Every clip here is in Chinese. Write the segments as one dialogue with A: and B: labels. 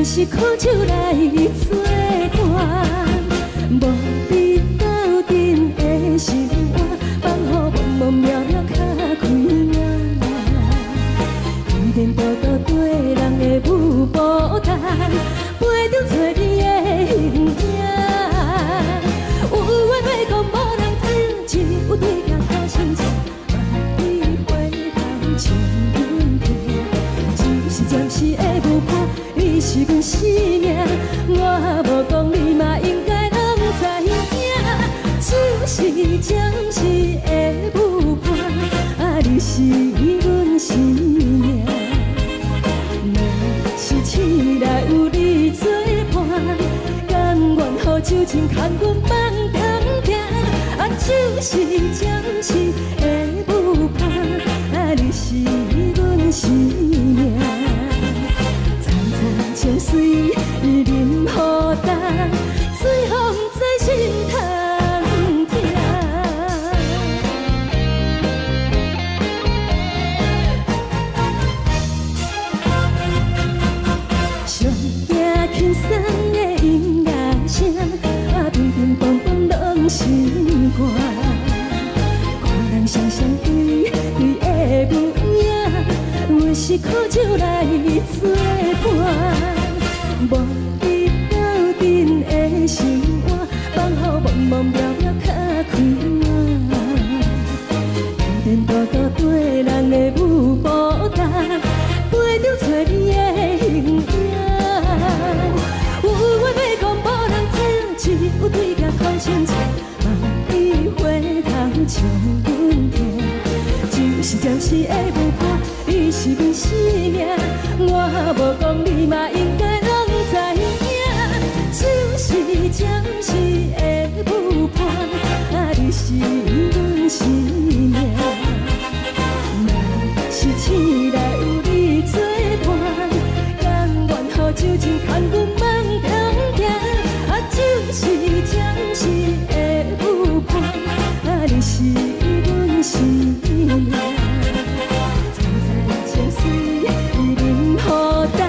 A: 是苦酒来作伴，无你斗阵的生活，放乎茫茫渺渺较快活。颠颠倒倒对人的舞步单，陪着找你的形影。有话要讲无人听，只有对镜头心情，万里回头像阮听，只是暂时的舞伴。 你是阮生命，我无讲你嘛应该拢知影。就是暂时的舞伴，啊，你是阮生命。若是醒来有你作伴，甘愿予酒精牵阮放通行。啊，就是暂时的舞伴，啊，你是阮生命。 情水任何淡，随风在心头听。上惊轻松的音乐声，啊，乒乒乓乓拢心肝。看人双双对对的舞影，我是苦酒来作伴。 无你斗阵的生活，放乎茫茫渺渺较快活。颠颠倒倒对人的舞步单，陪着找你的形影。有话要讲无人听，只有对镜看心情，万里回头像阮听。就是暂时的舞伴，你是阮生命，我无讲你嘛应该。 就是暂时的舞伴，啊，你是阮生命。若是醒来有你作伴，甘愿予酒精牵阮放通行。啊，就是暂时的舞伴，啊，你是阮生命。站在情水任何淡，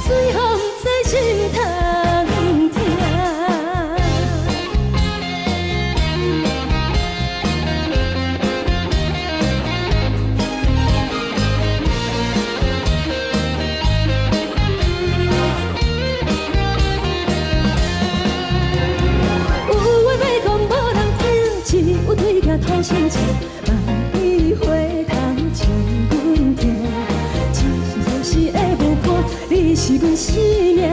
A: 随风在心头。亲切，万里回头将阮听。一时会有看，你是阮生命，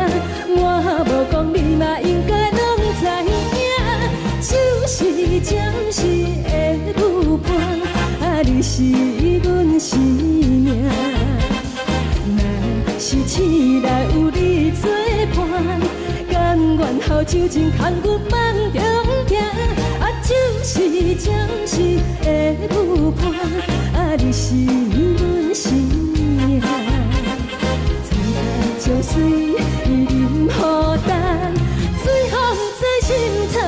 A: 我无讲你嘛应该拢知影。就是暂时的有伴，啊，你是阮生命。若是醒来有你作伴，甘愿好手真空阮梦中行。啊，就是暂时的有伴，啊，你是阮生命。采采酒水，一饮孤单，随风在心头。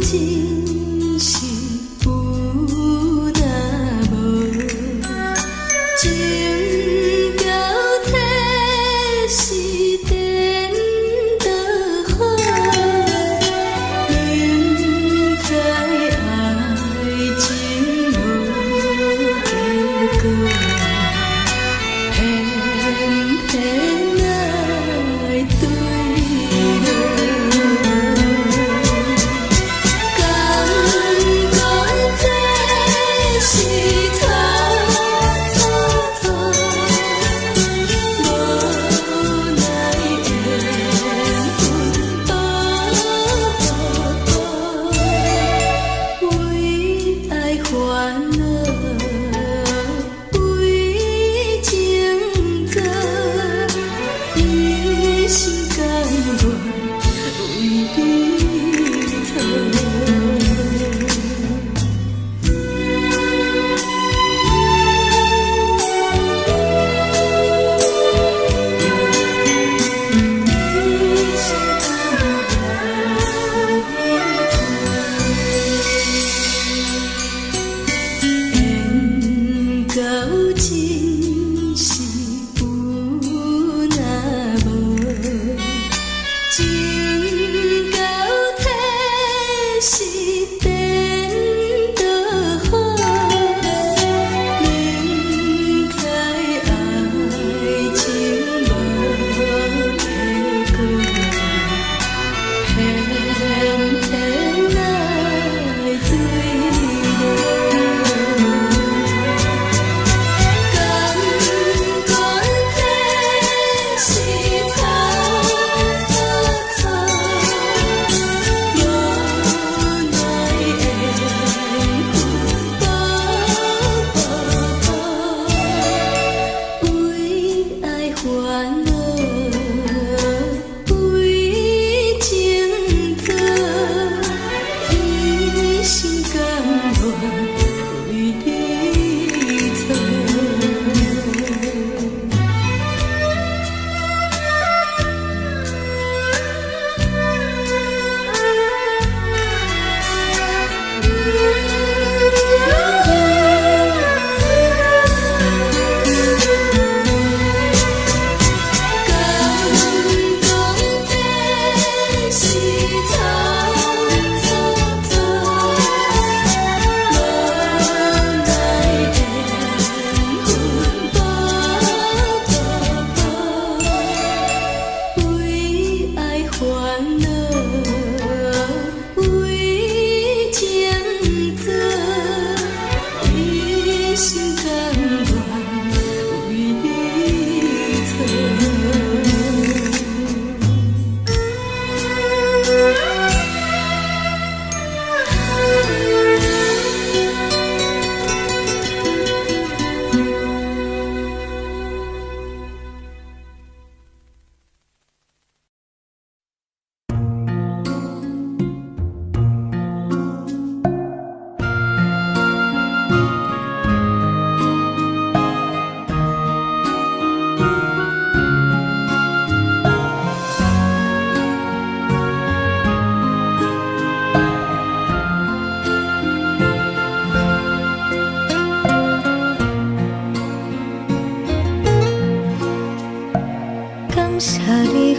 B: 真是有若无。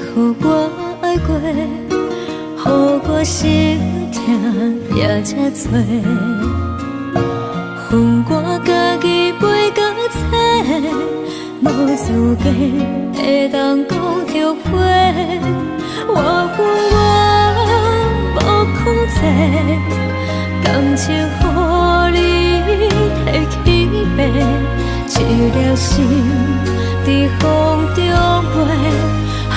A: 予我爱过，予我心痛也这多，恨我家己袂到切，无资格会当讲后悔。我恨我无控制，感情予你提起白，一粒心在风中飞，好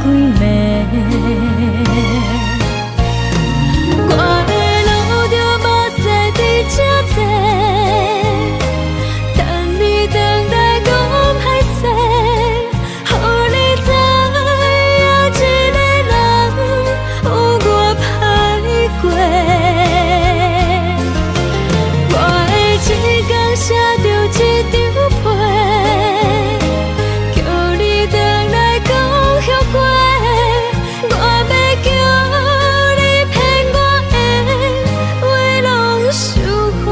A: 几暝。我的路着目屎伫这多，等你回来讲歹势，予你知影一个人有我歹过。我的一天写着一张被，叫你回来讲后悔。我要叫你骗我的话拢收回。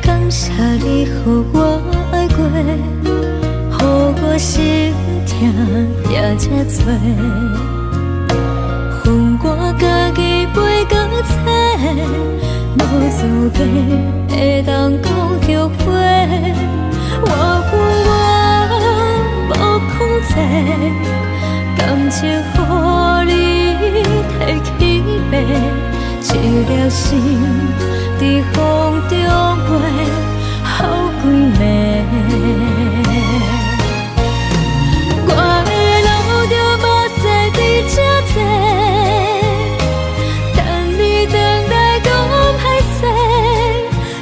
A: 感谢你予我爱过，予我心痛也这多，恨我家己袂到切，无资格会当讲后悔。我恨我无控制，感情予你提起白，一粒心在风中飞，好几暝。我的路着目屎伫这多，等你回来讲歹势，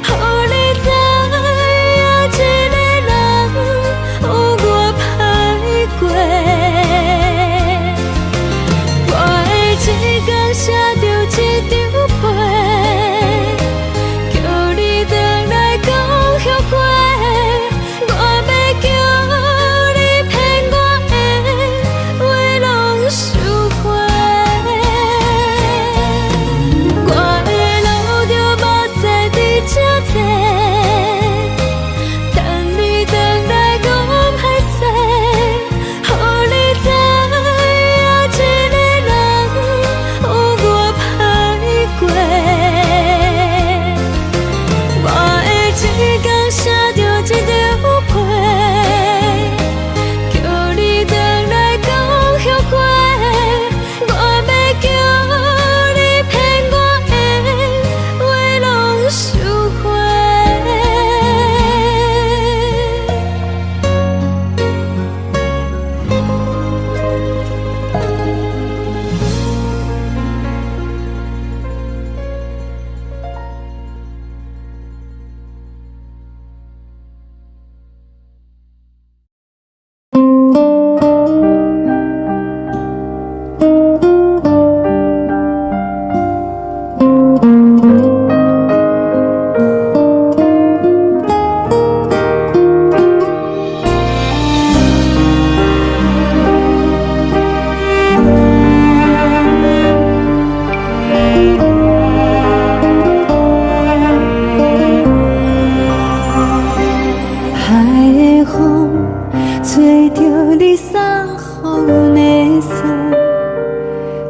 A: 予你知影一个人有我歹过。我的一天写着一张被，叫你回来讲后悔。我要叫你骗我的话拢收回。我的路着目屎伫这多，等你回来讲歹势，予你知影一个人有我歹过。我的一天写着一张被，叫你回来讲后悔。我要叫你骗我的话拢收回。海的风吹着你送予的伞，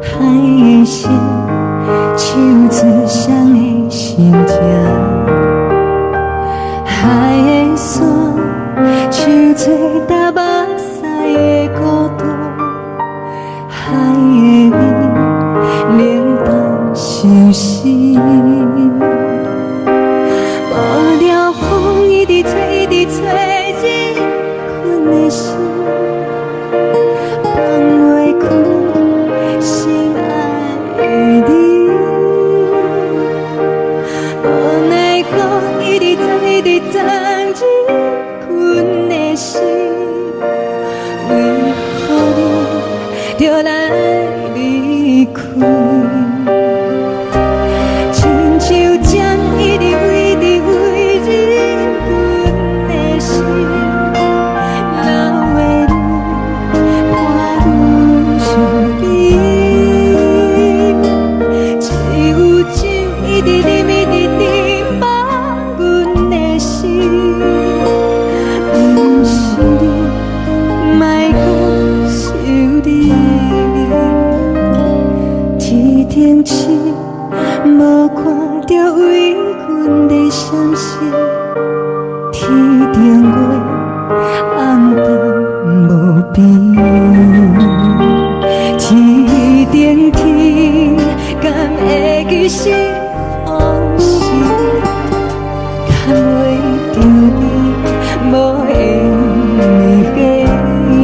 A: 海的心手指双的心情，海的山手吹打目屎的孤独，海的你冷淡伤心。无聊风一直吹，一直吹入困的心，放袂开心爱的你。无奈我一直藏，一直藏入困的心，为何你就来离开？亲像针一直为你为人困。定月暗淡无边，天顶天，敢会记是往事？敢袂着你，无缘的你。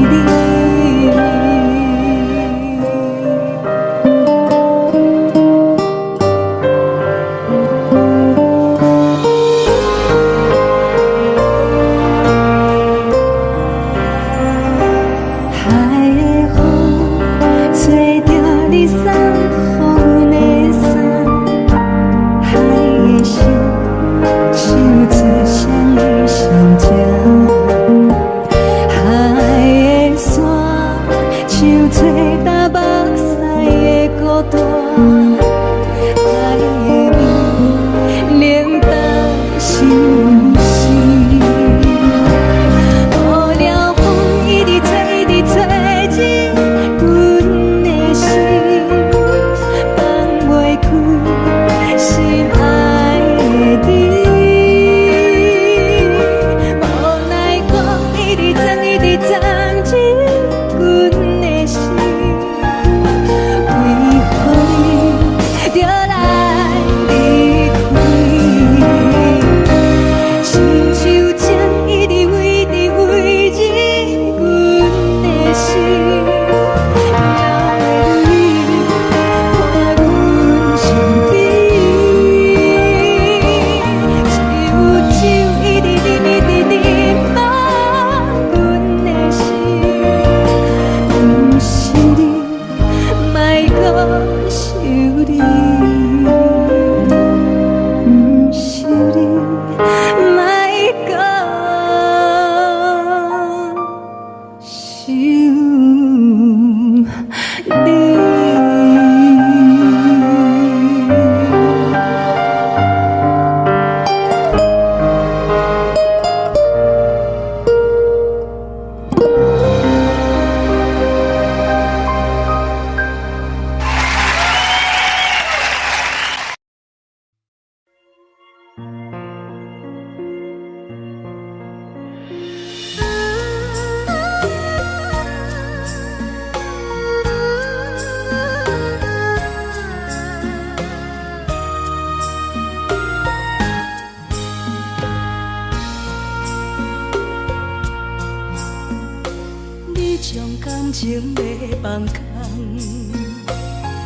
B: 情要放空，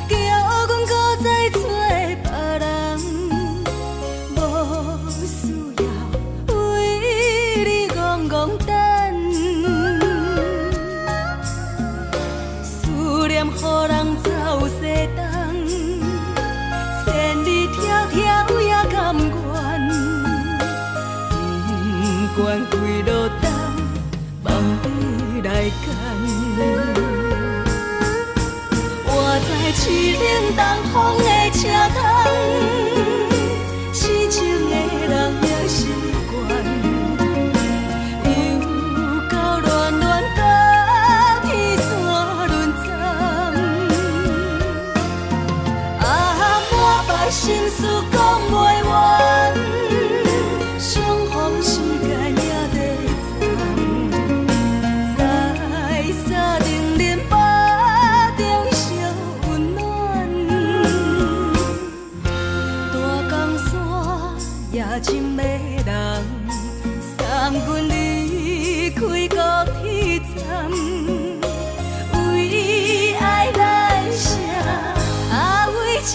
B: 叫阮搁再找别人，无需要为你戆戆等。思念予人走西东，千里迢迢也甘愿，不管几路东，望你来赶。活在凄冷东风的车窗，痴情的人也习惯，又到恋恋甲天山沦陷。满腹心事讲袂完，相逢时间也在藏，在沙定林巴中烧温暖。大江山夜深的人，送阮离开高铁站，为爱来写为情。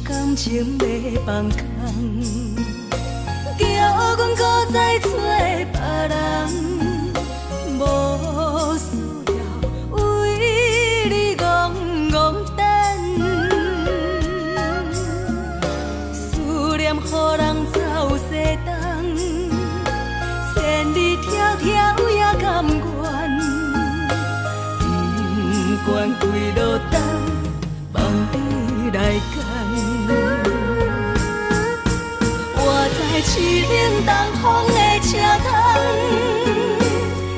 B: 感情要放空，叫阮搁再找别人，无需要为你戆戆等。等，望你来牵。我在市冷东风的车窗，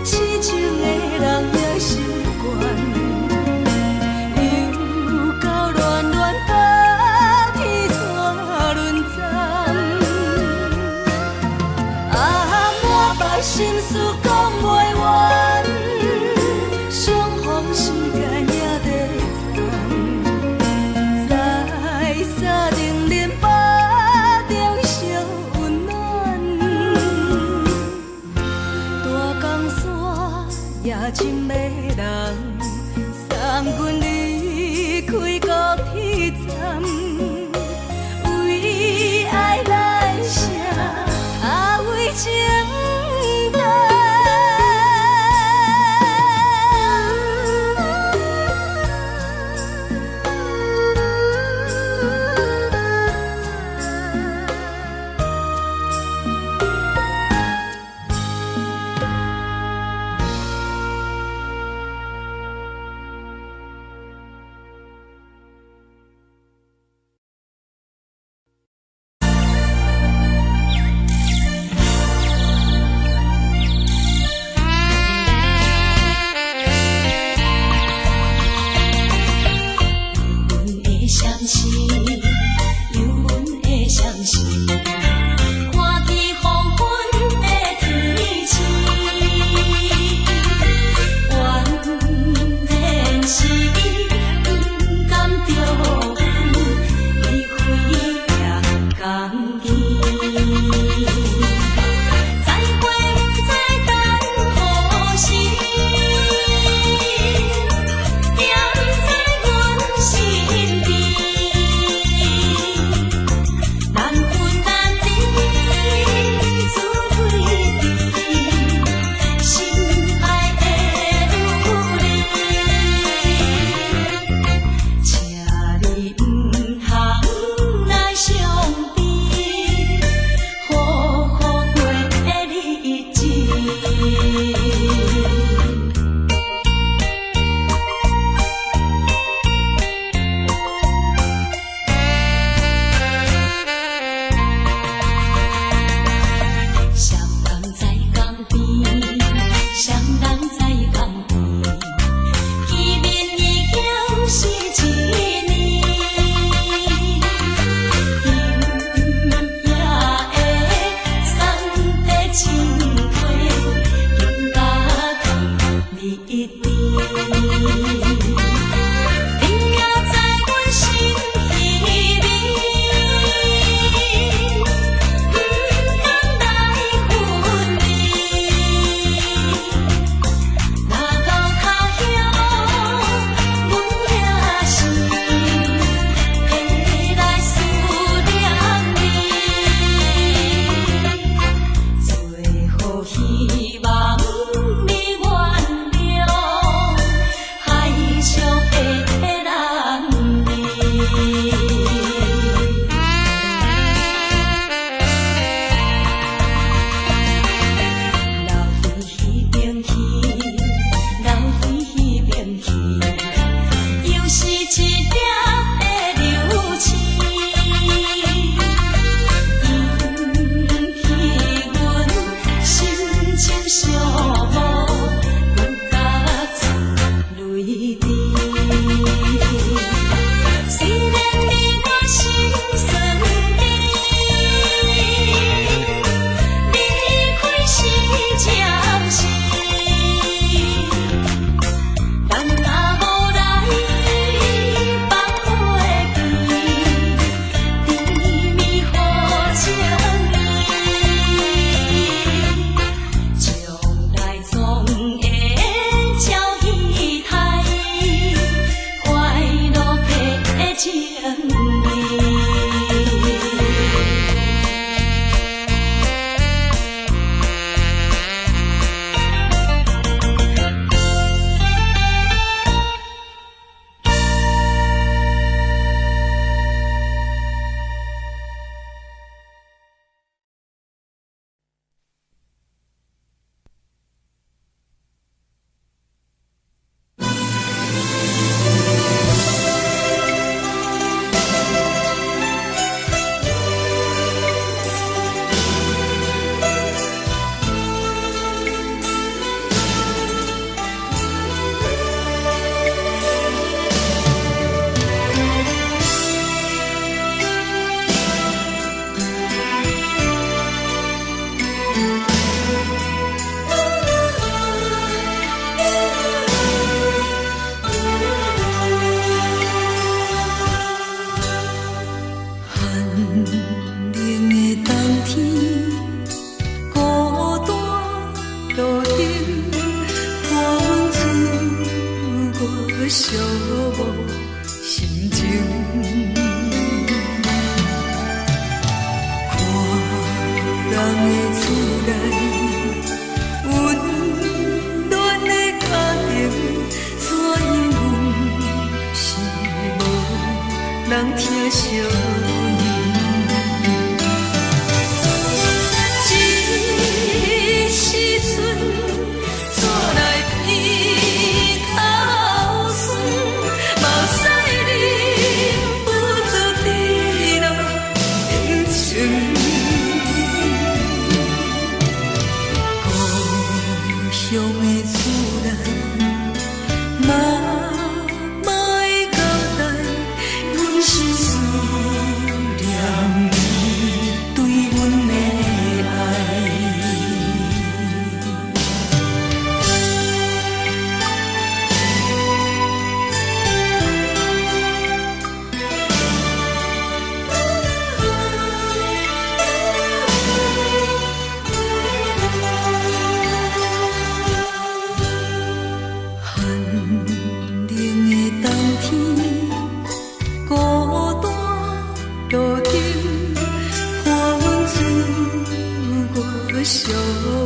B: 痴情的人也习惯，又到乱乱把天线轮转。啊，满腹心事讲袂完，相逢时间也在人的厝内，温暖的家庭，怎因阮是无人疼惜你？这时阵，厝内鼻口酸，嘛使你不住滴落冷情。乡的厝内，嘛会交代，阮是思念你对阮的爱。寂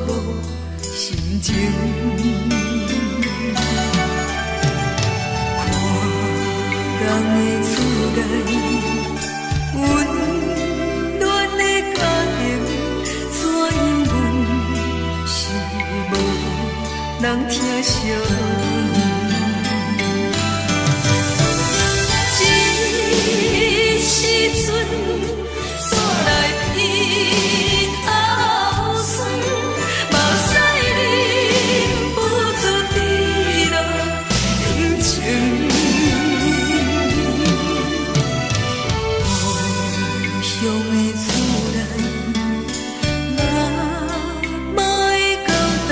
B: 寞心情，看人的厝内，温暖的家庭，怎因阮是无人疼惜你？这时阵，厝内鼻口酸，嘛使你不住滴落冷情。故乡的厝内，嘛会交代，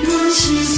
B: 阮是思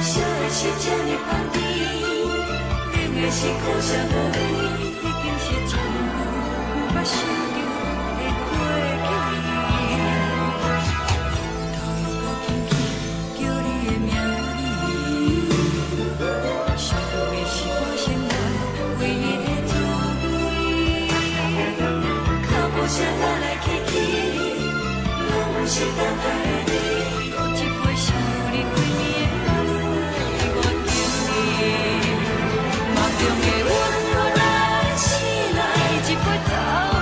B: 烧的是这呢香甜，冷的是苦涩无味，已经是真久有目想着的过去。头又搁轻轻叫你的名字，想的是我生活唯一的滋味。脚步声来来去去，拢不是等待的你，搁一杯想你几暝的目屎，我敬你。梦中的阮若来醒来，一杯走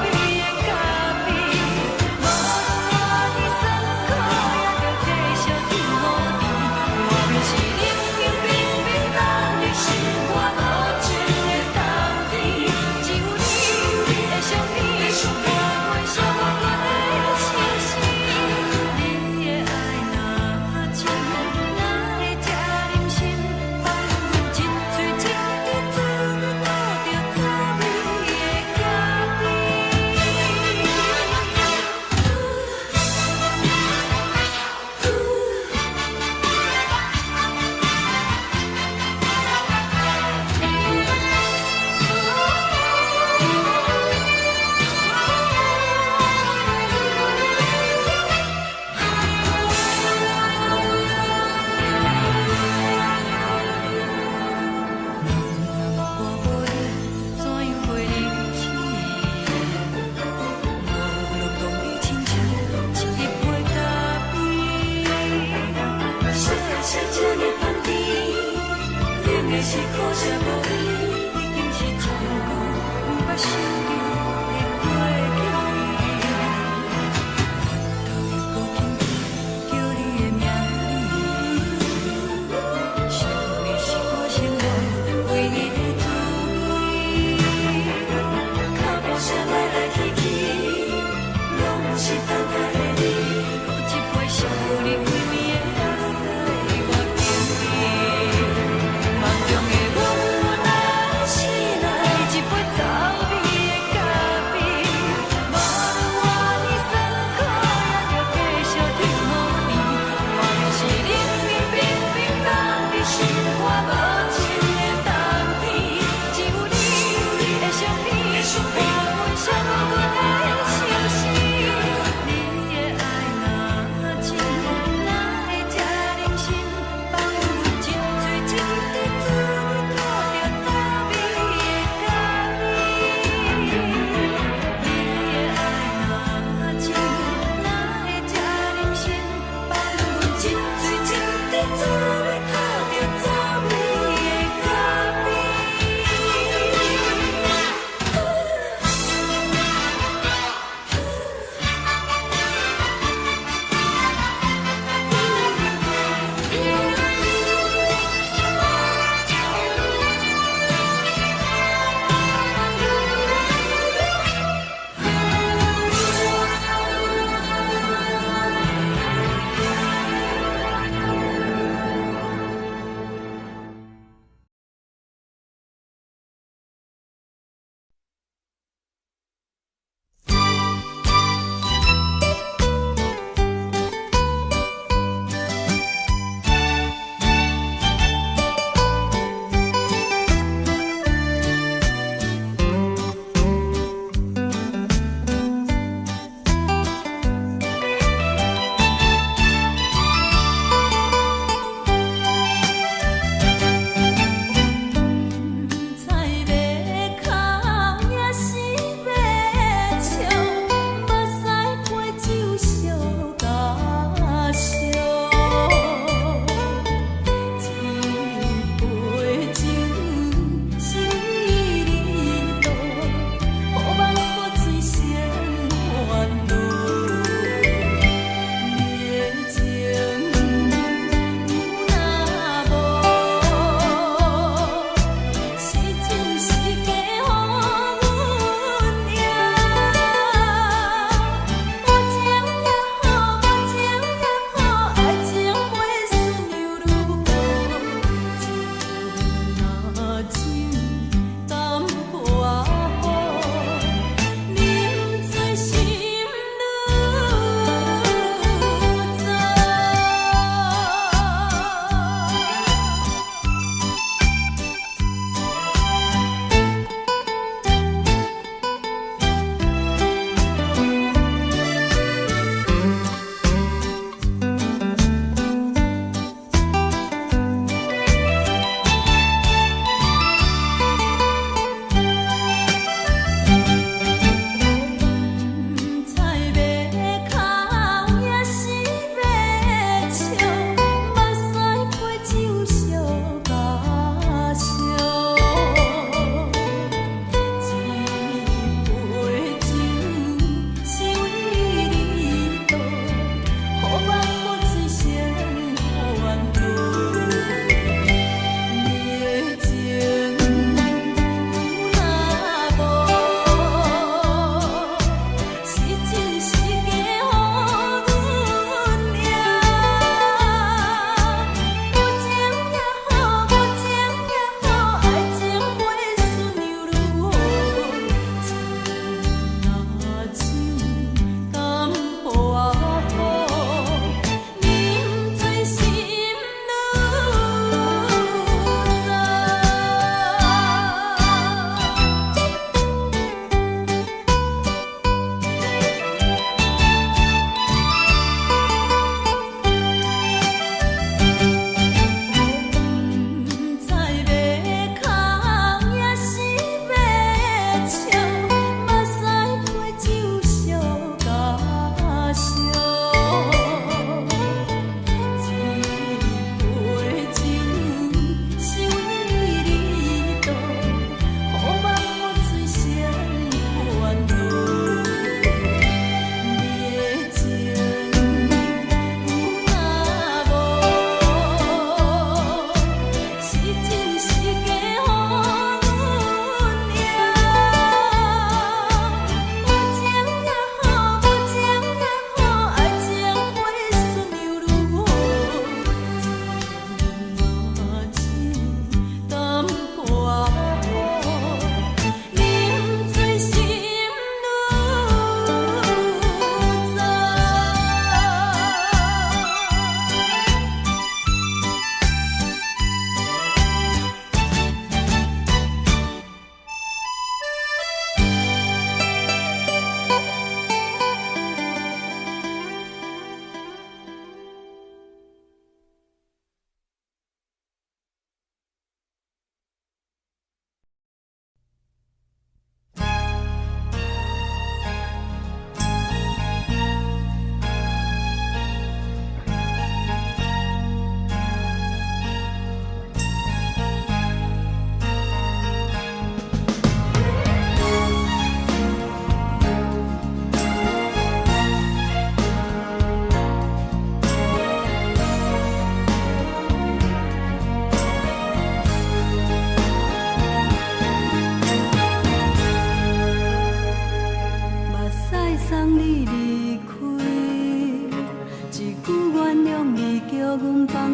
B: 味的咖啡，无论我的酸苦，也着继续甜予你。莫名是冷冷冰冰冷的心肝，无情的冬天，只有你的相片，伴阮寂寞过的相思。你的爱若真，哪会这忍心放阮一嘴情的滋味，倒着滋味的咖我无你，怎样袂忍心？无落冬的亲像一杯咖啡，烧的是这呢香甜，冷的是苦涩无味，已经是真久有目想着的过去。头又搁轻轻叫你的名字，想你是我生活唯一的滋味。脚步声来来去去，拢不是等待的你，搁一杯想你几暝的目屎，我敬你。梦中的阮若来醒来，一杯走味的咖啡，无论我的酸苦，也着继续甜予你。莫名是冷冷冰冰冷的心肝，无情的冬天，只有你的相片，伴阮寂寞过的相思。你的爱若真，哪会这忍心放阮一嘴情的滋味，倒着滋味的咖啡。你的爱若真，哪会这忍心放阮一嘴情的滋味，倒着滋味的咖啡。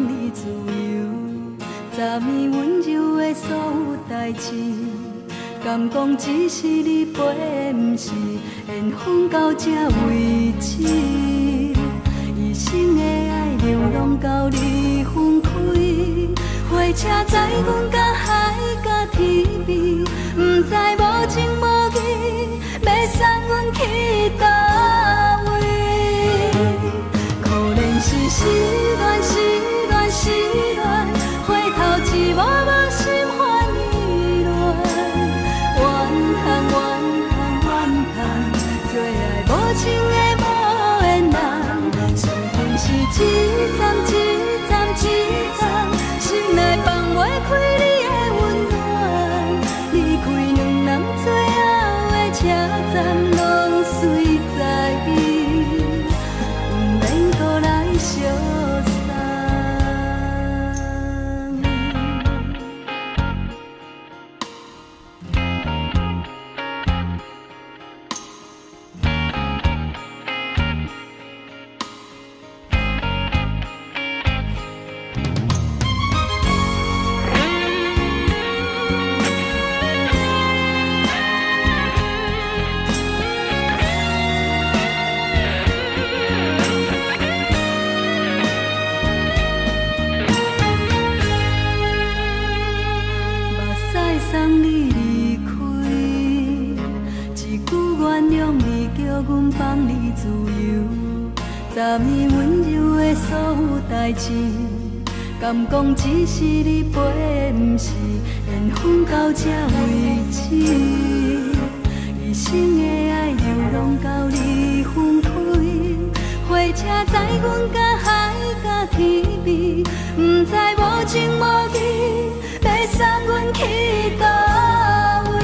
B: 你自由，昨暝温柔的所有代志，敢讲只是你陪，不是缘分到这为止。一生的爱流浪到你分开，火车载阮到海甲天边，不知无情无义，要送阮去倒位？可怜是失恋，失恋，失恋，回头一幕幕心烦意乱，怨叹，怨叹，怨叹，最爱无情的无缘人，伤痕是一站一站一站，心内放袂开你的温暖，离开两人最后的车站，拢随在伊，不免搁来相送。送你离开，一句原谅你，叫阮放你自由。昨暝温柔的所有代志，敢讲只是你陪，不是缘分到这为止。一生的爱流浪到你分开，火车载阮到海甲天边，不知无情无义，要送阮去倒位？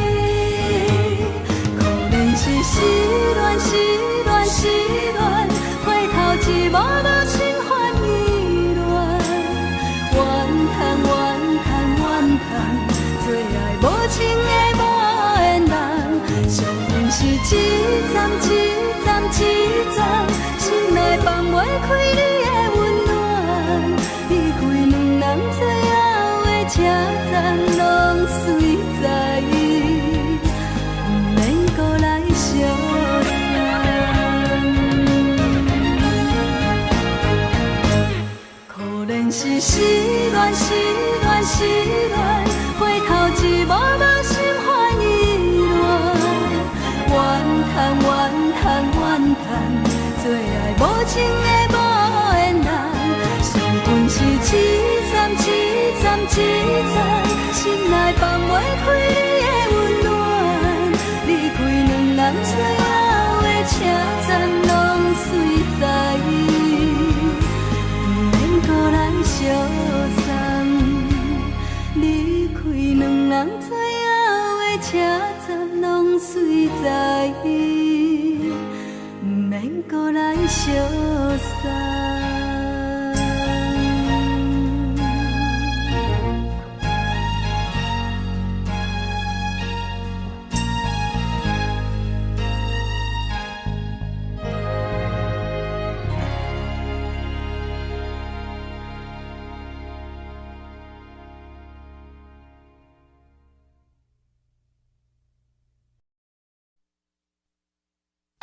B: 可怜是失恋，失恋，失恋，回头一幕幕心烦意乱，怨叹，怨叹，怨叹，最爱无情的无缘人，伤痕是一站一站一站，心内放袂开你的温暖，离开两人最后的车站，拢随在伊，不免搁来相送。可怜是失恋，失恋，失恋，回头一幕幕心烦意乱，怨叹，怨叹，怨叹，最爱无情的无缘人，伤痕是一站一站一站，心内放袂开你的温暖，离开两人最后的车站，拢随在伊，不免搁来相送。离开两人最后的车站，拢随在伊，不免搁来相送。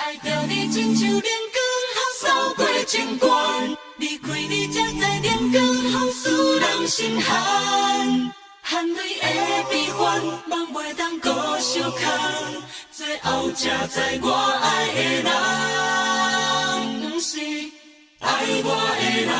C: 爱着你亲像连光雨扫过情关，离开你才知连光雨使人心寒。含泪的悲欢，望袂当搁相牵，最后才知我爱的人，不是爱我的人。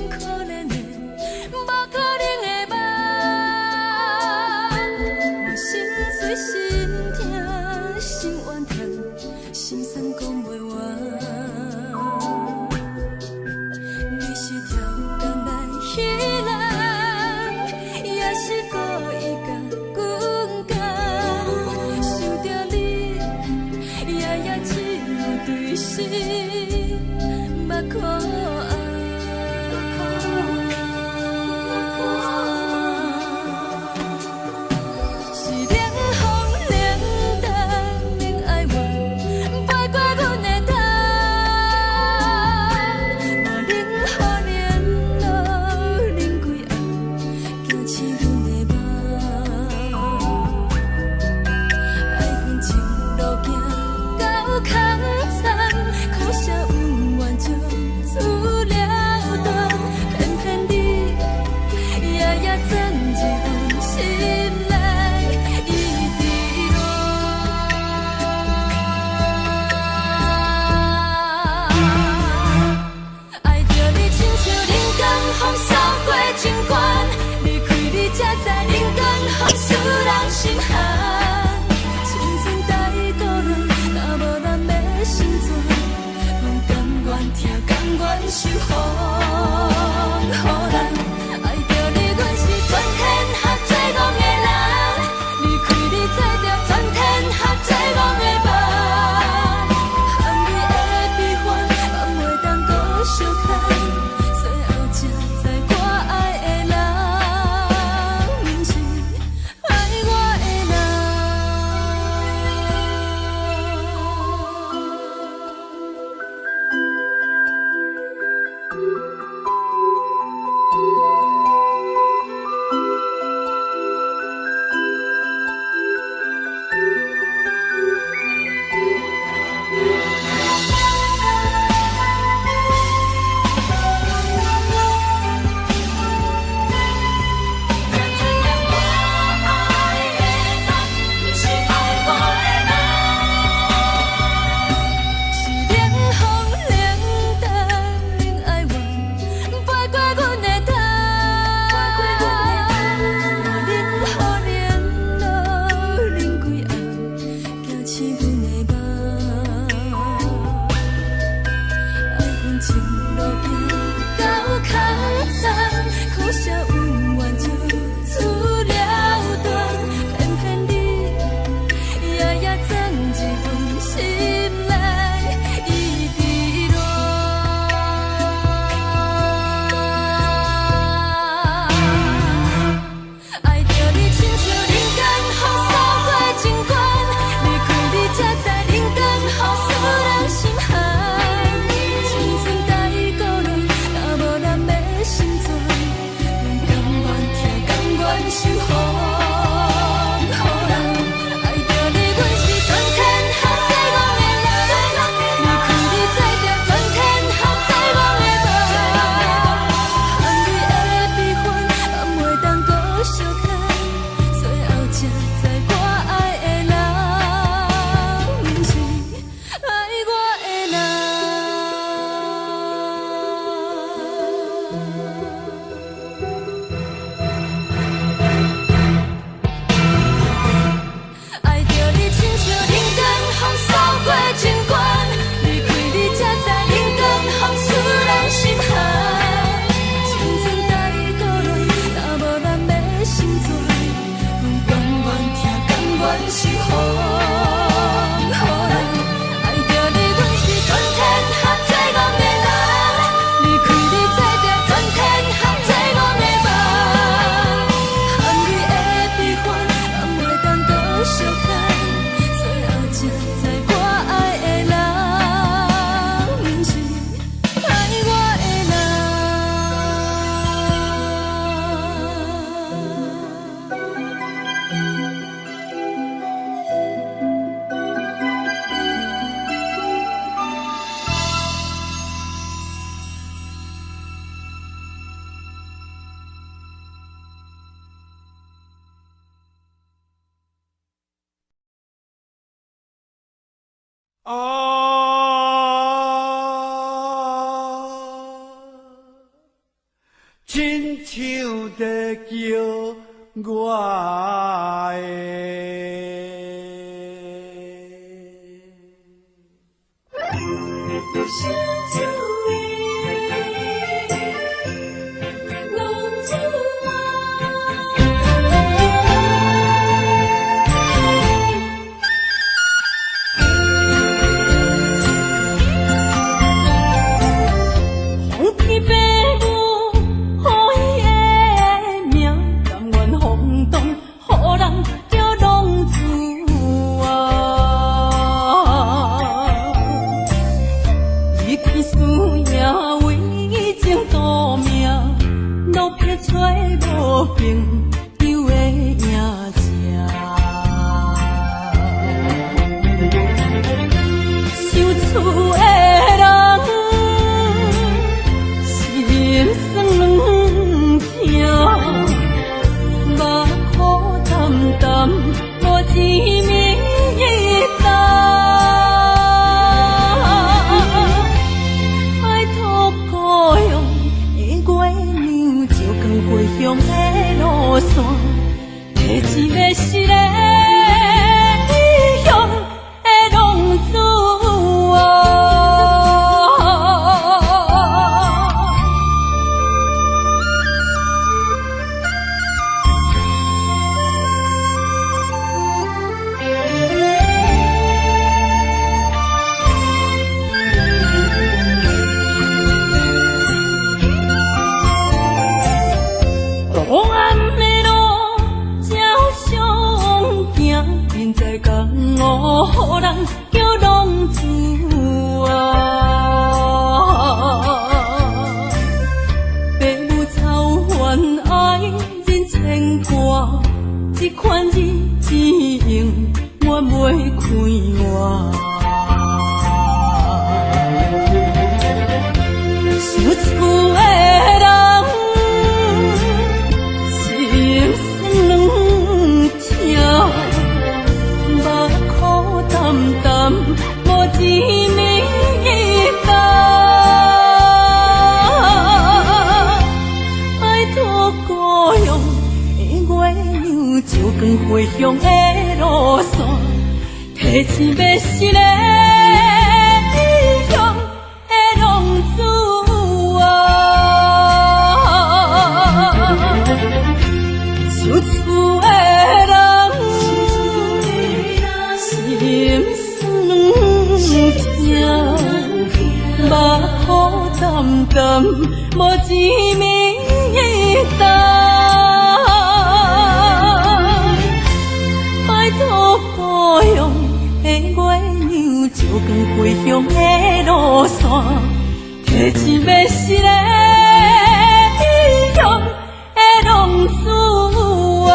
B: 可怜的，无可能的梦，我心碎心痛心怨叹，心酸讲袂完。你是条工来彼岸。
D: 亲像在叫我
B: 思予人叫浪子啊！父母操怨爱人牵挂，这款日子用我袂开换。想厝的人心酸软痛，目苦淡淡无一面干。拜托故乡的月亮，照光回乡的路线，提钱要是个异乡的浪子啊！想厝的人心酸软痛，目苦淡淡无一面干。拜托故乡的月亮，照光回乡的路线，提钱要是个异乡的浪子啊！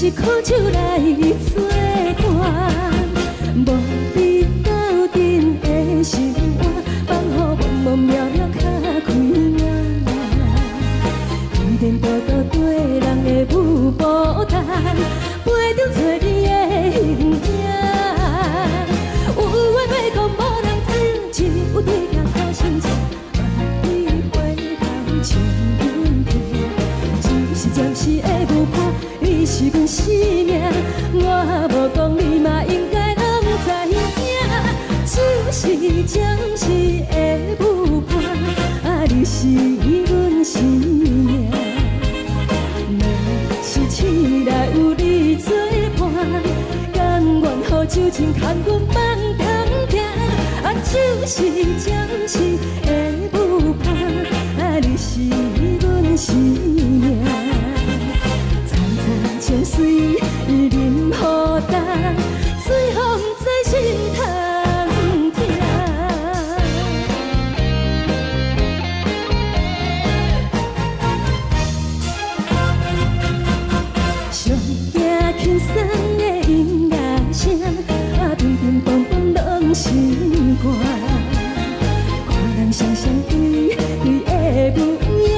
A: 是苦酒来作伴，无你斗阵的生活，放予茫茫渺渺较开眼。颠颠倒倒对人的舞步弹，陪着做你的形影。有话要讲无人听，有对镜头心情，万里回头将阮听。就是暂时的舞伴，你是阮生命，我无讲你嘛应该拢知影。就是暂时的舞伴，你是阮生命。若是醒来有你作伴，甘愿予酒精牵阮梦中行。就是暂时的舞伴，你是阮生命。层层情水任何担，随风在心头听。上惊轻松的音乐声，乒乒乓乓拢心肝。看人双双对对的舞影，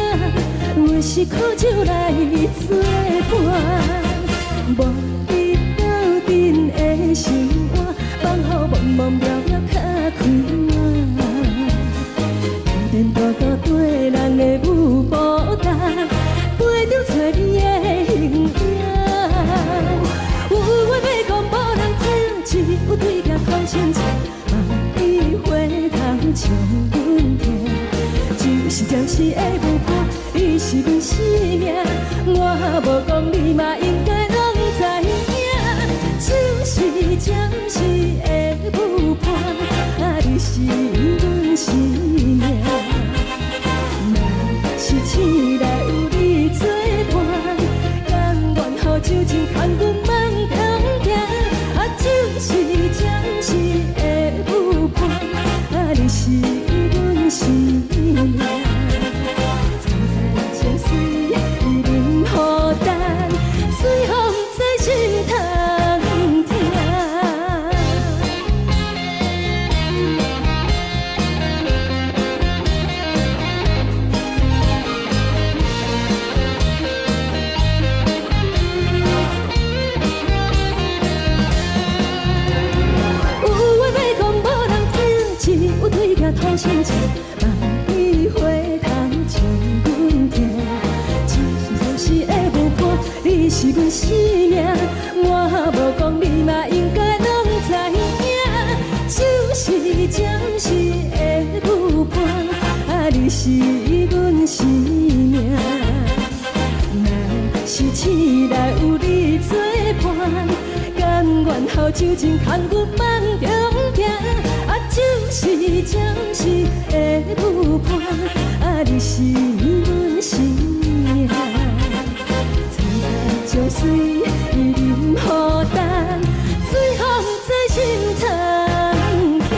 A: 有时苦酒来作伴。无你斗阵的生活，放予茫茫渺渺较开眼。颠颠倒倒对人的舞步弹，陪着做你的形影。有话要讲无人听，只有对镜头心情，万里回头将阮听。就是暂时的舞伴，你是阮生命，我无讲你嘛应该拢知影。就是暂时的舞伴，你是阮生命。若是醒来有你作伴，甘愿予酒精牵阮梦中行。就是暂时的舞伴，你是阮生命。层层情水任何担，随风在心头听。有话要讲无人听，只有对镜头心情，万里回头将阮听。就是暂时的舞伴，你是阮生命，我无讲你嘛应该拢知影。就是暂时的舞伴，你是阮生命。若是醒来有你作伴，甘愿予酒精牵阮梦中行。就是暂时的舞伴，你是阮生命。层层情水任何担，随风在心头听。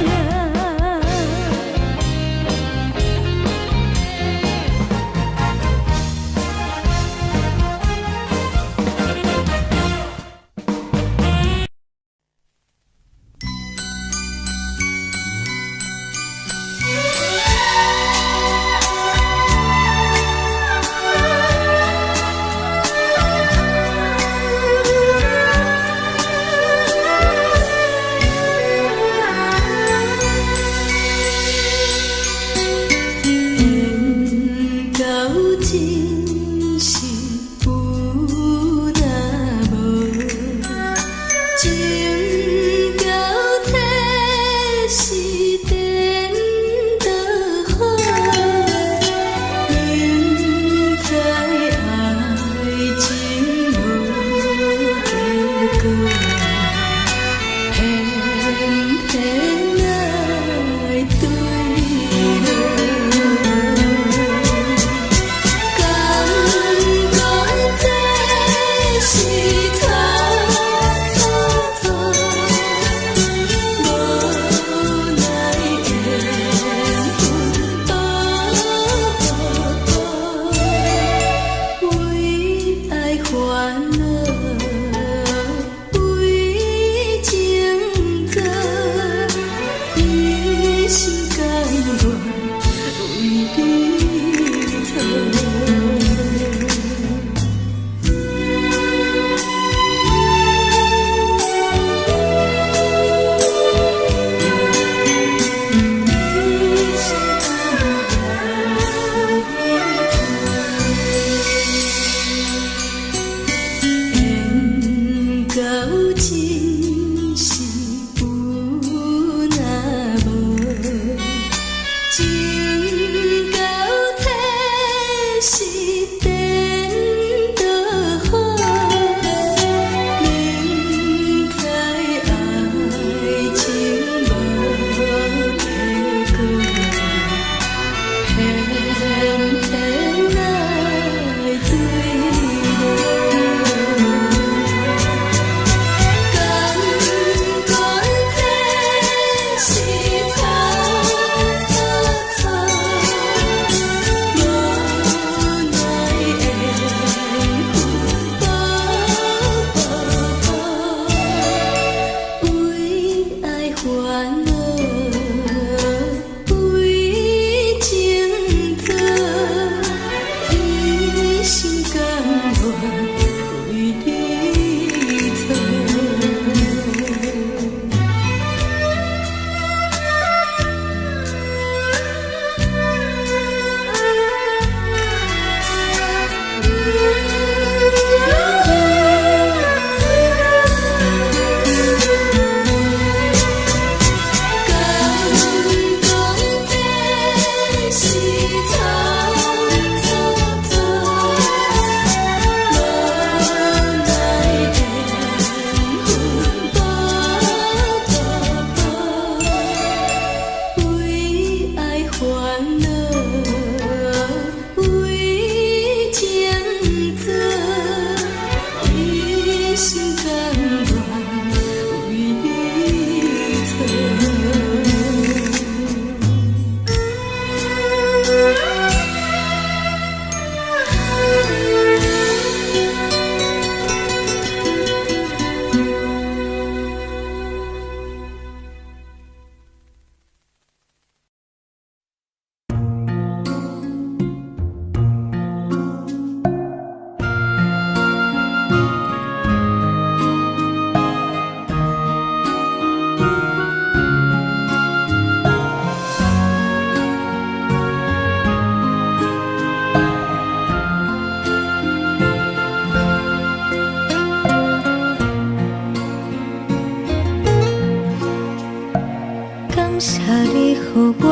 B: 谢你，予我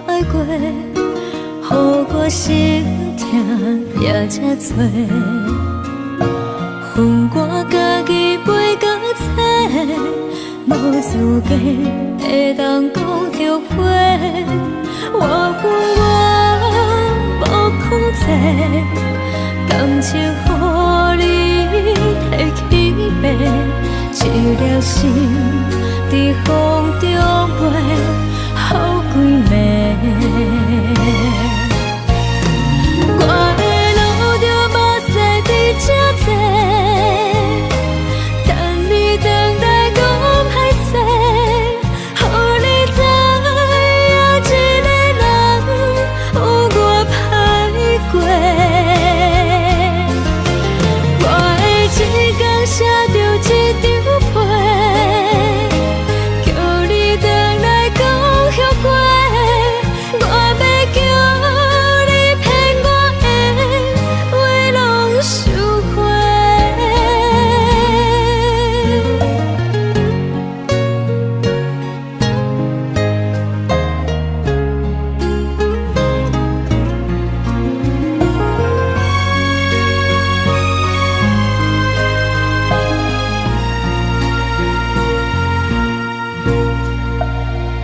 B: 爱过，予我心痛也这多。恨我家己袂到切，无资格会当讲后悔。我恨我无控制，感情予你提起白，一粒心在风中飞，好几暝。我的路着目屎伫这多，等你回来讲歹势，予你知影一个人有我歹过。我的一天写着一张被，叫你回来讲后悔。我要叫你骗我的话拢收回。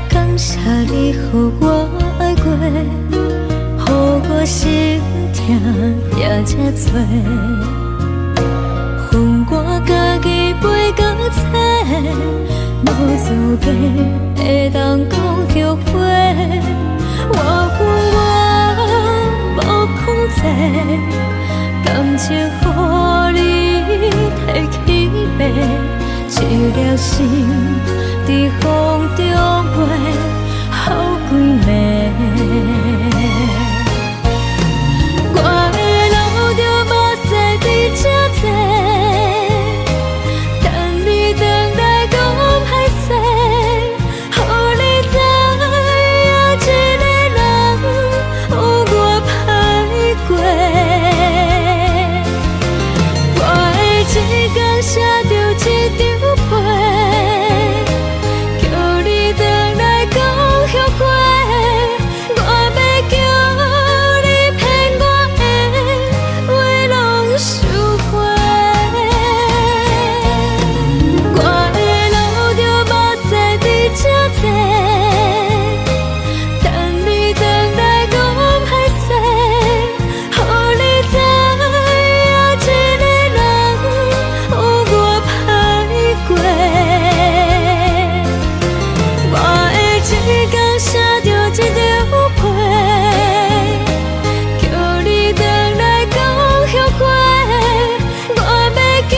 B: 感谢你，予我爱过，予我心痛也这多。恨我家己袂到切，无资格会当讲后悔。我恨我无控制，感情予你提起白，一粒心在风中飞，好几暝。我的路着目屎伫这多，等你回来讲歹势，予你知影一个人有我歹过。我的一天写着一张被，叫你回来讲后悔。我要叫你骗我的话拢收回。我的路着目屎伫这多，等你回来讲歹势，予你知影一个人有我歹过。我的一天写着一张被，叫你回来讲后悔。我要叫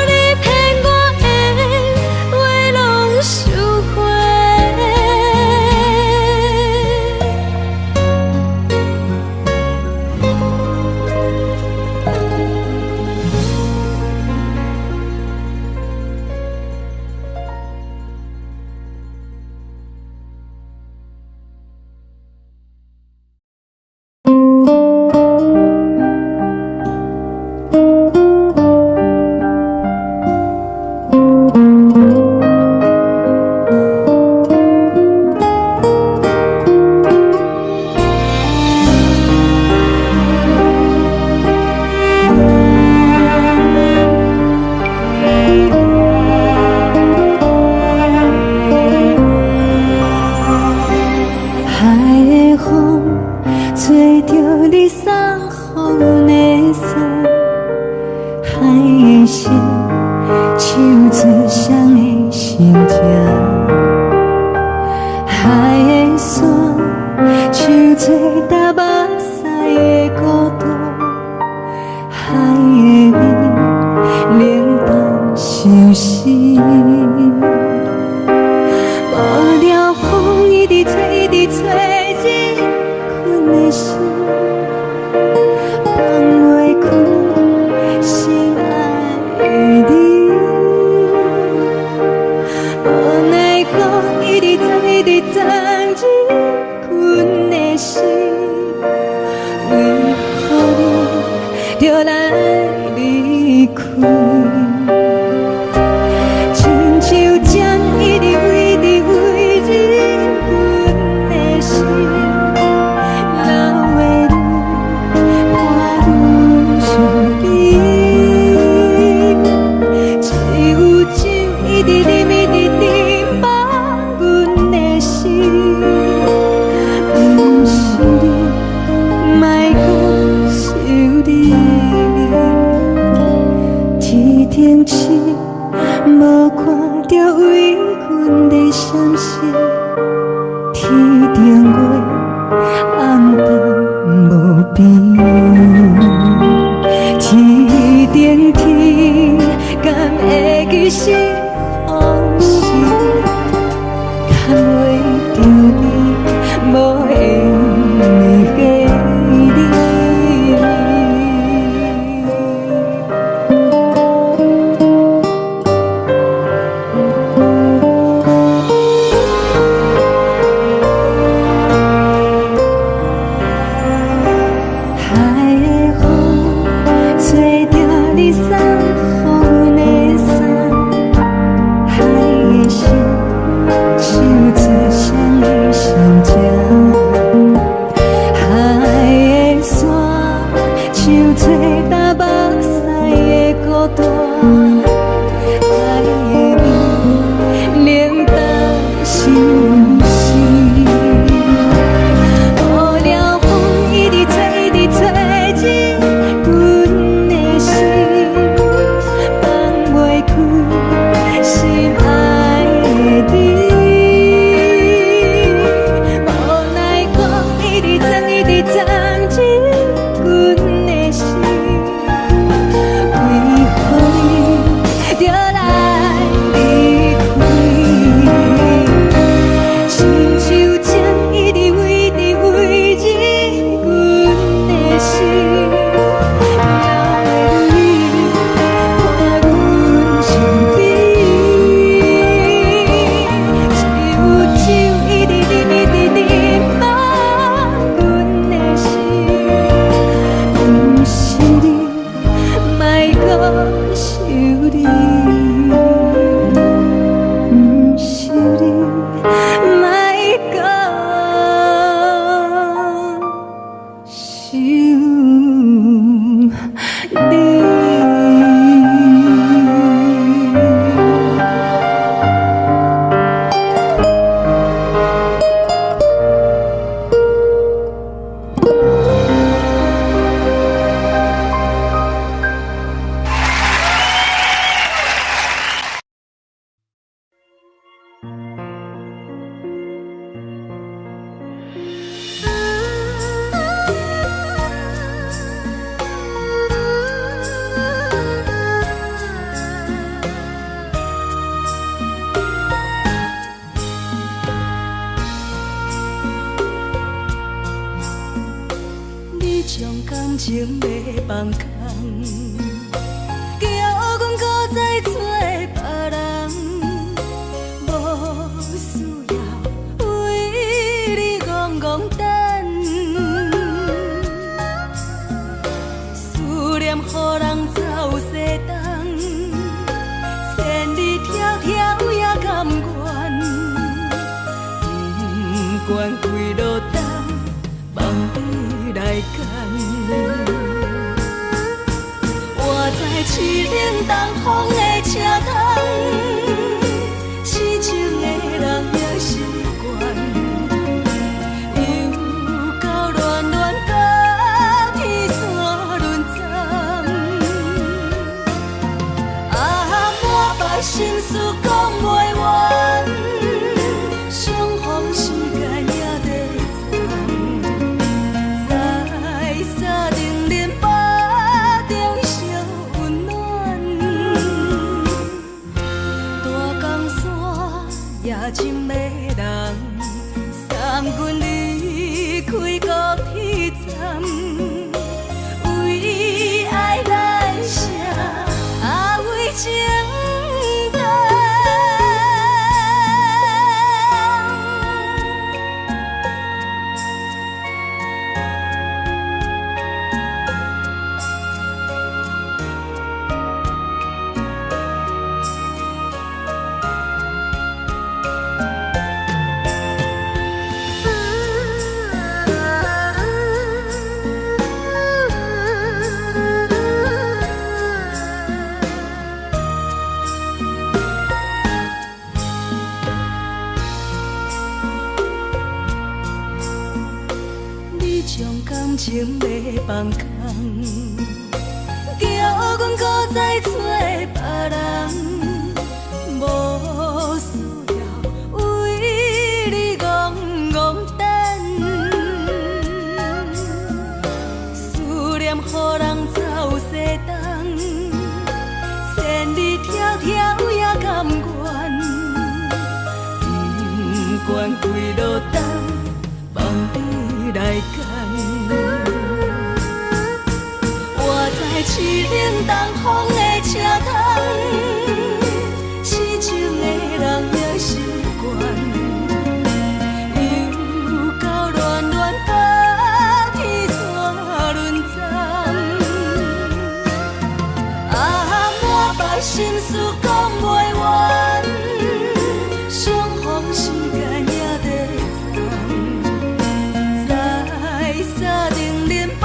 B: 你骗我的话拢收回。海的风吹着你送风的伞，海的心唱出双的心情，海的山唱出搭目屎的孤独，海的你冷淡伤心。无聊风一直吹，一直吹，日困的心放袂开，心爱的你。无奈讲一直走，一直走，日困的心，为何你就来离开？亲像针一直为日。
A: 顶月暗淡无边，天顶天，敢会记是往事？牵袂着你，无缘的你。
B: 情要放空，叫阮搁再找别人，无需要为你戆戆等。思念予人走西东，千里迢迢也甘愿，不管几路灯，望你来牵。活在凄冷东风的车窗，痴情的人也习惯，又到恋恋甲天山论战。啊，满腹心事讲袂完，相逢时间也在藏，在沙定林北中烧温暖。大江山夜深的人，送阮离开高铁站，为爱来写为情重。你将感情要放空，叫阮搁再找别人，无需要为你戆戆来干。我在市冷东风的车窗，痴情的人也习惯，又到乱乱把天线轮转。啊，满腹心事讲袂完，相逢时间也在藏，在沙定林巴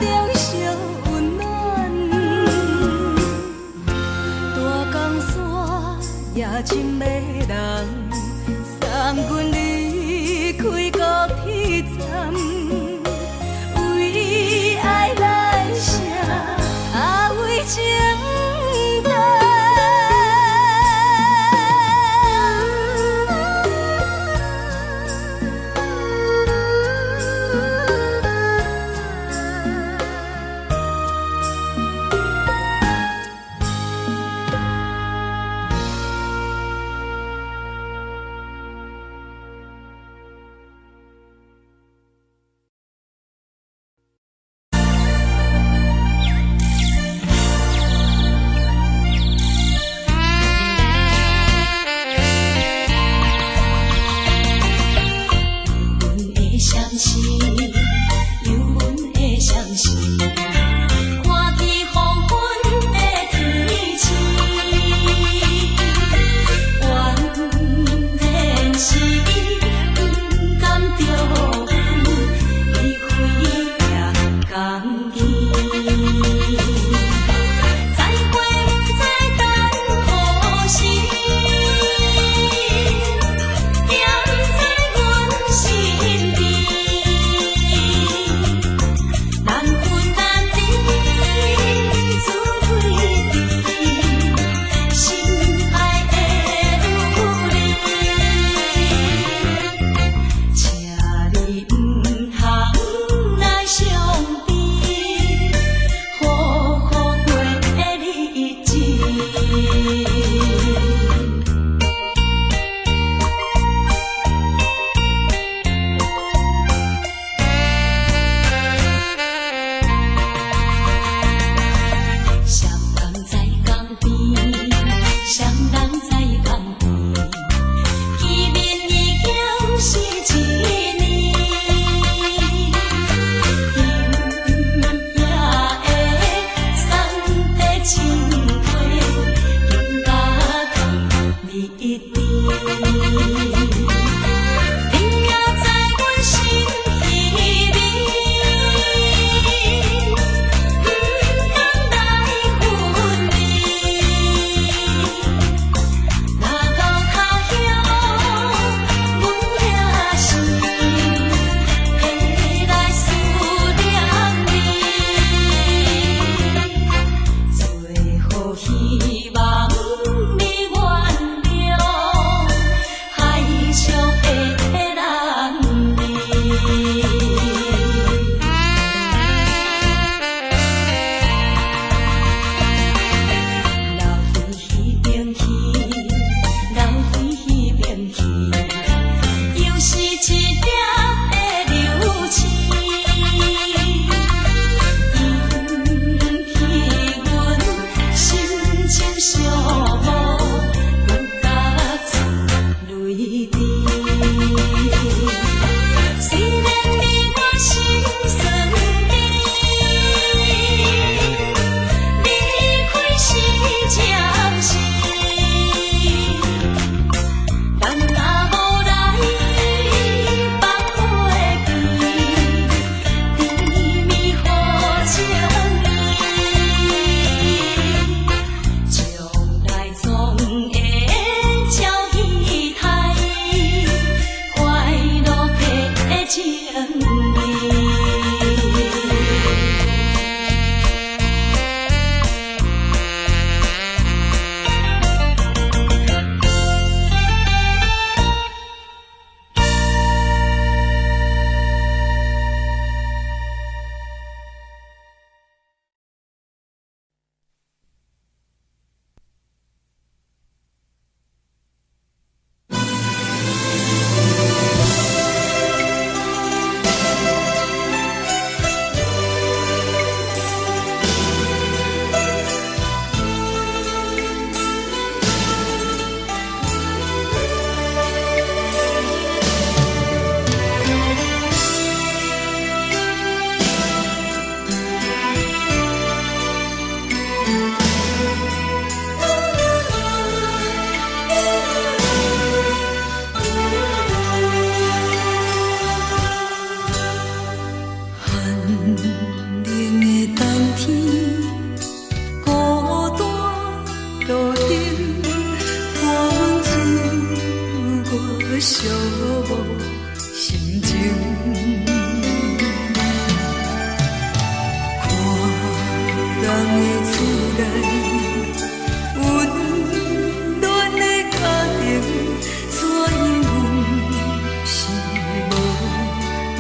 B: 中烧温暖。大江山也深的人，送阮离开高铁站，为爱来写，为情等。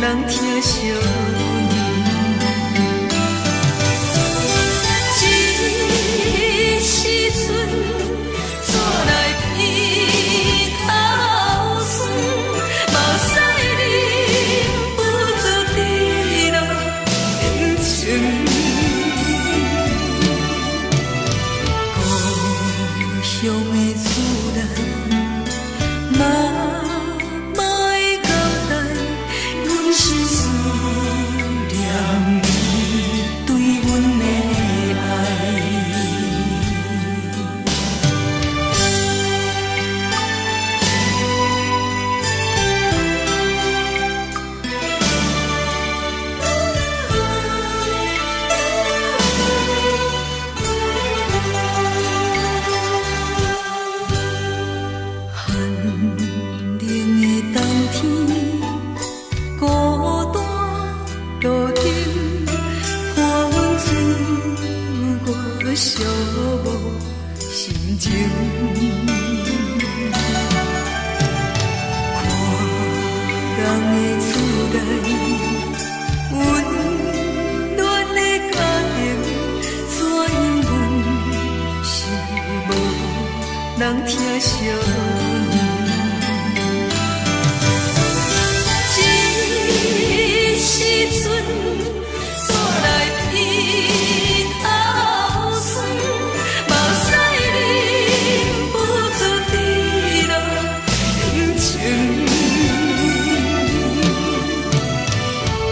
B: 人疼惜你。这时阵怎来鼻头酸，目屎忍不住滴落眼睛。故乡的自然，莫会交代，阮是思念你对阮的爱。寒冷的冬天，孤单路灯，看阮自我寂寞心情。看人的厝内，温暖的家庭，怎因阮是无人疼惜你？这时阵怎来鼻头酸，目屎忍不住滴落眼睛。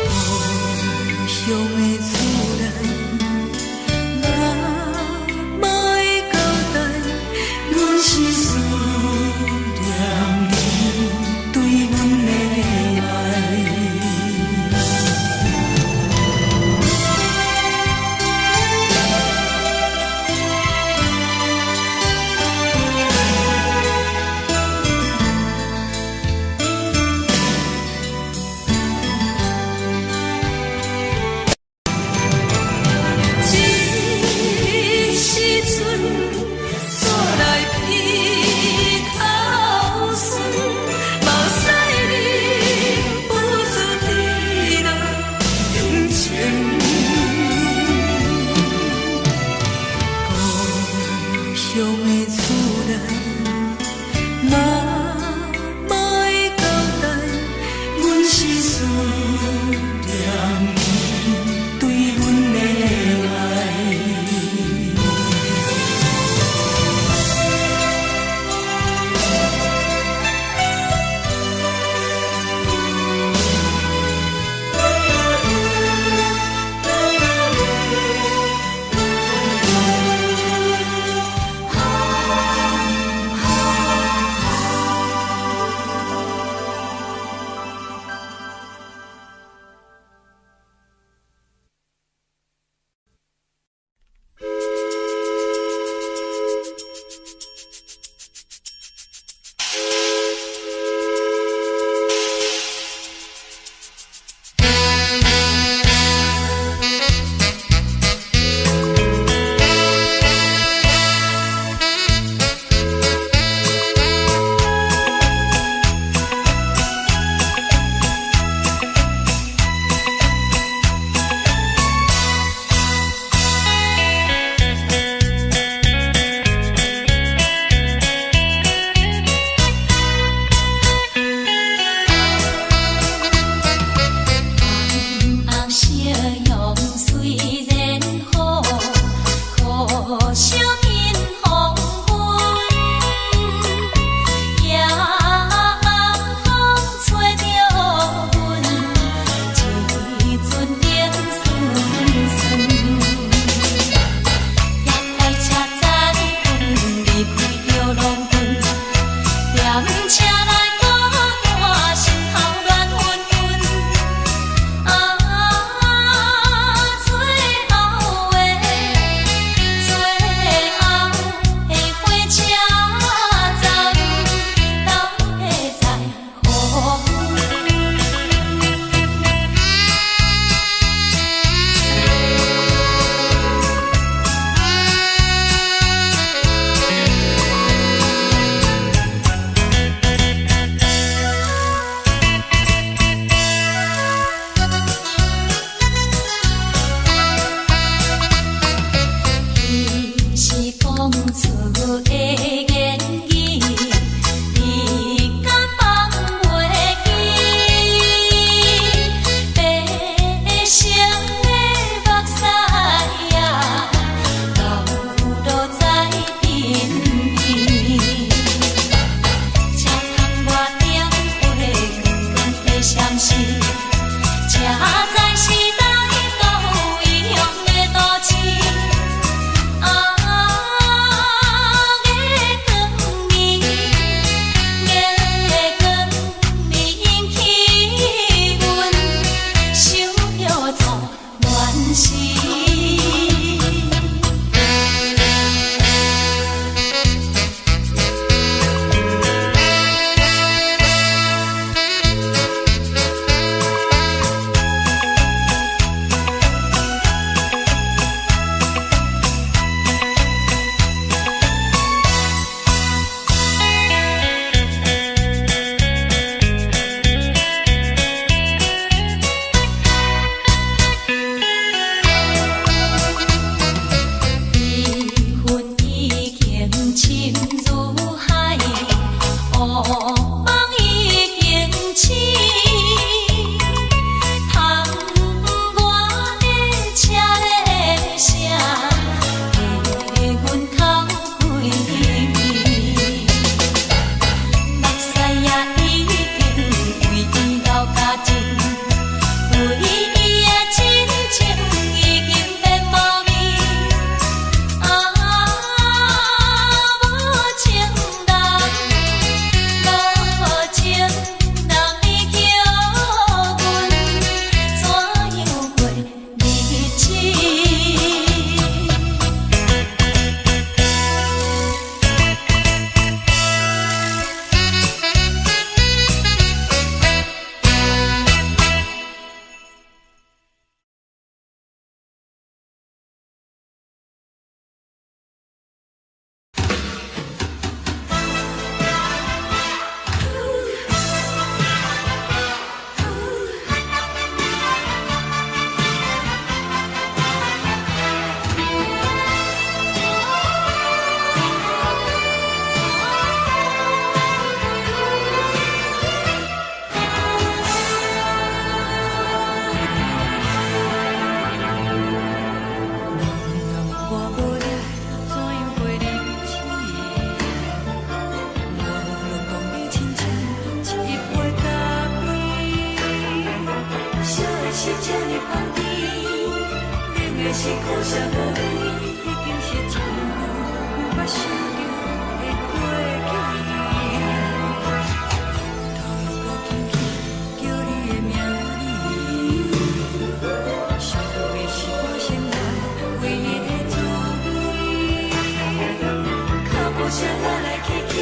B: 故乡的自然，莫会交代，阮是思是这呢香甜，冷的是苦涩无味，已经是真久无法想着的过去。头又搁轻轻叫你的名字，想的是我生活唯一的滋味。脚步声来来去去，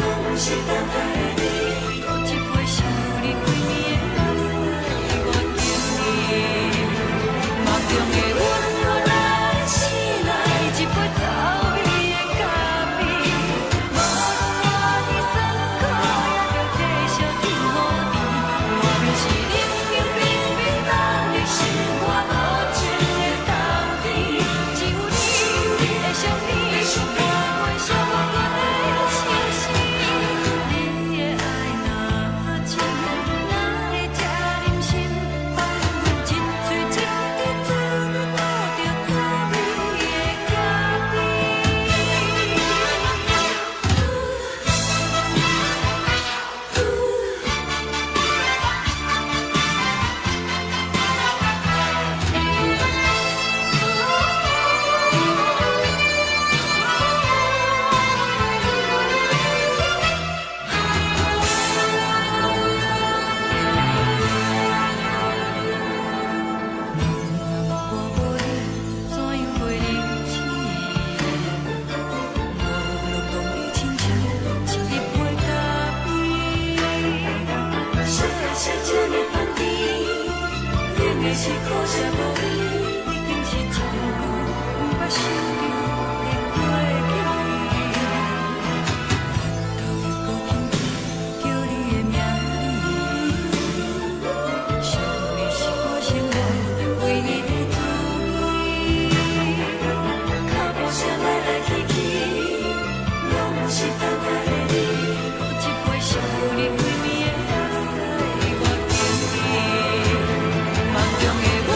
B: 拢是等待的你，搁一杯想你几年的目屎，我敬你。梦中的阮落来醒来，一杯走味的咖啡，无论我的酸苦，也着继续甜予你。外面是冷冷冰冰冷的心肝，无情的冬天，只有你的相片，伴阮相关的心事。你的爱若真，哪会这忍心放阮一嘴一滴珠，倒着滋味的咖啡？我无你，怎样袂忍气？无路当你亲像一杯咖啡，烧的是这呢香甜，冷的是苦涩无味，已经是真久无法想着的过去。头又搁轻轻叫你的名字，想你是我生活唯一的滋味。脚步声来来去去，拢是等待的你，搁一杯想你几暝的目屎，我敬你。梦中的阮，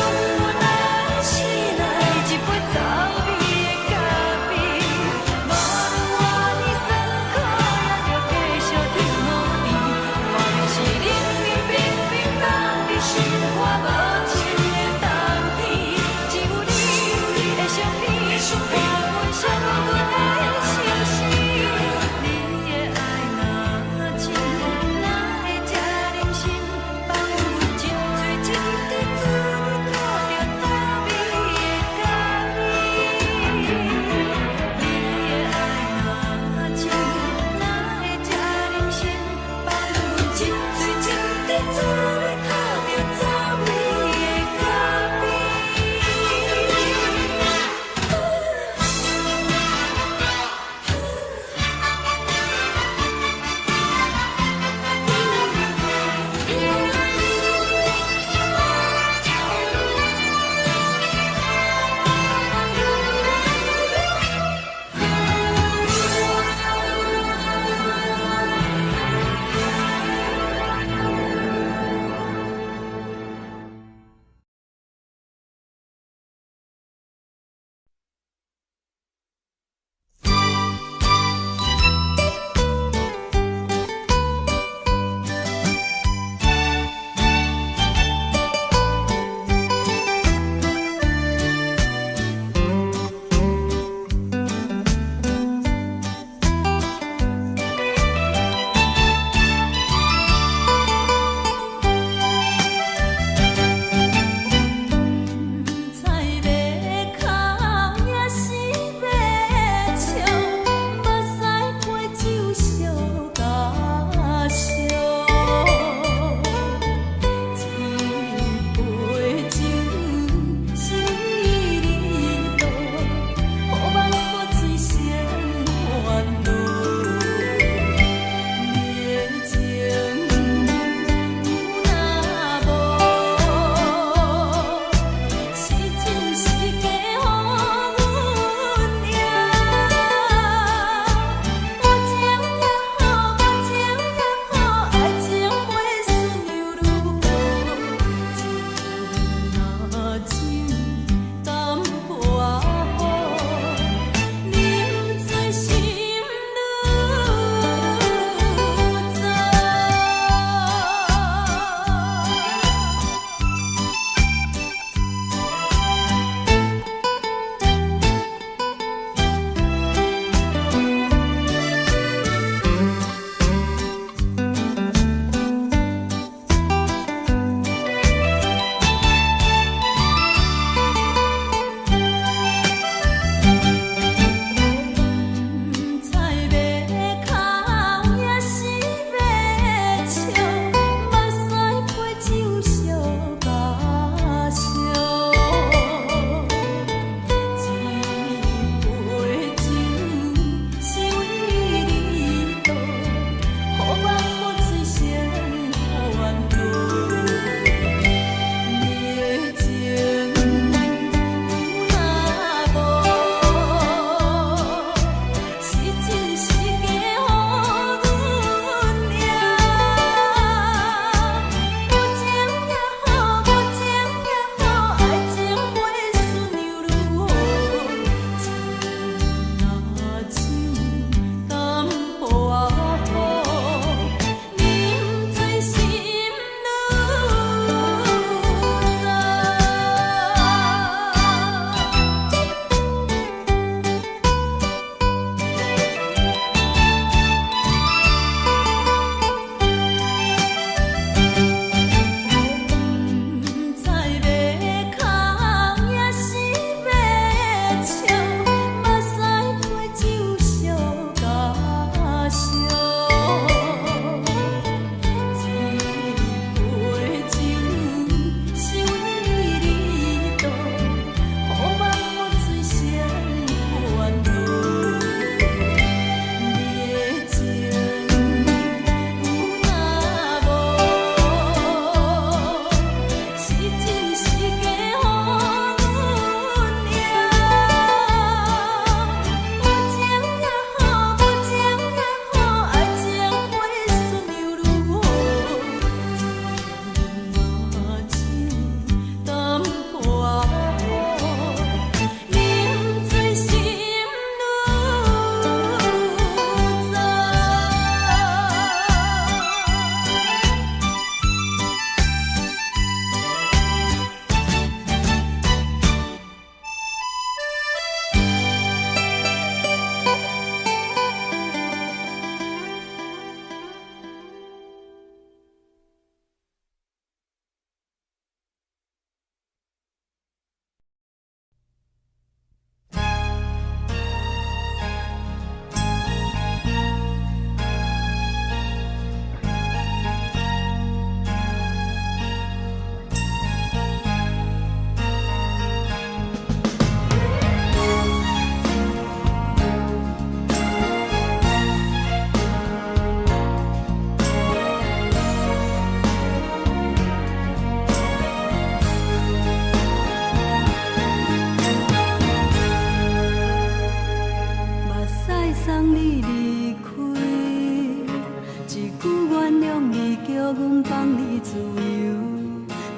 B: 阮放你自由，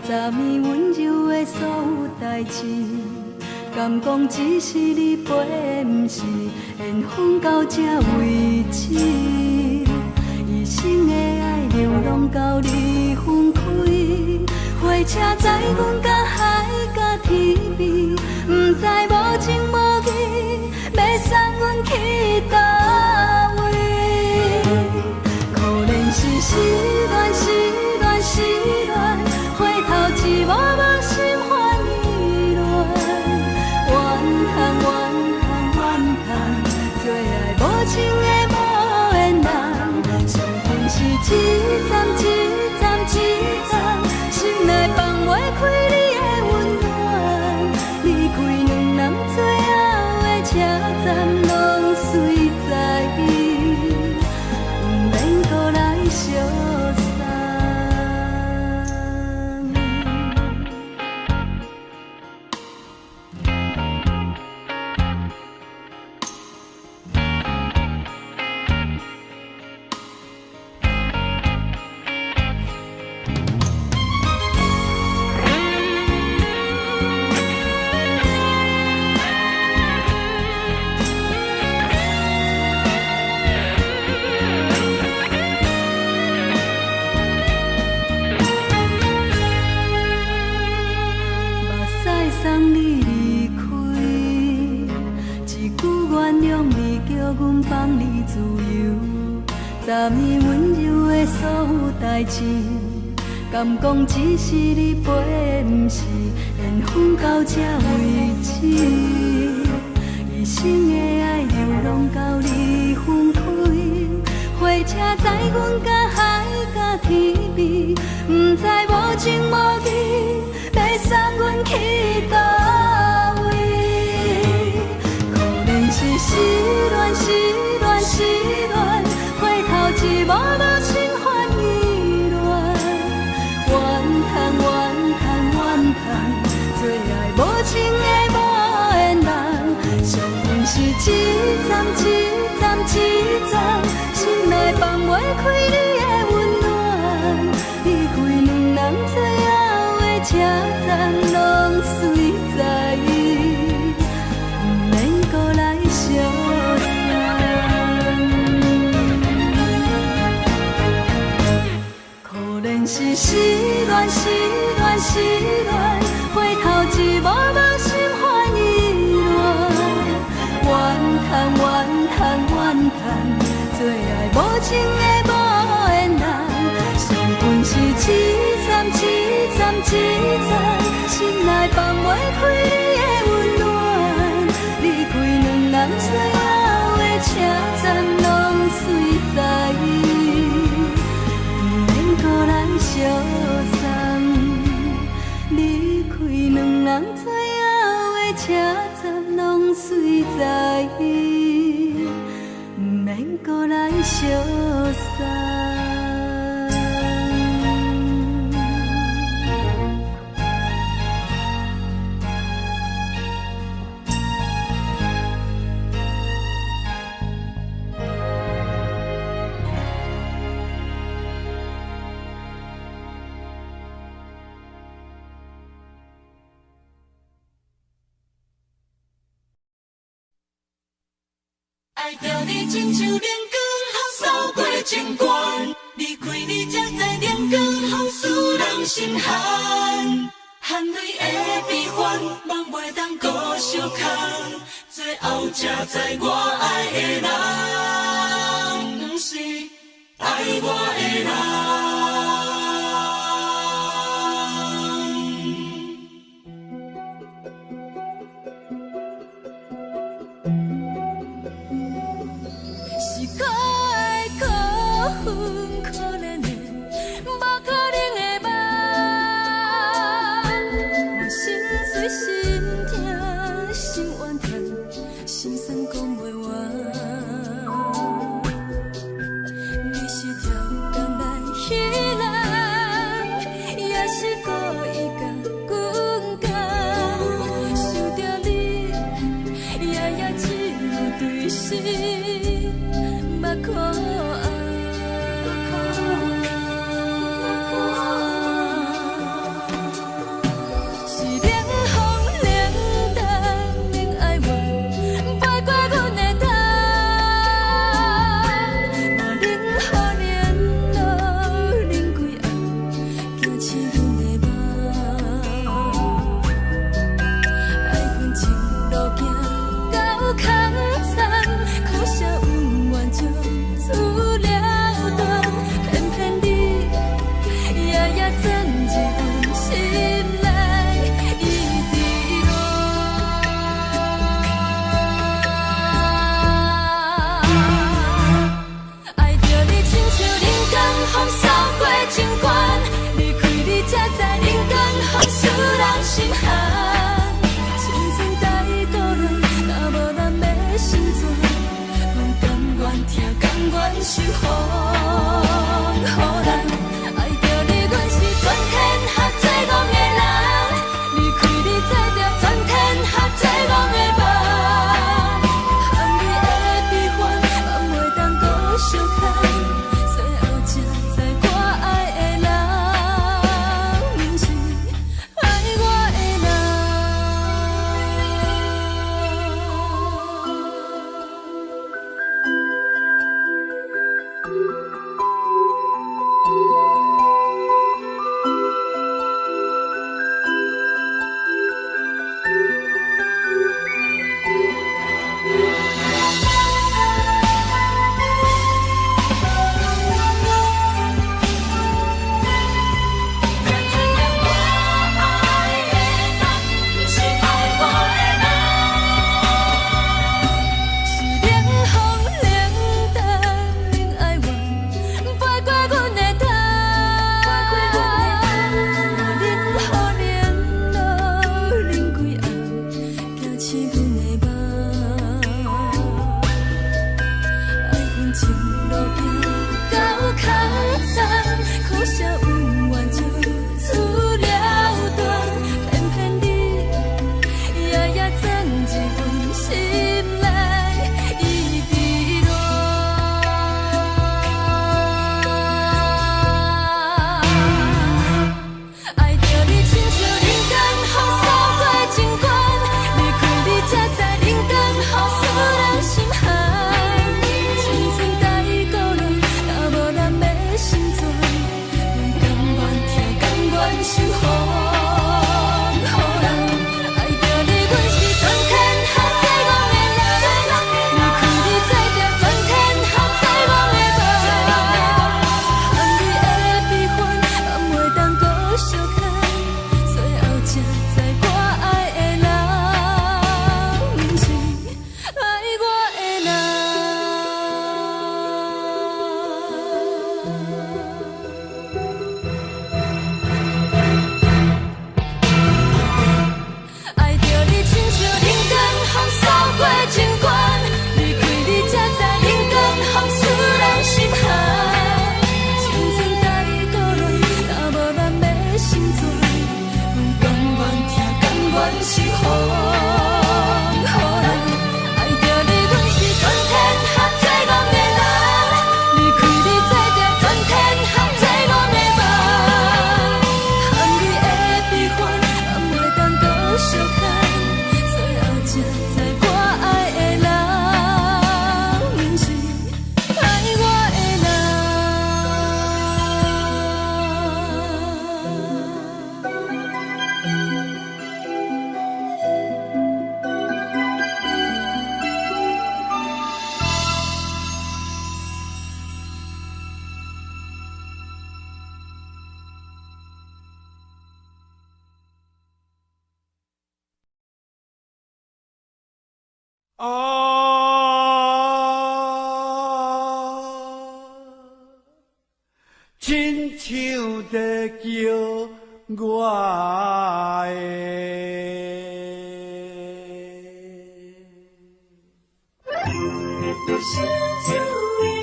B: 昨暝温柔的所有代志，敢讲只是你陪，不是缘分到这为止。一生的爱流浪到你分开，火车载阮到海甲天边，不知无情无义，要送阮去倒位？可怜是失恋，失恋，失恋，回头一幕幕心烦意乱，怨叹，怨叹，怨叹，最爱无情的无缘人，伤痕是一站一站一站，心内放袂开你的温暖，离开两人最后的车站，拢随在意，不免搁来相送。送你离开，一句原谅你，叫阮放你自由。昨暝温柔的所有代志，敢讲只是你陪，不是缘分到这为止。一生的爱流浪到你分开，火车载阮到海甲天边，不知无情无义，要送阮去倒位？可怜是失恋，失恋，失恋，回头一幕幕心烦意乱，怨叹，怨叹，怨叹，最爱无情的无缘人，伤痕是一站一站一站，心内放袂开你的温暖，离开两人最后的车站，拢随在意，不免搁来相送。可怜是失恋，失恋，失恋，回头一幕幕心烦意乱，怨叹，怨叹，怨叹，最爱无情的无缘人，伤痕是一站一站一站，心内放袂开你的温暖，离开两人最后的车站，拢随在意，不免搁来相送。离开两人最后的车站，拢随在意，不免搁来相送。
C: 爱着你亲像连光雨扫过情关，离开你才知连光雨使人心寒。含泪的悲欢，望袂当搁相牵，最后才知我爱的人，不是爱我的人。
B: 是可爱可恨可怜的，无可能的梦。我心碎心痛心怨叹，心酸讲袂完。你是条工来彼人，也是故意甲阮讲，想着你夜夜只有对视。目眶红，
D: 亲像在叫我的。
C: 小酒的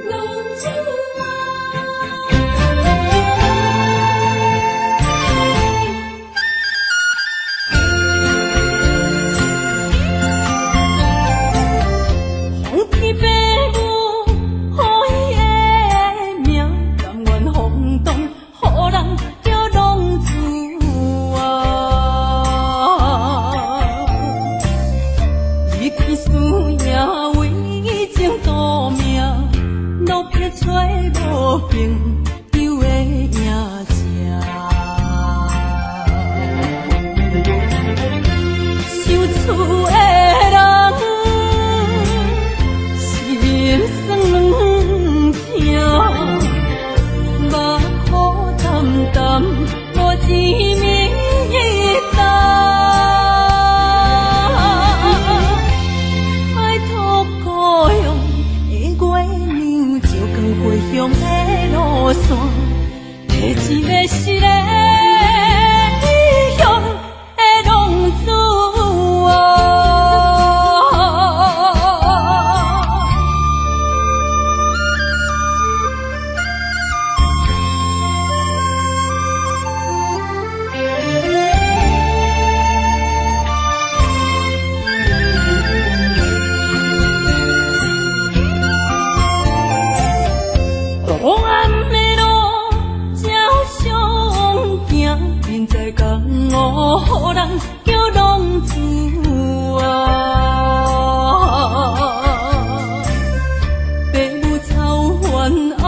C: 浓酒红天白母，好伊的命，甘愿轰动，予人叫浪子离开思念，为情赌命，老撇找无朋友的影子。受厝的人心酸痛，
B: 乡的路线，提一个失个异乡的浪子啊。黑暗的路，照常行，人在江湖，予人叫浪子啊。父母操怨爱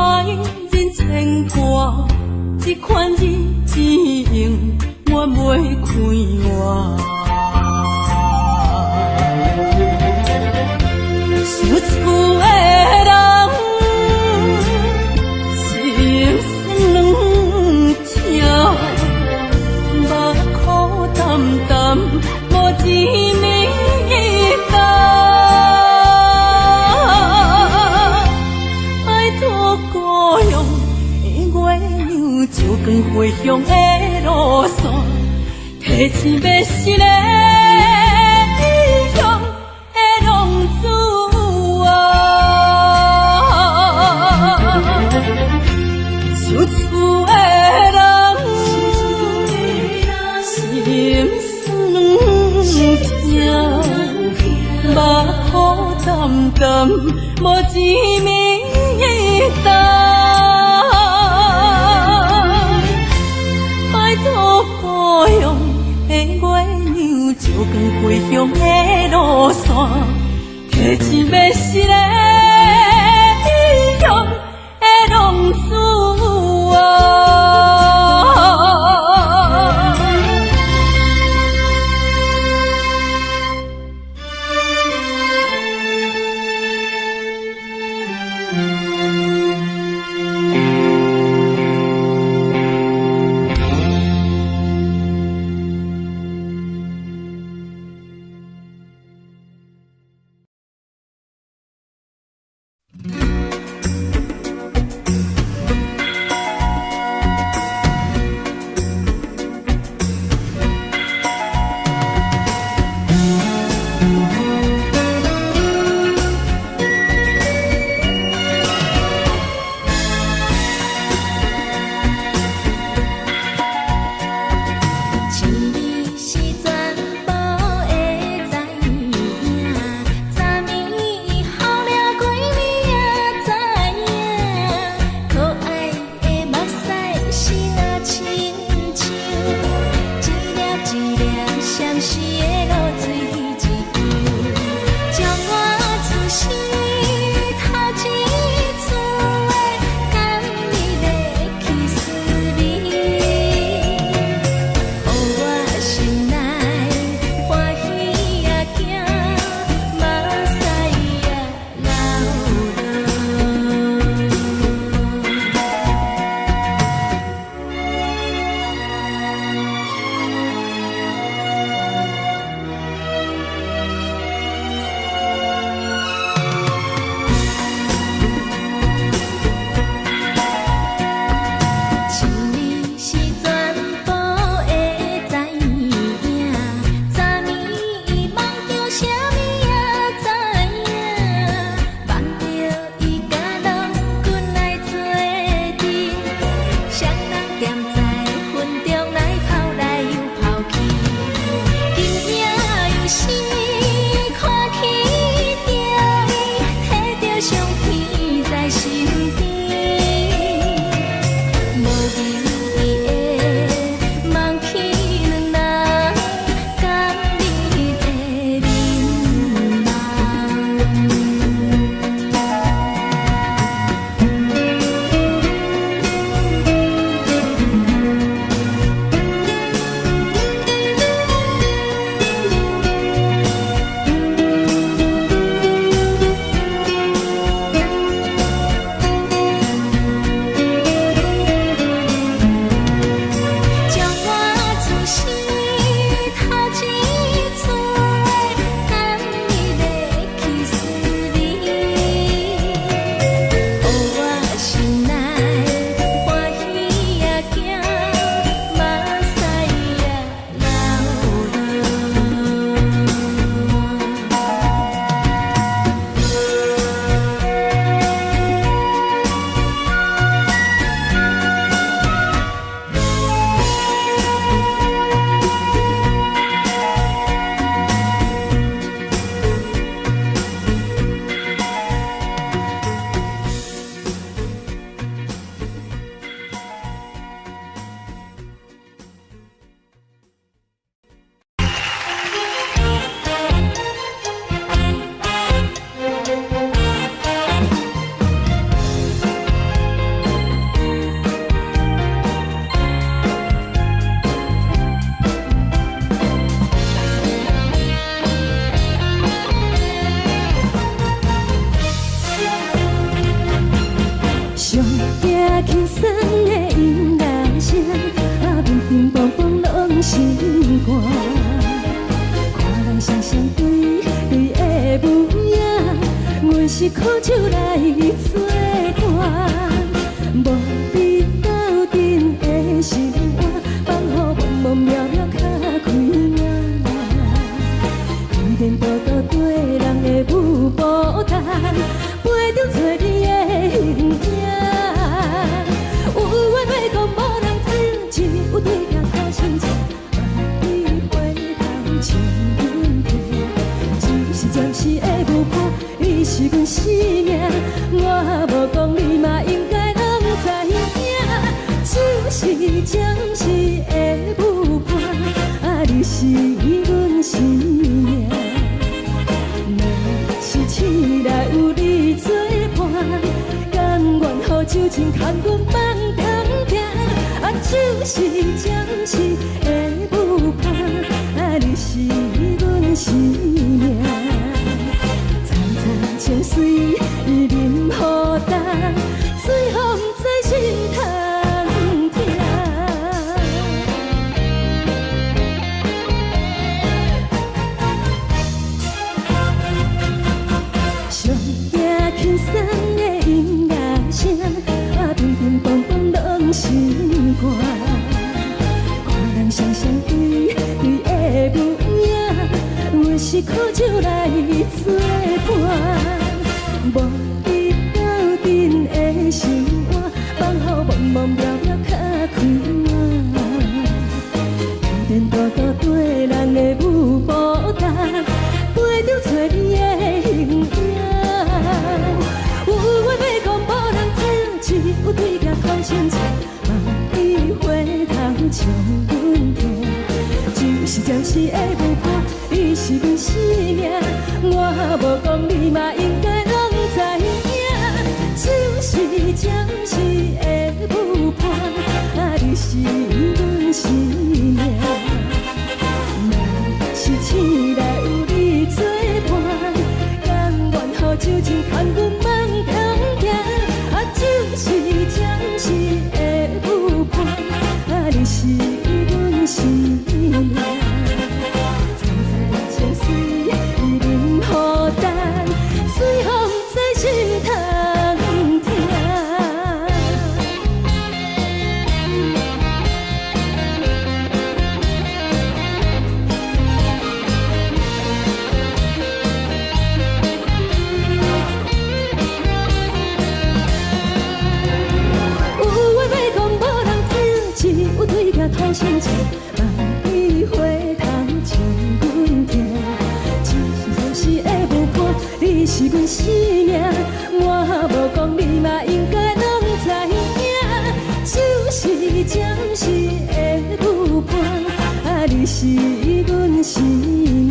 B: 人牵挂，这款日子用我袂开换。想厝的人。心酸两条，目苦淡淡，无滋味甘。拜托故乡的月亮，照光回乡的路线，提醒要失个异乡的浪子啊。想厝的人，心酸两条，目苦淡淡，无滋味甘。拜托故乡的月亮，照光回乡的路线，提醒要失个异乡的浪子啊。
A: 行轻松的音乐声，平平淡淡拢心肝。看人双双对对的舞影，阮是苦酒来作伴。无你斗阵的生活，放予茫茫渺渺较开眼。一点多多对人的舞步弹，陪着做你的形影。有话要讲无人听，只有对镜头心情，万里回头唱阮听。只是暂时的舞伴，你是阮生命，我无讲你嘛应该拢知影。就是暂时的舞伴，你是阮生命。是醒来有你作伴，甘愿予酒精牵阮放长行。就是暂时的舞伴，你是阮生命。层层情水任何等，随风在心头。轻松的音乐声，平平淡淡拢心肝。看人双双对对的舞影，阮是苦酒来作伴。无你斗阵的生活，放予茫茫渺渺较开眼。一点多多对人的舞步弹，陪着做你的形影。有话要讲无人听，只有对镜头心情，万里回头唱阮听。就是暂时的舞伴，你是阮生命，我无讲你嘛应该拢知影。就是暂时的舞伴，你是阮生命。若是醒来有你作伴，甘愿予酒精牵阮放长行。就是暂时的舞伴，你是阮生命。层层情水任何等，随风在心头听。头心情，万里回头唱阮听。就是暂时的舞伴，你是阮生命，我无讲你嘛应该拢知影。就是暂时的舞伴，你是阮生命。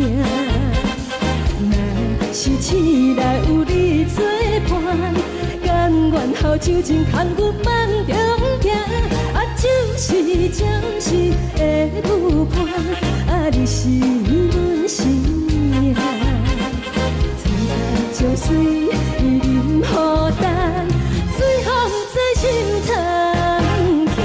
A: 若是醒来有你作伴，甘愿予酒精牵阮放长行。就是暂时的舞伴，你是阮生命。层层情水任何等，随风在心头听。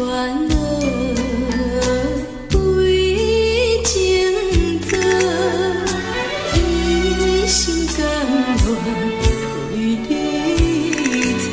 B: 烦恼为情做，一心甘愿为你做。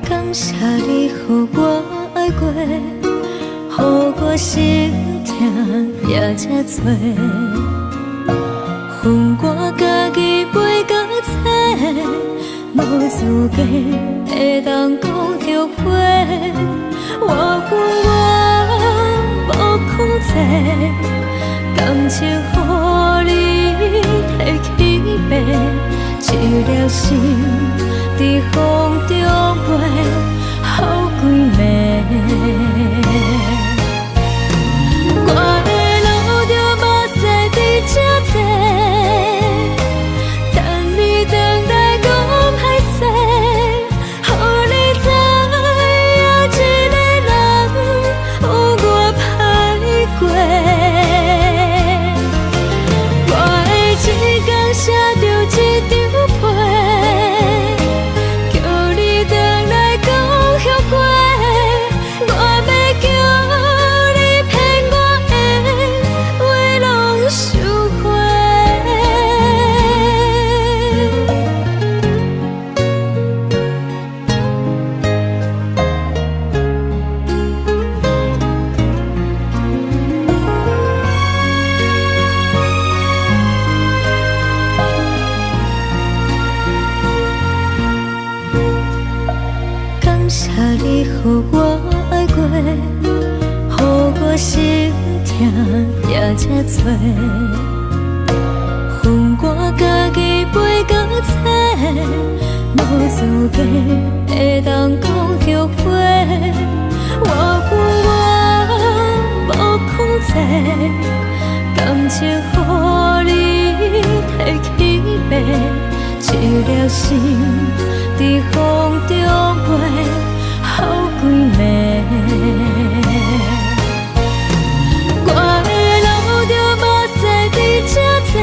A: 感谢你，予我爱过，予我心痛也这多。恨我家己袂到切，无资格会当讲后悔。我恨我无控制，感情予你提起白，一粒心在风中飞，好几暝。我的路就无驶伫这多，等你回来讲歹势，予你知影一个人有我歹过。我的一天写着一张被，叫你回来讲后悔。我要叫你骗我的话拢收回。感谢你，予我爱过，予我心痛也这多。恨我家己袂到切，无资格会当讲后悔。我恨我无控制，感情予你提起白，一粒心在风中飞，好几暝。我的路就无驶伫这多，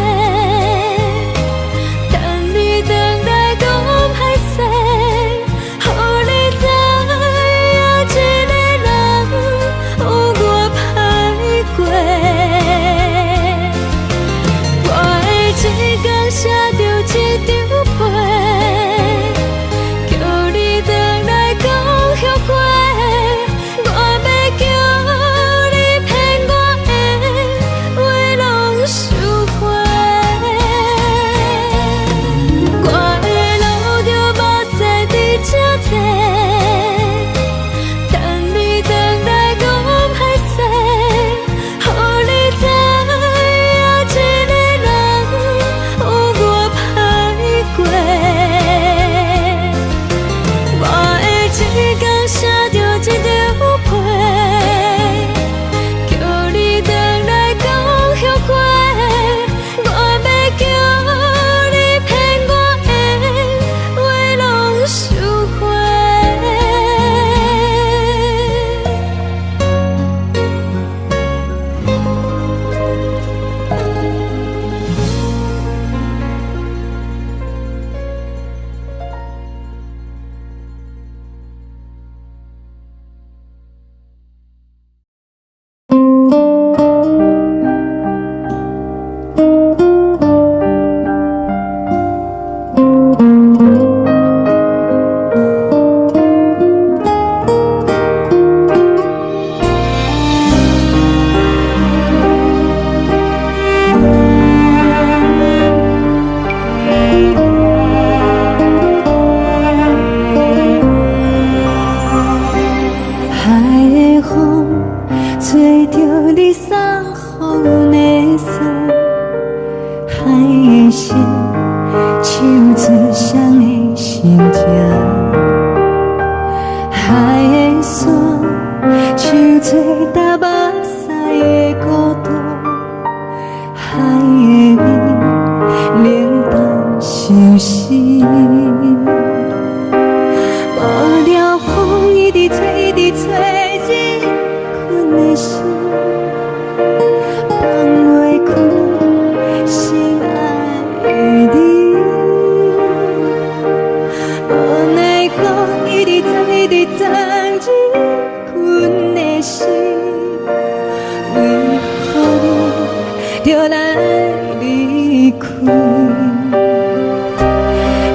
A: 等你回来讲歹势，予你知影一个人有我歹过。我的一天写着一张被，叫你来离开。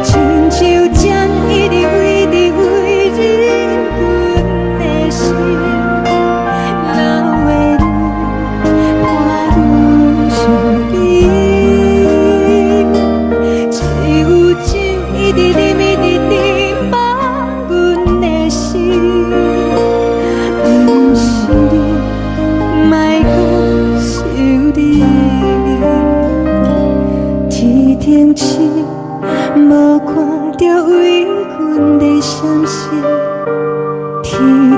A: 亲像将伊伫为伫为忍阮的心，流的泪伴阮伤悲。只有酒一直啉一直啉，放阮的心。不是你，莫讲想你。天顶星，无看到为阮在闪烁。天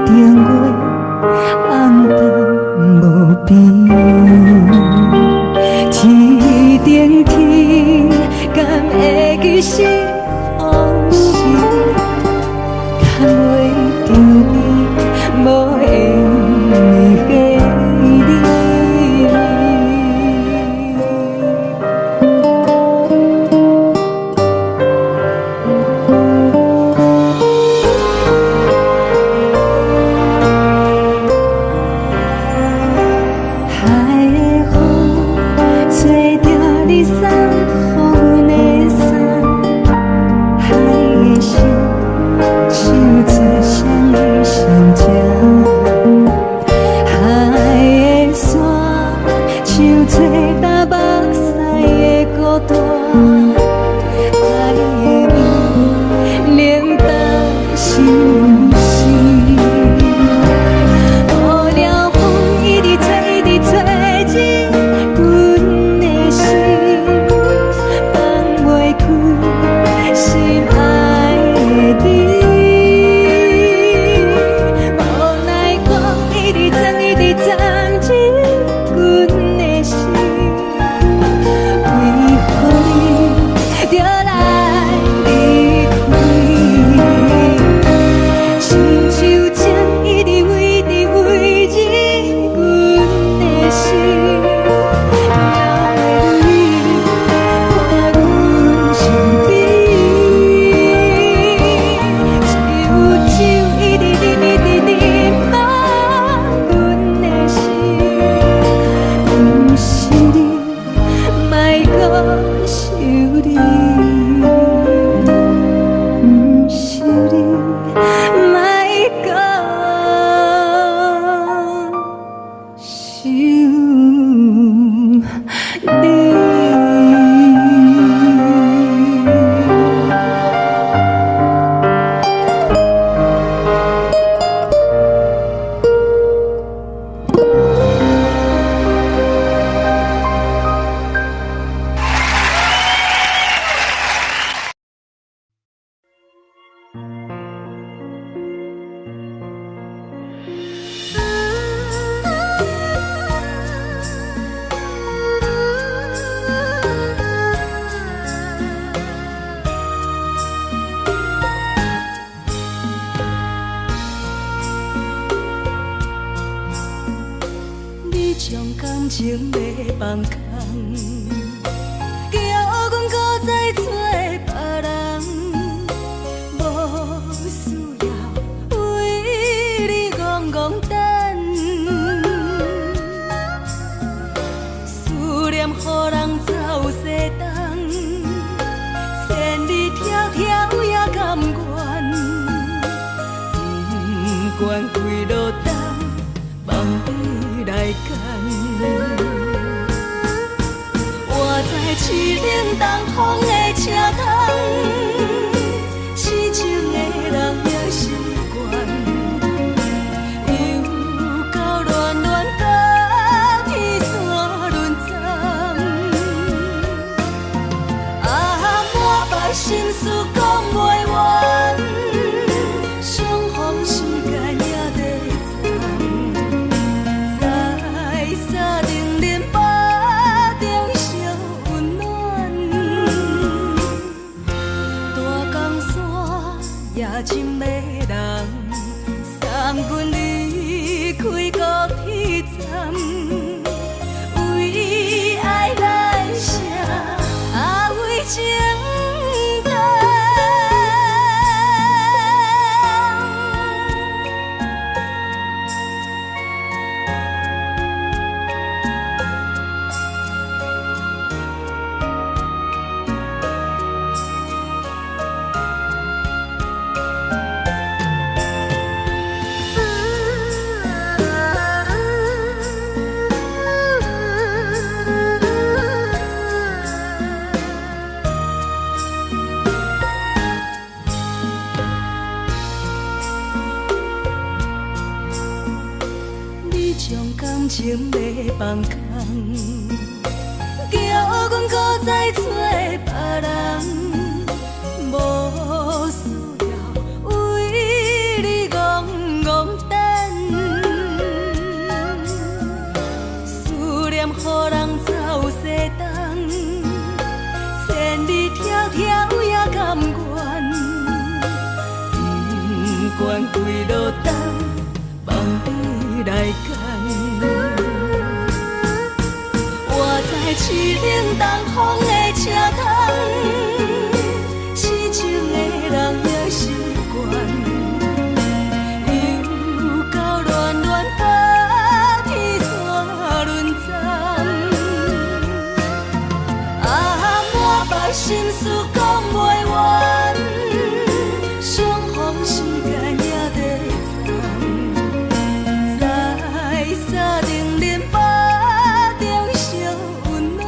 A: 顶月，暗淡无边。天顶天，敢会记是往事？牵袂着你，无缘的你。海的风吹着你送予阮的衫，海的心像做双鱼相争，海的山像做打目屎的孤单，海的面冷淡心事。无聊风一直吹，一直吹进阮的心，放袂开心爱的你。无奈我一直钻，一直钻进阮的心，为何你就来离开？亲像将伊伫为伫为忍阮的心，流的泪伴阮伤悲。只有酒一直啉一直啉，放阮的心。不是你，莫讲想你。不是你，莫讲想你。
B: 你将感情要放空，叫阮搁再找别人，无需要为你戆戆等。思念予人走西东，千里迢迢也甘愿，不管几落冬。梦你来干，我在凄冷东风的车窗，痴情的人也习惯，又到恋恋甲天山沦陷。啊，满腹心事讲袂完，相逢时间也在藏。在沙丁林巴中烧温暖，大江山也深迷人，送阮离开高铁站，为爱来写啊为情长。伤感情要放空，叫阮搁再找别人。无需要为你戆戆等，思念予人走西东，千里迢迢也甘愿，不管几路灯，望你来牵。我在凄冷东风的车窗。痴情的人也习惯，又到恋恋把天线轮转。满腹心事讲袂完，相逢时间也在藏，在沙定林巴中烧温暖。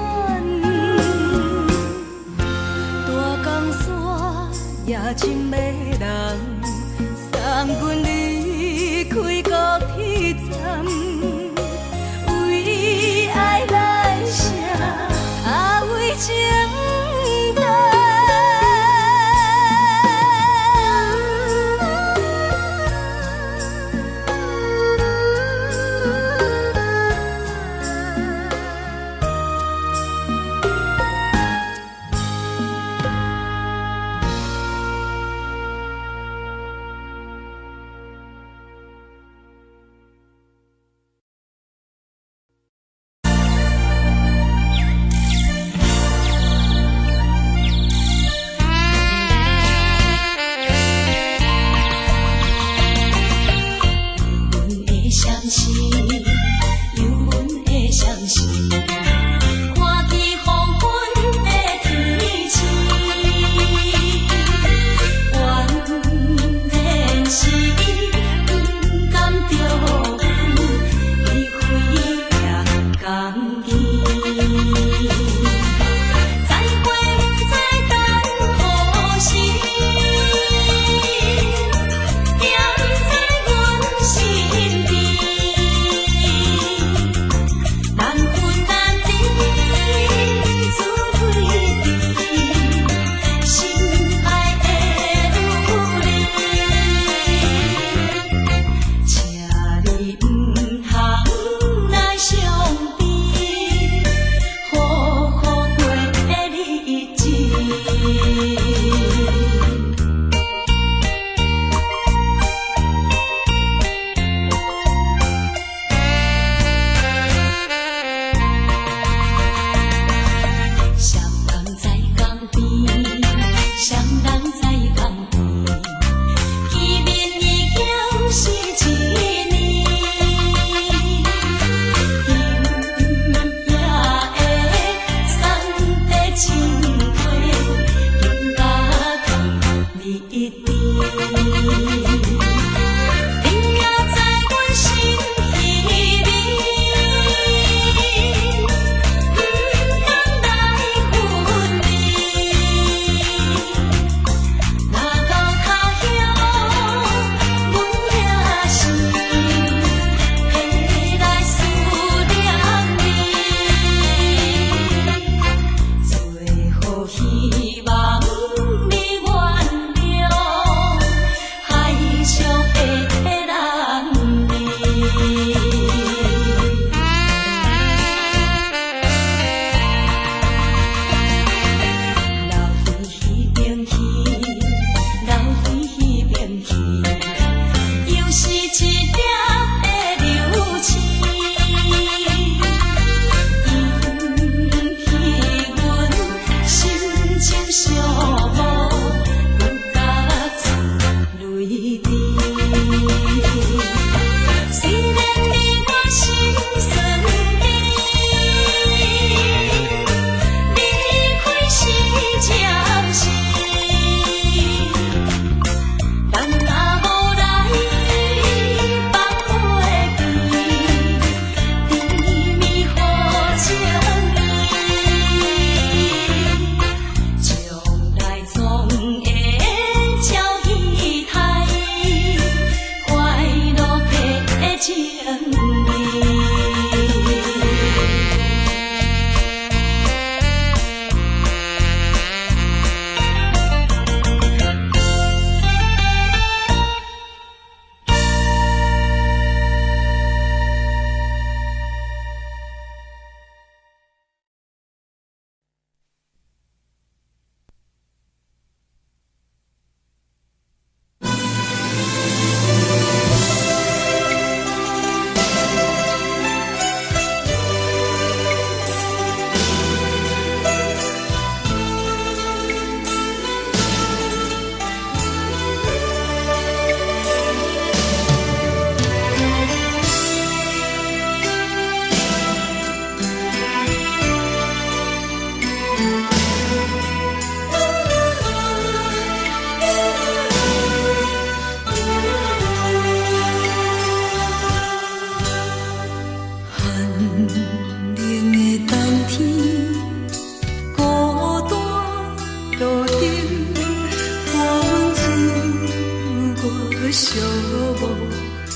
B: 无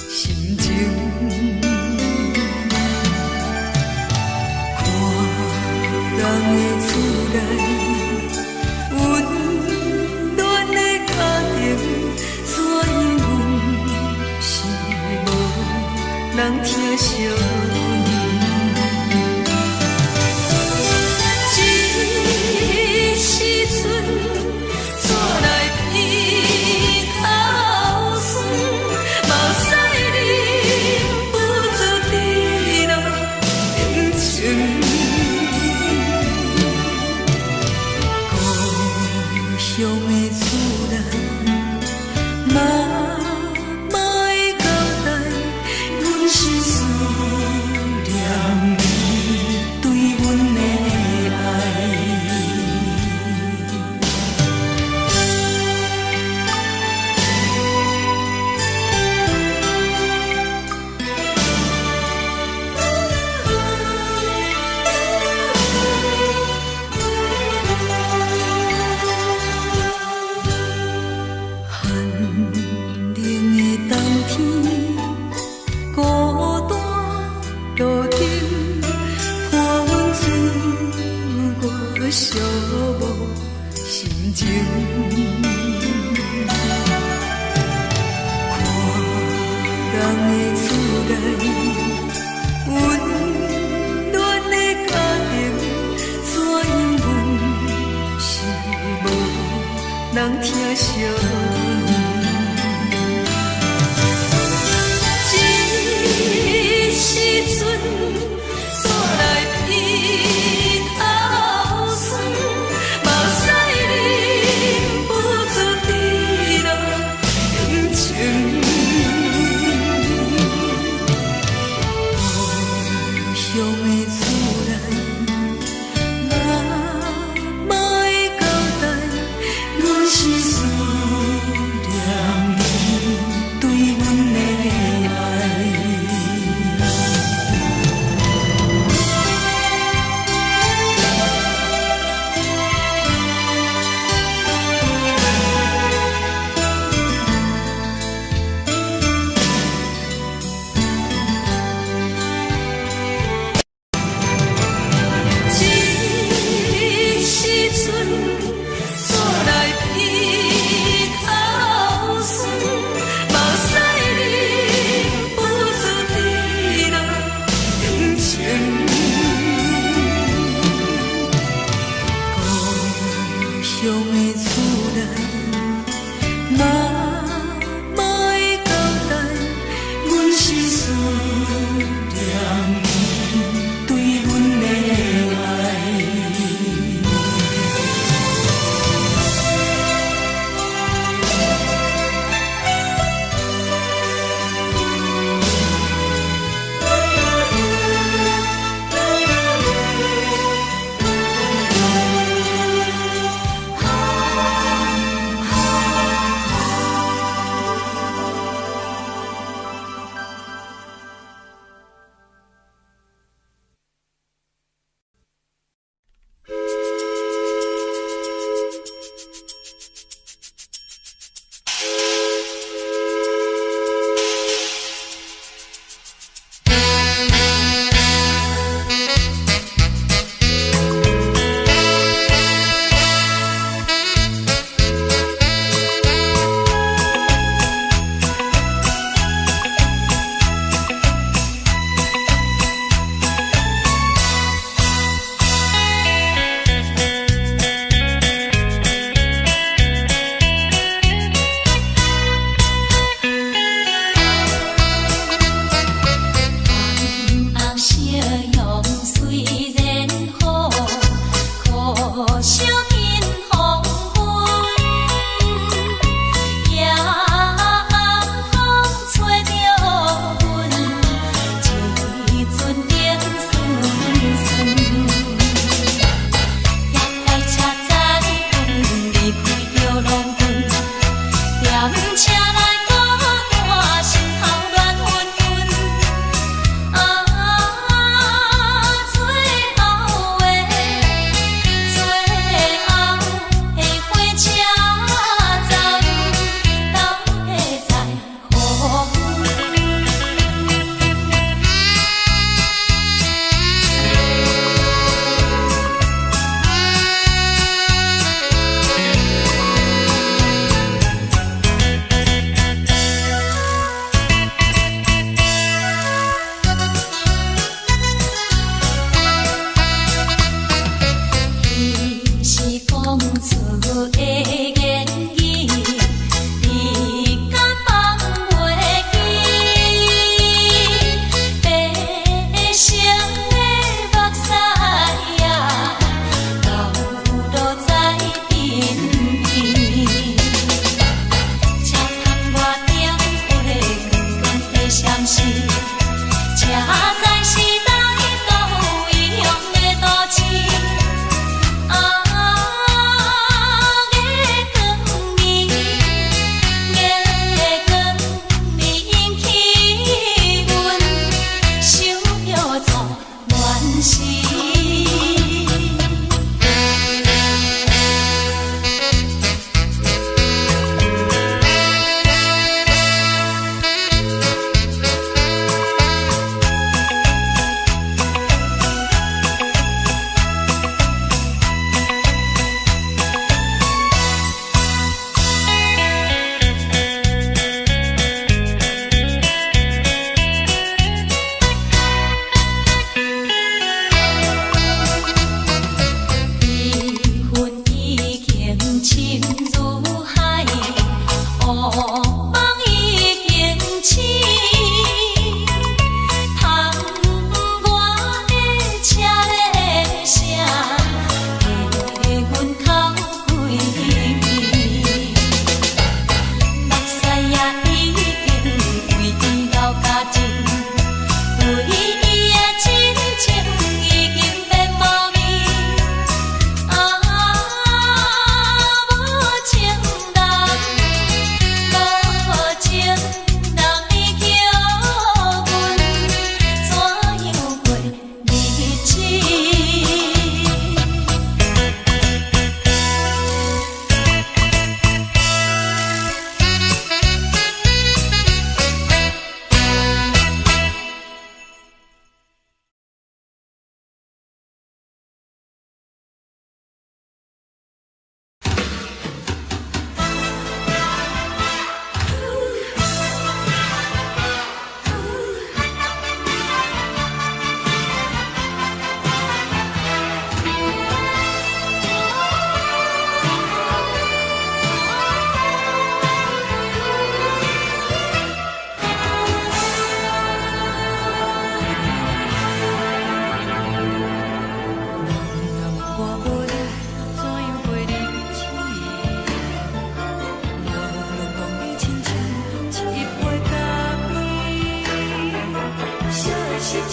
B: 心情。看人的厝内温暖的家庭，怎因阮是无人疼惜？寂无心情，看人的厝内温暖的家庭，怎因阮是无人疼惜？一时阵煞来鼻头酸，目屎忍不住滴落眼睛。故乡的厝内，妈妈的交代，阮是思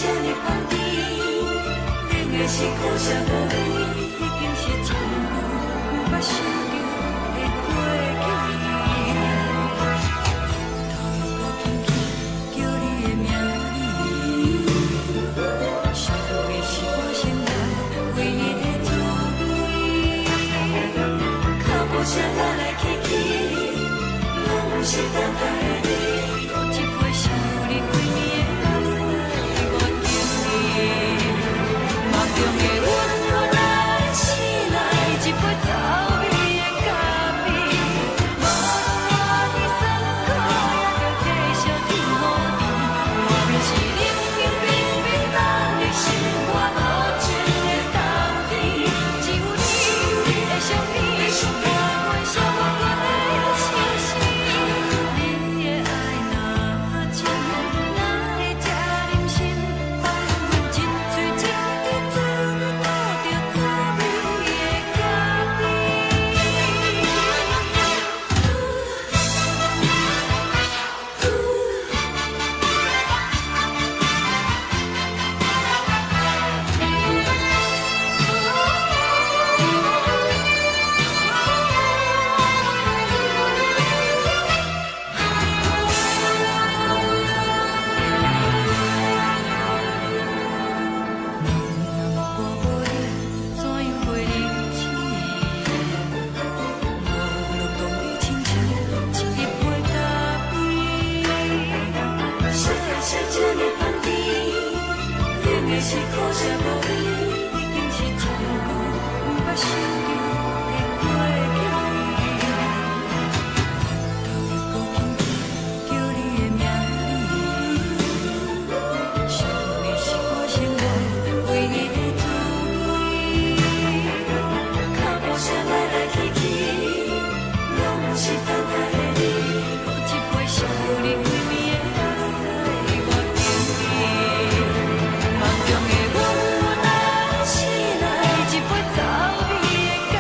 B: 呢香甜，冷的是苦涩无味，已经是真久毋捌想着的过去。头又搁轻轻叫你的名字，想的是我心内唯一的滋味。脚步声来来去去，拢是等待的你。搁一杯想你几年的目屎，我敬你。梦中的阮予咱醒来，一杯走味的咖啡。无论我的酸苦，也着继续甜予你。外面是冷冷冰冰，咱的心肝无情的斗阵。只有你的相片，我烧我的心事。你的爱若真，哪会这忍心？放阮一嘴一滴酒，倒着走味的咖啡。我无你，怎样过日子？无路讲你亲像一杯咖啡，烧的是这呢香甜，冷的是苦涩无味，已经是真久毋捌想着的过去。头又搁轻轻叫你的名字，想你是我生活唯一的滋味。脚步声来来去去，拢是等待的你。搁一杯想你几暝的目屎，我敬你。梦中的阮，咱醒来一杯走味的咖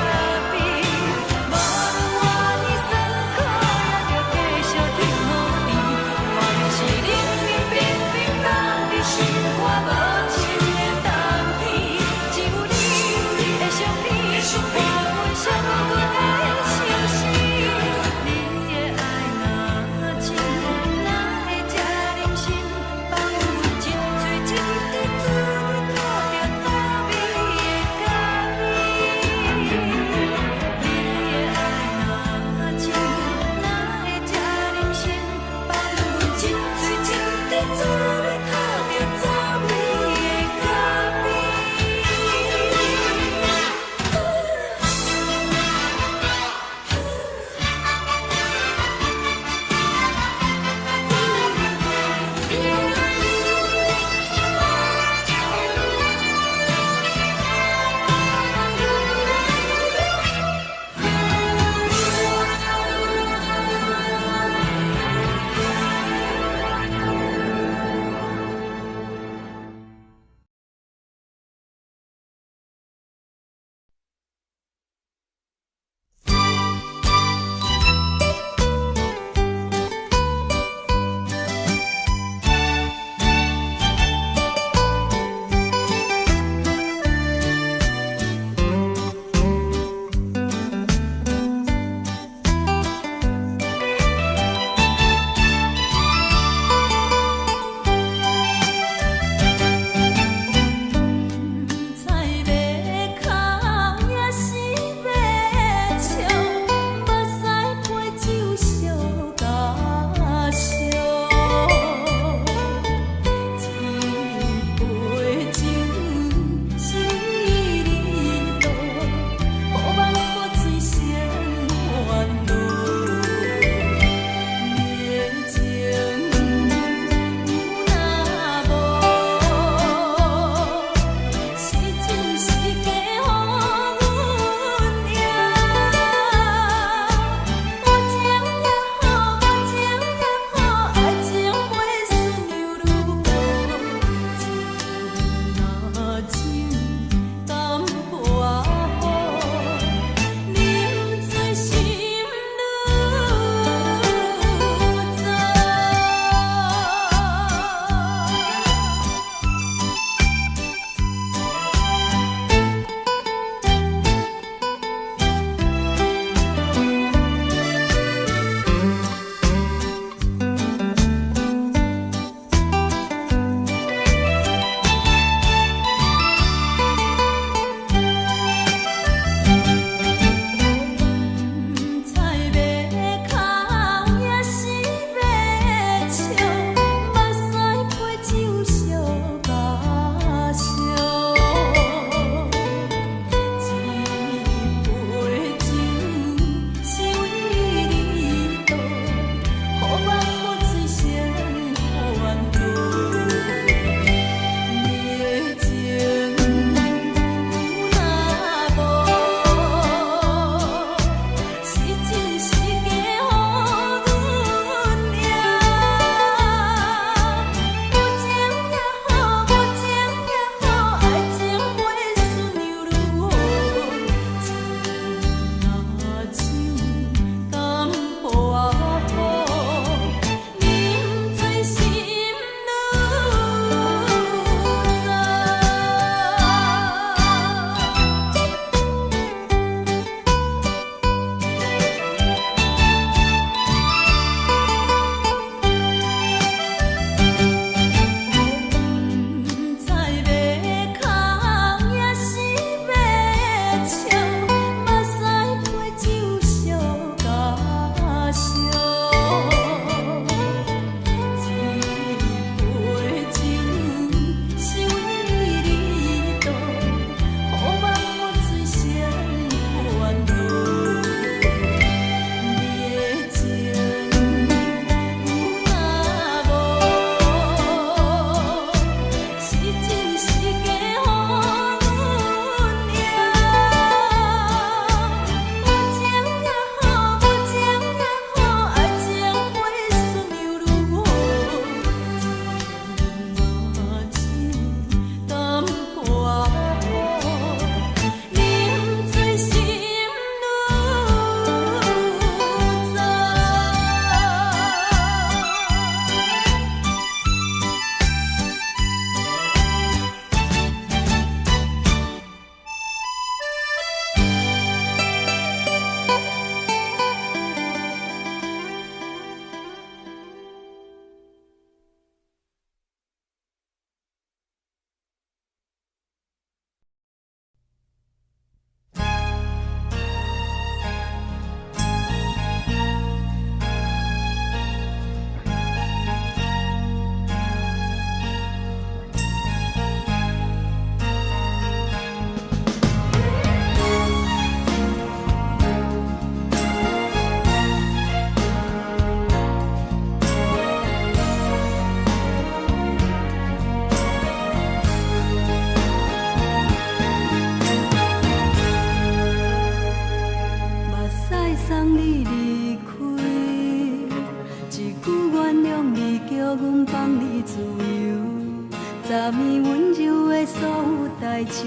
B: 昨暝温柔的所有代志，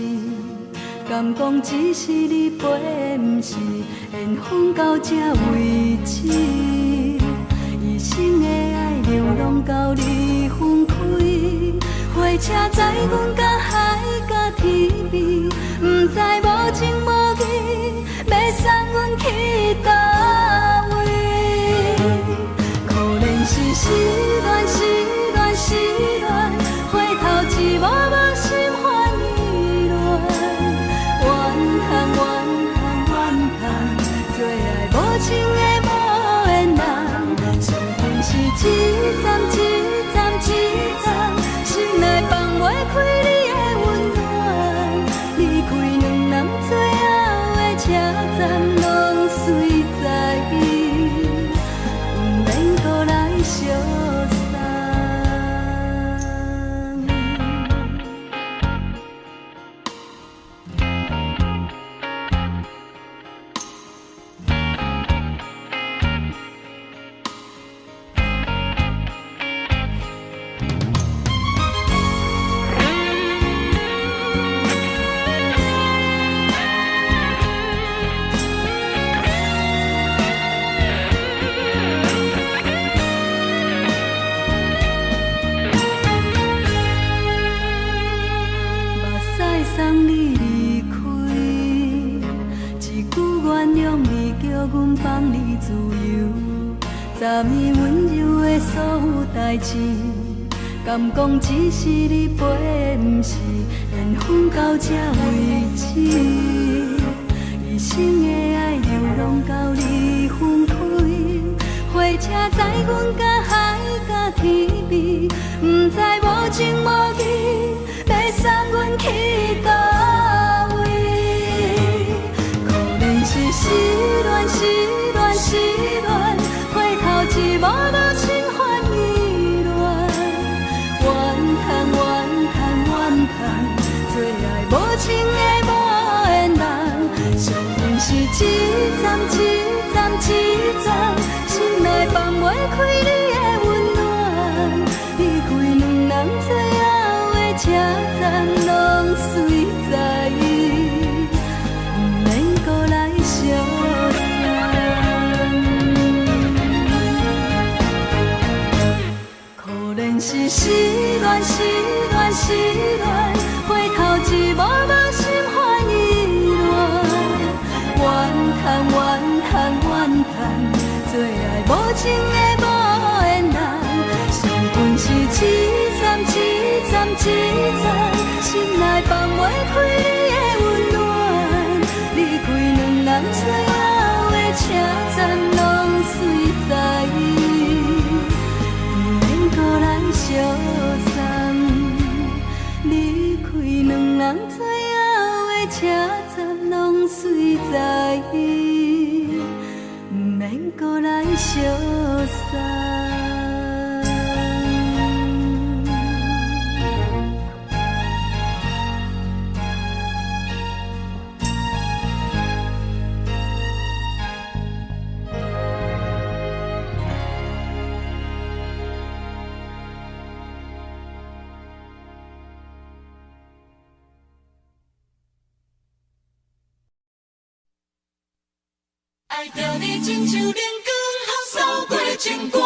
B: 敢讲只是你陪，不是缘分到这为止。一生的爱流浪到你分开，火车载阮到海甲天边，不知无情无义，要送阮去倒位？可怜是失恋，失恋，失恋，回头一幕幕心烦意乱，怨叹，怨叹，怨叹，最爱无情的无缘人，伤痕是一站一站一站，心内放袂开你的温暖，离开两人最后的车站，拢随在伊，不免搁来相送。送你离开，一句原谅你，叫阮放你自由。昨暝温柔的所有代志，敢讲只是你陪，不是缘分到这为止。一生的爱流浪到你分开，火车载阮到海甲天边，不知无情无义，要送阮去倒位？可怜是失恋，失恋，失恋，回头一幕幕心烦意乱，怨叹，怨叹，怨叹，最爱无情的无缘人，伤痕是一站一站一站，心内放袂开你的温暖，离开两人最后的车站，拢随在伊，不免搁来相送。可怜是失恋，失恋，失恋，回头一幕幕心烦意乱，怨叹，怨叹，怨叹，最爱无情的无缘人，伤痕是一站一站一站，心内放袂开你的温暖，离开两人最后的车站，拢随在伊，不免搁来相送。离开两人最后的车站，拢随在伊，不免搁来相送。
C: 爱着你亲像阳光，扫过情关，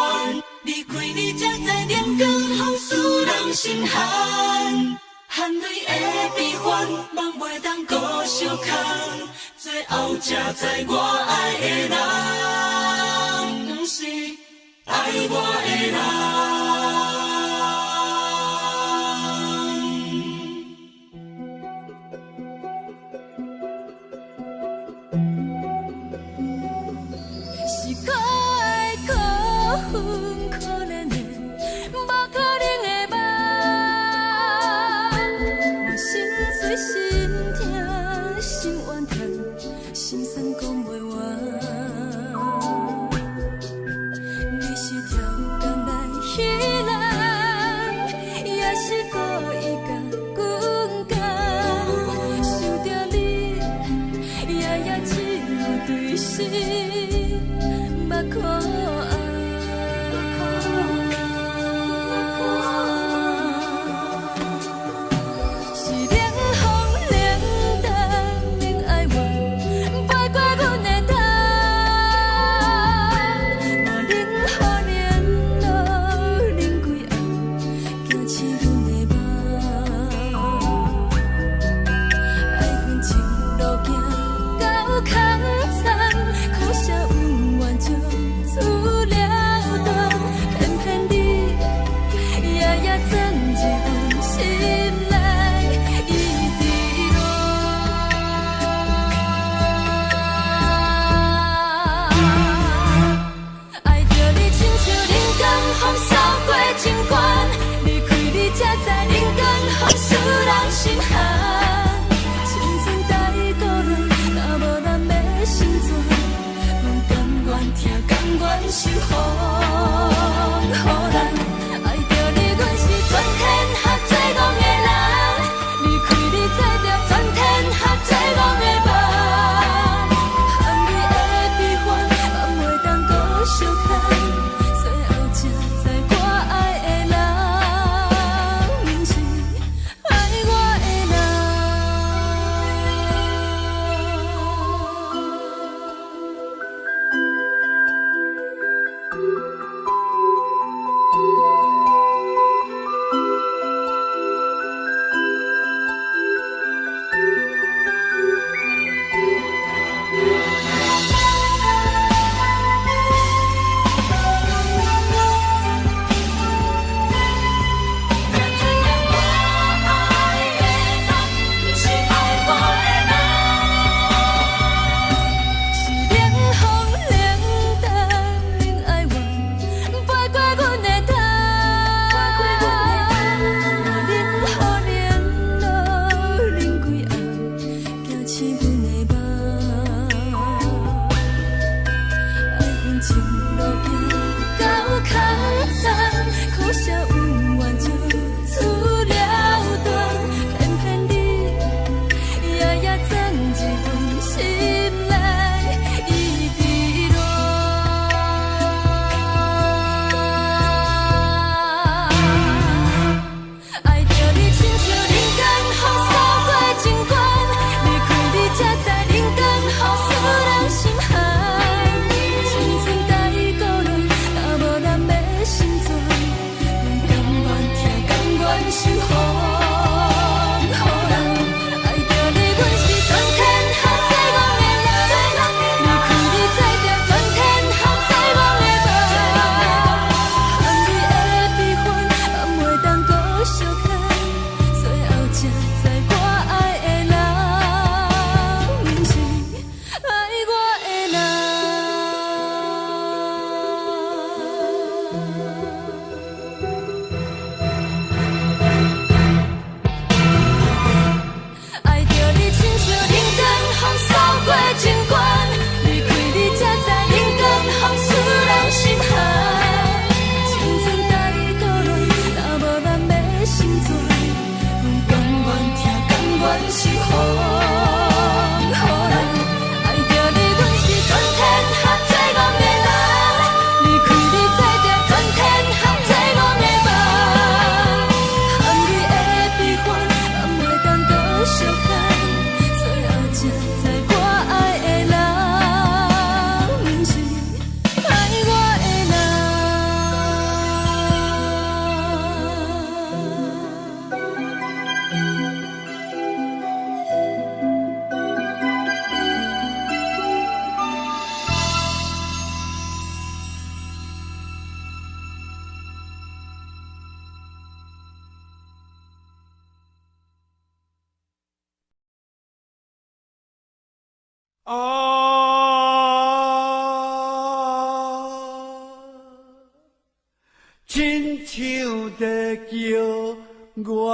C: 离开你才知阳光风使人心寒。含泪的悲欢，望袂当搁相牵，最后才知我爱的人，不是爱我的人。
B: 是可爱可恨可怜的，无可能的梦。我心碎心痛心怨叹，心酸讲袂完。你是条工来彼来。
D: 亲像在叫我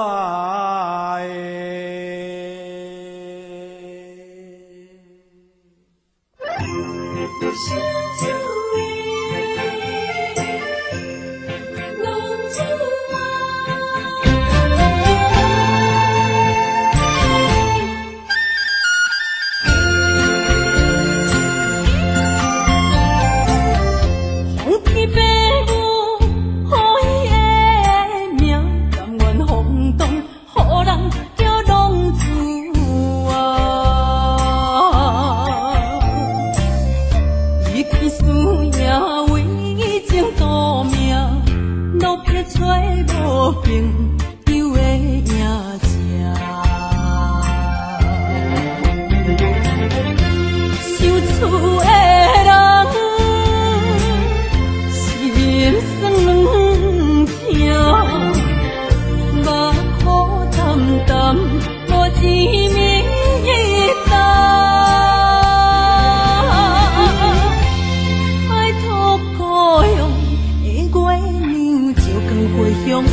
B: 回乡的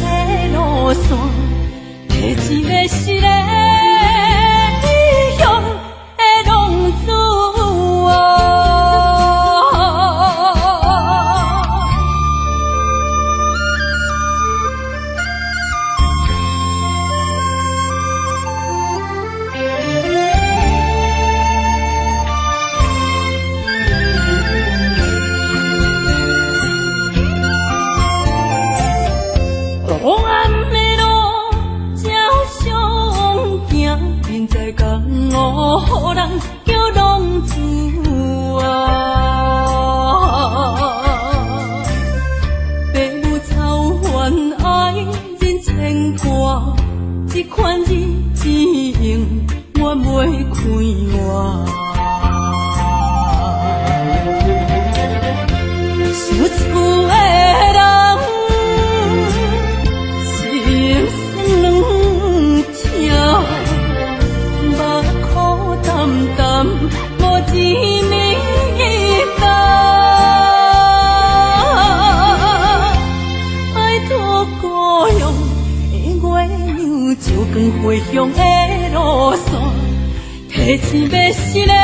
B: 路线，提醒要是个异乡的浪子啊，想厝的人心酸痛，目眶澹澹，无一暝重。故乡的月亮，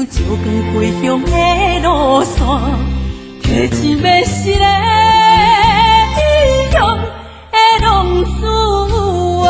B: 照光回乡的路线，提醒要是个异乡的浪子啊。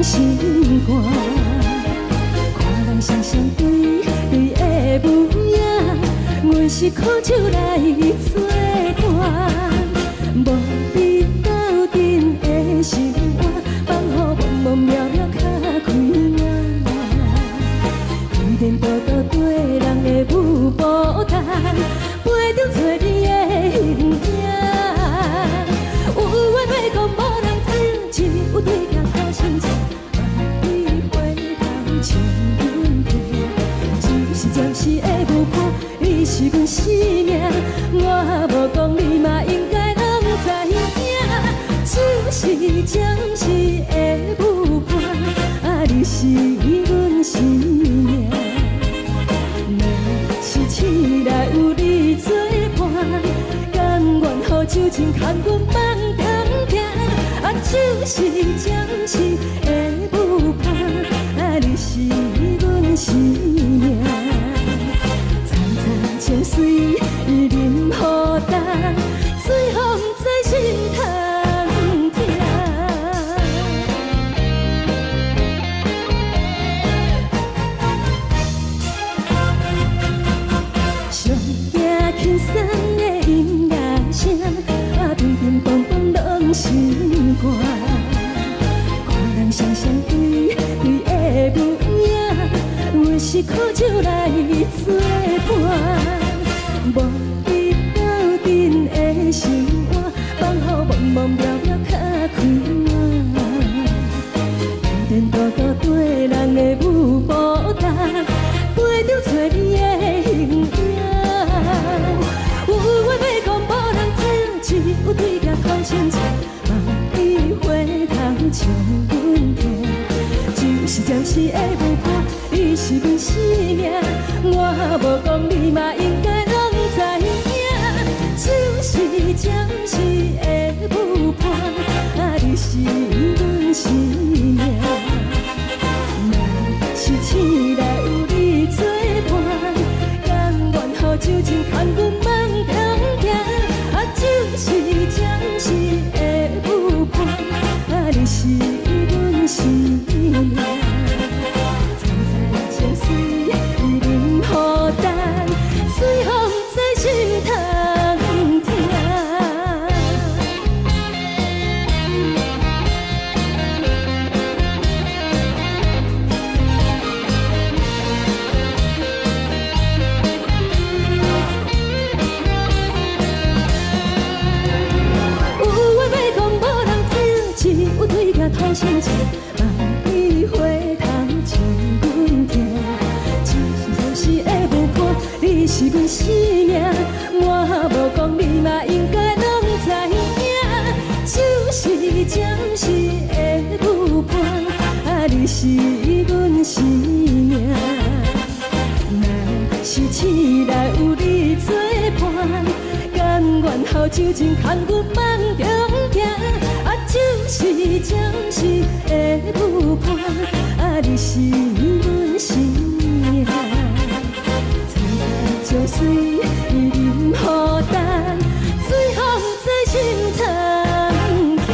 A: 心肝。看人双双对对的模样，阮是苦酒来作伴。无你斗阵的生活，放予茫茫渺渺较开眼。一点多多对人的舞步弹，陪着做你的形影。有话要讲无人听，只有对镜头心情。万里回头像阮听，只是暂时的舞伴，你是阮生命。我无讲你嘛应该拢知影，只是暂时的舞伴，你是阮生命。若是醒来有你作伴，甘愿予酒精牵阮放长行，就是暂时的舞伴，你是阮生命。层层情水任何等，随风在心头听。上惊轻松的音乐声，乒乒乓乓拢心肝。看人双双对对的模样，阮是苦酒来作伴。无你斗阵的生活，放予茫茫渺渺较开眼。点点多多对人的舞步弹，陪着做你的形影。有话要讲无人听，只有对镜头心情。望你回头像阮听，就是暂时的舞伴，你是阮生命。我无讲你嘛应该拢知影，就是暂时的舞伴，你是阮生命。若是醒来有你作伴，甘愿予酒精牵阮放长行，就是暂时的舞伴，你是阮生命。层层情水任何等，随风在心头听。有话要讲无人听，只有对镜头心情。望你回头像阮听，只是暂时的舞伴，你是阮生命。我无讲你嘛应该拢知影，就是暂时的舞伴，你是阮生命。若是醒来有你作伴，甘愿予酒精牵阮放长行，就是暂时的舞伴，你是阮生命。层层情水任何等，随风在心头听。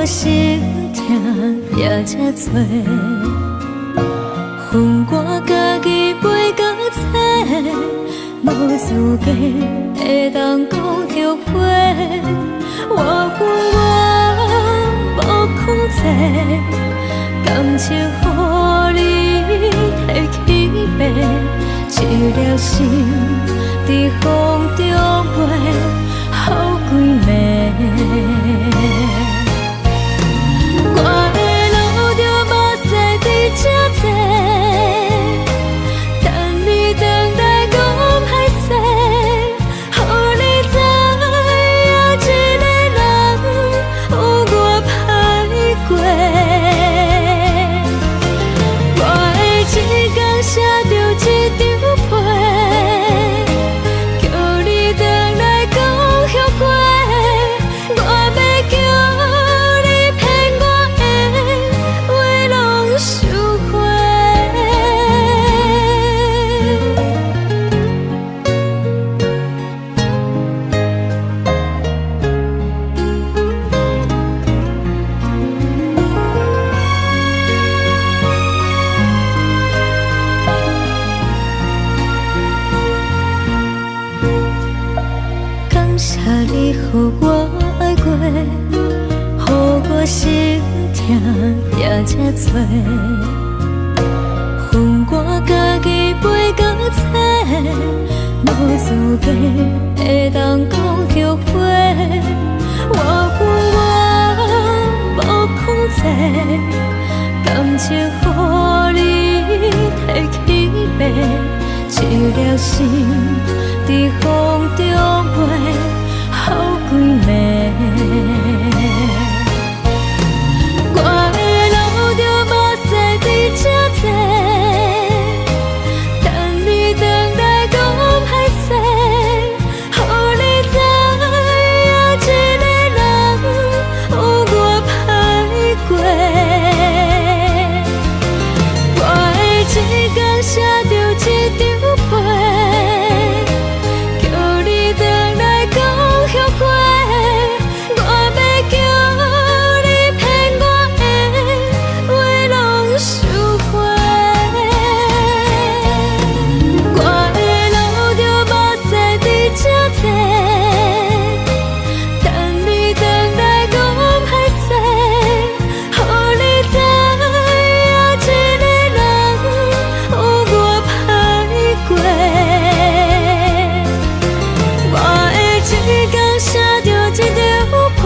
B: 我心痛也这多，恨我家己袂到切，无资格会当讲后悔。我恨我无控制，感情予你提起白，一粒心在风中飞，好几暝。我的路就无驶伫这多，等你回来讲歹势，予你知影一个人有我歹过。我的一天写着一张被，叫你回来讲后悔。我要叫你骗我的话拢收回。感谢你，予我爱过，予我心痛也这多，恨我家己袂到切，无资格会当讲后悔。我恨我无控制，感情予你提起白，一粒心在风中飞，好几暝。我的路就无驶伫这多，等你回来讲歹势，予你知影一个人有我歹过。我的一天写着一张被，叫你回来讲后悔。我要叫你骗我的话拢收回。我的路就无驶伫这多，等你回来讲歹势，予你知影一个人有我歹过。我的一天写着一张被，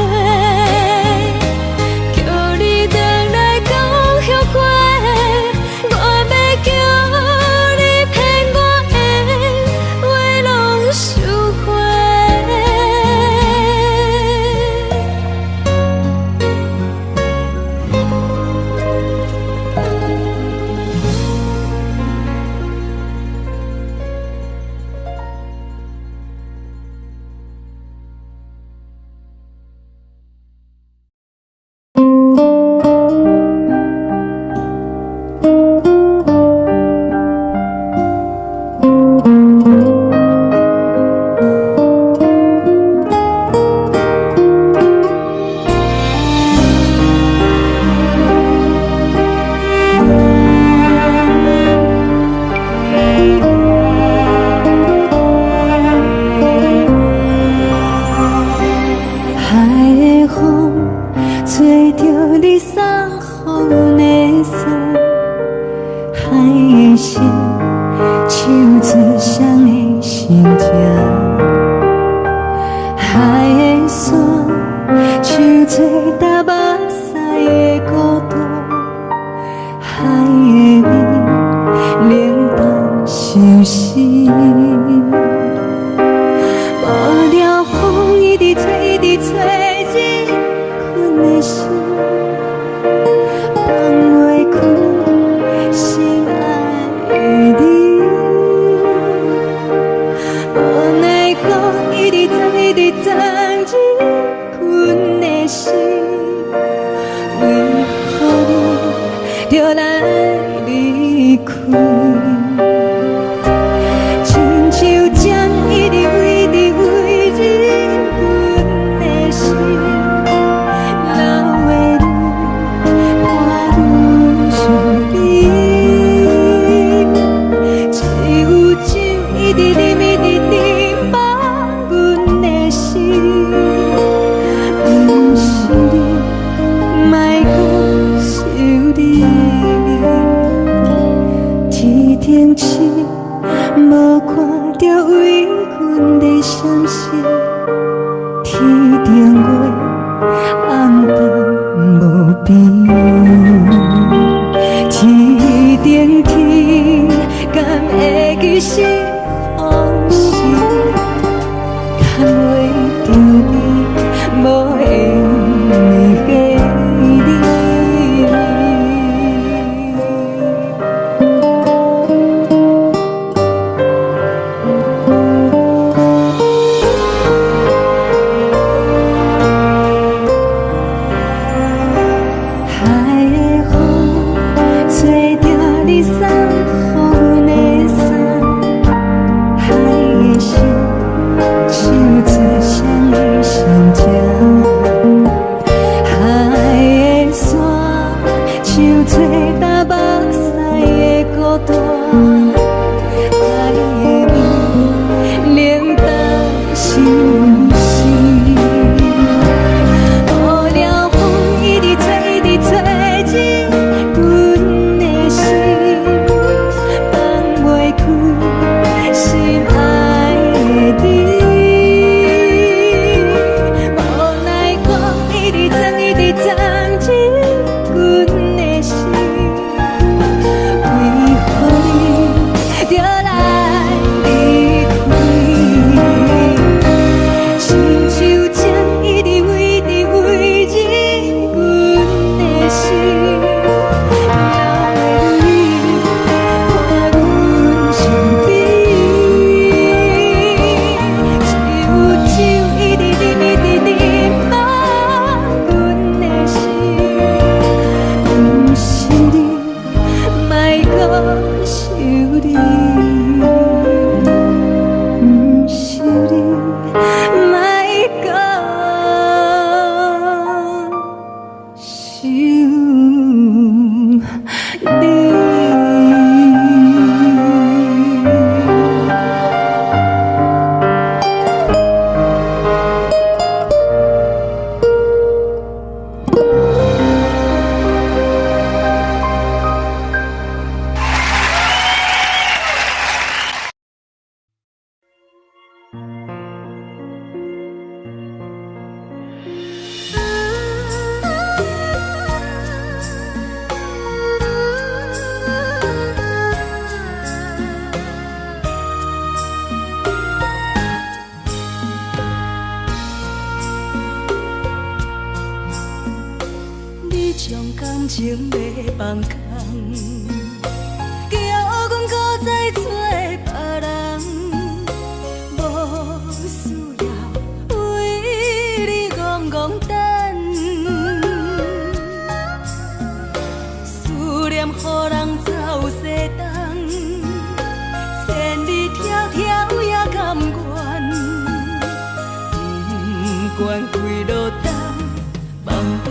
B: 叫你回来讲后悔。我要叫你骗我的话拢收回。海的风吹着你送予的伞，海的心唱出双的心情，海的山唱出搭目屎的孤独，海的你冷淡伤心。无聊风一直吹，一直吹，日困的心，放袂开心爱的你。无奈何一直藏，一直藏，日困的心，为何你就来离开？亲像针一直围，一直围，日困的心，流的
A: 做干目屎的孤单，爱的你冷冻心事。雨了风一直吹，一直吹进阮的心，放袂开心爱的你。无奈光一直装，一直装进阮的心，为何你就来离开？亲像针一直围着围着阮的心，流的泪看阮身边，一有酒一直啉一直啉满阮的心，不是你，莫搁想你，不是你，莫搁想你。
B: 你将感情要放空，叫阮搁再找别人，无需要为你戆戆等，思念予人走西东，千里迢迢也甘愿，不管几落冬，梦你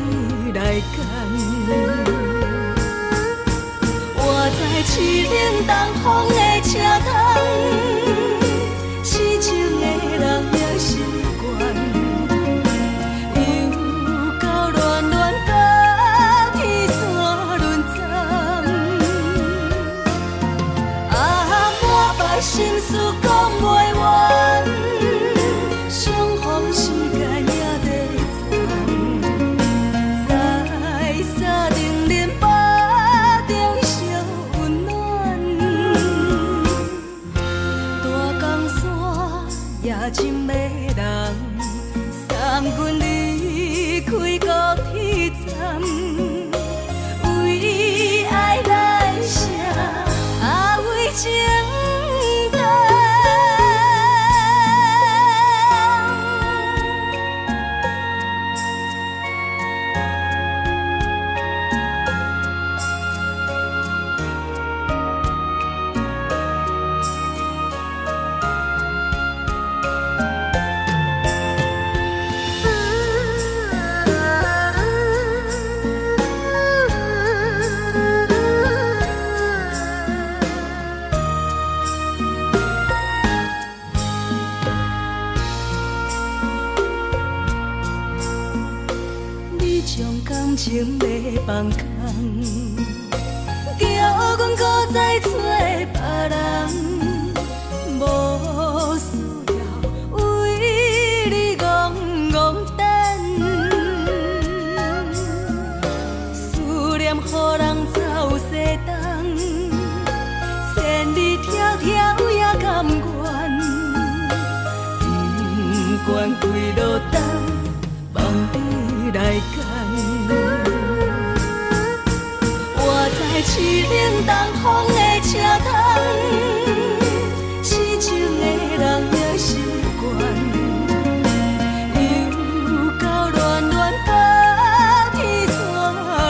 B: 来干。我在凄冷东风的车窗，痴情的人也习惯，又到乱乱甲天线轮站。满腹心事讲袂完，相逢时间也在站。在沙丁林巴中烧温暖，大江山夜深的人，送阮离开高铁站，为爱来写为情长。你将感情要放空，叫阮搁再找别人，无需要为你戆戆等，思念予人走西东，千里迢迢也甘愿，不管几落冬，梦你来干。我在凄冷东风的车窗，痴情的人也习惯，又到乱乱甲天线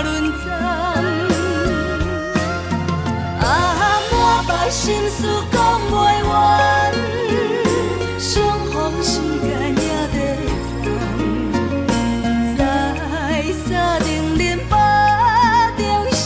B: 轮站。满腹心事讲袂完，相逢时间也在站。在沙丁林巴中烧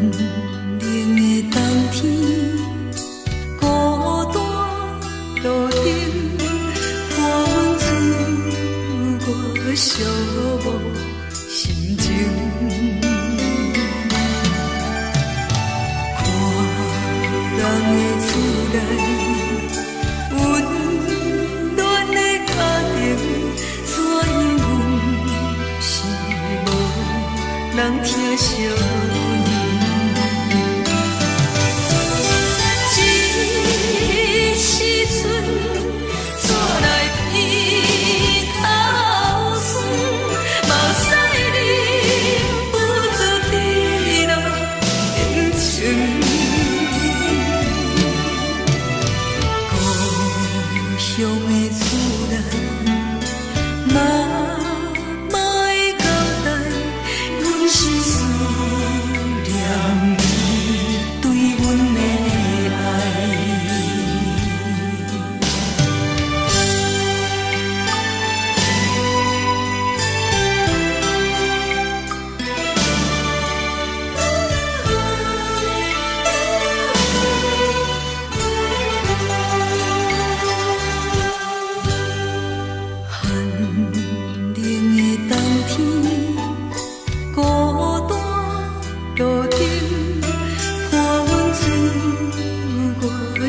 B: 冷的冬天，孤单路顶，寒温刺我寂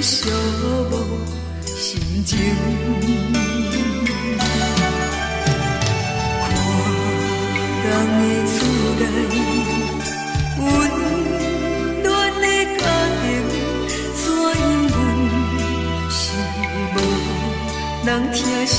B: 寞心情。看人的厝内温暖的家庭，怎因阮是无人疼惜？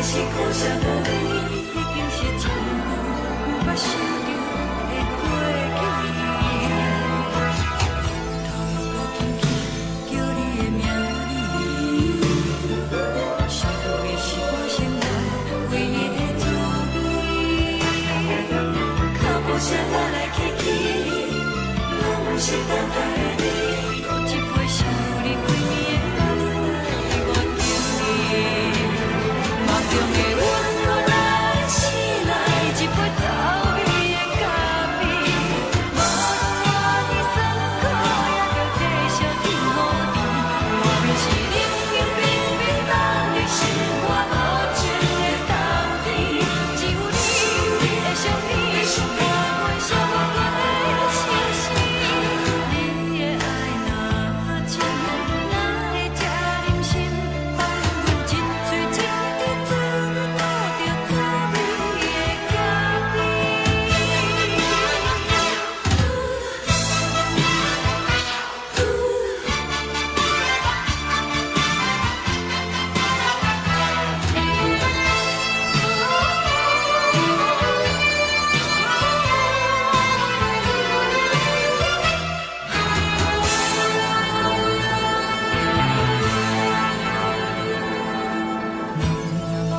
B: 是苦涩无味，已经是一句有捌想着的过去。头又搁轻轻叫你的名字，想的是我生活唯一的滋味。脚步声来来去去，拢是等待的你，搁一杯想你几暝的目屎，我敬你。梦中的阮，我来醒来，一杯走味的咖啡，无论我的酸苦，也着继续甜予你。外面是冷冷冰冰，咱的心肝无情的斗阵，只有你的相片，我阮寂寞过的心事。你的爱若真，哪会这忍心放阮一嘴一滴水，倒着滋味的咖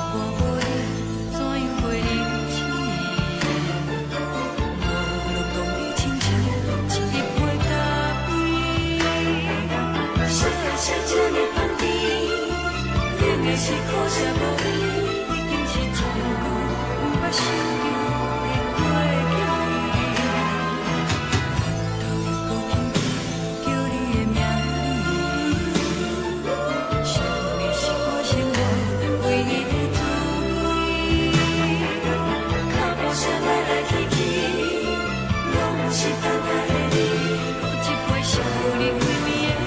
B: 我袂怎样袂忍气，无路讲你亲像一杯咖啡，小的是这呢香甜，冷的是苦涩无味，已经是一句有捌想着的过去。头又搁轻轻叫你的名字，想你是我生活唯一的滋味。脚步声来来去去，拢是等待的你，搁一杯想你几暝的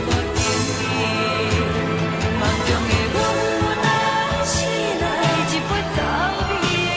B: 目屎，我敬你。梦中的阮，我来醒来，一杯走味的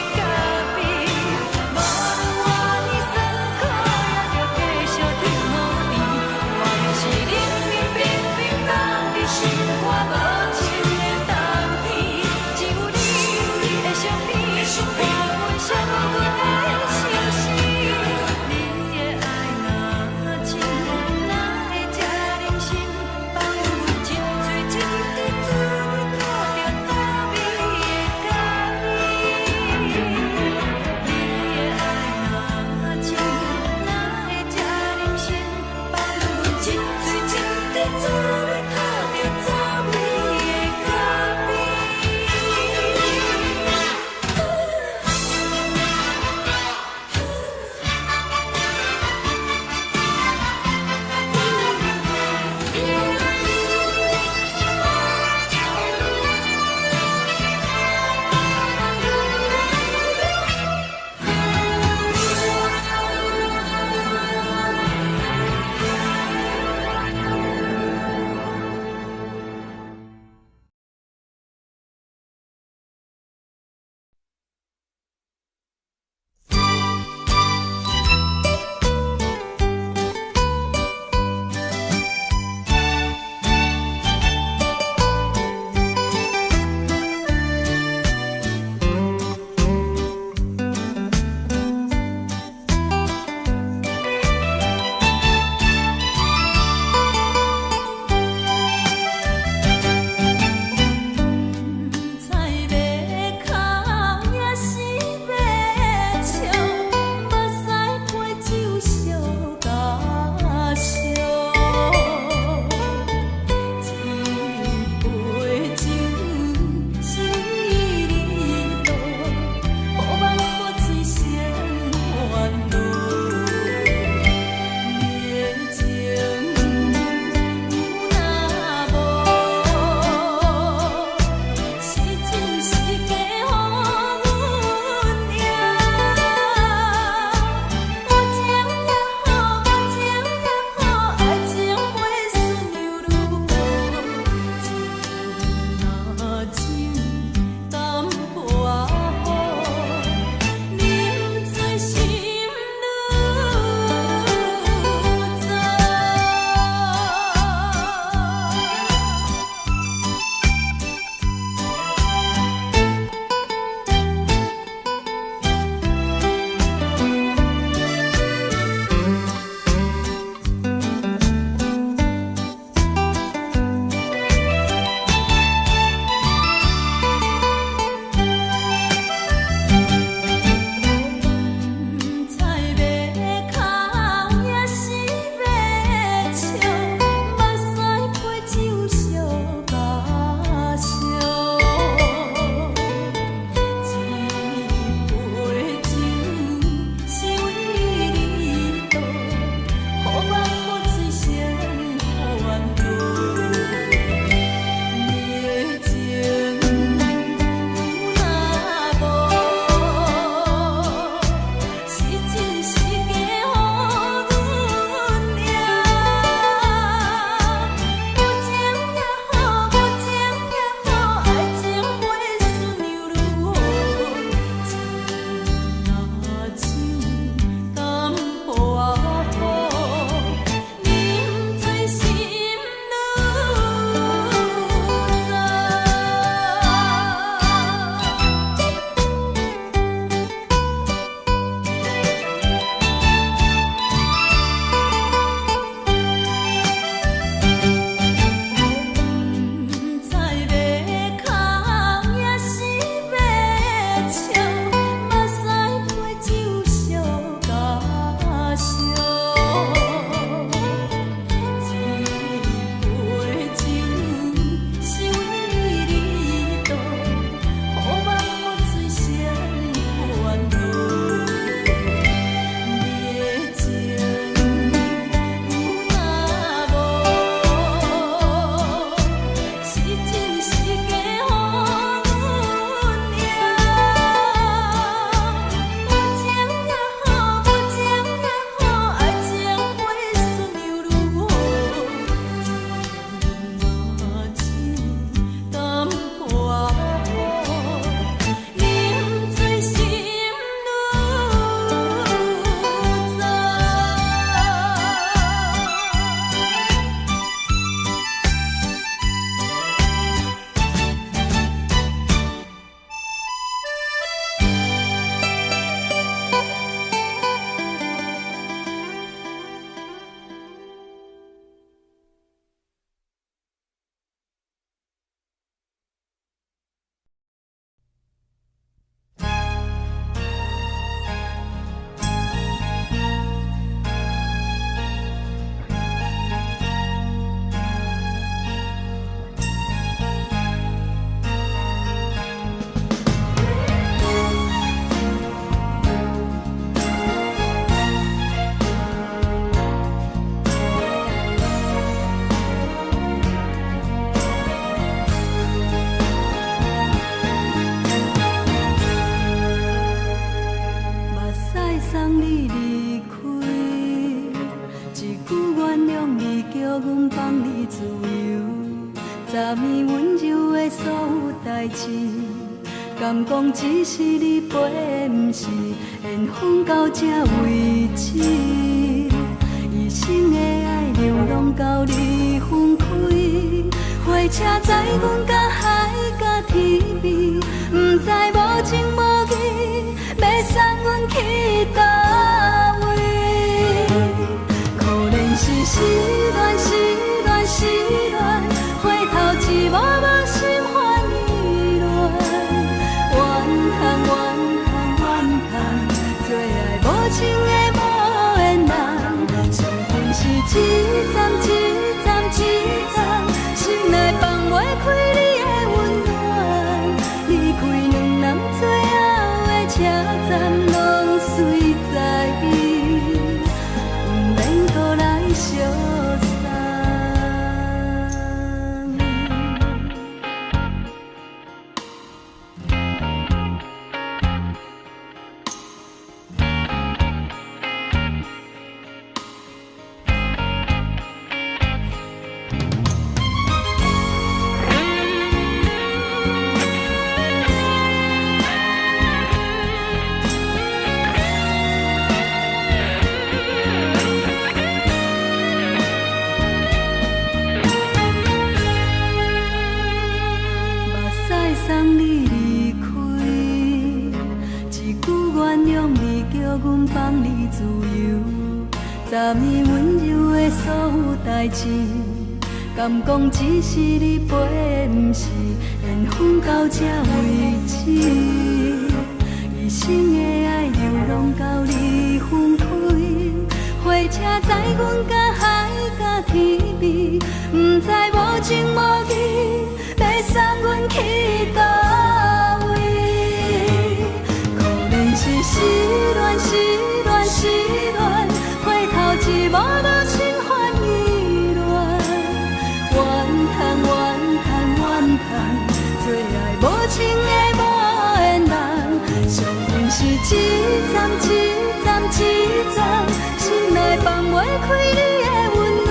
B: 代志，敢讲只是你陪，不是缘分到这为止。一生的爱流浪到你分开，火车载阮到海甲天边，不知无情无义，要送阮去倒位？可能是失恋，失恋，失恋，回头一幕幕心烦意乱，怨叹，怨叹，怨叹，最爱无情的无缘人，上恨是一站一站一站，心内放袂开你的温暖，离开两人最后的车站，拢随在不免搁来相送。送你离开，一句原谅你，叫阮放你自由。昨暝温柔的所有代志，敢讲只是你陪，不是缘分到这为止。一生的爱流浪到你分开，火车载阮到海甲天边，不知无情无义，要送阮去倒位？可能是失恋，失恋，失恋，回头一幕幕心烦意乱，怨叹，怨叹，怨叹，最爱无情的无缘人，上恨是一站一站一站，心内放袂开你的温暖，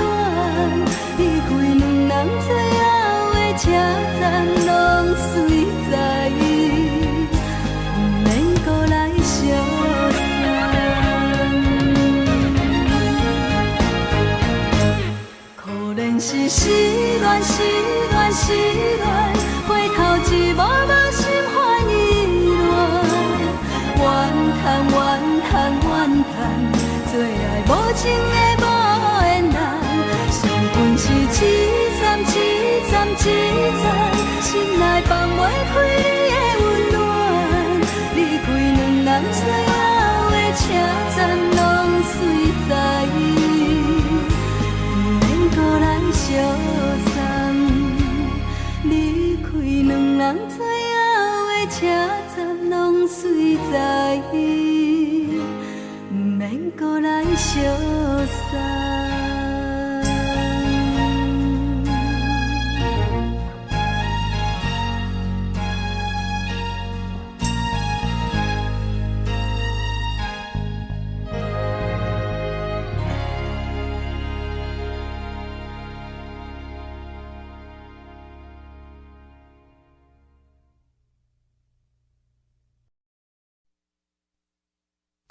B: 离开两人最后的车站，拢随在不免搁来相送。可能是失恋，失恋，失恋，回头一幕幕心烦意乱，怨叹，怨叹，怨叹，最爱无情的无缘人，上恨是一站一站一站，心内放袂开你的温暖，离开两人最后的车站，拢随在不免搁来相送。离开两人最后的车站，拢随在不免搁来相送。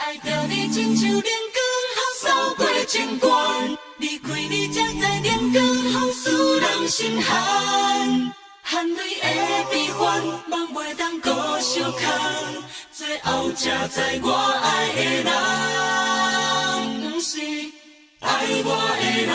C: 爱着你亲像亮光，雨扫过情关，离开你才知亮光，雨使人心寒。含泪的悲欢，望袂当搁相牵，最后才知我爱的人，不是爱我的人。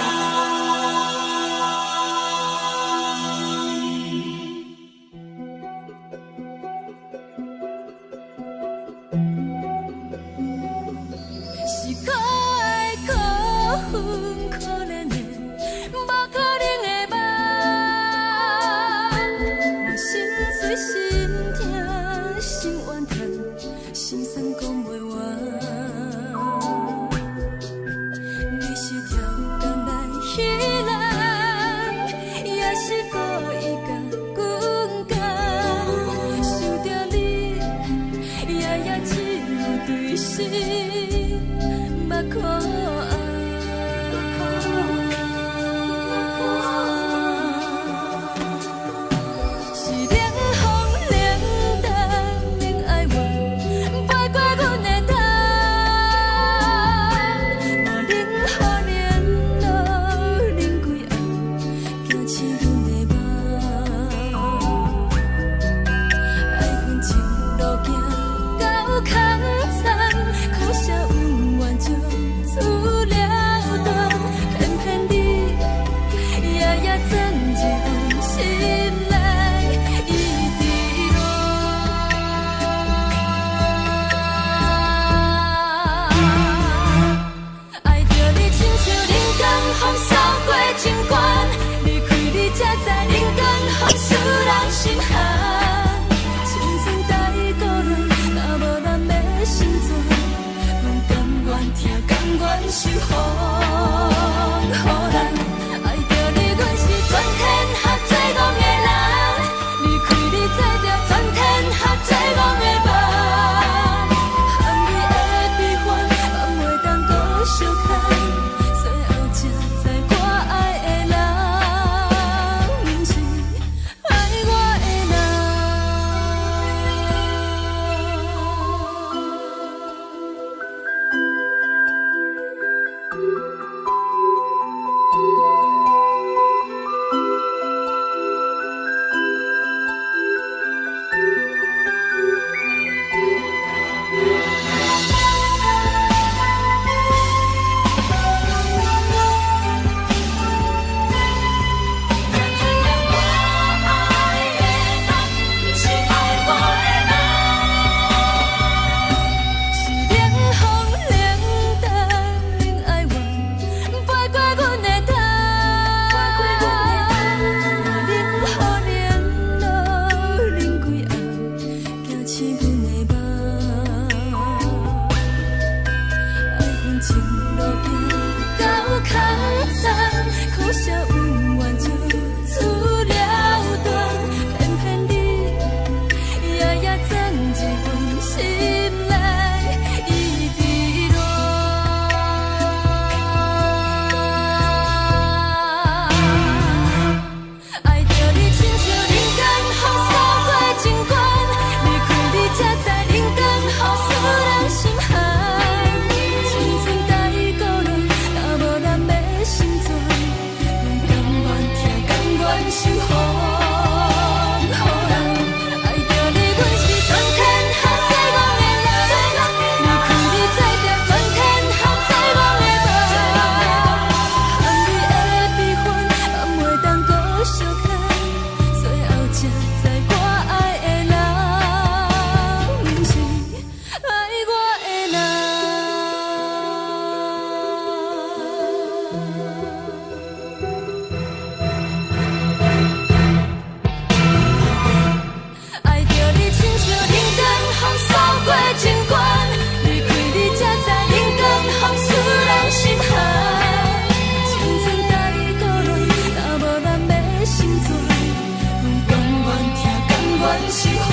B: 是风，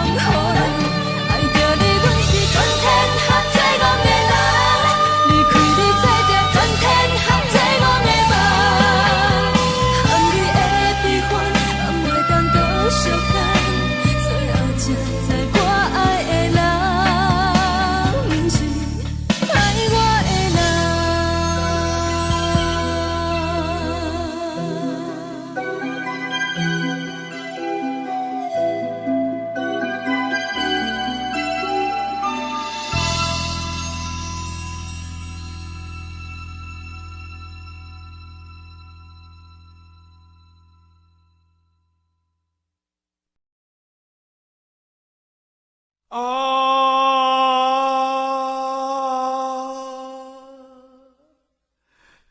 B: 予人爱着你，阮是全天下最戆的人。离开你做着全天下最戆的梦，含泪的悲欢，也袂当搁相牵。最后才知我爱的人，不是爱我的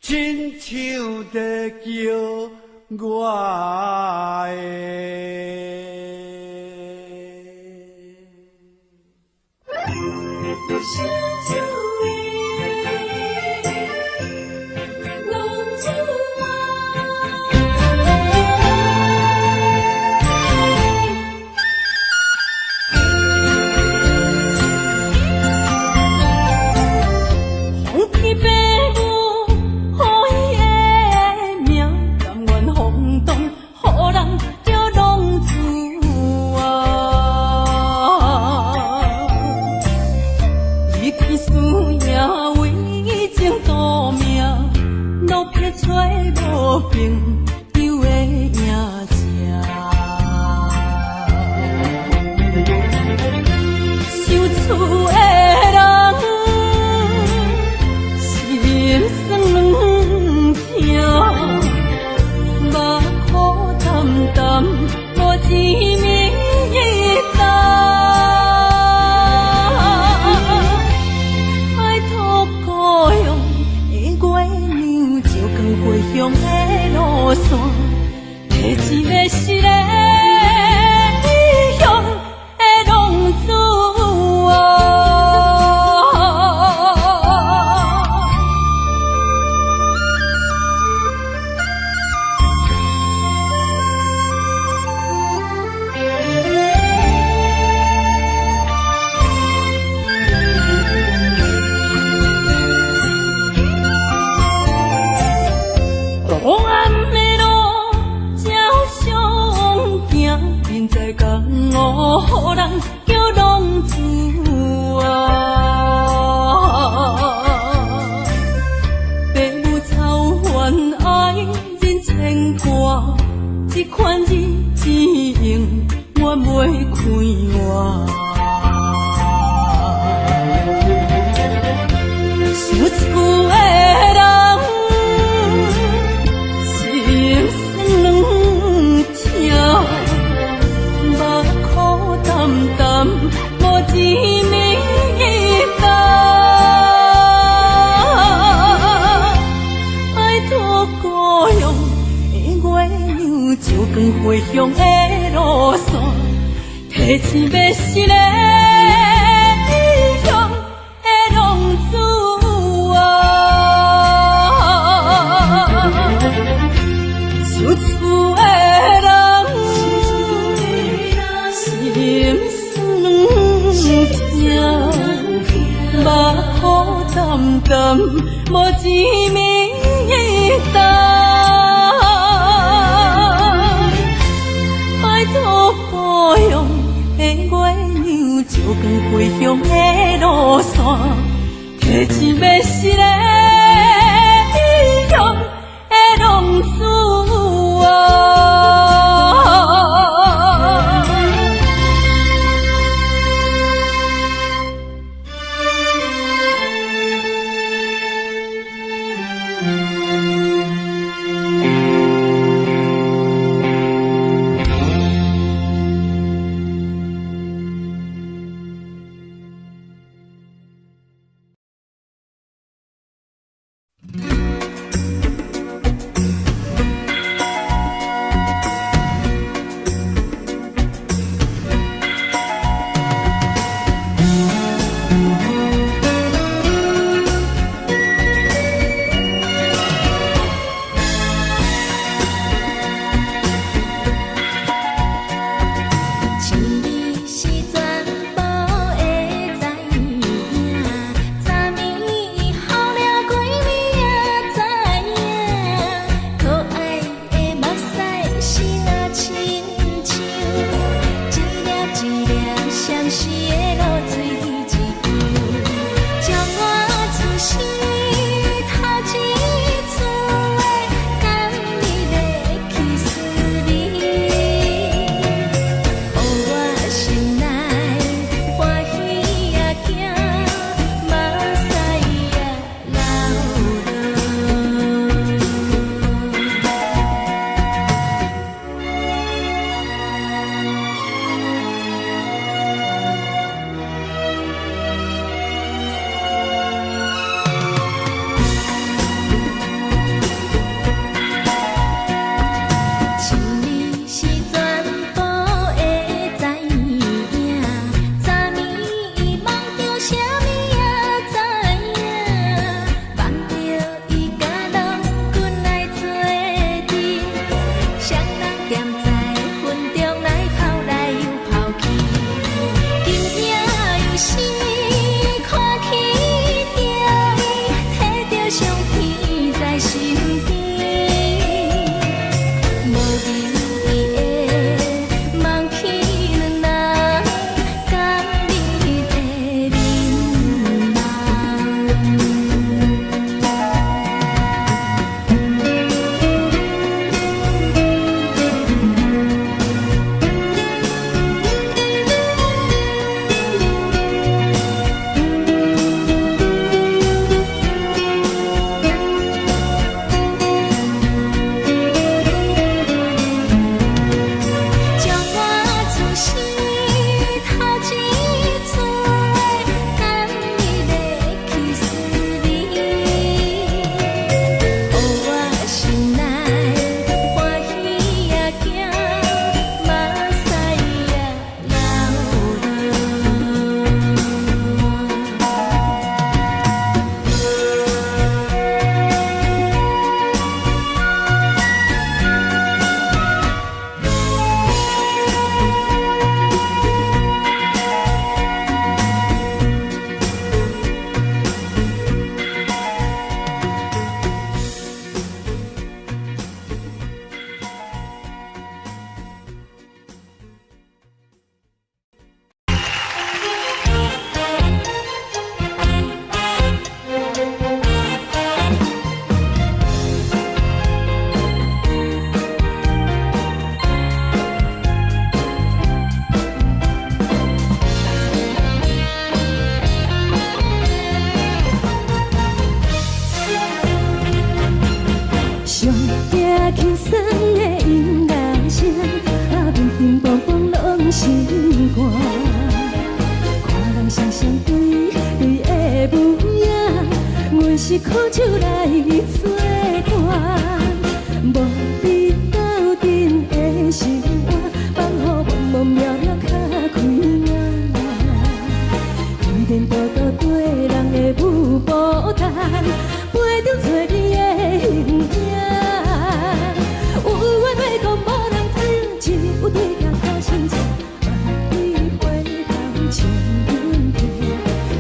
D: 亲像在叫我
B: 风起白雾，予伊的命，甘愿风动，予人叫浪子啊！离去思念，为情赌命，路撇找无朋友的影子。受厝的人，心酸软痛，目苦淡淡，无一明一暗。爱托故乡的月亮，照光回乡的路线，摕一个失个异乡的浪子啊！黑暗的路，照常行，人在江湖，予人叫浪子啊！父母操怨爱人牵挂，这款日子用我袂开换。受厝的人，心酸软痛，目苦淡淡，无一明一暗。爱托故乡的月亮，照光回乡的路线，提醒要失个异乡的浪子啊！受厝的人，心酸软痛，目苦淡淡，无一明一暗。爱托故乡的月亮，照光回乡的路线，提醒要失个异乡的浪子啊！相思的露水一游，将我自身头一次的感你的气思你，予我心内欢喜也惊，目屎也像你是全部会知影，昨暝梦中啥物也知影，梦着伊甲郎君来做阵，双人踮在云中来跑来又跑去，今夜又是看起着伊，摕着相片在身边。无留意的梦起两人，甲你的面将我自身头一次的感你的气思你，予我心内欢喜也惊，目屎也
A: 上惊轻松的音乐声，平平梆梆拢心肝。看人双双对的模样，阮是苦酒来作伴。无你斗阵的心肝，放予茫茫渺渺较开眼。天天道道对人的舞步弹，陪着做你的形影。有话要讲无人知，只有对镜较深情，万里回头像阮听。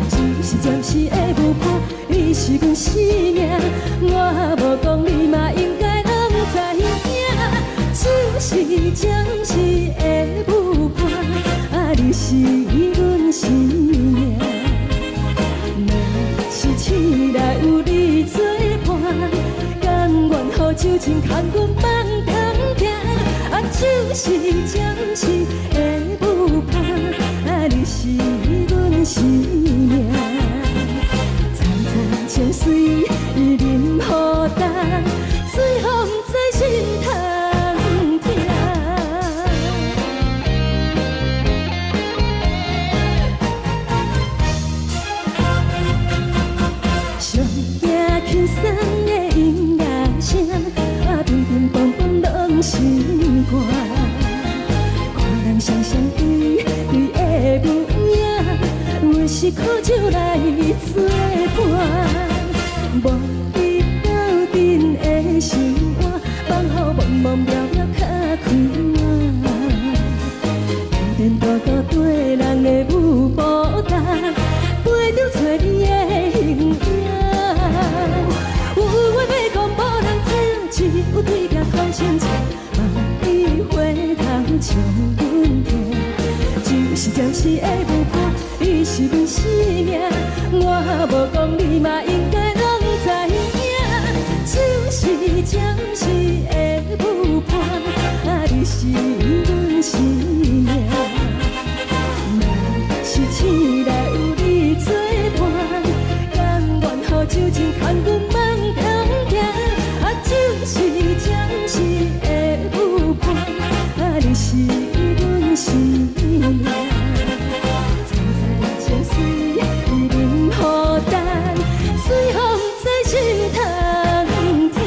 A: 只是暂时的舞伴，你是阮生命，我无讲你嘛应该拢知影。只是暂时的舞伴，你是阮生命。是醒来有你作伴，甘愿予酒精牵阮放空行，就是暂时的舞伴，你是阮生命。层层情水任何担，随风在心通听。上惊轻松的音乐声，平平梆梆拢心肝。看人双双对的模样，阮是苦酒来作伴。无你斗阵的心肝，放予茫茫渺渺较开眼。天天道道对人的舞步弹，陪着做你的形影。有话要讲无人知，只有对镜看深情，万里回头像阮听。就是暂时的不破，你是阮生命。我无讲你嘛应该拢知影，就是暂时的不破，你是阮生命。若是醒来有你作伴，甘愿予酒精牵阮梦中行，就是暂时的不破，你是阮生命。曾在情水已淋雨弹，随风在心通听。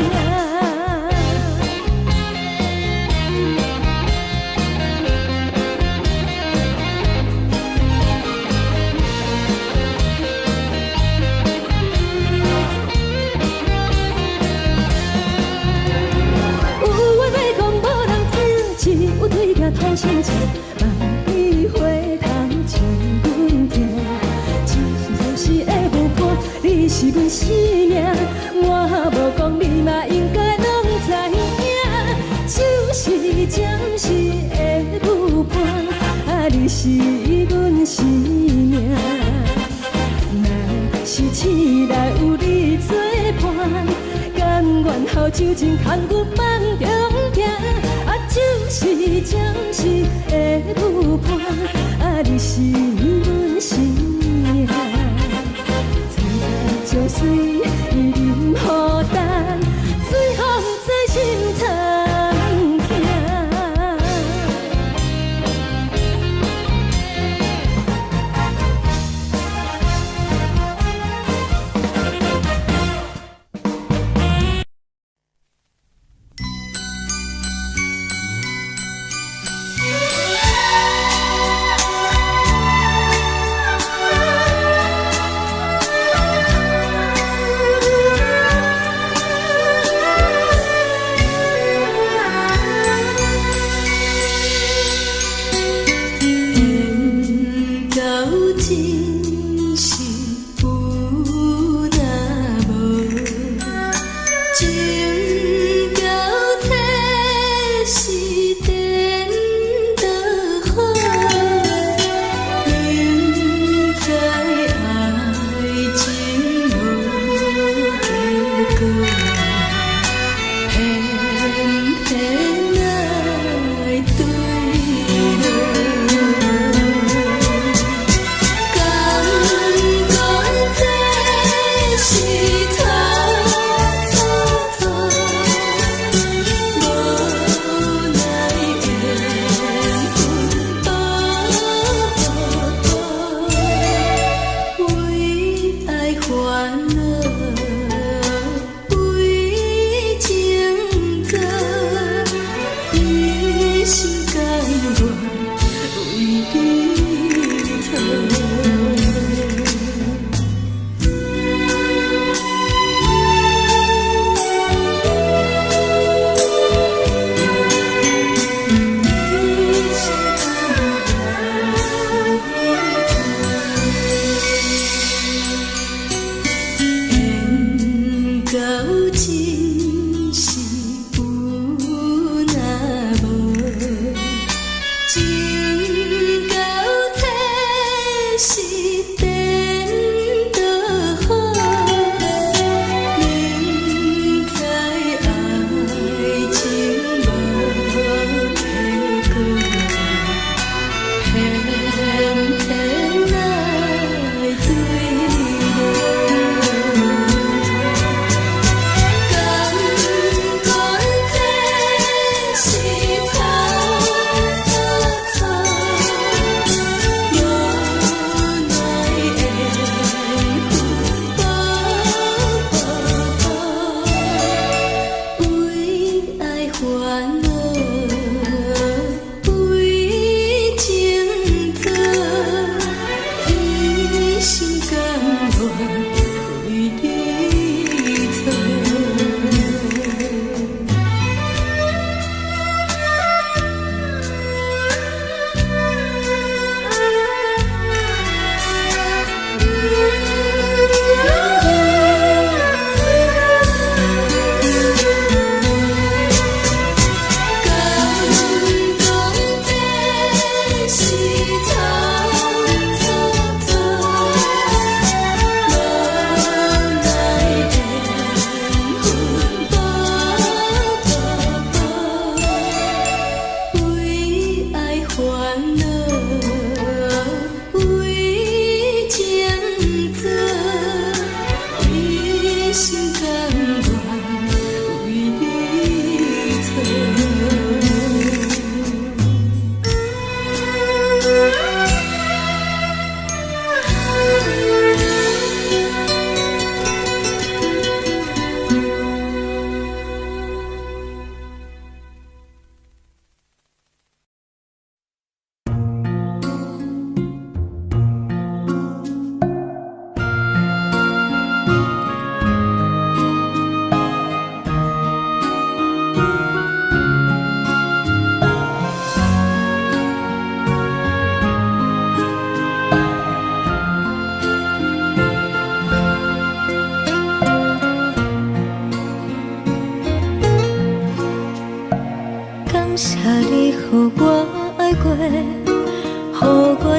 A: 土生情，万里花香将阮听。暂时的不破，你是阮生命。我无讲你嘛应该拢知影，就是暂时的不破，你是阮生命。若是醒来有你作伴，甘愿予酒精牵阮梦中行。就是暂时的不破，你是阮生命。曾在情水已淋雨弹，随风在心通听。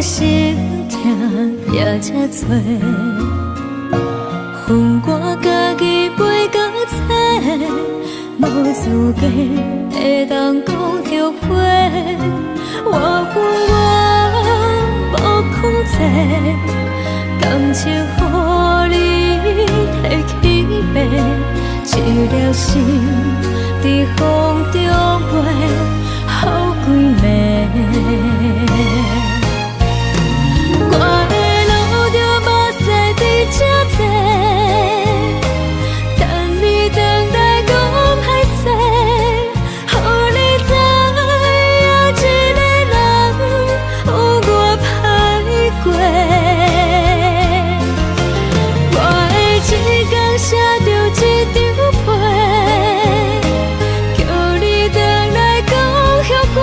B: 心痛也这多，恨我家己袂到切，无资格会当讲后悔。我恨我无控制，感情予你摕去卖，一粒心伫风中飞，好几暝。我的路着目屎伫这多，等你回来讲歹势，予你知影一个人有我歹过。我的一天写着一张被，叫你回来讲后悔。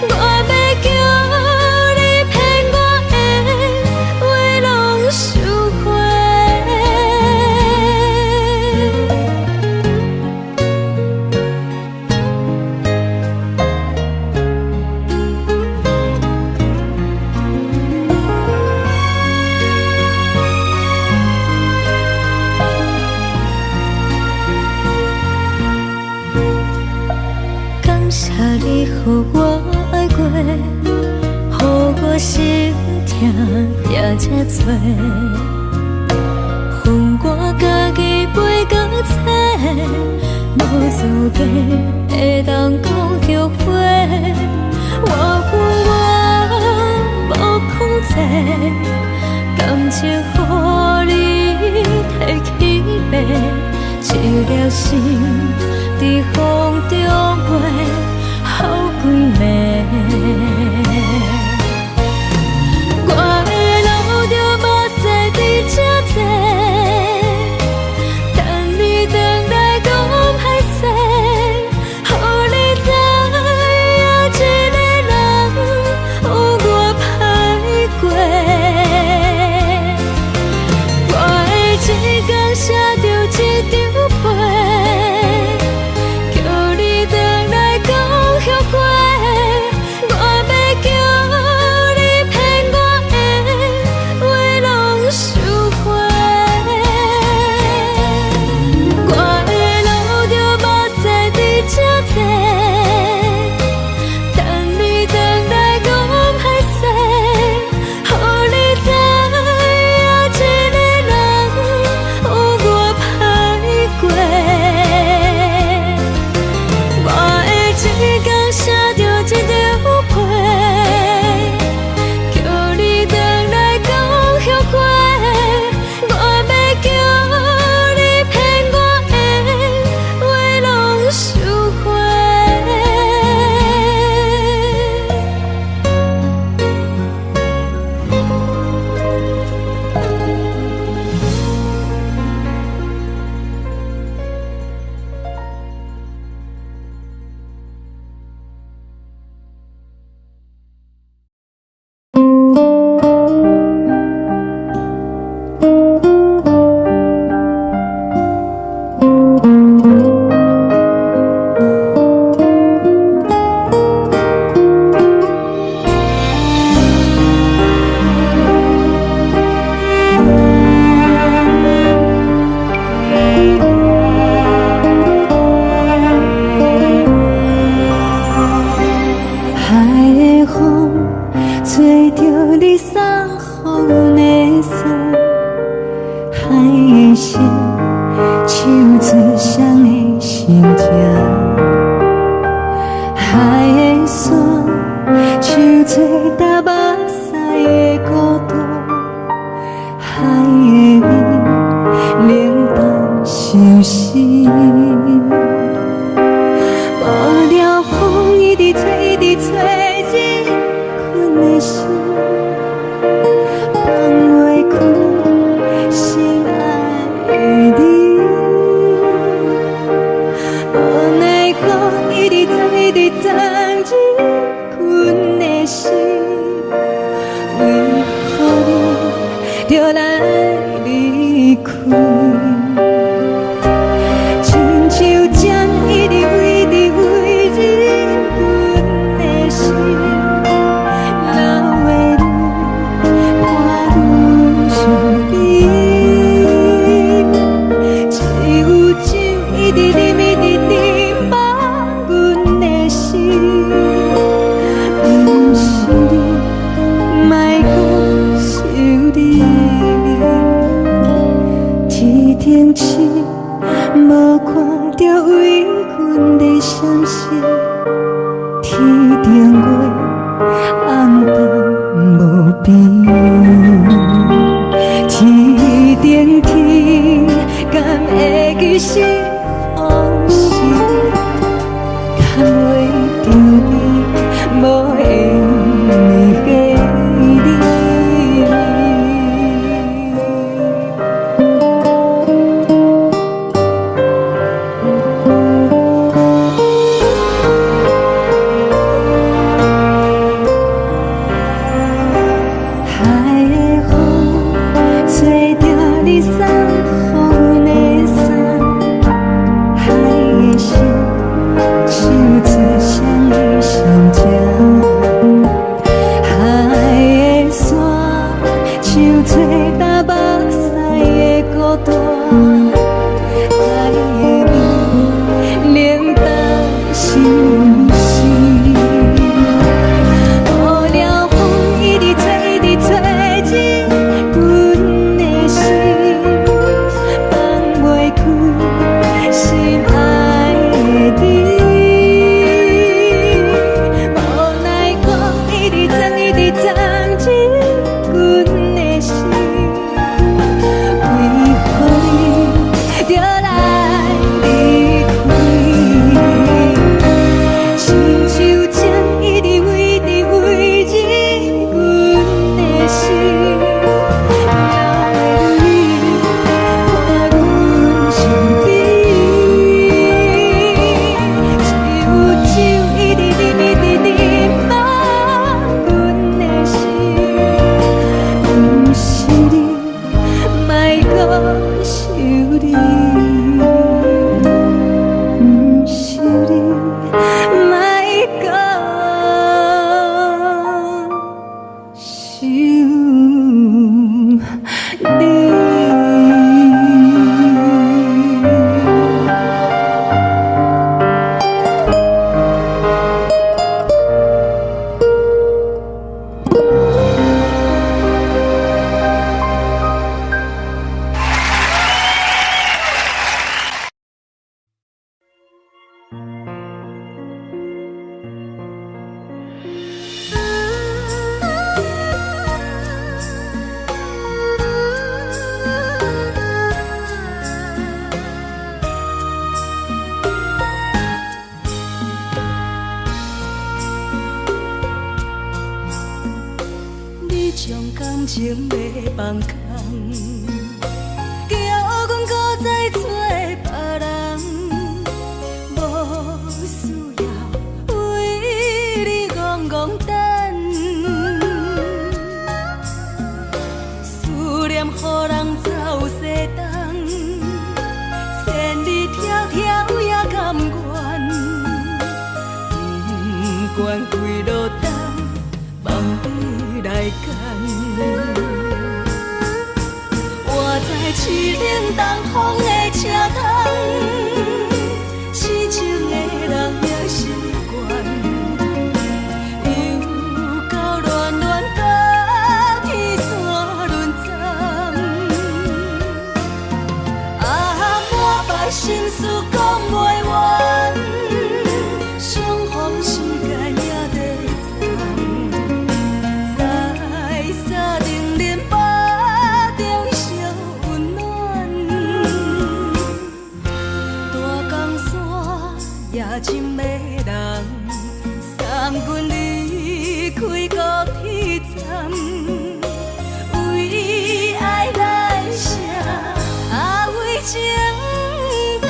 B: 我要叫你骗我的话拢收回。感谢你予我爱过，予我心痛也这多，恨我家己袂到切，无资格会当讲后悔。我恨我无控制，感情予你摕去卖，一粒心伫风中飞，好几暝。我的路着目屎伫这多，等你回来讲歹势，予你知影一个人有我歹过。我的一天写着一张被，叫你回来讲后悔。我要叫你骗我的话拢收回。我的路着目屎伫这多，等你回来讲歹势，予你知影一个人有我歹过。我的一天写着一张被，叫你回来讲后悔。我要叫你骗我的话拢收回。海的风吹着你送予的伞，海的心手最双的心情，海的山手做搭目屎的孤独，海的味冷淡伤心。无聊风一直吹，一直吹，日困的心，放袂开心爱的你。无奈何一直走，一直走，日困的心，为何你就来离开？亲像针一直飞，一直飞，日困的心，流的
A: 做搭目屎的孤单，爱的你冷冻心事。雨了风一直吹，一直吹入阮的心，放袂开心爱的你。无奈讲一直装，一直装进阮的心，为何你就来离开？亲像针一直围直围入阮的心，了袂你看阮伤悲，只有酒一直啉一直啉放阮的心，不是你，莫搁想你，不是你，莫搁想你。
B: 你将感情要放空，叫阮搁再找别人，无需要为你戆戆等，思念予人走西东，千里迢迢也甘愿，不管几落冬。望你来干，活在凄冷东风的车窗，痴情的人也习惯，又到乱乱甲天线轮站，满腹心事讲袂完，相逢时间也在深的人送阮离开高铁站，为爱来写为情重。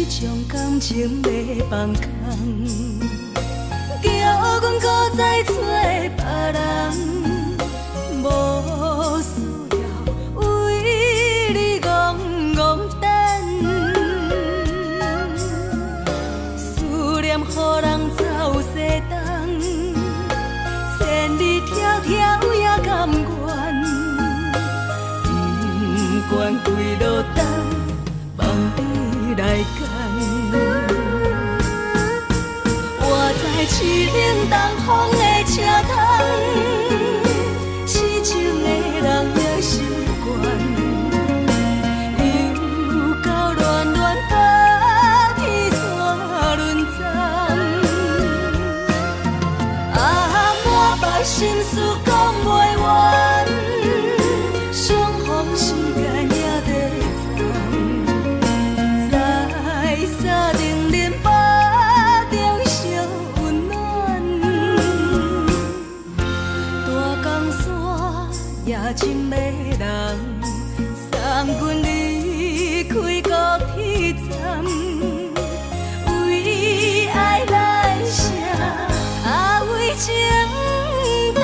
B: 将感情要放空，叫阮搁再找别人，无需要为你戆戆等，思念予人走西东，千里迢迢也甘愿，不管几落冬，望你来干。活在凄冷东风的车窗，痴情的人也习惯，又到乱乱甲天线轮站，满腹心事讲袂完，相逢时间也在站，在沙冷冷巴中相。真迷人，送阮离开高铁站，为爱来生，为情等。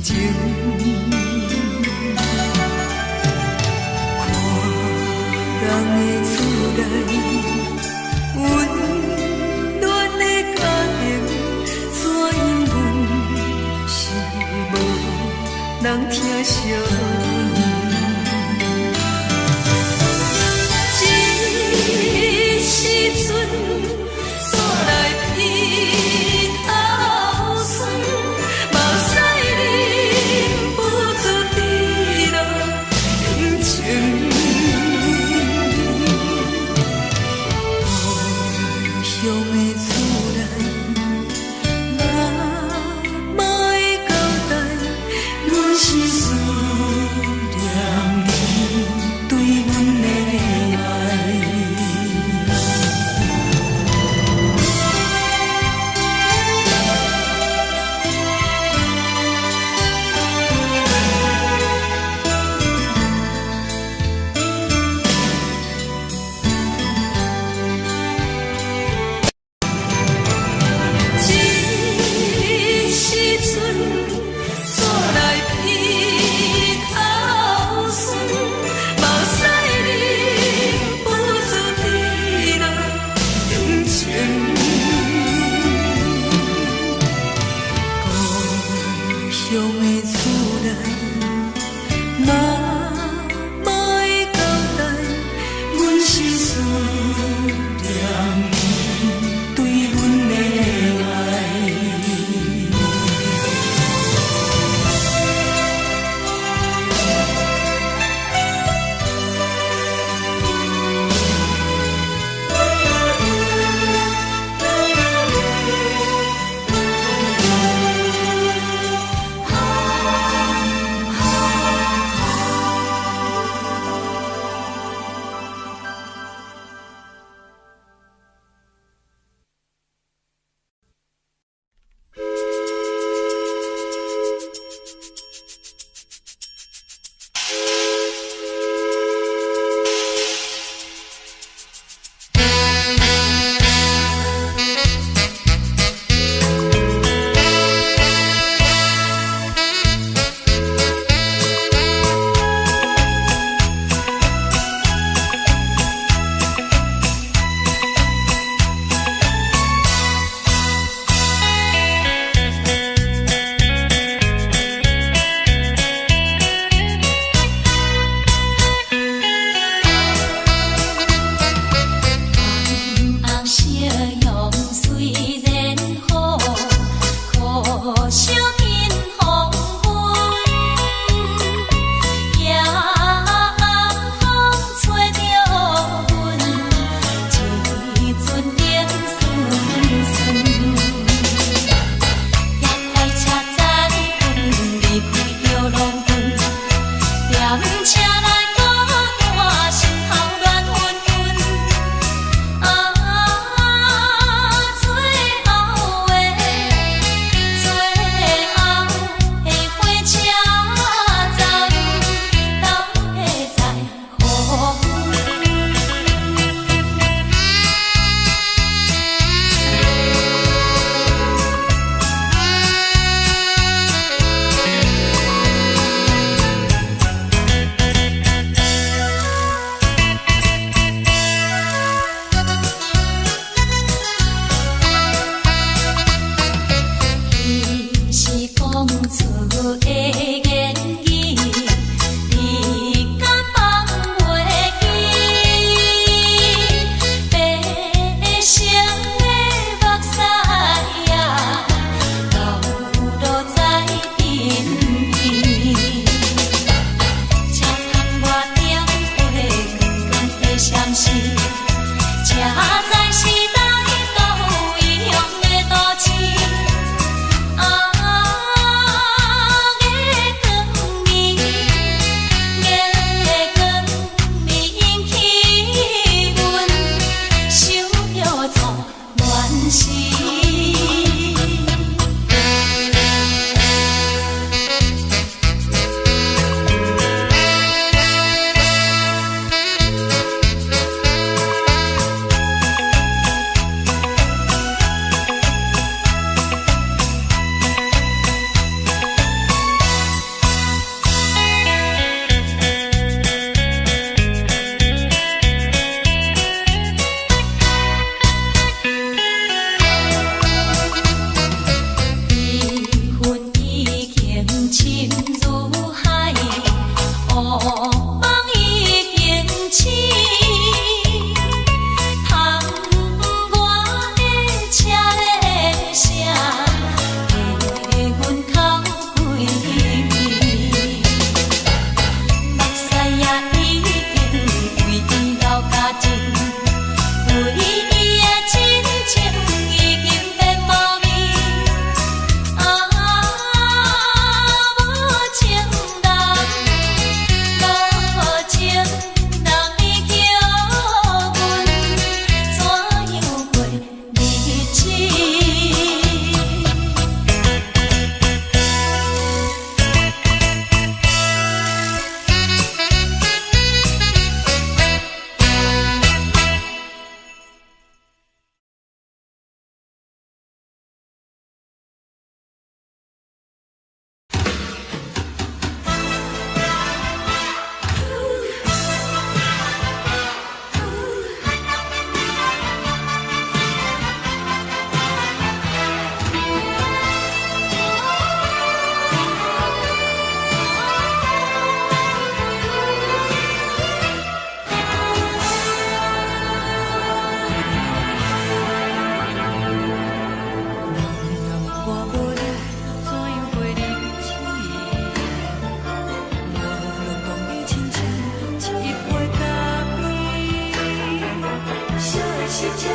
B: 情。看人的厝内，温暖的家庭，怎因阮是无人疼惜？这时阵，煞来鼻头酸，目屎忍不住滴落眼睛。故乡的厝内，妈妈的交代，阮是思念你对阮的爱。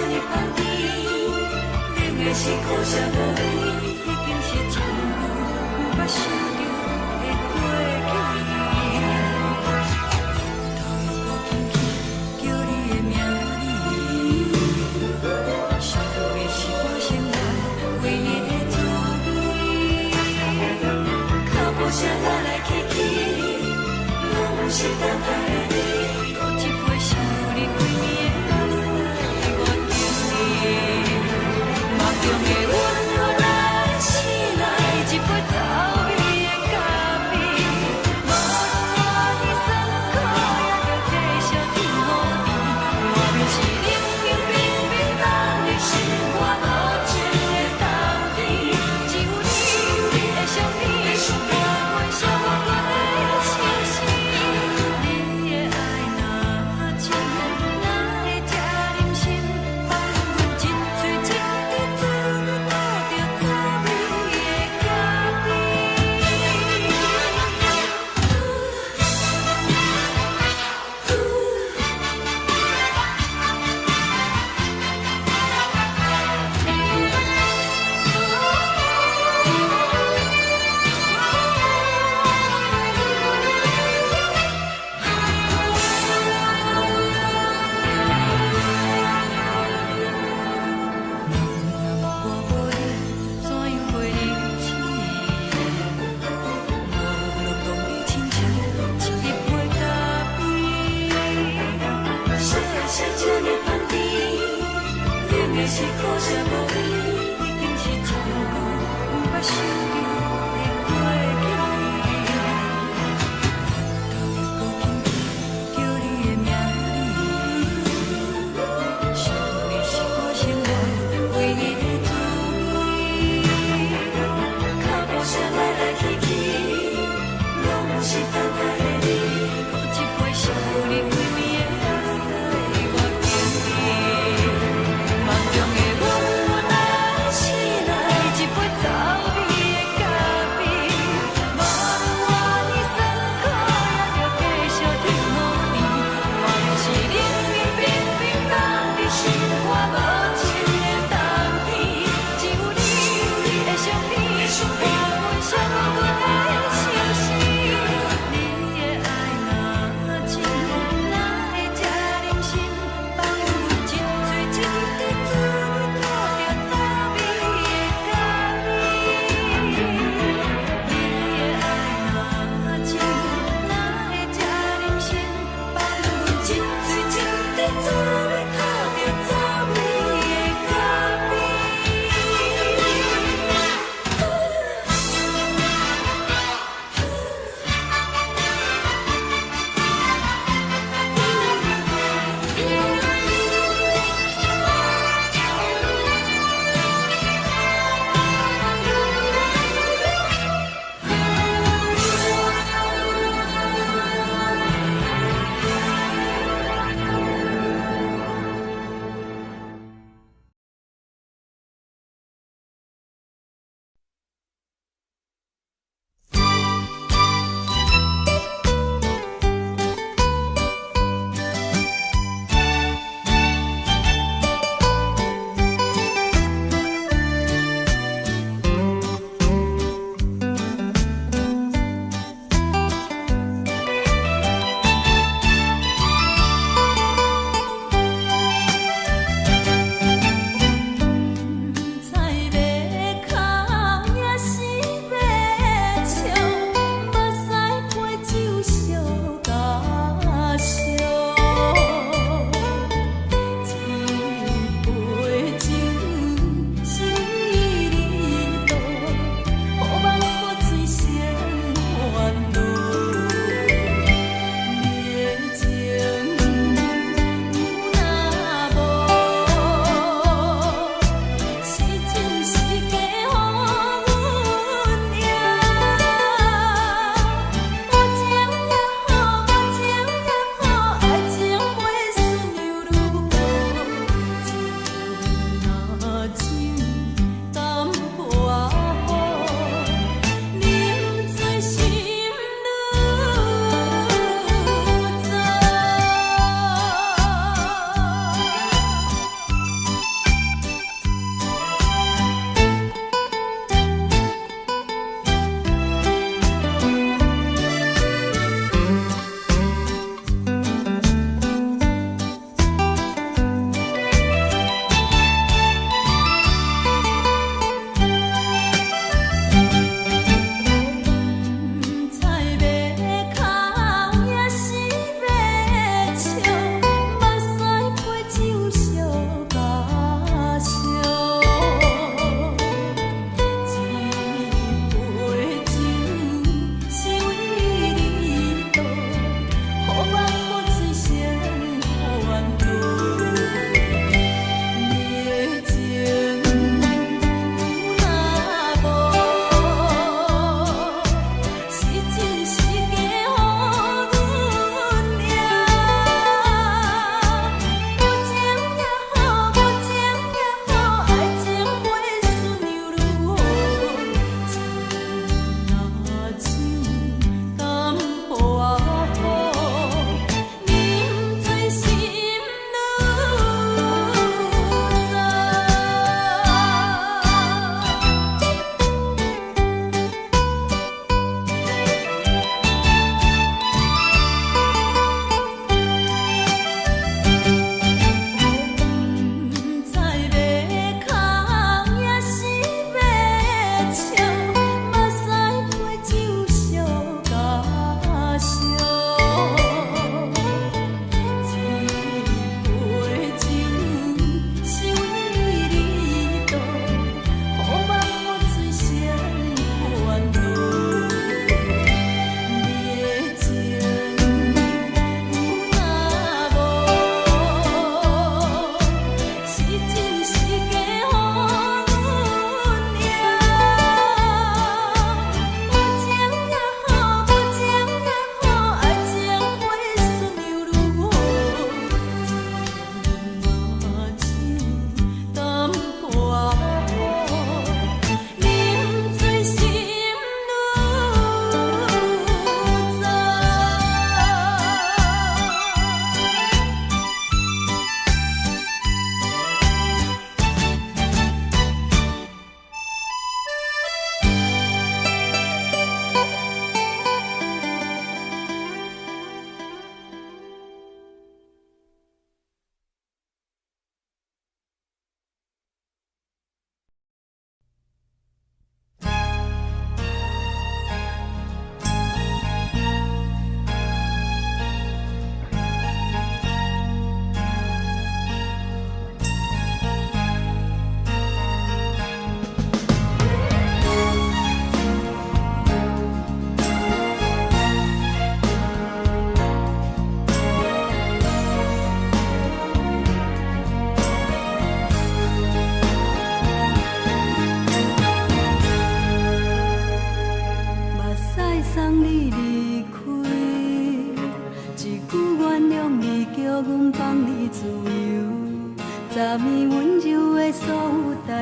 B: 呢香甜，冷的是苦涩无味，已经是一句有捌写着的过去。头又搁轻轻叫你的名字，想的是我生活唯一的滋味。脚步声来来去去，拢是等待的你，搁一杯想你几年的目屎，我着你。梦中的阮落来醒来，一杯走味的咖啡，无论我的酸苦，也着继续甜予甜。莫名是冷冷冰冰放入心肝无情的冬天，只有你的相片，伴阮相关的心事。你的爱若真，哪会这忍心放阮一嘴一滴滋味，倒着滋味的咖我无你，怎样袂忍气？无路当你亲像一杯咖啡，烧的是这呢香甜，冷的是苦涩无味，已经是一句有捌写着的过去。头又搁轻轻叫你的名字，想你是我生活唯一的滋味。脚步声来来去去，拢是等待的你，搁一杯想你几暝的目屎，我着你。梦中的阮落来醒来，一杯走味的咖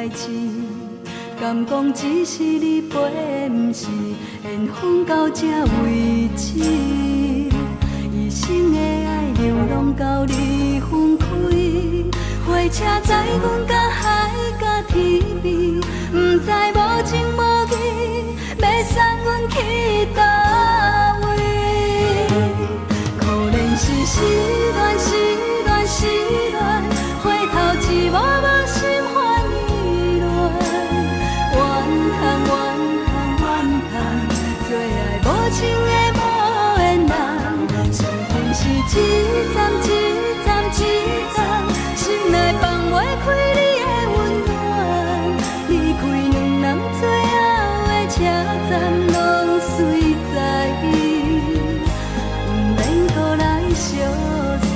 B: 代志，敢讲只是你陪，不是缘分到这为止。一生的爱流浪到你分开，火车载阮到海甲天边，不知无情无义，要送阮去倒位？可怜是失恋，失恋，失恋，回头一幕幕心烦意乱，怨叹，怨叹，怨叹，最爱无情的无缘人，伤痕是一站一站一站，心内放袂开你的温暖，离开两人最后的车站，拢随在不免搁来相送。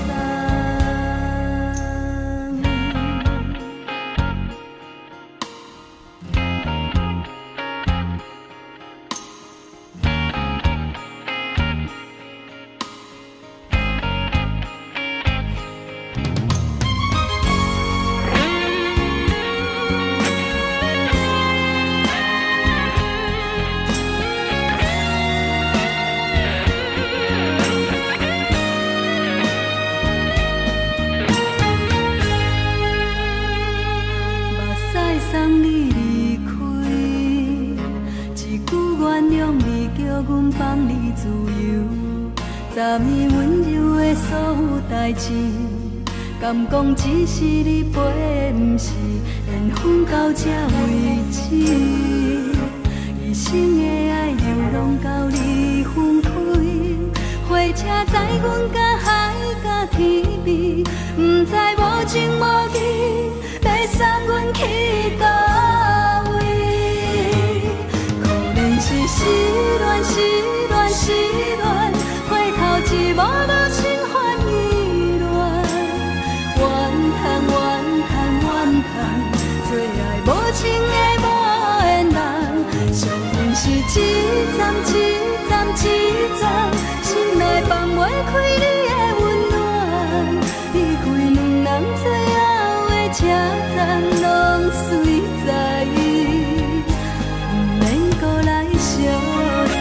B: 送你离开，一句原谅你，叫阮放你自由。昨暝温柔的所有代志，敢讲只是你陪，不是缘分到这为止。一生的爱流浪到你分开，火车载阮到海甲天边，不知无情无义，要送阮去倒位？可怜是失恋，失恋，失恋，回头一幕幕心烦意乱，怨叹，怨叹，怨叹，最爱无情的无缘人，伤痕是一站一站一站，心内放袂开你的温暖，离开两人最后的车站，拢随在不免搁来相送。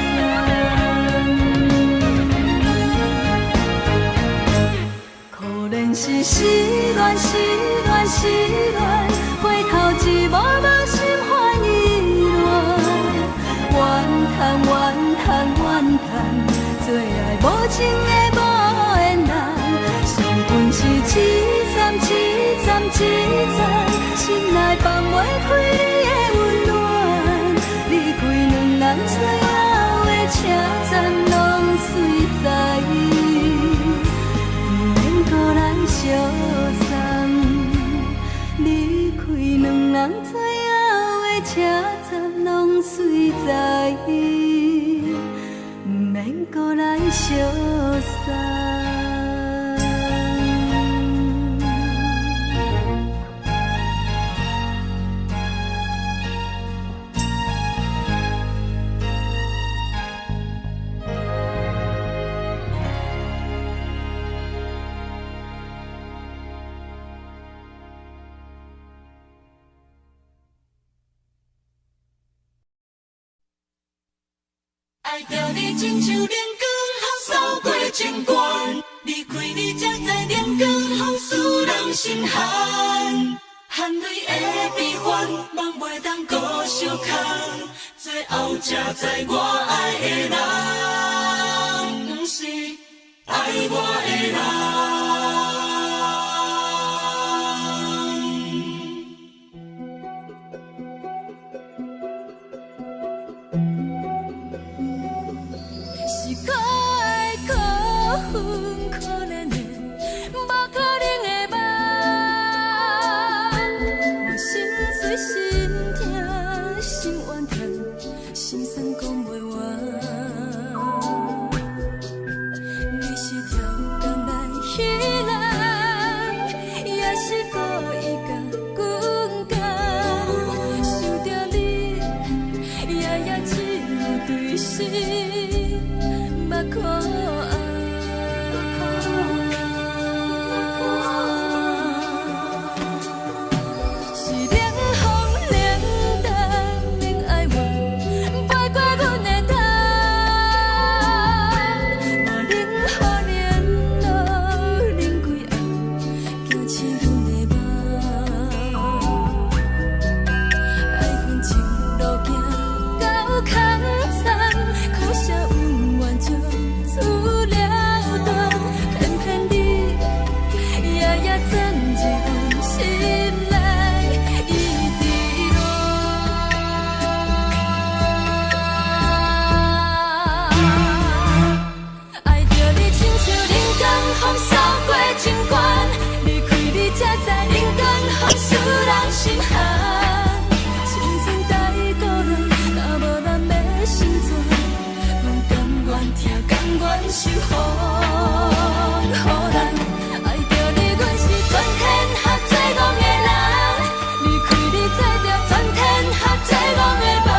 B: 可怜是失恋，失恋，失恋，回头一幕幕心烦意乱，怨叹，怨叹，怨叹，最爱无情的无缘人，伤痕是一站一站一站，心内放袂开你的温暖，离开两人最后的车站，拢随在不免搁来相送。离开两人最后的车站，拢随在不免搁来相送。
C: 爱着你亲像亮光，扫过情关，离开你才知亮光风使人心寒。含泪的悲欢，望袂当搁相牵，最后才知我爱的人，不是爱我的人。
B: 去。福，予人爱着你，阮是全天下最戆的人。离开你，做着全天下最戆的梦。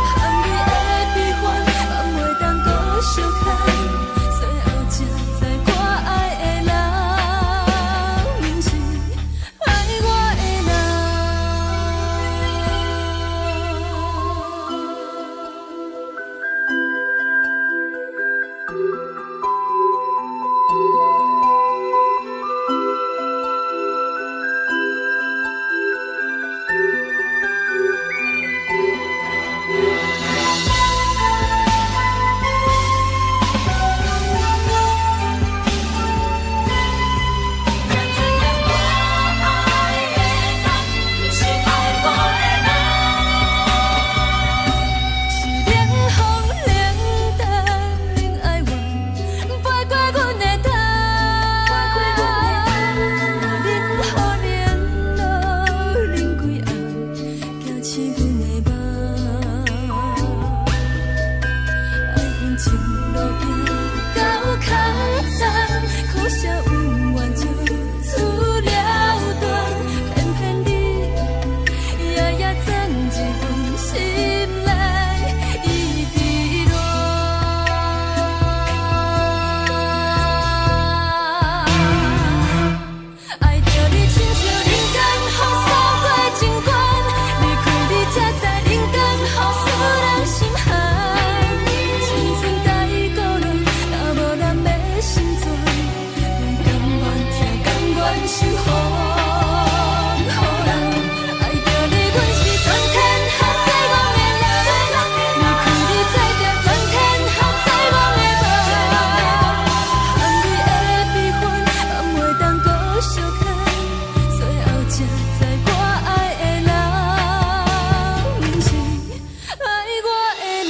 B: 含你的悲欢，嘛袂当搁相牵。最后才知我爱的人，毋是爱我的人。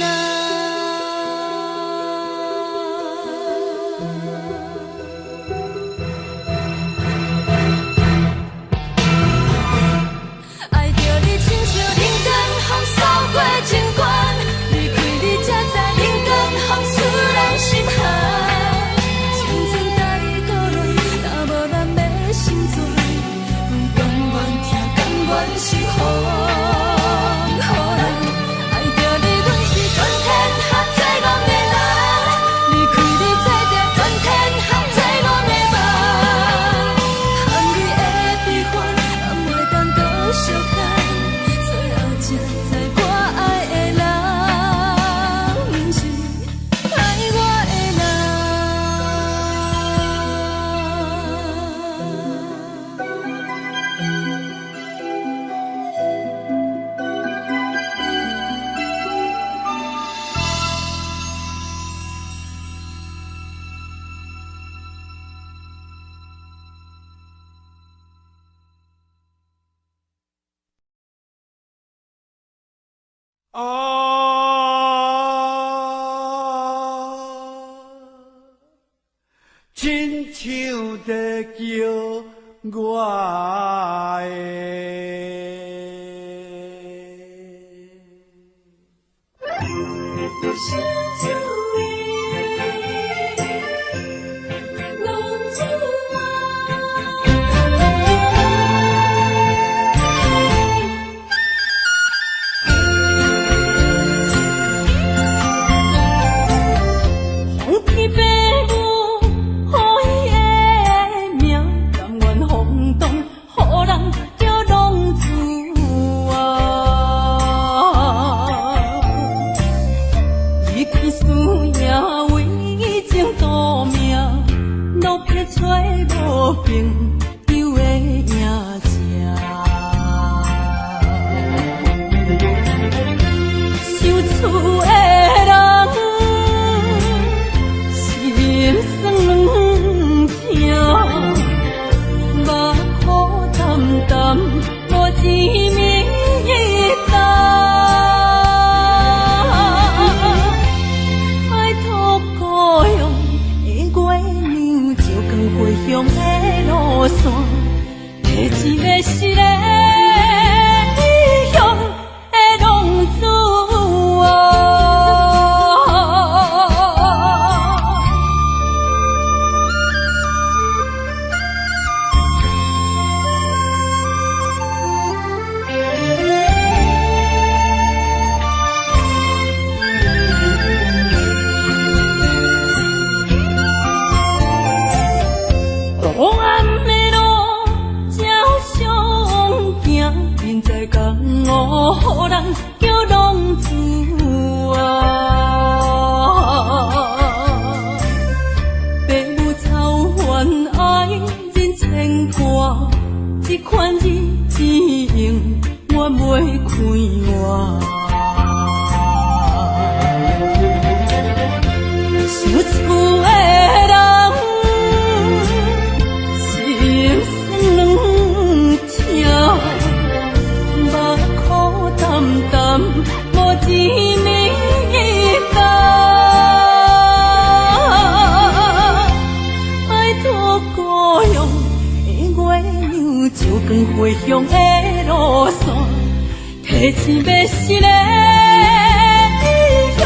D: 亲像在叫我
B: 予人叫浪子啊！父母操怨爱人牵挂，这款日子用我袂开外。想厝的人心酸软痛，目苦淡淡无滋味甘。拜托故乡的月亮，照光回乡的路线，提醒要是个异乡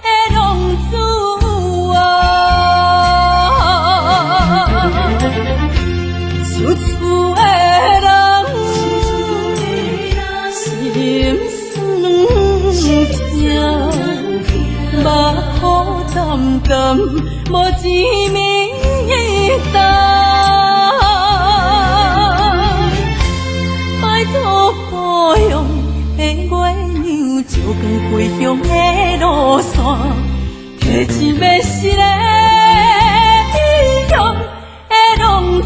B: 的浪子。想厝的人，心酸痛，目苦淡淡，无滋味甘。拜托故乡的月亮，照光回乡的路线，提醒要是个异乡的浪子。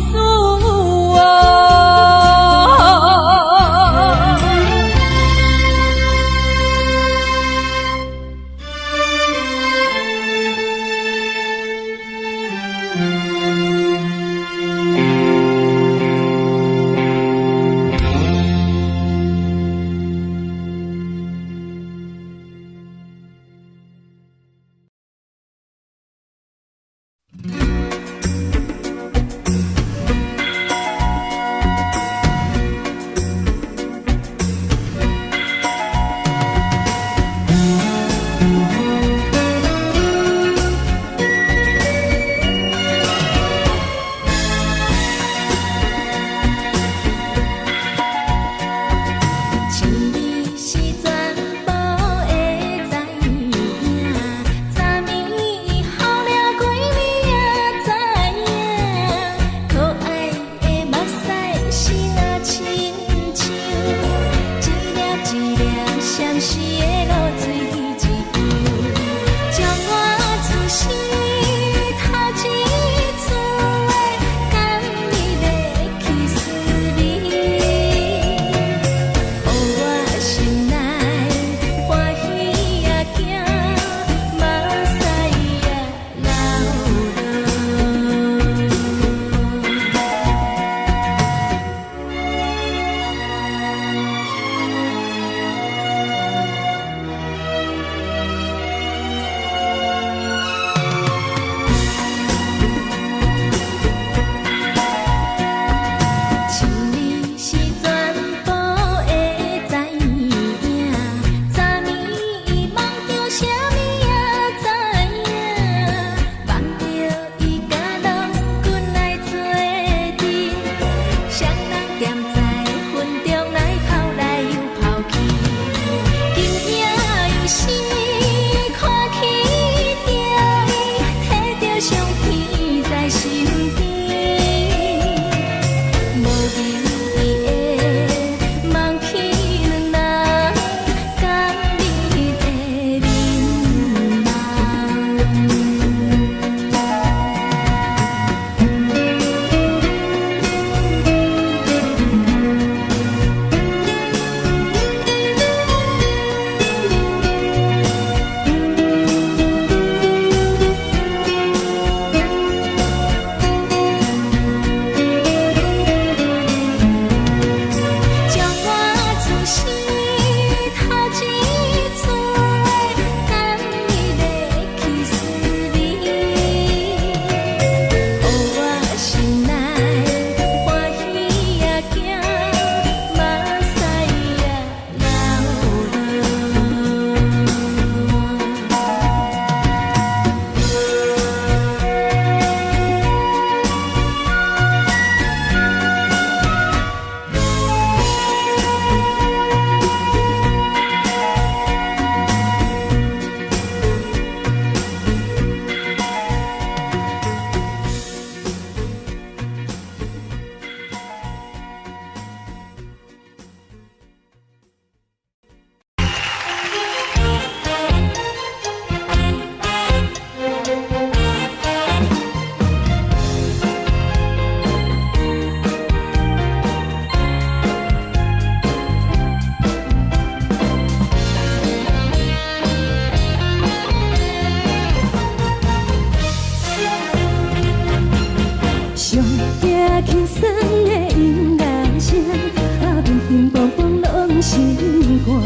A: 拢心肝。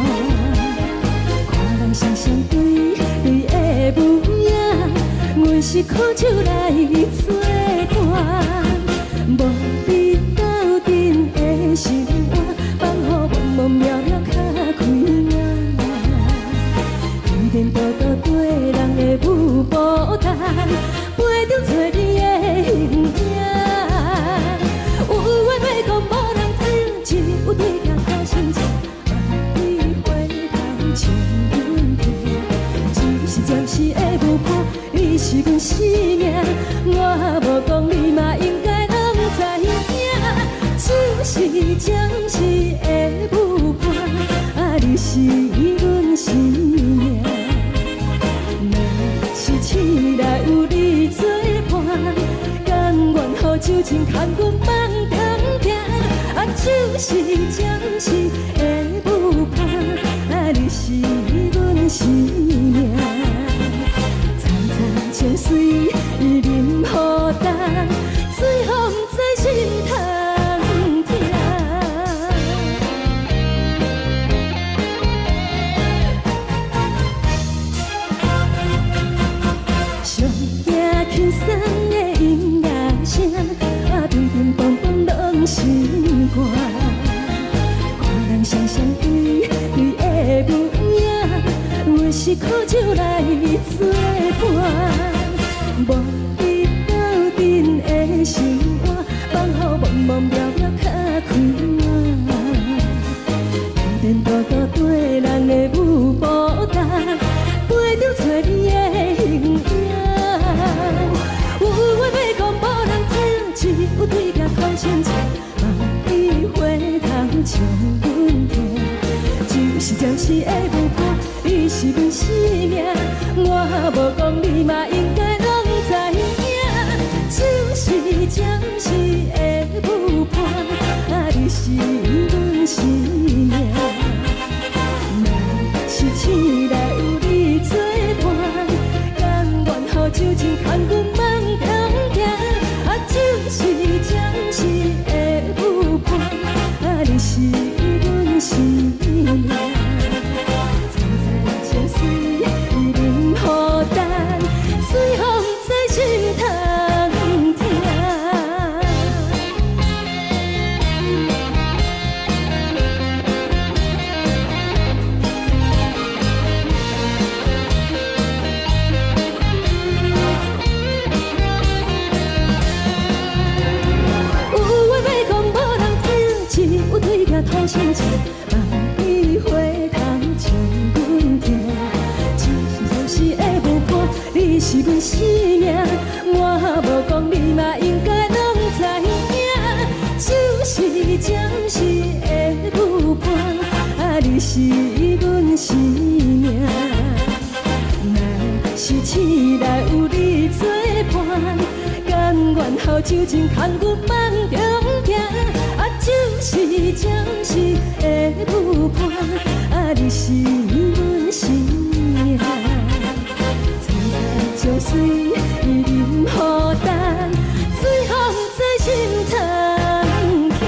A: 看人双双对对的模样，阮是苦酒来作伴。无你斗阵的生活，放予茫茫渺渺较开朗。天天道道对人的舞步弹，陪着做你的形影。有话要讲无人听，只有对镜头先笑，万里回头唱阮听。就是暂时的舞伴，你是阮生命，我无讲你嘛应该拢知影。就是暂时的舞伴，你是阮生命。若是醒来有你作伴，甘愿予酒精牵阮放通行。就是暂时的舞伴，你是阮生命。层层情水任何担，水风在心头。轻松的音乐声，乒乒乓乓拢心肝。看人双双对对的模样，阮是苦酒来作伴。无你斗阵的生活，放予茫茫渺渺较开朗。天天道道对人的舞步弹，陪着做你的形影。有话要讲无人听，只有对镜头先笑，万里回头唱阮听。就是暂时的舞伴，你是阮生命，我无讲你嘛应该拢知影。就是暂时的舞伴，你是阮生命。若是醒来有你作伴，甘愿予酒精牵阮放通行。就是暂时的舞伴，你是阮生命。层层情水任何担，随风在心头听。头先笑，万里回头唱阮听。就是暂时的舞伴，你是阮生命，我无讲你嘛应该拢知影。就是暂时的舞伴，你是阮生命。若是醒来有你作伴，甘愿予酒精牵阮放中行。就是暂时的舞伴，你是阮生命。层层情水任何担，随风在心头听。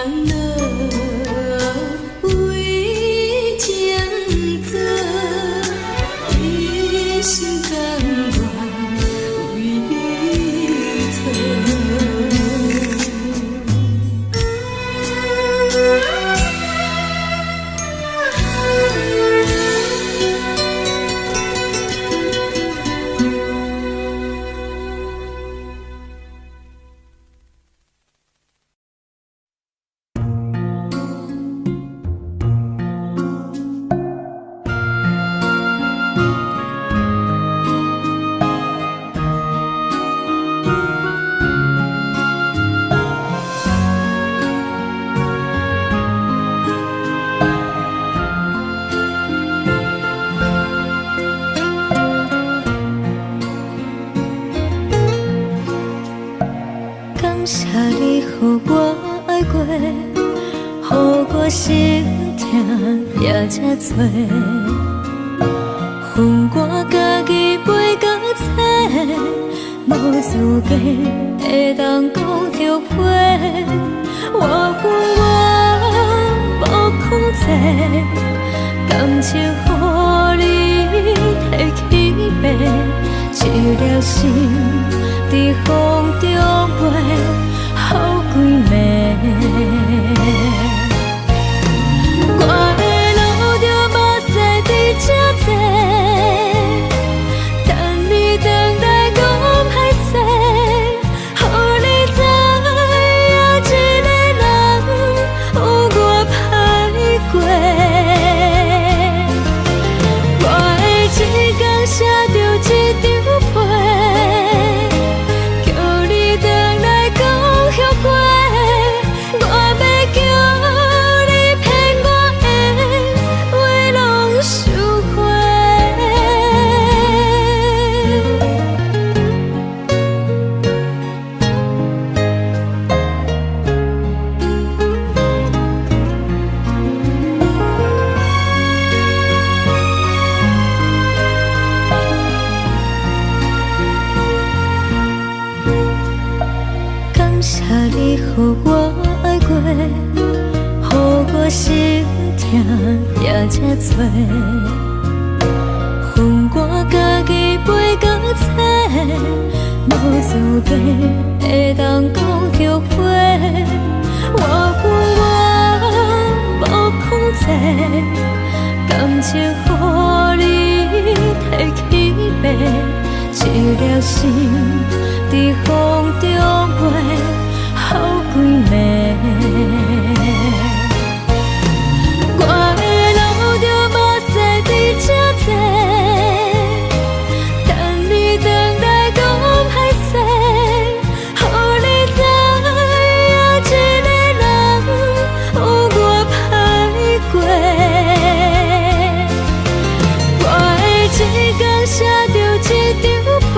B: 恼，为情做，一心甘愿为你错。感谢你，予我爱过，予我心痛也这多。恨我家己袂到切，无资格会当讲后悔。我恨我无控制，感情予你提起白，一粒心。在风中飞，好几暝。我的路就目屎在这多，等你回来讲歹势，予你知影一个人有我歹过。我的一天写着一张被。你予我爱过，予我心痛也这多。恨我家己袂到切，无资格会当讲后悔。我恨我无控制，感情予你提起白，一粒心在风中飞。好几暝，我的路就目屎在这多，等你回来讲歹势，予你知影一个人有我歹过。我的一天写着一张被。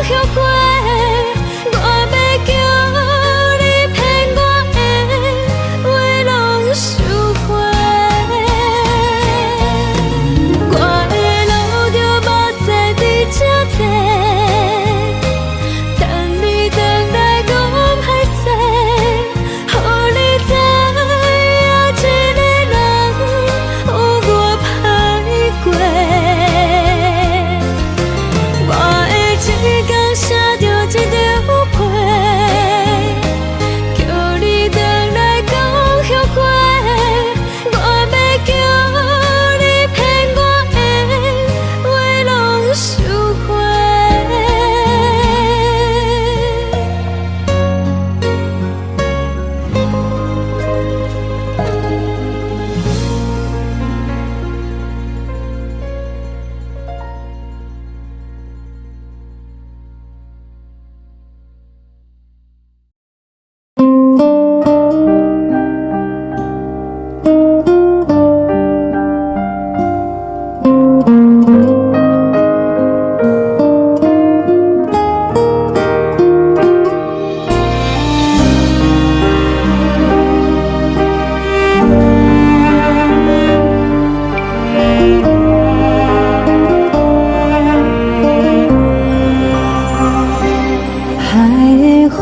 B: 后悔，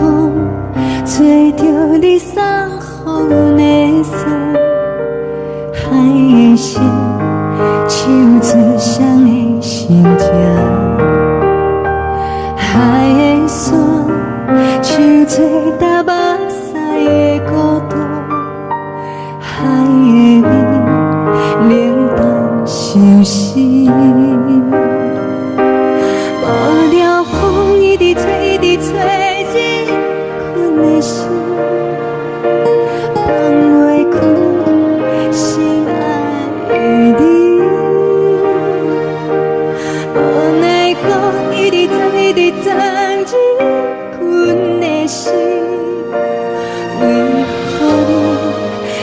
A: 风吹着你送予的伞，海的心手做双的心情，海的山手做搭目屎的孤独，海的味冷淡伤心。无聊风一直吹，一直吹，日困的心放袂开，心爱的你。无奈风一直撞，一直撞，日困的心，为何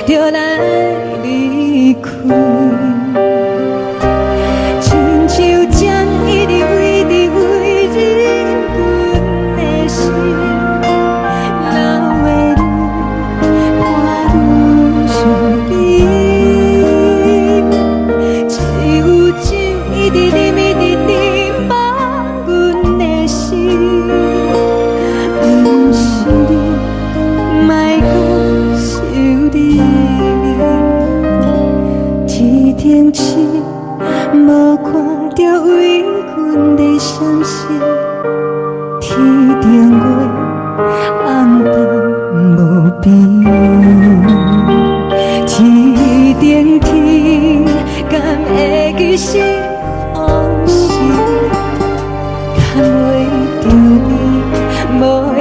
A: 你就来离开？亲像针一直围，一直围，日阮的心，流的泪伴阮伤悲，只有酒一直啉，一直啉，放阮的心，不是你，莫讲想你。天顶星无看着为阮的伤心，天顶月暗淡无边，天顶天敢会记是往事，敢袂着你无缘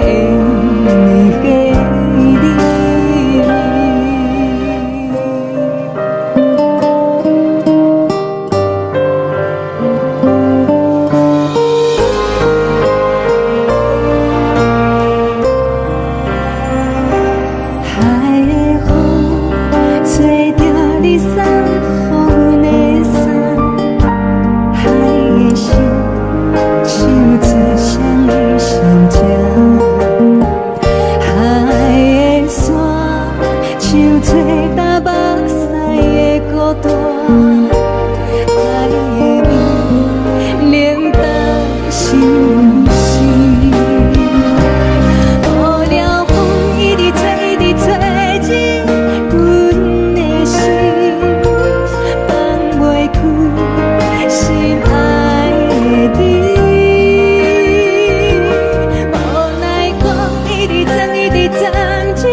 A: 的你。海的风吹着你送予的伞，海的心手做双的心情，海的山手做搭目屎的孤单，海的味冷淡伤心。无聊风一直吹，一直吹，日阮的心放袂开，心爱的你。无奈风一直撞，一直撞，日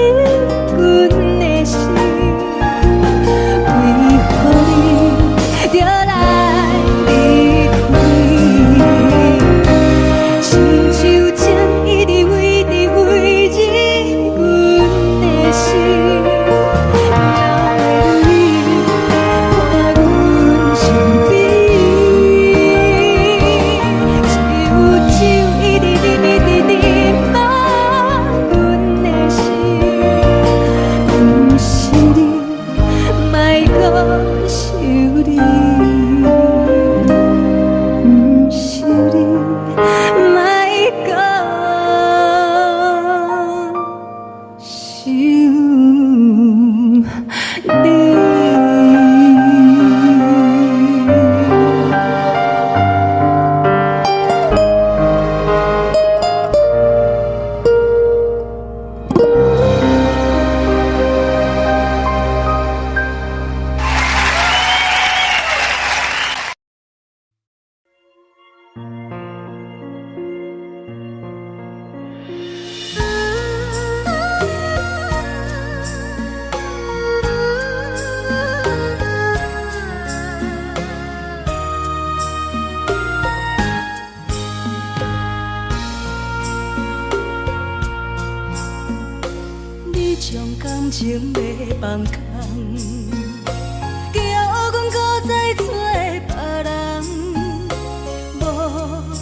A: 阮的心，为何你就来离开？亲像针一直围，一直围，日阮的心，流的泪伴阮伤悲，只有酒一直啉，一直啉，放阮的心，不是你，莫讲想你，不是你，莫讲想你。你将感情要放空，叫阮搁再找别人，无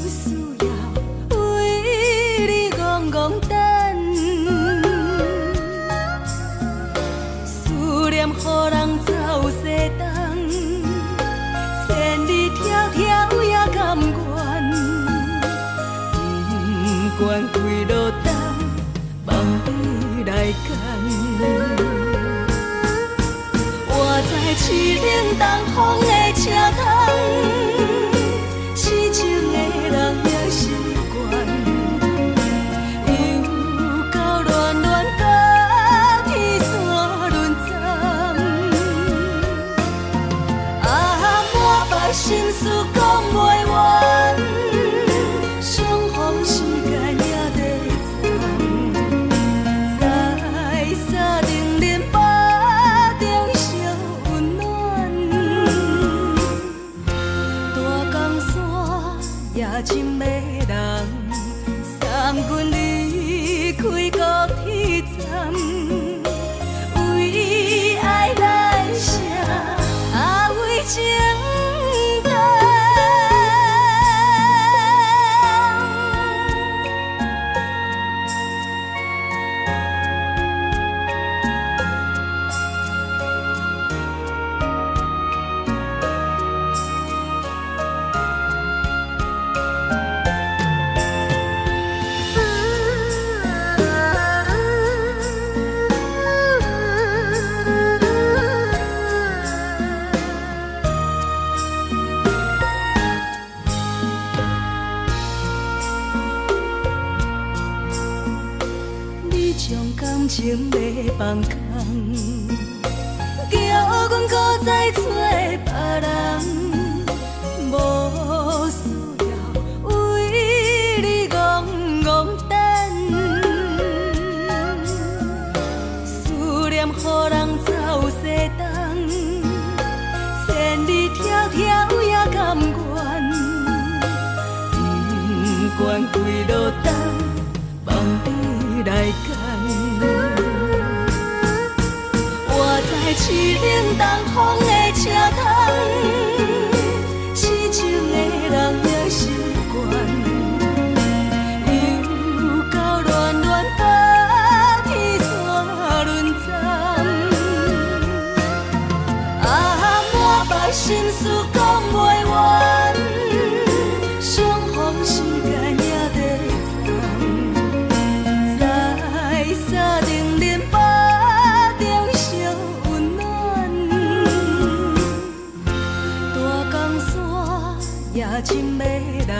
A: 需要为你戆戆等，思念予人走西东，千里迢迢也甘愿，不管几落冬，望你来干。我在凄冷东风的车窗，痴情的人也习惯，犹
B: 将感情要放空，叫阮搁再找别人。无需要为你戆戆等，思念予人走西东，千里迢迢也甘愿，不管几落冬，望你来赶。我在凄冷东风的车窗。痴情的人也习惯，又到恋恋把天线轮转。满腹心事讲袂完，相逢时间也在藏，在沙丁林巴中相温暖。大江山夜深的人，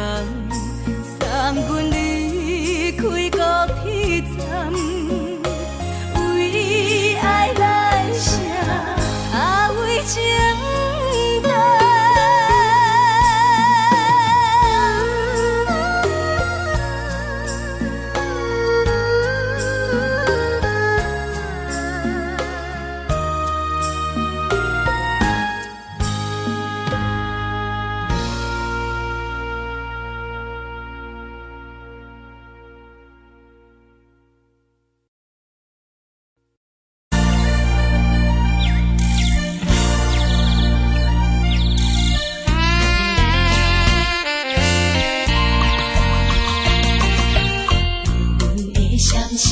B: 送阮离开高铁站，为爱来写为情单。情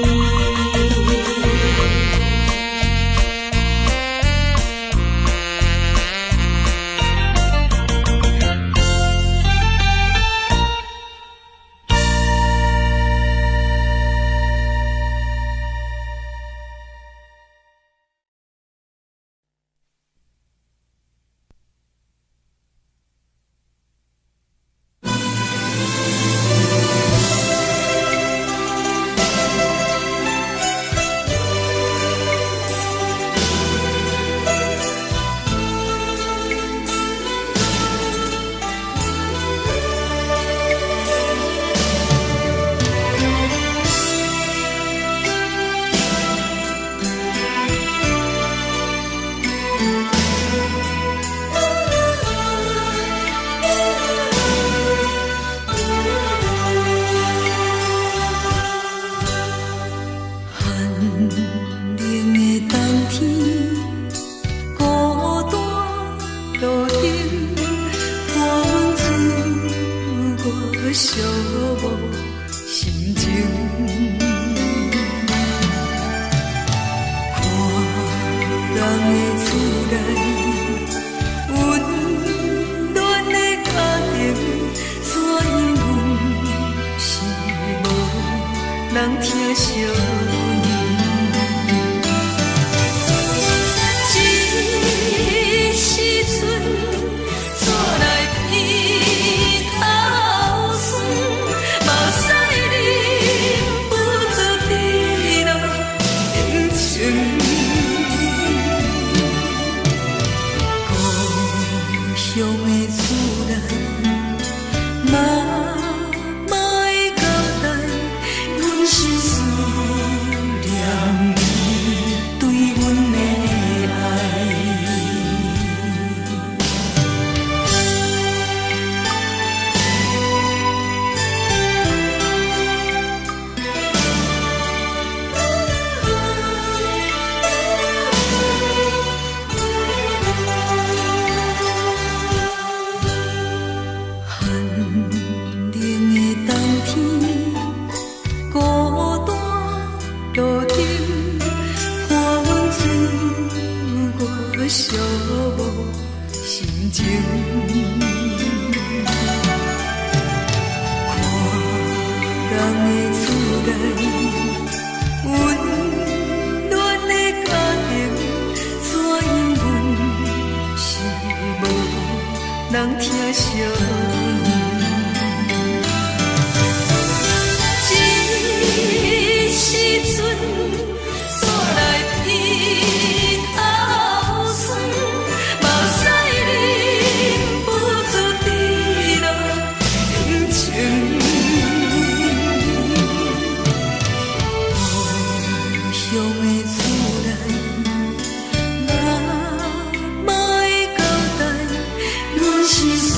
B: 意。温暖的家庭，怎因阮是无人疼惜？这时阵煞来鼻头酸，目屎忍不住滴落眼睛。故乡的厝内，妈的交代，阮是思念你对阮的爱。寒冷的冬天，孤单路灯，伴阮走过寂寞心情。看人的厝内，温暖的家庭，怎因阮是无人疼惜？这时阵煞来鼻头酸，目屎忍不住滴落眼睛。故乡的厝内，妈的交代，阮是思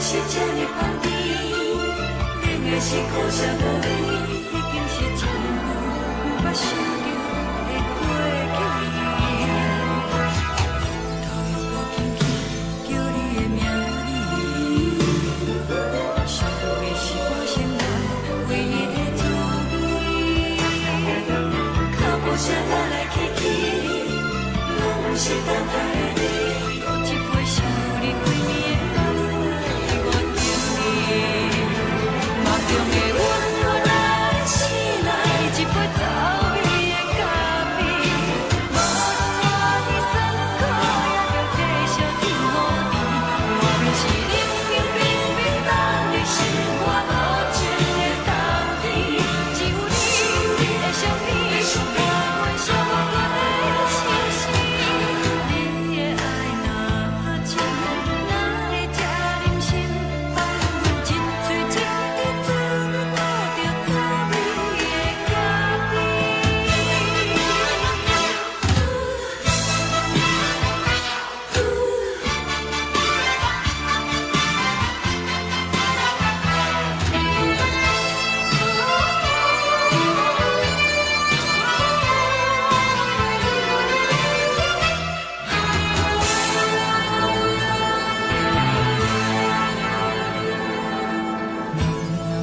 B: 是这呢香甜，冷的是苦涩无味，已经是真久毋捌想着的过去。头又搁轻轻叫你的名字，想的是我生活唯一的滋味。脚步声来来去去，拢是等待的你，搁一杯想你几暝的目屎，我着你。梦中的阮我来醒来，一杯走味的咖啡，无论我的酸苦，也着继续甜予你。我便是冷冷冰冰等你心肝无情的冬天，只有你的相片，陪阮相关的心事。你的爱若真，哪会这忍心放阮一嘴一滴水，倒着走味的咖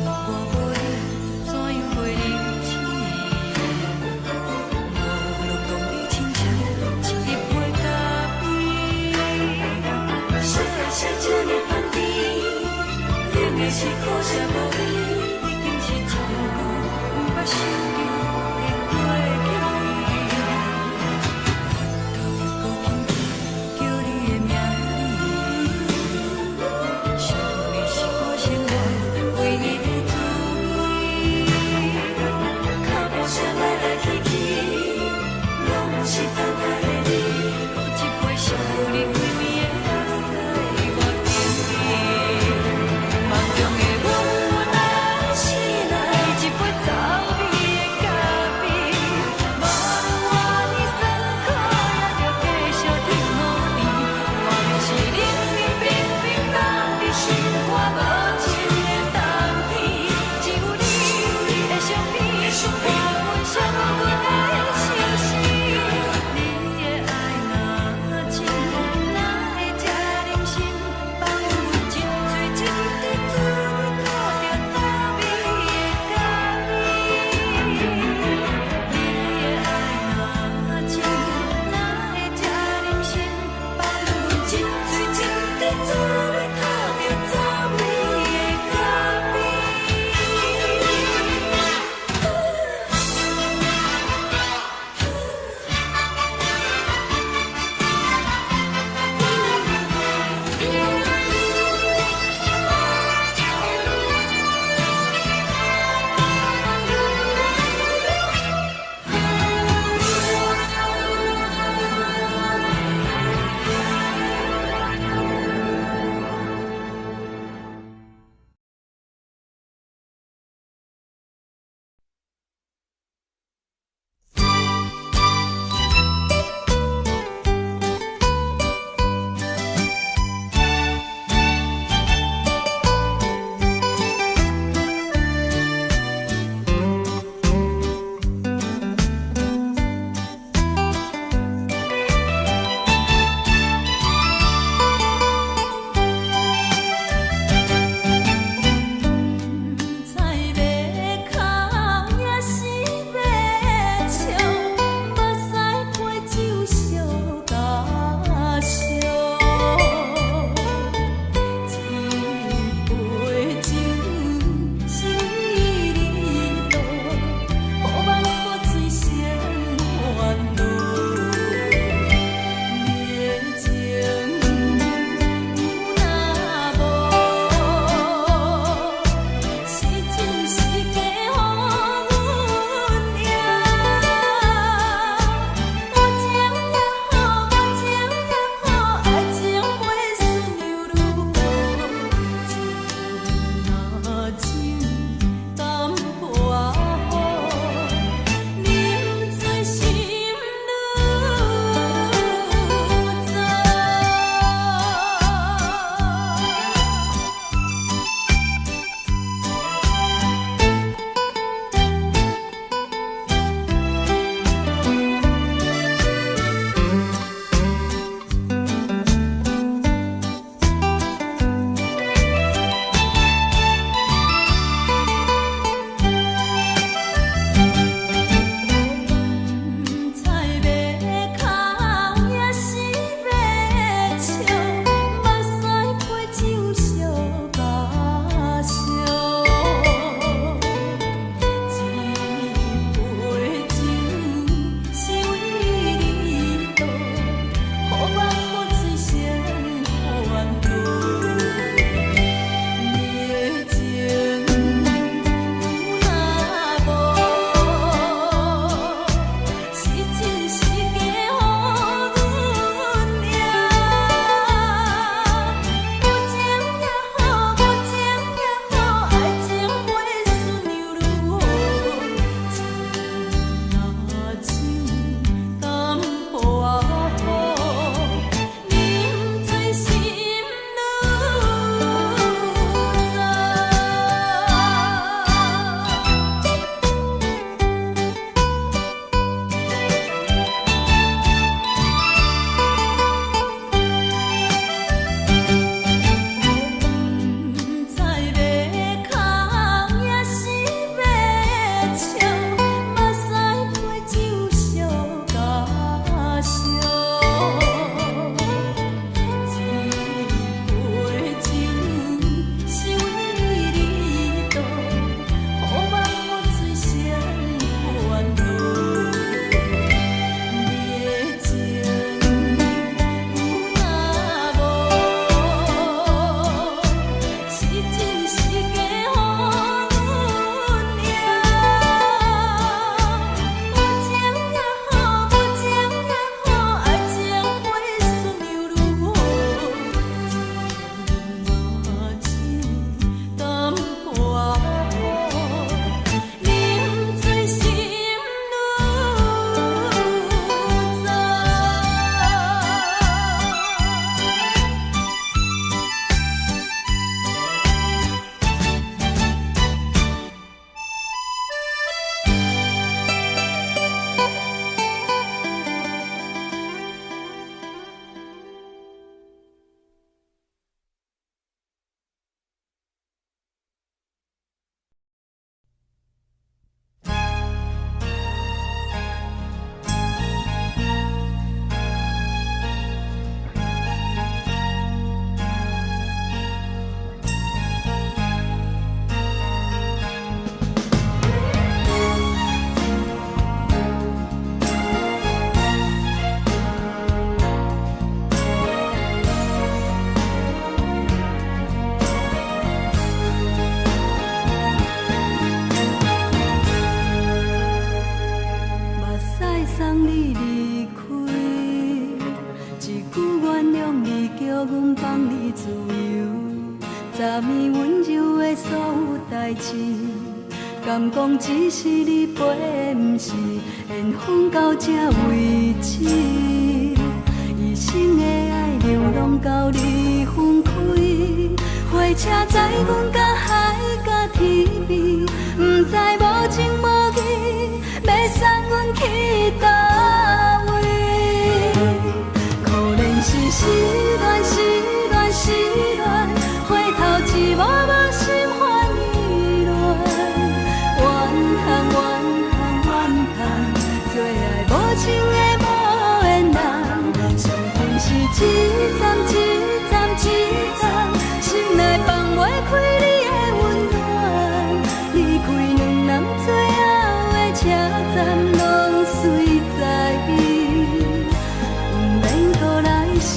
B: 我无你，怎样袂忍气？无路讲你亲像一杯咖啡，说的是这呢香甜，冷的是苦涩无味，已经是真久毋捌想着的过去。头又搁轻轻叫你的名字，想的是我生活唯一的滋味。脚步声来来去去，拢是等待的你，搁一杯想你几暝的目屎，我着你。梦中的阮我来昨暝温柔的所有代志，敢讲只是你陪，不是缘分到这为止。一生的爱流浪到你分开，火车载阮到海甲天边，不知无情无义，要送阮去倒位？可能是失恋，失恋，失恋，回头一幕幕心烦意乱，怨叹，怨叹，怨叹，最爱无情的无缘人，伤痕是一站一站一站，心内放袂开你的温暖，离开两人最后的车站，拢随在伊，不免搁来相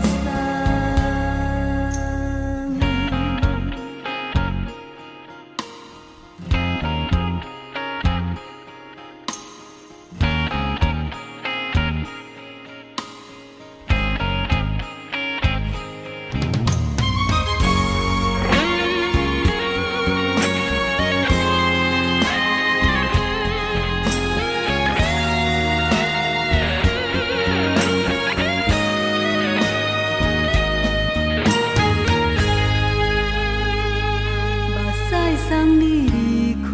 B: 送。送你离开，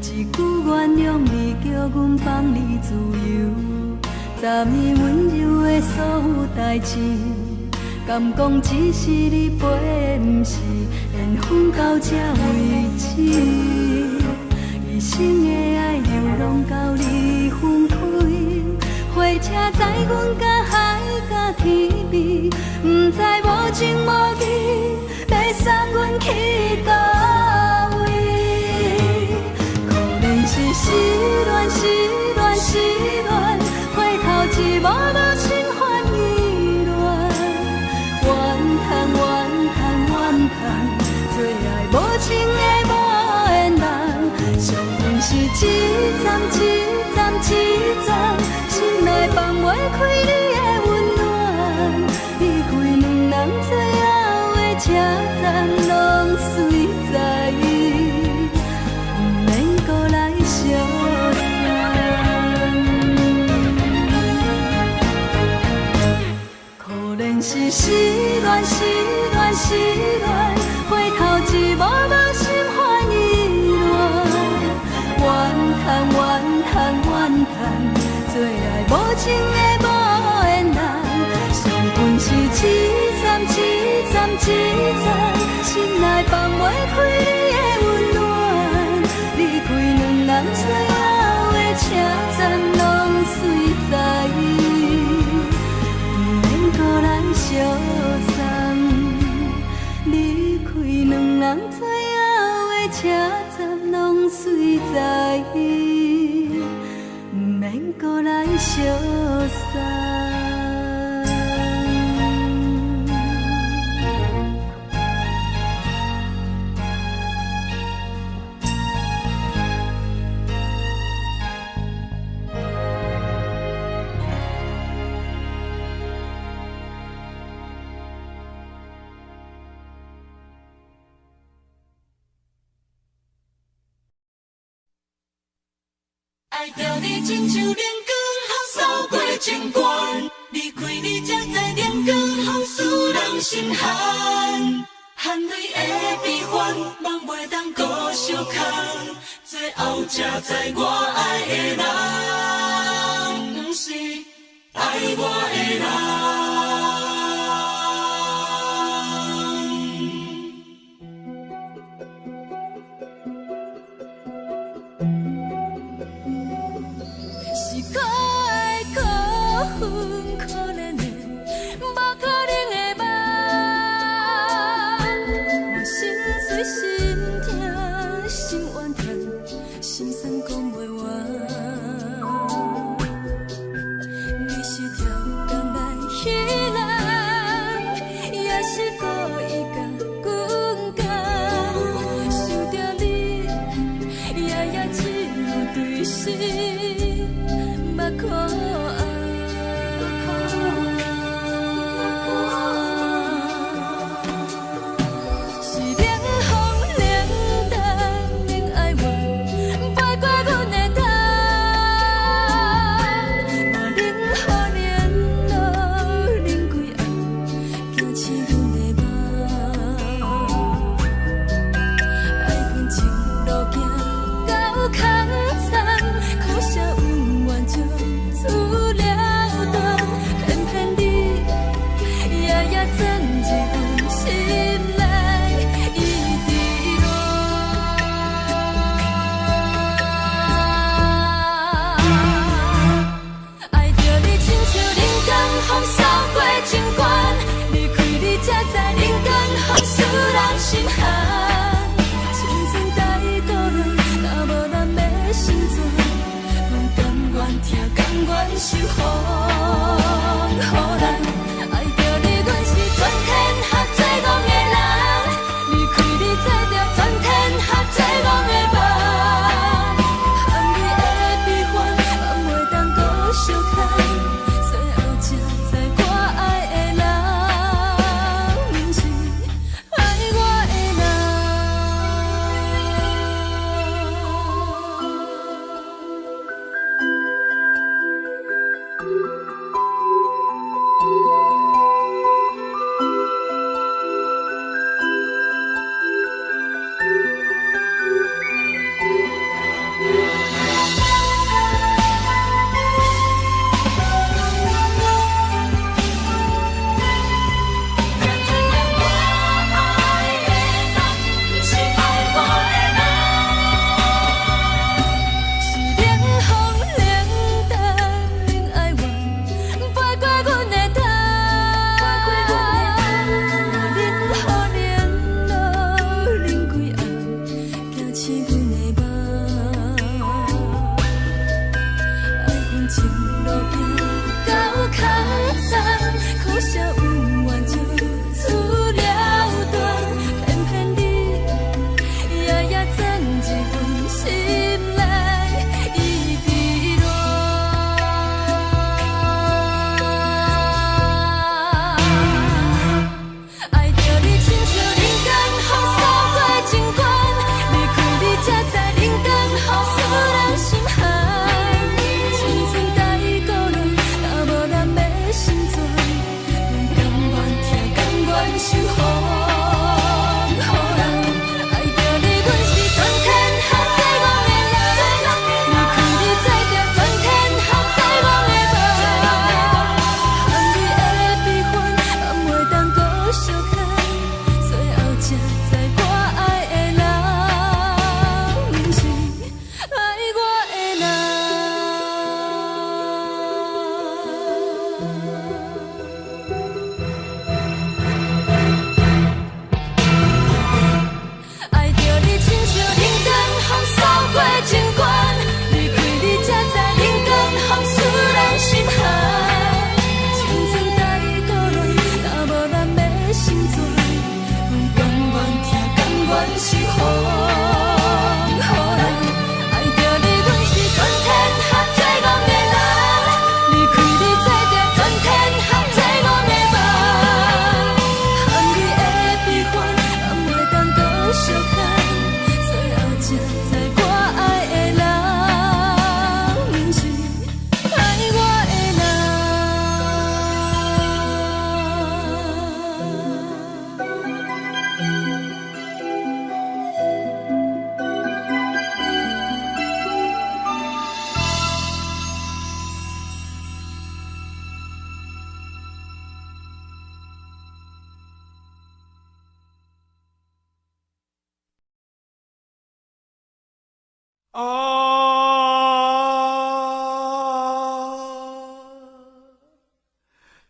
B: 一句原谅你，叫阮放你自由。昨暝温柔的所有代志，敢讲只是你陪，不是缘分到这为止。一生的爱流浪到你分开，火车载阮到海甲天边，不知无情无义，要送阮去倒位？可能是失恋，失恋，失恋，回头一幕幕心烦意乱，怨叹，怨叹，怨叹，最爱无情的无缘人，伤痕是一站一站一站，心内放袂开你的温暖，离开两人最后的车站，拢随在伊，不免搁来相送。可能是失恋，失恋，失恋，回头一幕幕心烦意乱，怨叹，怨叹，怨叹，最爱无情的无缘人，伤痕是一站一站一站，心内放袂开你的温暖，离开两人最后的车站，拢随在伊，不免搁来相送。离开两人最后的车站，拢随在伊，不免搁来相送。
C: 爱着你亲像亮光，风扫过情关，离开你才知亮光风使人心寒。含泪的悲欢，望袂当搁相牵，最后才知我爱的人，不是爱我的人。
B: 你是条工来彼来。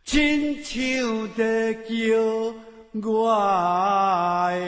D: 亲像在叫我的。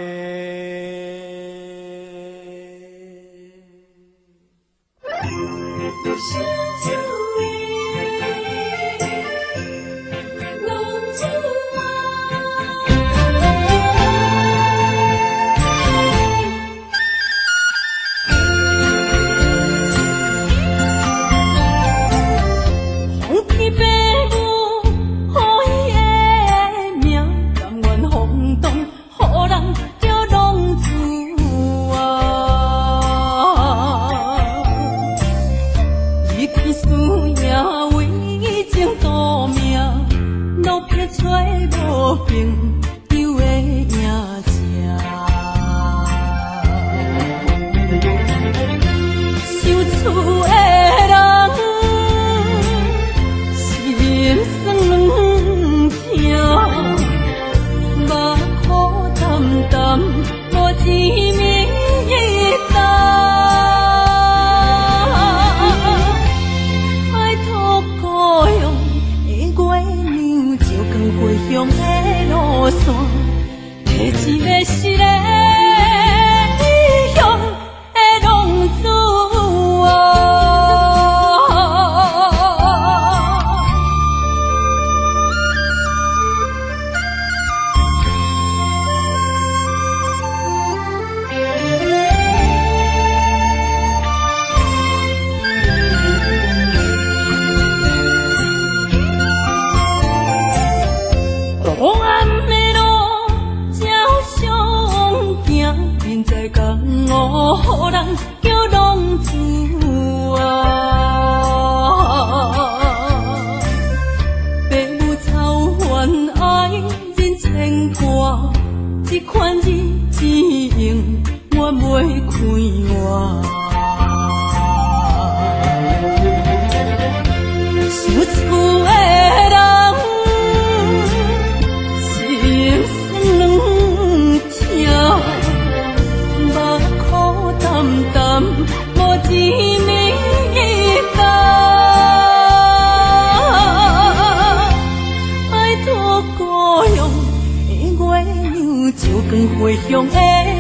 B: 回乡的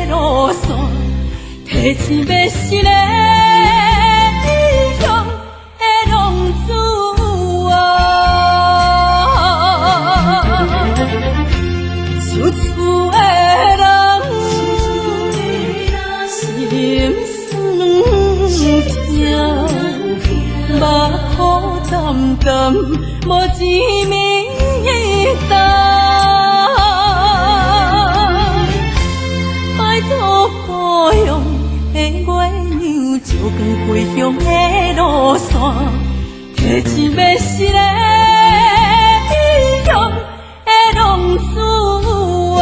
B: 路线，提醒要是个异乡的浪子啊，受厝的人心酸痛，目眶澹澹，无一面灯。故乡的月亮，照光回乡的路线，提醒要是个异乡的浪子啊。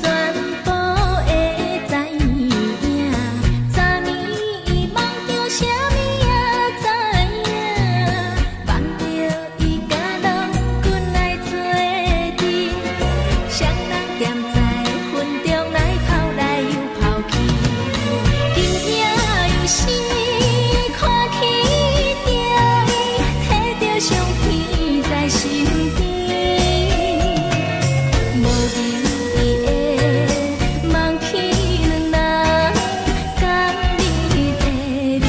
B: 全部会知影。昨年伊梦着啥物也知影，梦着伊甲郎君来做阵，双人踮在云中来跑来又跑去，今夜有时看起着伊，摕着相片在身边。无眠伊会梦起两人，甘你的眠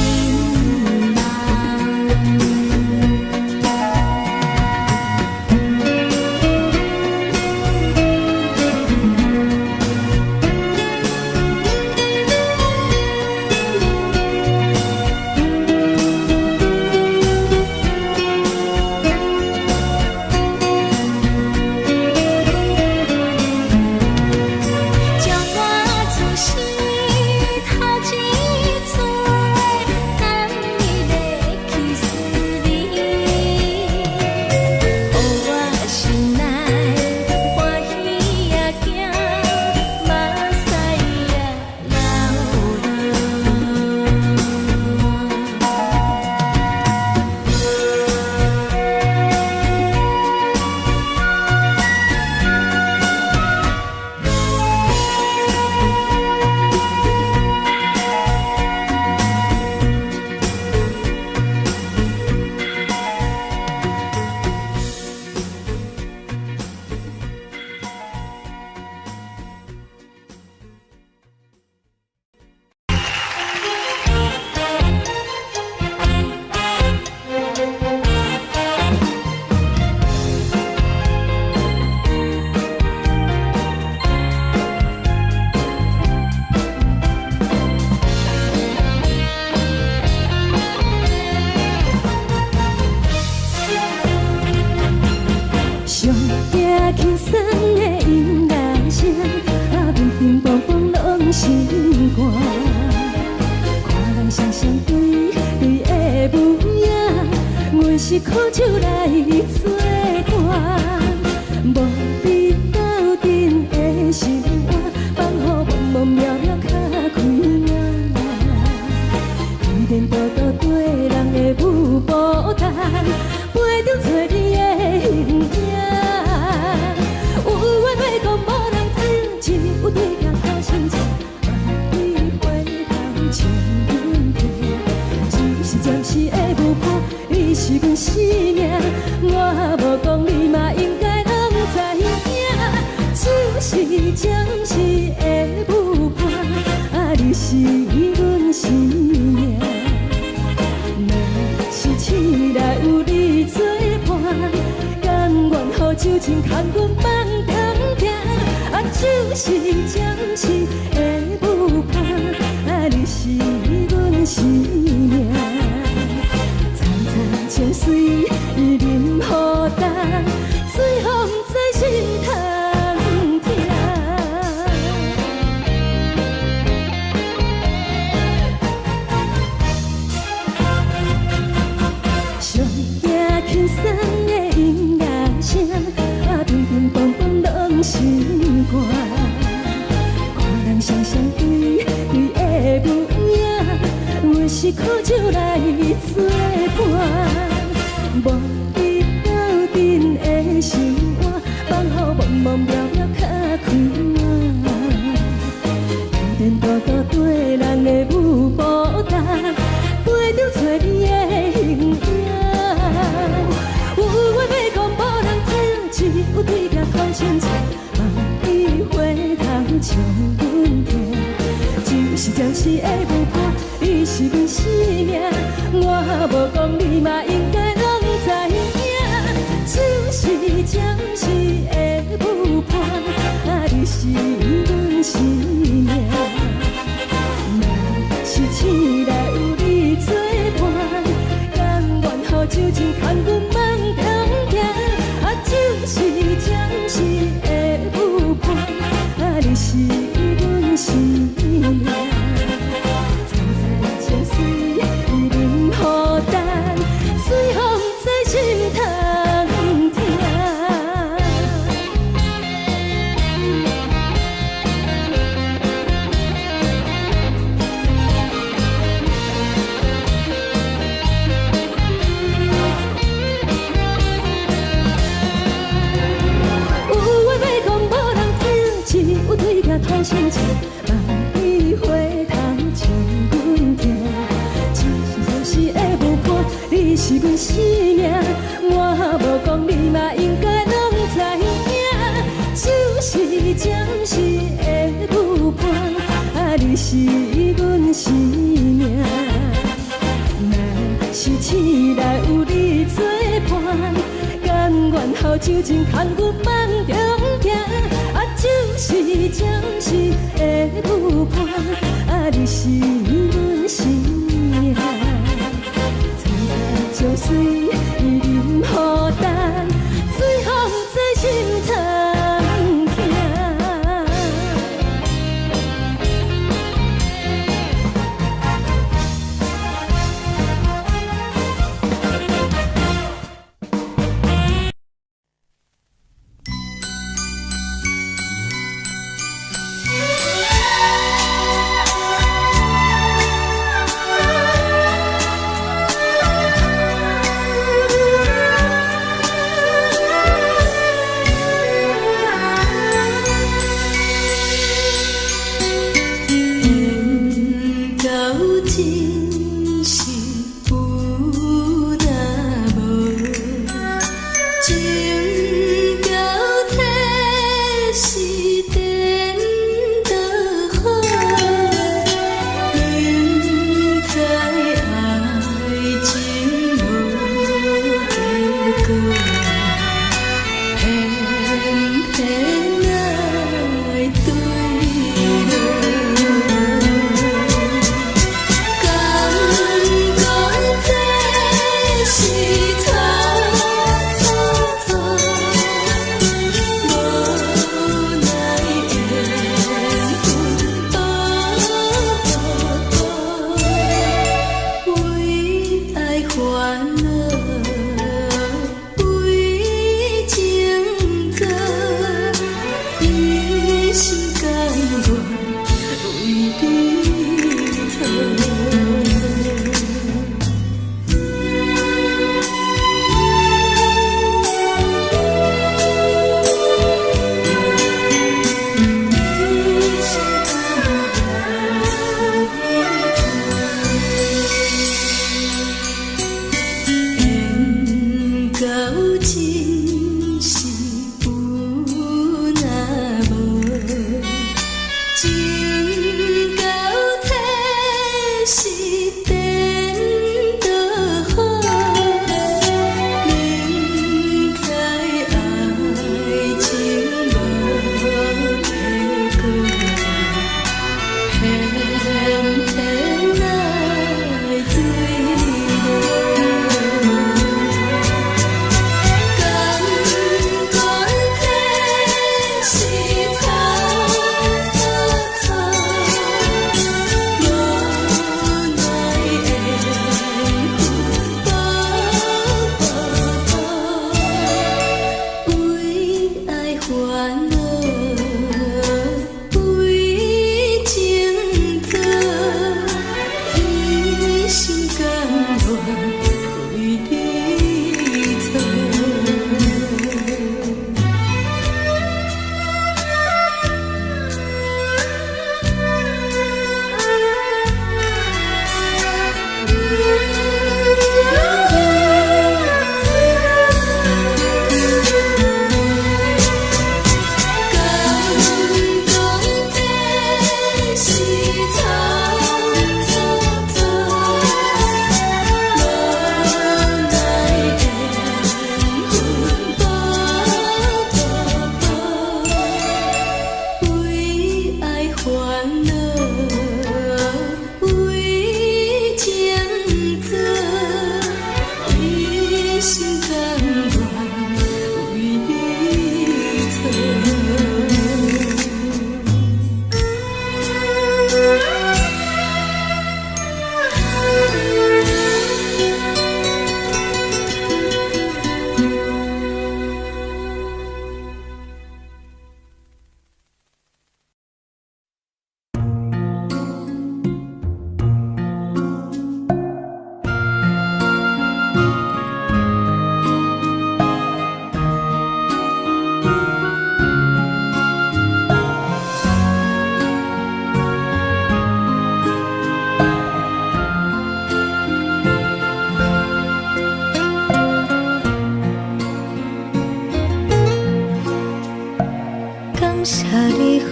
B: 叫我出世头一次等你的去思念，予我心内欢喜也惊，目屎也
A: 上惊轻松的音乐声，乒乒乓乓拢心肝。看人双双对对的模样，阮是苦酒来做伴。无你斗阵的心肝，放予茫茫渺渺较开眼。依然多多对人的舞步弹，陪着找你的形影。有缘要讲无人听，只有对角头心情，万里回头像阮听。就是暂时的舞伴，你是阮生命，我无讲你嘛应该拢知影。就是暂时的舞伴，你是阮生命。是醒来有你作伴，甘愿予酒精牵阮放通行，就是暂时的舞伴，你是阮生命。层层情水任何担，随风在心通听。上惊轻松的音乐声，乒乒乓乓拢心肝。看人双双对对的模样，阮是苦酒来做伴。无你斗阵的心肝，放予茫茫渺渺较开眼。依然多多对人的舞步弹，陪着找你的形影。有缘要讲无人听，只有对角头亲切，万里回头像阮听。就是暂时的舞伴，你是阮生命，我无讲你嘛应该拢知影。就是暂时的舞伴，你是阮生命。若是醒来有你作伴，甘愿予酒精牵阮放通行，就是暂时的舞伴，你是阮生命。层层情水任何担，随风在心通听。行土生情，万里花头将阮疼。一时会有伴，你是阮生命，我无讲你嘛应该拢知影。就是暂时的有伴，你是阮生命。若是醒来有你作伴，甘愿好酒情牵阮梦中行。就是暂时的有伴，你是阮生命。青菜将水伊淋予等，水风在心头行。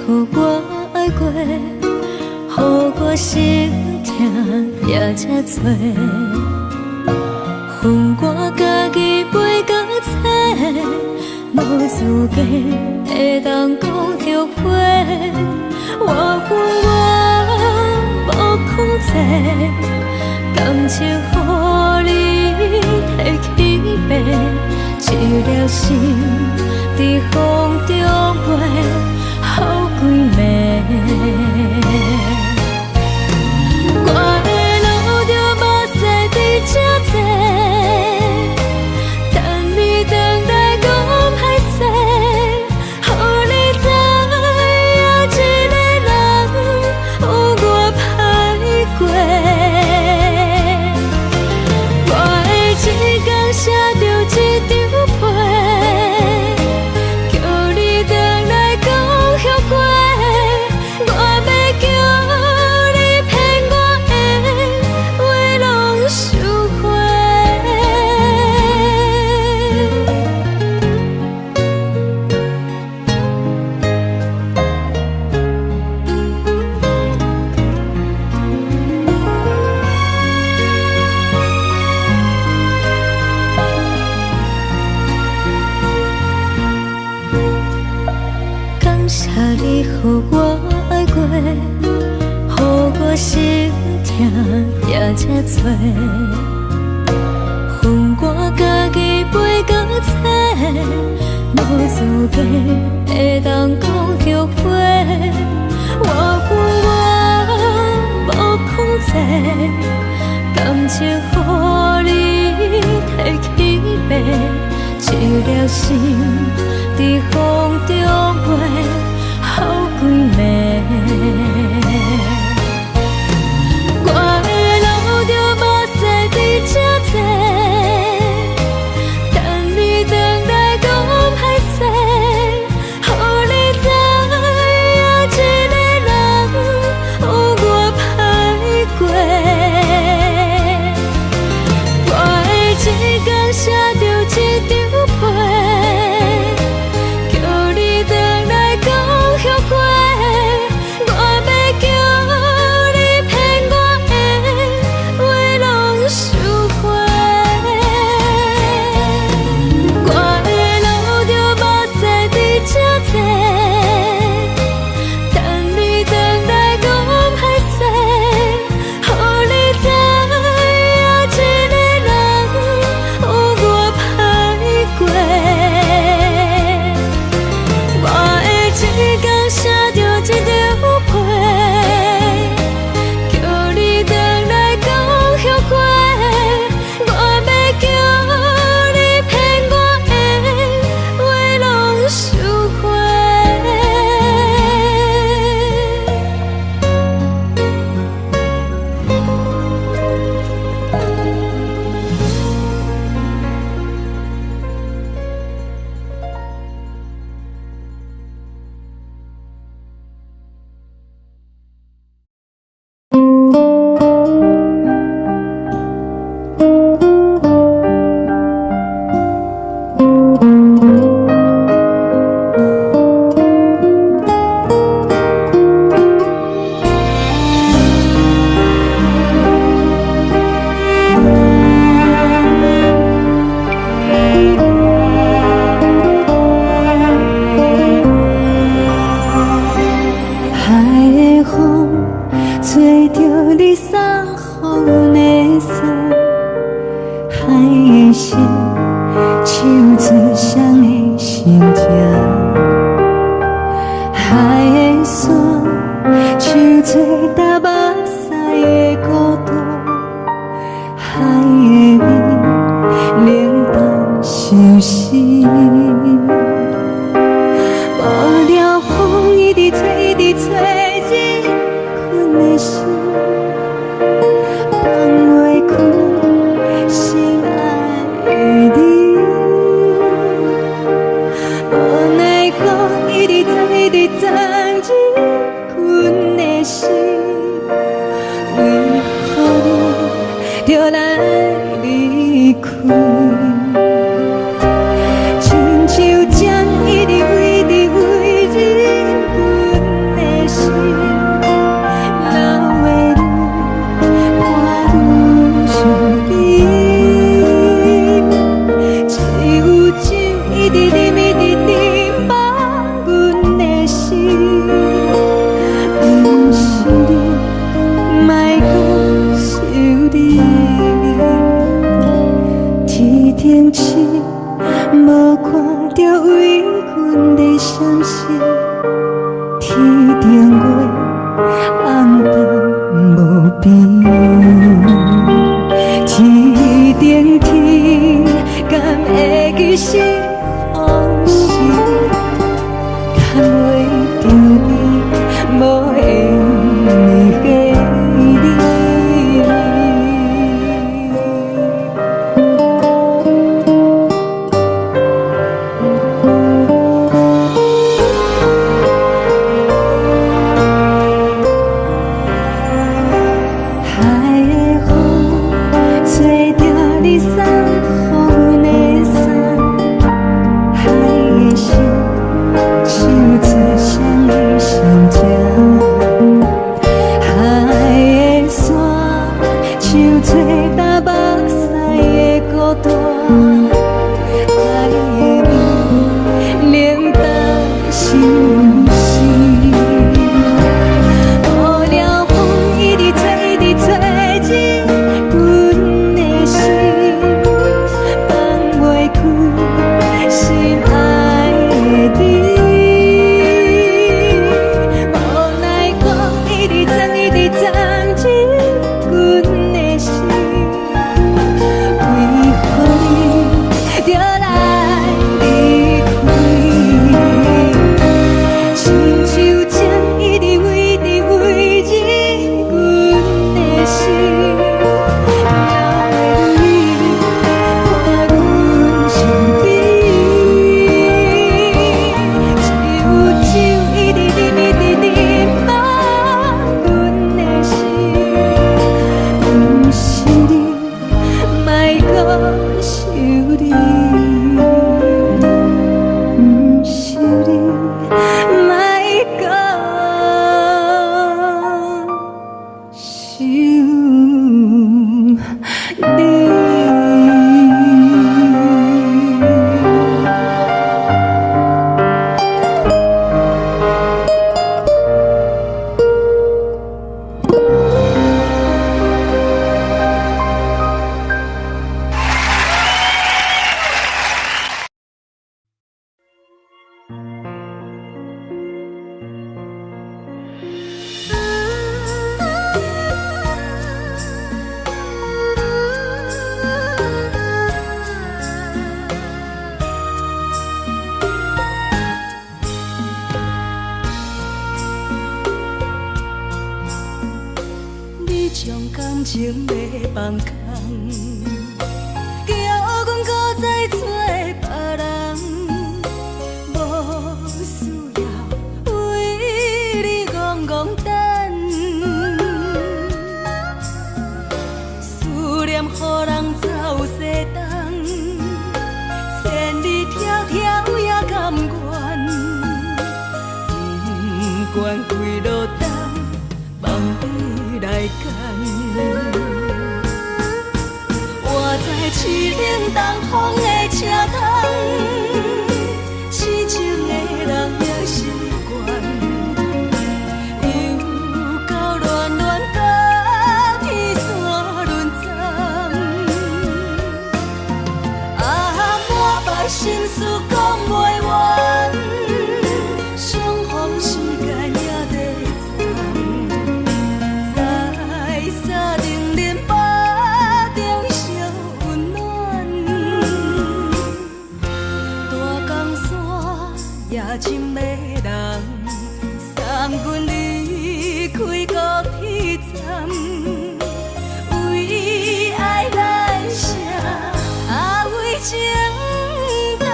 B: 予我爱过，予我心痛也这多。恨我家己袂到切，无资格会当讲后悔。我恨我无控制，感情予你提起白，一粒心在风中飞，好几暝。我的路着目屎在这多，等你回来讲歹势，予你知影一个人有我歹过。我的一天写着一张被，叫你回来讲后悔。我要叫你骗我的话拢收回。感谢你予我爱过，予我心痛也这多。恨我家己袂到切，无资格会当讲后悔。我恨我无控制，感情予你提起白，一粒心在风中飞，好几暝。我的路着目屎在这多，等你回来讲歹势，予你知影一个人有我歹过。我的一天写着一张被，叫你回来讲后悔。我要叫你骗我的话拢收回。我的路着目屎在这多，等你回来讲歹势，予你知影一个人有我歹过。我的一天写着一张被，叫你回来讲后悔。我要叫你骗我的话拢收回。海的风吹着你送风的伞，海的心手指双的心情，海的山手做搭目屎的孤独，海的味冷淡伤心。无聊风一直吹，一直吹日困的心，放袂开心爱的你。无奈我一直在，一直在日困的心，为何你就来离开？亲像针一直为日困。情要放空，叫阮搁再找别人，无需要为你戆戆等。思念予人走西东，千里迢迢也甘愿，不管几路东，梦伊来干。活在凄冷东风的车窗，痴情的人也习惯，又到恋恋甲天山轮站。啊，满腹心事讲袂完，相逢时间也在站，在沙定林巴中烧温暖。大江山夜深的人，送阮离开高铁站，为爱来写，为情重。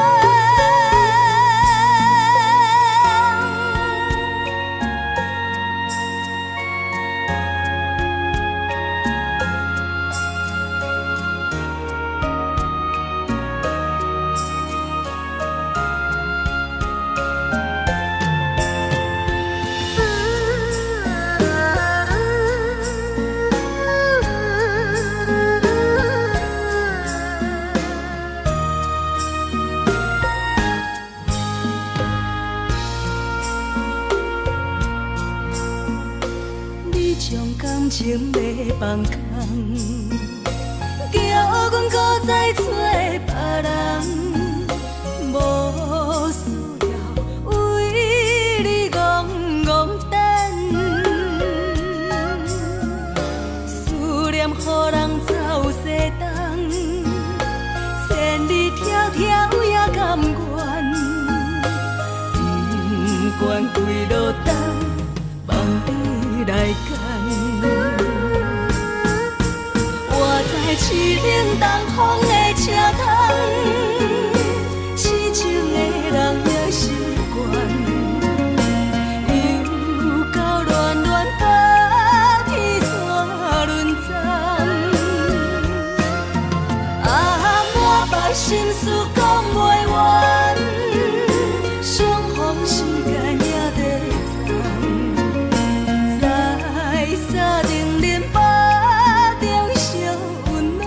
B: 你将感情要放空，叫阮搁再找别人，无需要为你戆戆等。思念予人走西东，千里迢迢也甘愿，不管几路东。来干。我在市冷东风的车窗，痴情的人也习惯，又到乱乱把天线轮转。啊，满腹心事讲袂完，相逢时间也在藏，在沙丁林巴中烧温暖。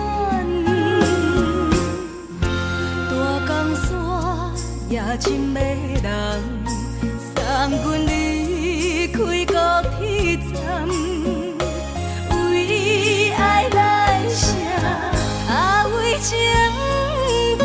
B: 大江山夜深的人，送阮离开高铁站，为爱来写，为情等。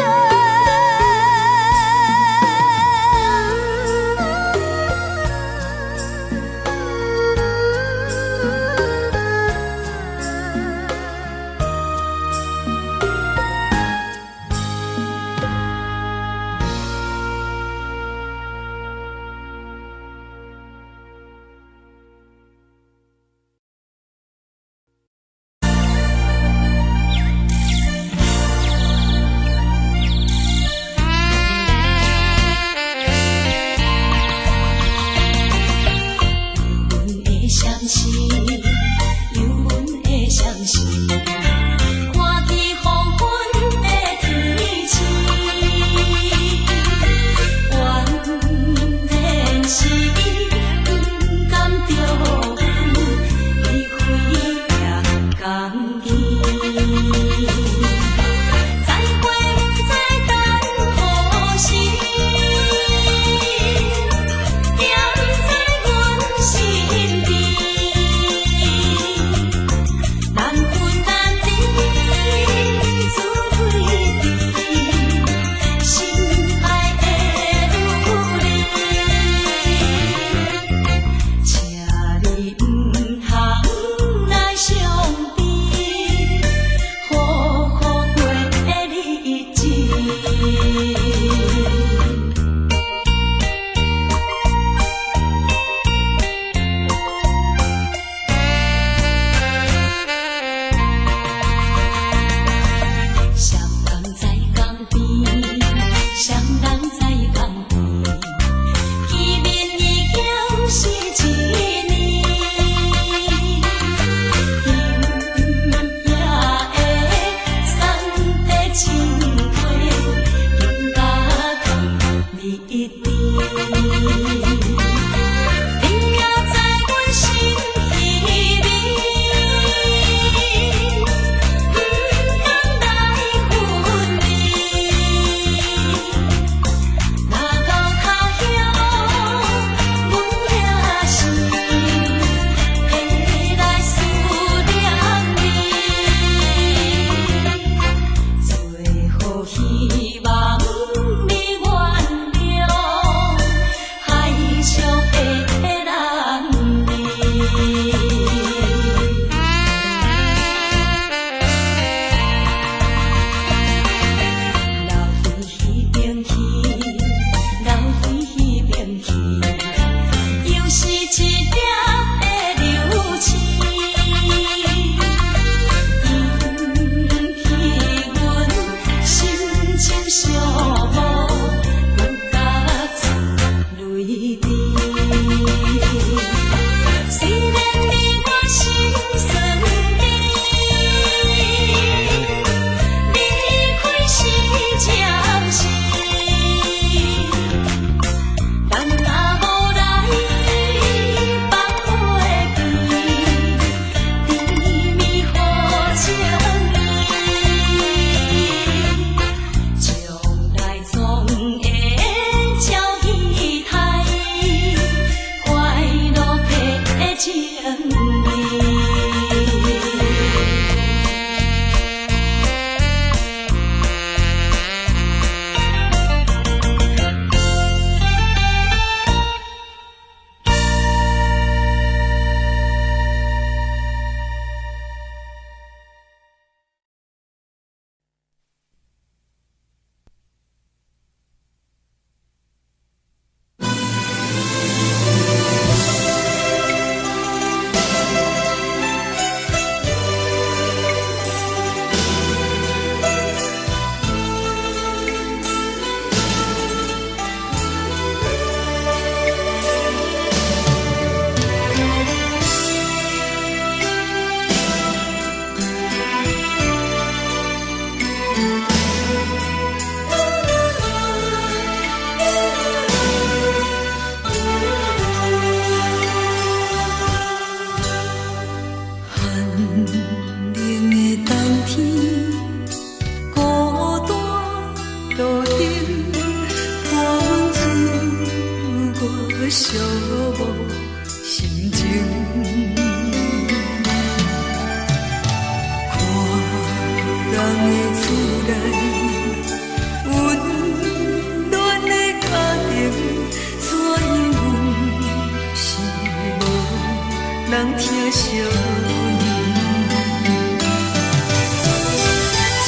B: 人疼惜你。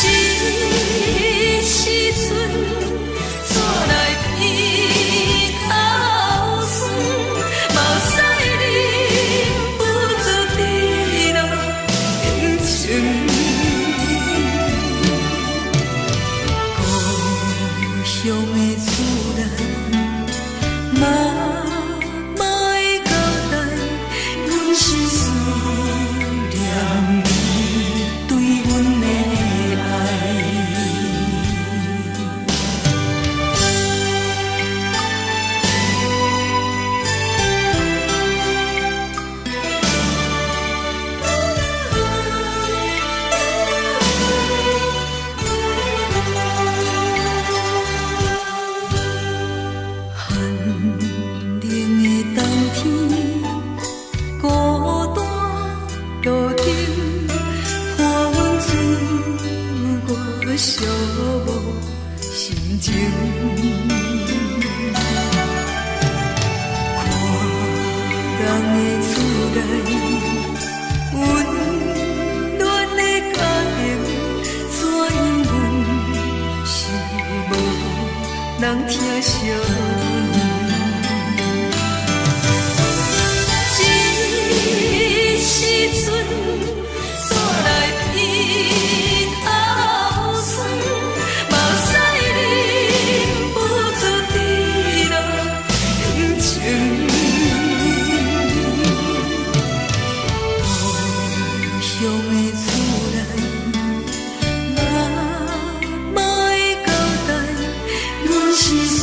B: 这时阵怎来鼻口酸，嘛有使忍不住滴落眼睛。故乡的厝内，嘛会交代，阮是思念你对阮的爱。寒冷的冬天，孤单路顶，看阮自我寂寞心情。看人的厝内，温暖的家庭，怎因阮是无人疼惜你？这时阵怎来鼻口酸，嘛有使忍不住滴落眼睛。故乡的厝内，嘛会交代，阮是思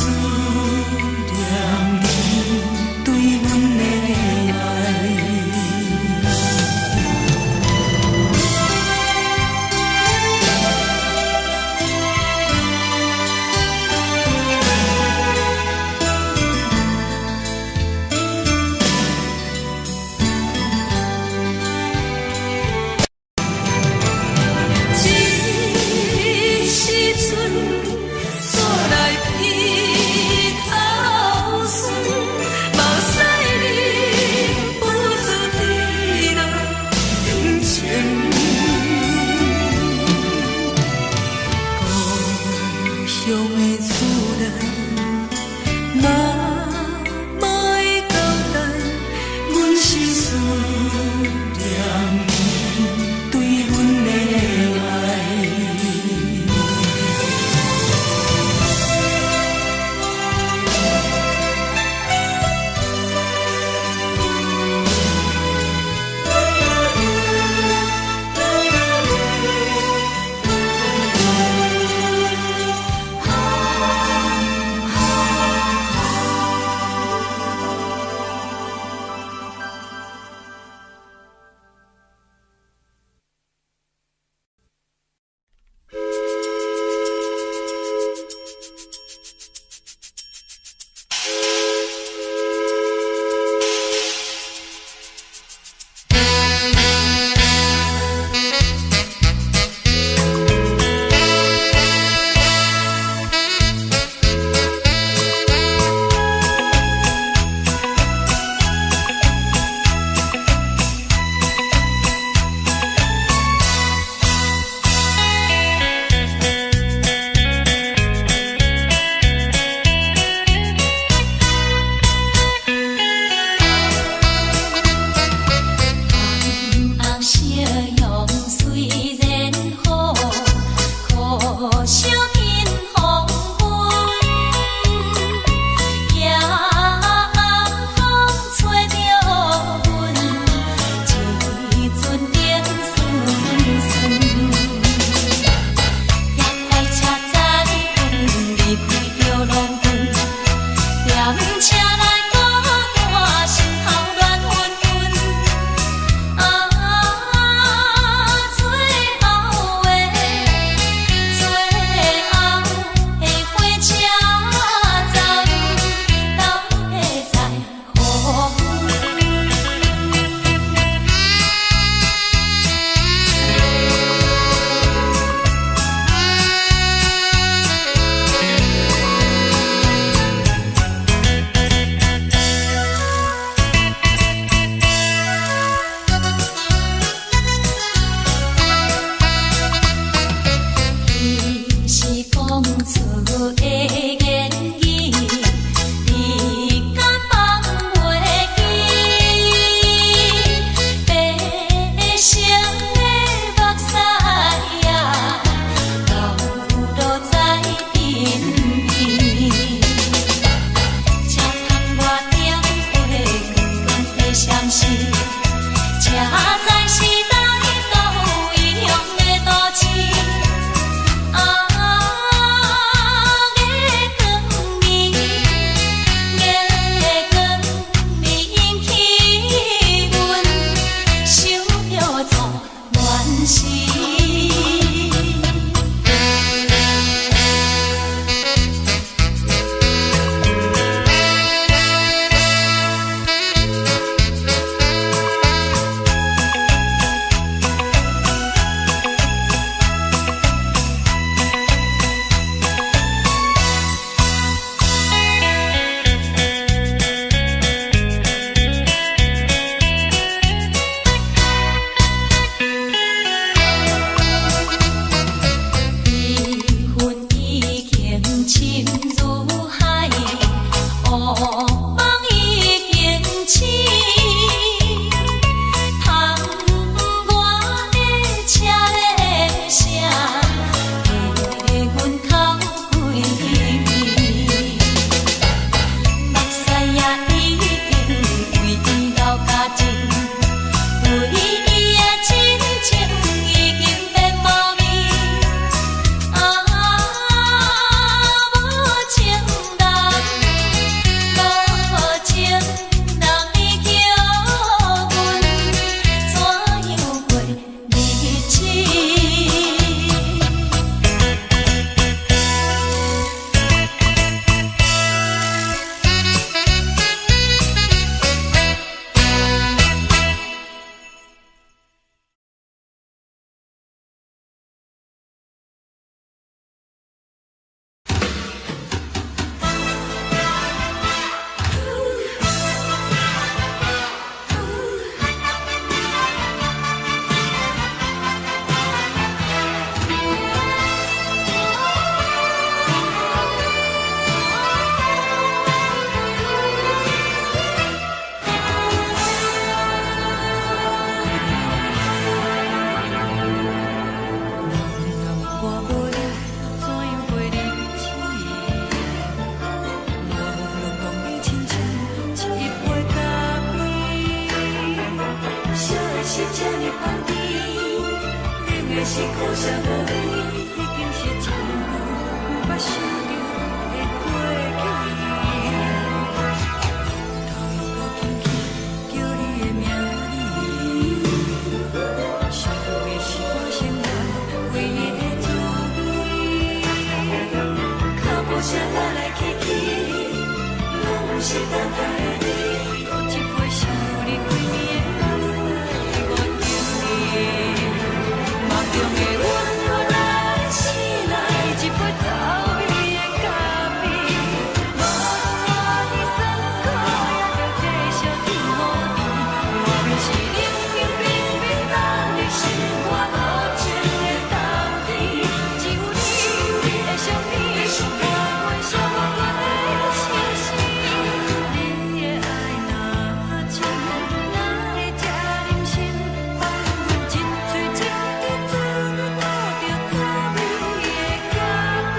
B: 是苦涩无味，已经是一句毋捌想着的过去。头又搁轻轻叫你的名字，想的是我生活唯一的滋味。脚步声来来去去，拢不是等待的你，搁一杯想你归暝的目屎，我敬你。梦中的阮，我来醒来，一杯走味的咖啡，无论你酸苦，也着继续甜予甜。无论是冷冷冰冰，咱的心肝无情的冬天，只有你的相片，甲阮寂寞过的心事。你的爱若真，哪会这忍心放阮一嘴一滴滋味，倒着滋味的咖啡。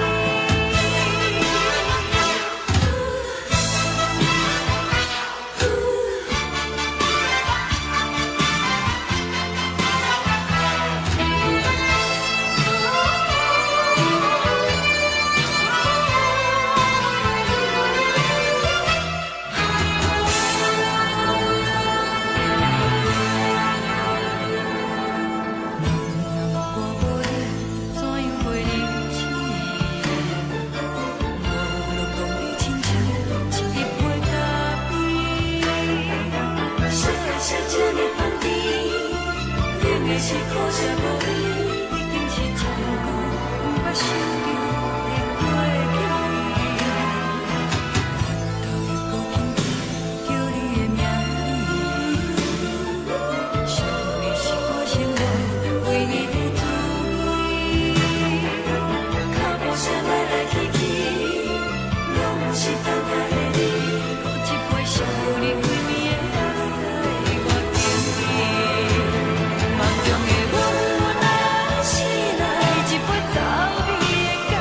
B: 我无你，怎样袂忍心？无论讲你亲像一杯咖啡，烧的是这呢香甜，冷的是苦涩无味，已经是一句毋捌想着的过去。头又搁轻轻叫你的名字，想的是我生活唯一的滋味。脚步声来来去去，拢不是等待的你，搁一杯想你归暝的目屎，我敬你。梦中的阮，我来醒来，一杯走味的咖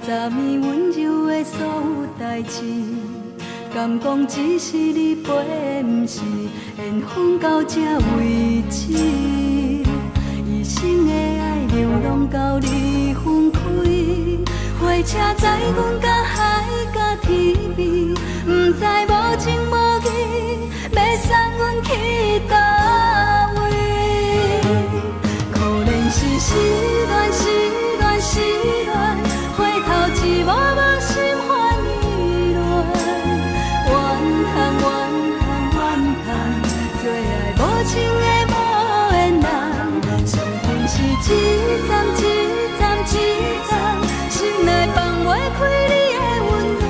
B: 昨暝温柔的所有代志，敢讲只是你陪，不是缘分到这为止。一生的爱流浪到你分开，火车载阮到海甲天边，不知无情无义，要送阮去倒位？可能是失恋，失恋，失恋，回头一幕幕心烦意乱，怨叹，怨叹，怨叹，最爱无情的无缘人，上恨是一站一站一站，心内放袂开你的温暖，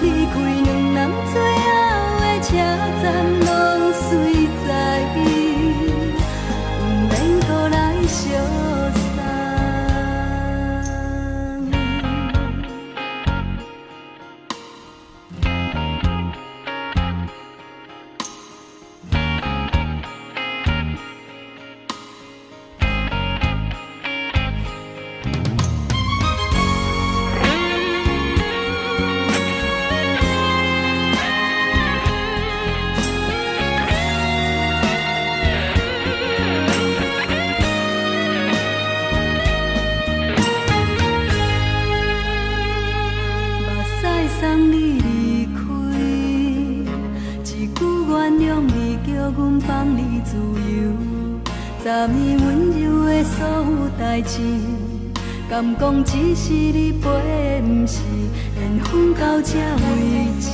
B: 离开两人最后的车站，拢随在伊，不免搁来相送。送你离开，一句原谅你，叫阮放你自由。昨暝温柔的所有代志，敢讲只是你陪，不是缘分到这为止。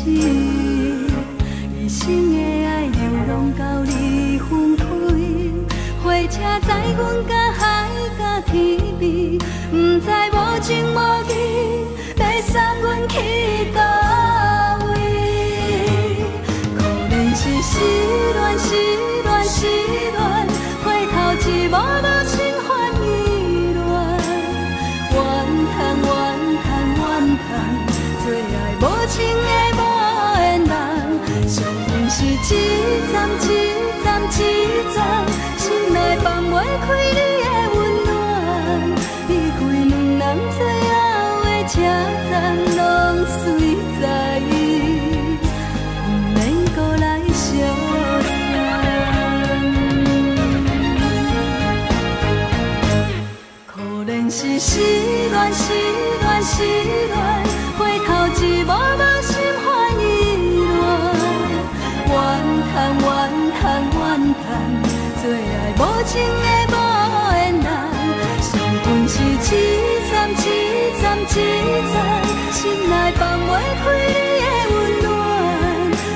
B: 一生的爱流浪到你分开，火车载阮到海甲天边，不知无情无义，要送阮去倒位？可能是失恋，失恋，失恋，回头一幕幕心烦意乱，怨叹，怨叹，怨叹，最爱无情的无缘人，上恨是一站一站一站，心内放袂开你的温暖，离开两人最后的车站，拢随在伊，不免搁来相送。可能是失恋，失恋，失恋，回头一幕幕心烦意乱，怨叹，怨叹，怨叹，最爱无情的无缘人，上恨是一站一站一站，心内放袂开你的温暖，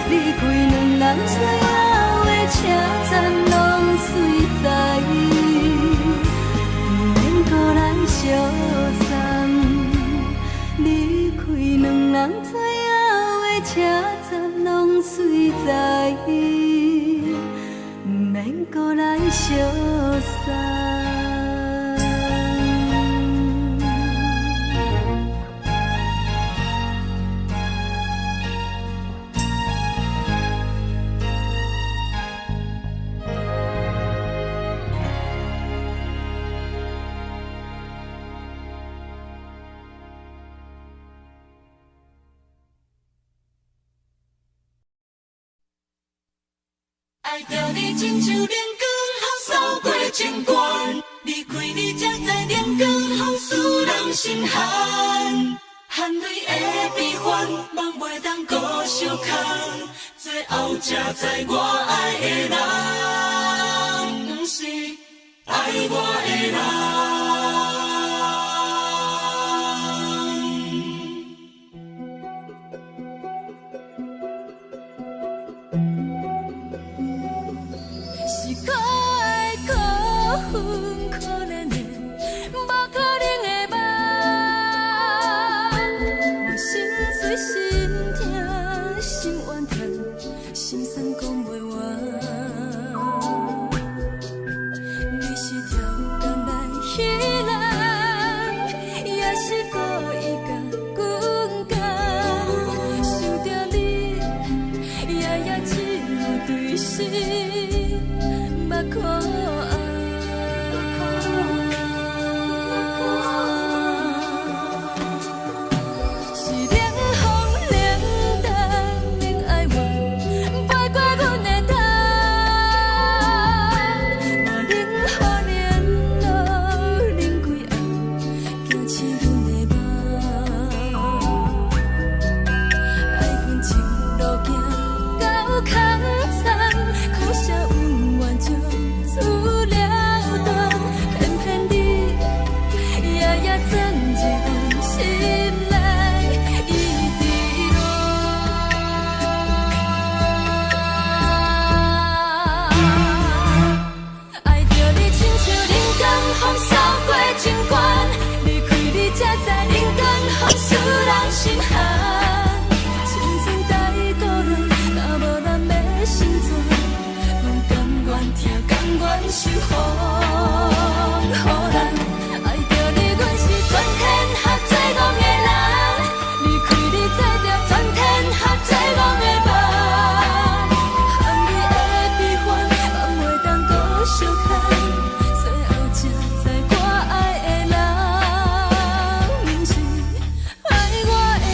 B: 离开两人最后的车站，拢随在伊，不免搁来相送。离开两人最后的车站，拢随在伊，不免搁来相送。
C: 爱着你亲像亮光，扫过情关，离开你才知亮光好使人心寒。含泪的悲欢，望袂当搁相牵，最后才知我爱的人，不是爱我的人。
B: 你是条东来彼来。心寒。青春待故人，若无咱要生存，阮甘愿听，甘愿受风雨人。爱着你，阮是全天下最戆的人。离开你，做着全天下最戆的梦。含你的悲欢，望袂当搁相牵。最后才知我爱的人，不是爱我的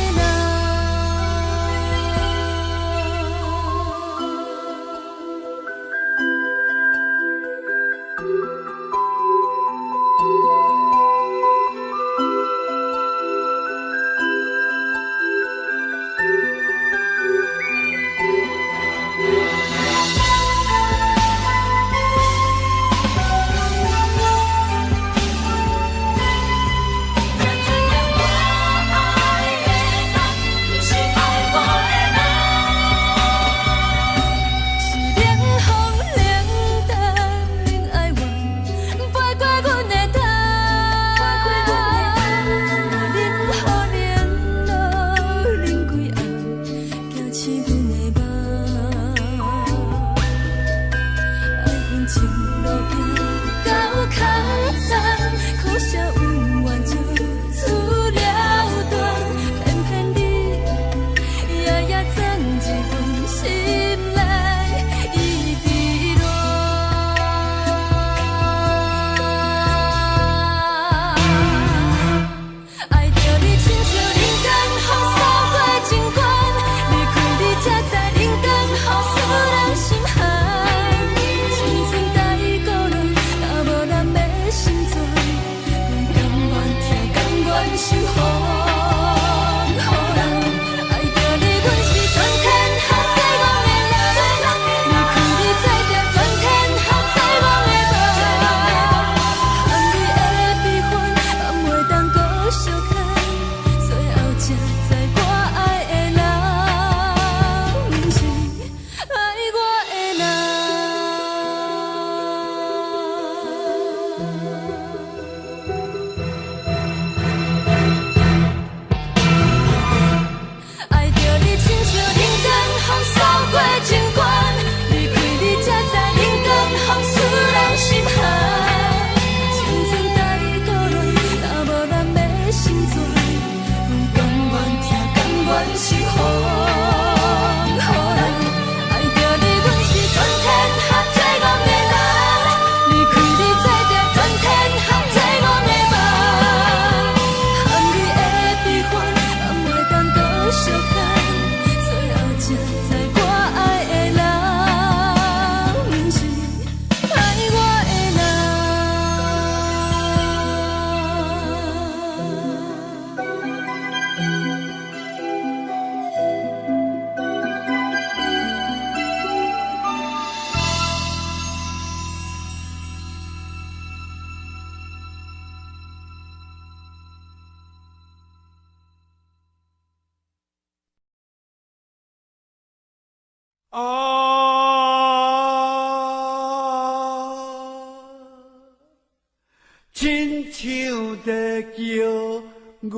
B: 人。
D: 亲像在叫我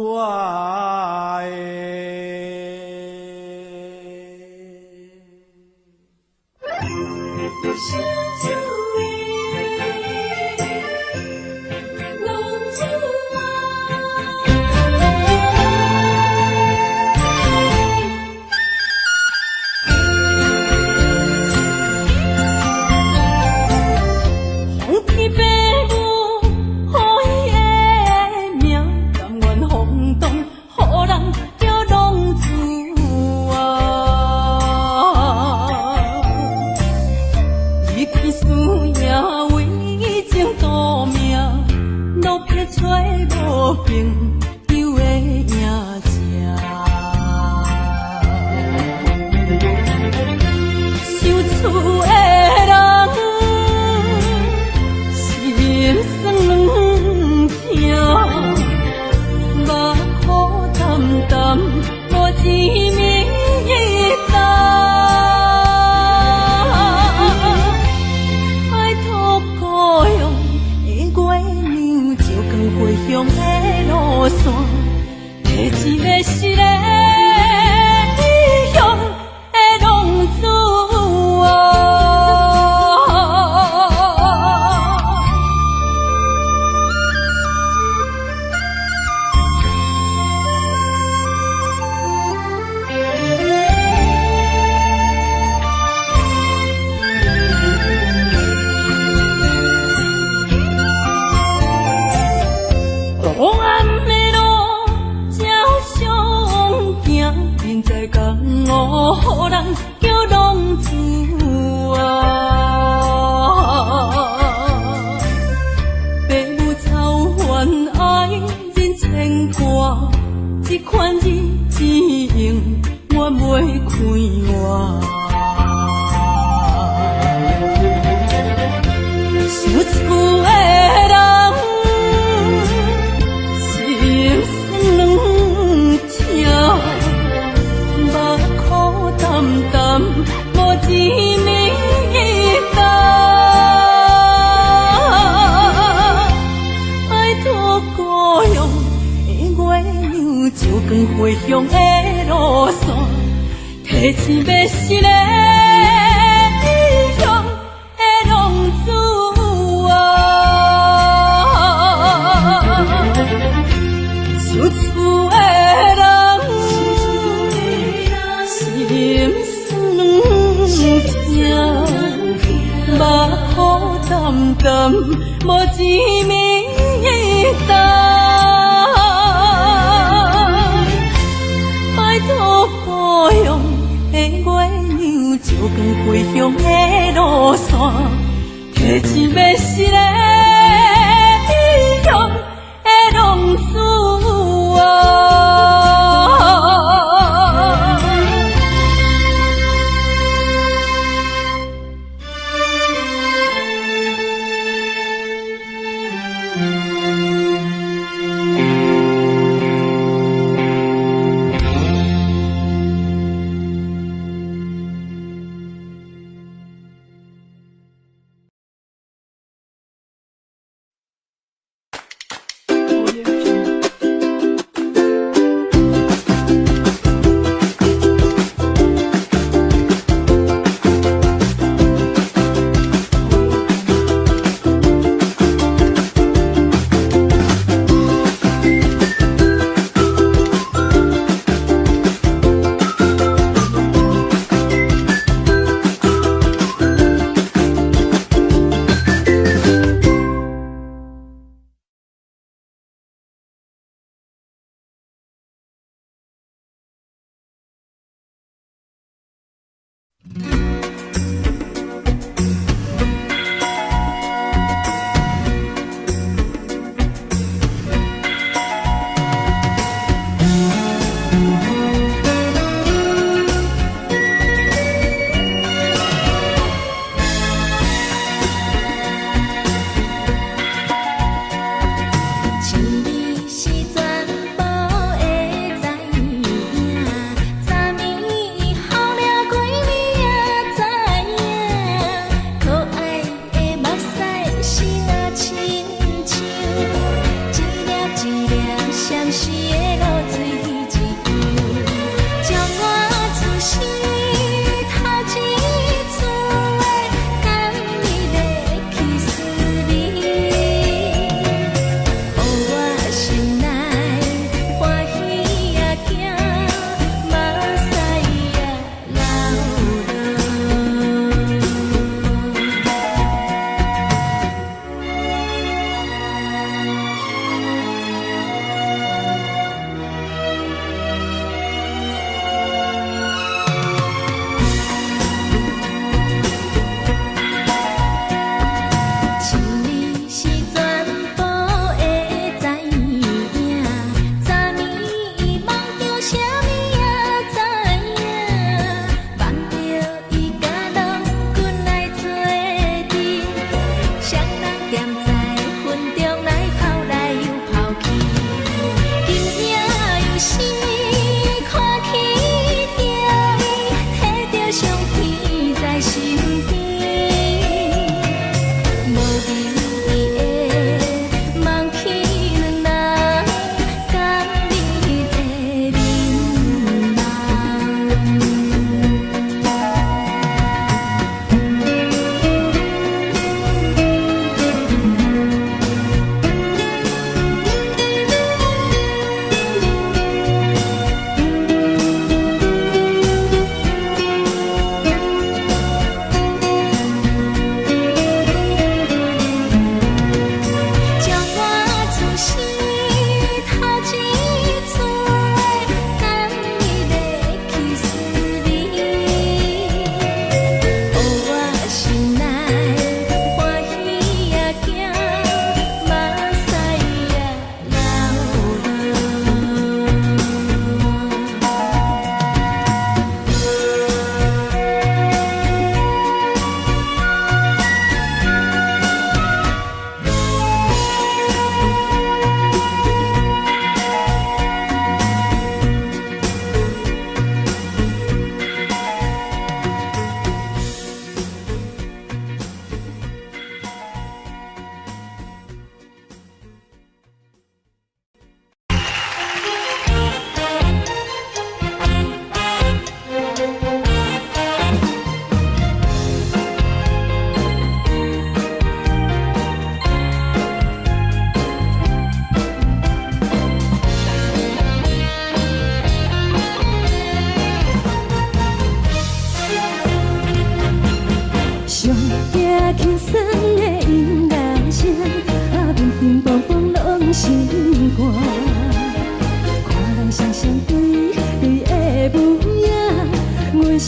B: 目苦淡淡。现在江湖人叫浪子啊，父母操烦爱人牵挂，这款日子用我袂开我。想厝的人，心酸两条，目苦淡淡，无滋味干。拜托故乡的月亮，照光回乡的路线，提醒要是个异乡的浪子。想厝的人，心酸两条，目苦淡淡，无滋味干。拜托故乡的月亮，照光回乡的路线，提醒要是个异乡的浪子啊。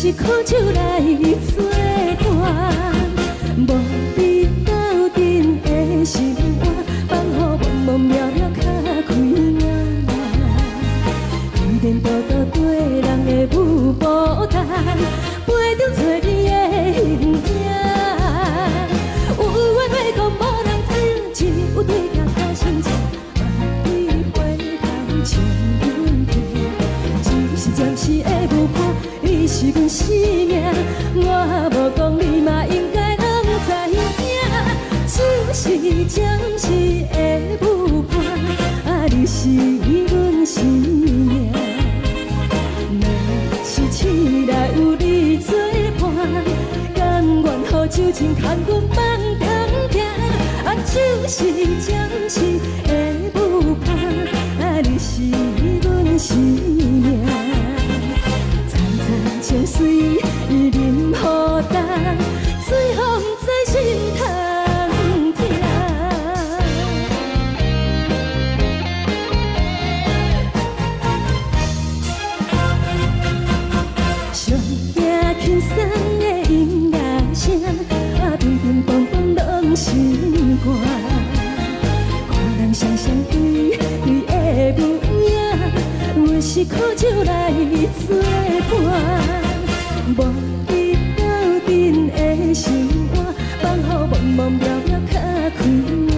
A: 是苦酒来作伴，无你斗阵的心肝，放予茫茫渺渺较开眼。一颠倒倒对人的舞步弹，陪着找你的形影。有话要讲无人听，只有对镜头心情，万里回头将阮听。就是暂时的舞伴，你是阮生命，我无讲你嘛应该拢知影。就是暂时的舞伴，啊，你是阮生命。若是醒来有你作伴，甘愿予酒精牵阮放长行。啊，就是暂时的舞伴，啊，你是阮生命。层层情水任何担，水风在心头疼。上惊轻松的音乐声，啊，乒乒乓乓拢心肝。看人双双对对的模样，阮是苦酒来作伴，无你斗阵的心肝，放予茫茫渺渺较开眼。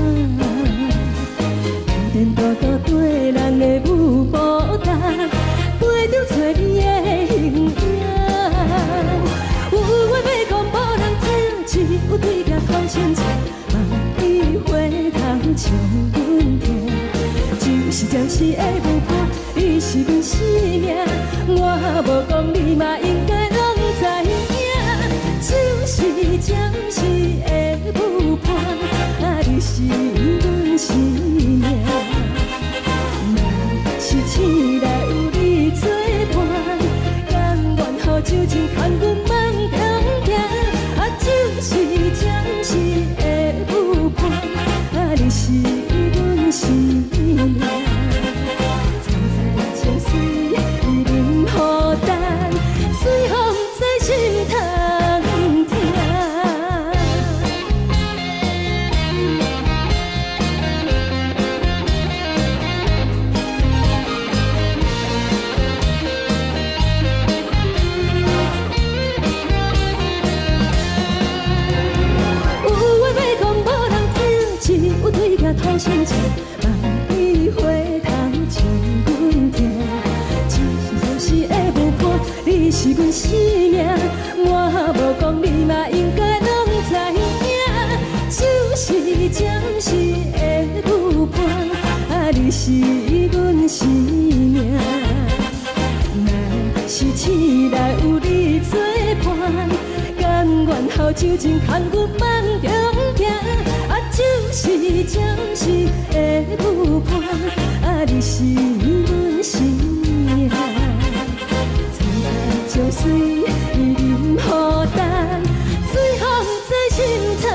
A: 一颠倒倒对人的舞步弹，陪着找你的形影。有话要讲无人听，只有对镜头心情，万里回头将阮听。就是暂时的舞伴，你是阮生命，我无讲你嘛应该拢知影。就是暂时的舞伴，啊，你是阮生命。若是醒来有你作伴，甘愿予酒精牵阮放长行。啊，就是暂时的舞伴，啊，你是阮生命。层层情水任何担，水风在心头疼。有话要讲无人听，只有对镜头心情，万里回头将阮听。就是暂时的舞伴，你是阮生命，我无讲你嘛应该拢知影。就是暂时的舞伴，啊，你是阮生命。若是醒来有你作伴，甘愿予酒精牵阮放长行。啊，就是暂时的舞伴，啊，你是阮生命。层层情水任何担，水风在心头疼。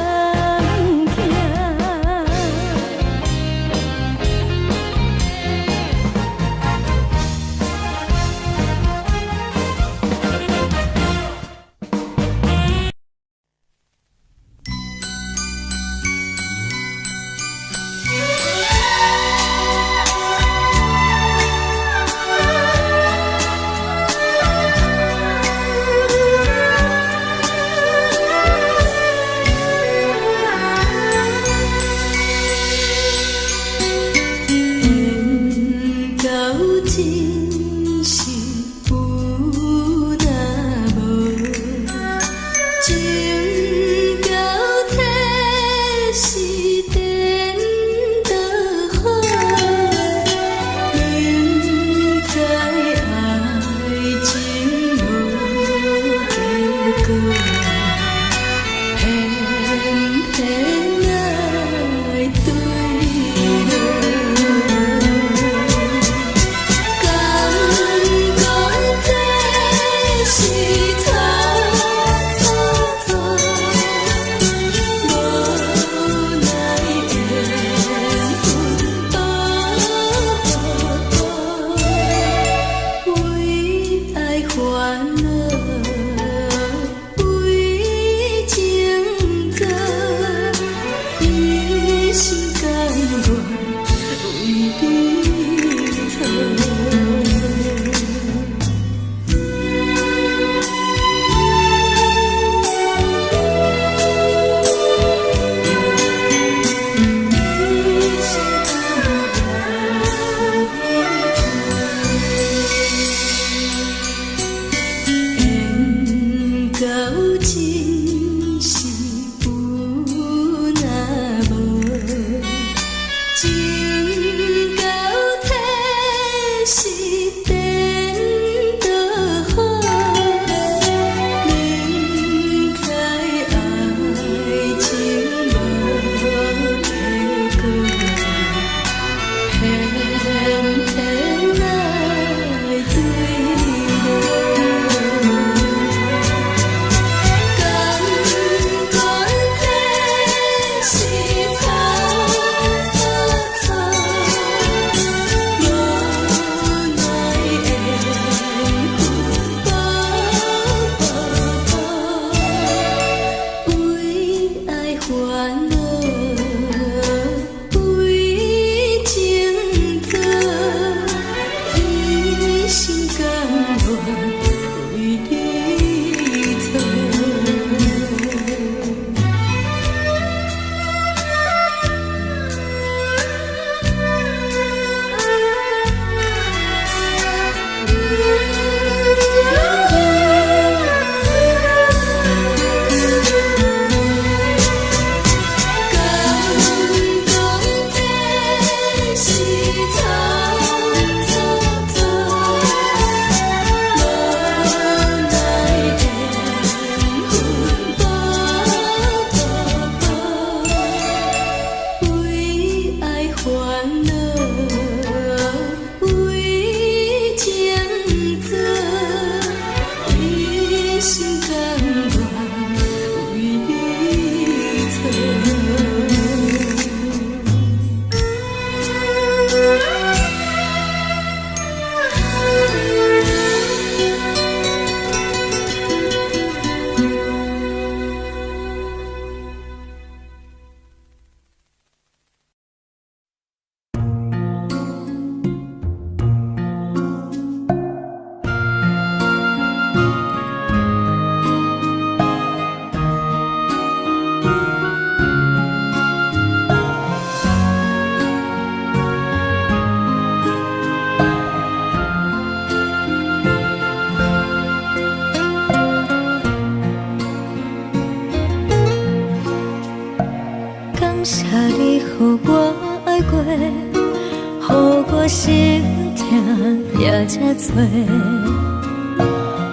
B: 也这多，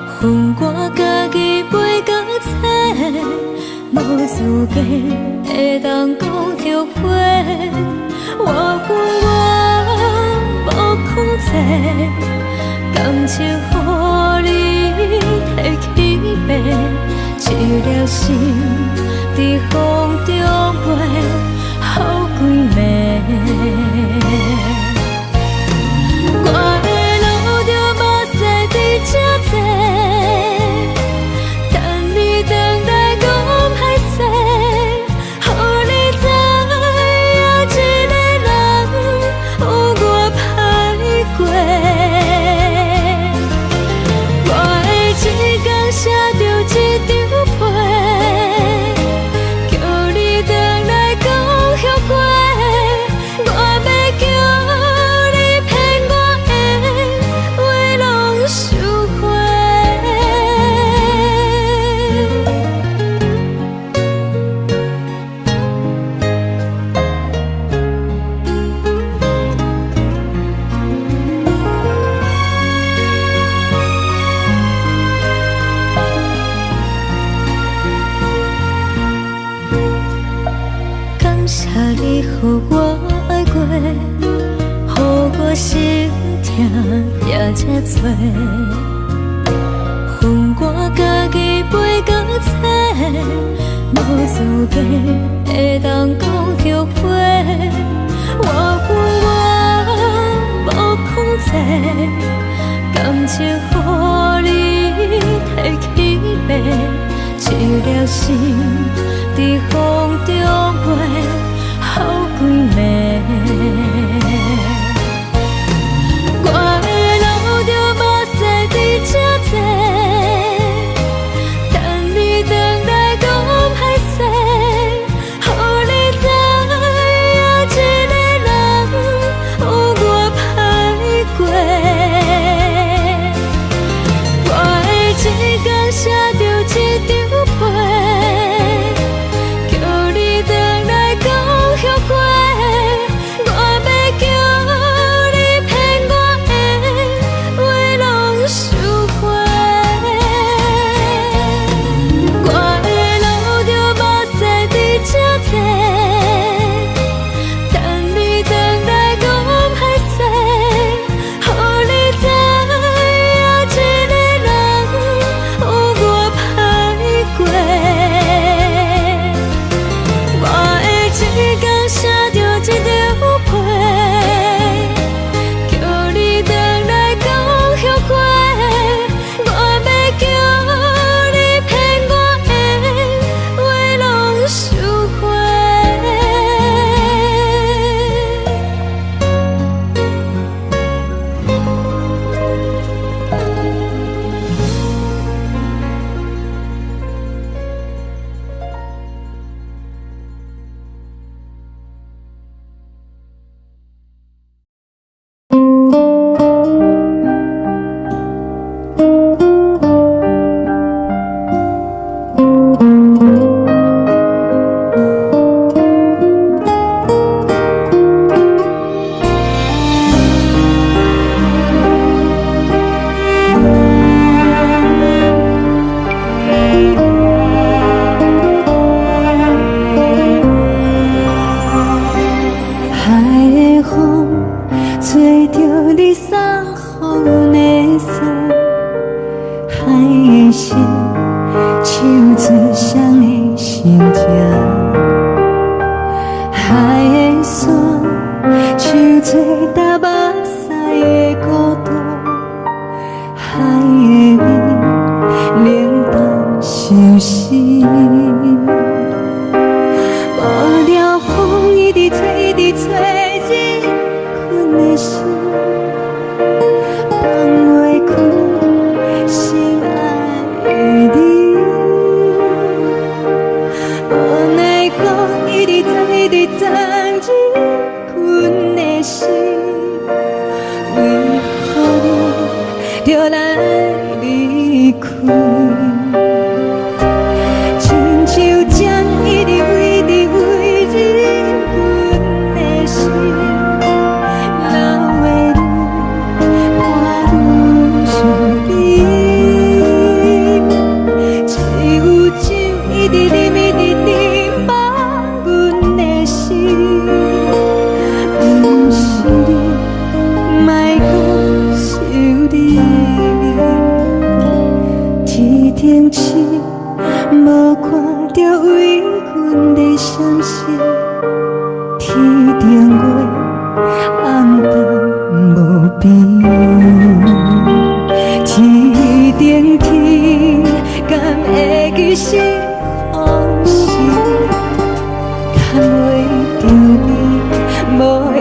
B: 恨我家己袂到切，无资格会当讲后悔。我恨我无控制，感情予你提起白，一粒心在风中飞，好几暝。我的路着目屎在这多，等你回来讲歹势，予你知影一个人有我歹过。我的一天写着一张被，叫你回来讲后悔。我要叫你骗我的话拢收回。感谢你予我爱过，予我心痛也这多，恨我家己袂到切，无资格会当讲后悔。我恨我无控制，感情予你提起白，一粒心在风中飞，好几暝。我的路着目屎在这多，等你回来讲歹势，予你知影一个人有我歹过。我的一天写着一张被，叫你回来讲后悔。我要叫你骗我的话拢收回。我的路着目屎在这多，等你回来讲歹势，予你知影一个人有我歹过。我的一天写着一张被，叫你回来讲后悔。我要叫你骗我的话拢收回。海的风吹着你送予的伞，海的心唱出双的心情，海的山唱出搭目屎的孤独，海的味冷淡伤心。无聊风一直吹，一直吹，日困的心，放袂开心爱的你。无奈我一直在，一直在日困的心，为何你就来离开？亲像针一直为你为日困的心，流的泪。
A: 冷清，无看到为阮的相思。天顶月，暗淡无边。天顶天，敢会记是往事？看袂着你，无缘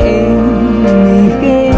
A: 给你。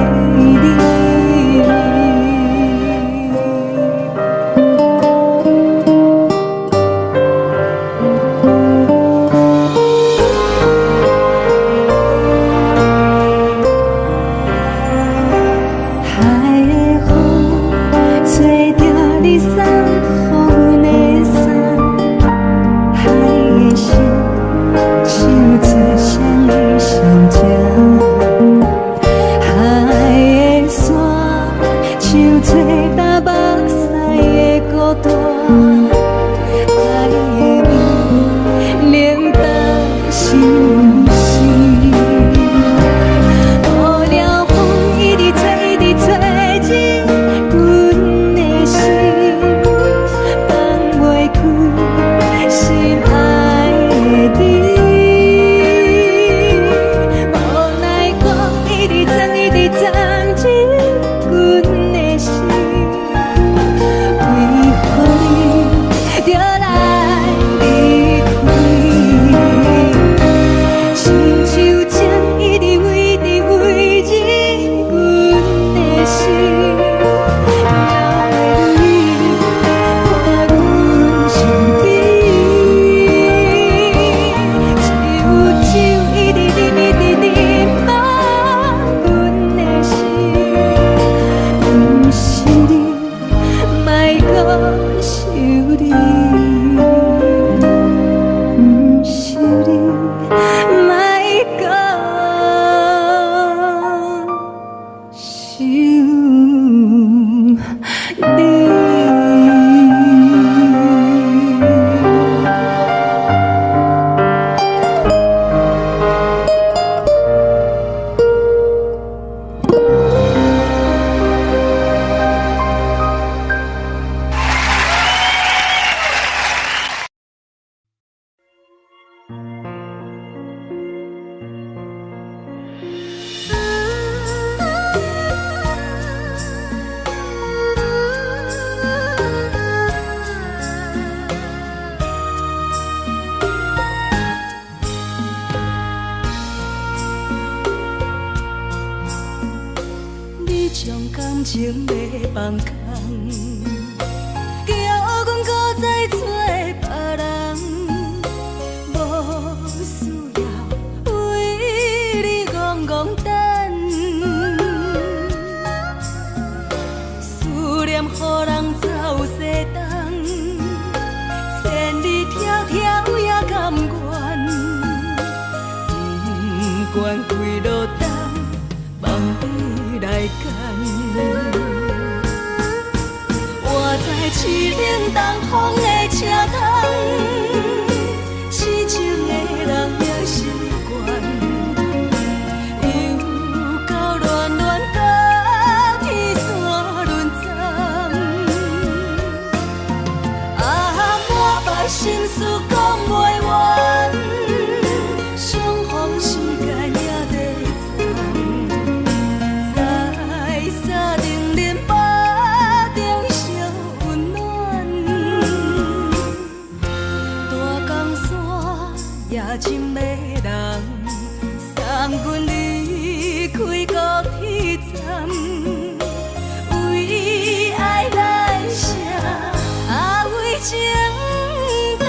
B: 情要放空，叫阮搁再找别人，无需要为你戆戆等。思念予人走西东，千里迢迢也甘愿，不管几路东，梦伊来干。活在凄冷东风的车窗，痴情的人也习惯，又到恋恋甲天山沦陷。啊，满腹心事讲袂完，相逢时间也在在定林巴中烧温暖，大江山夜深的人，送阮离开高铁站，为爱来写为情重。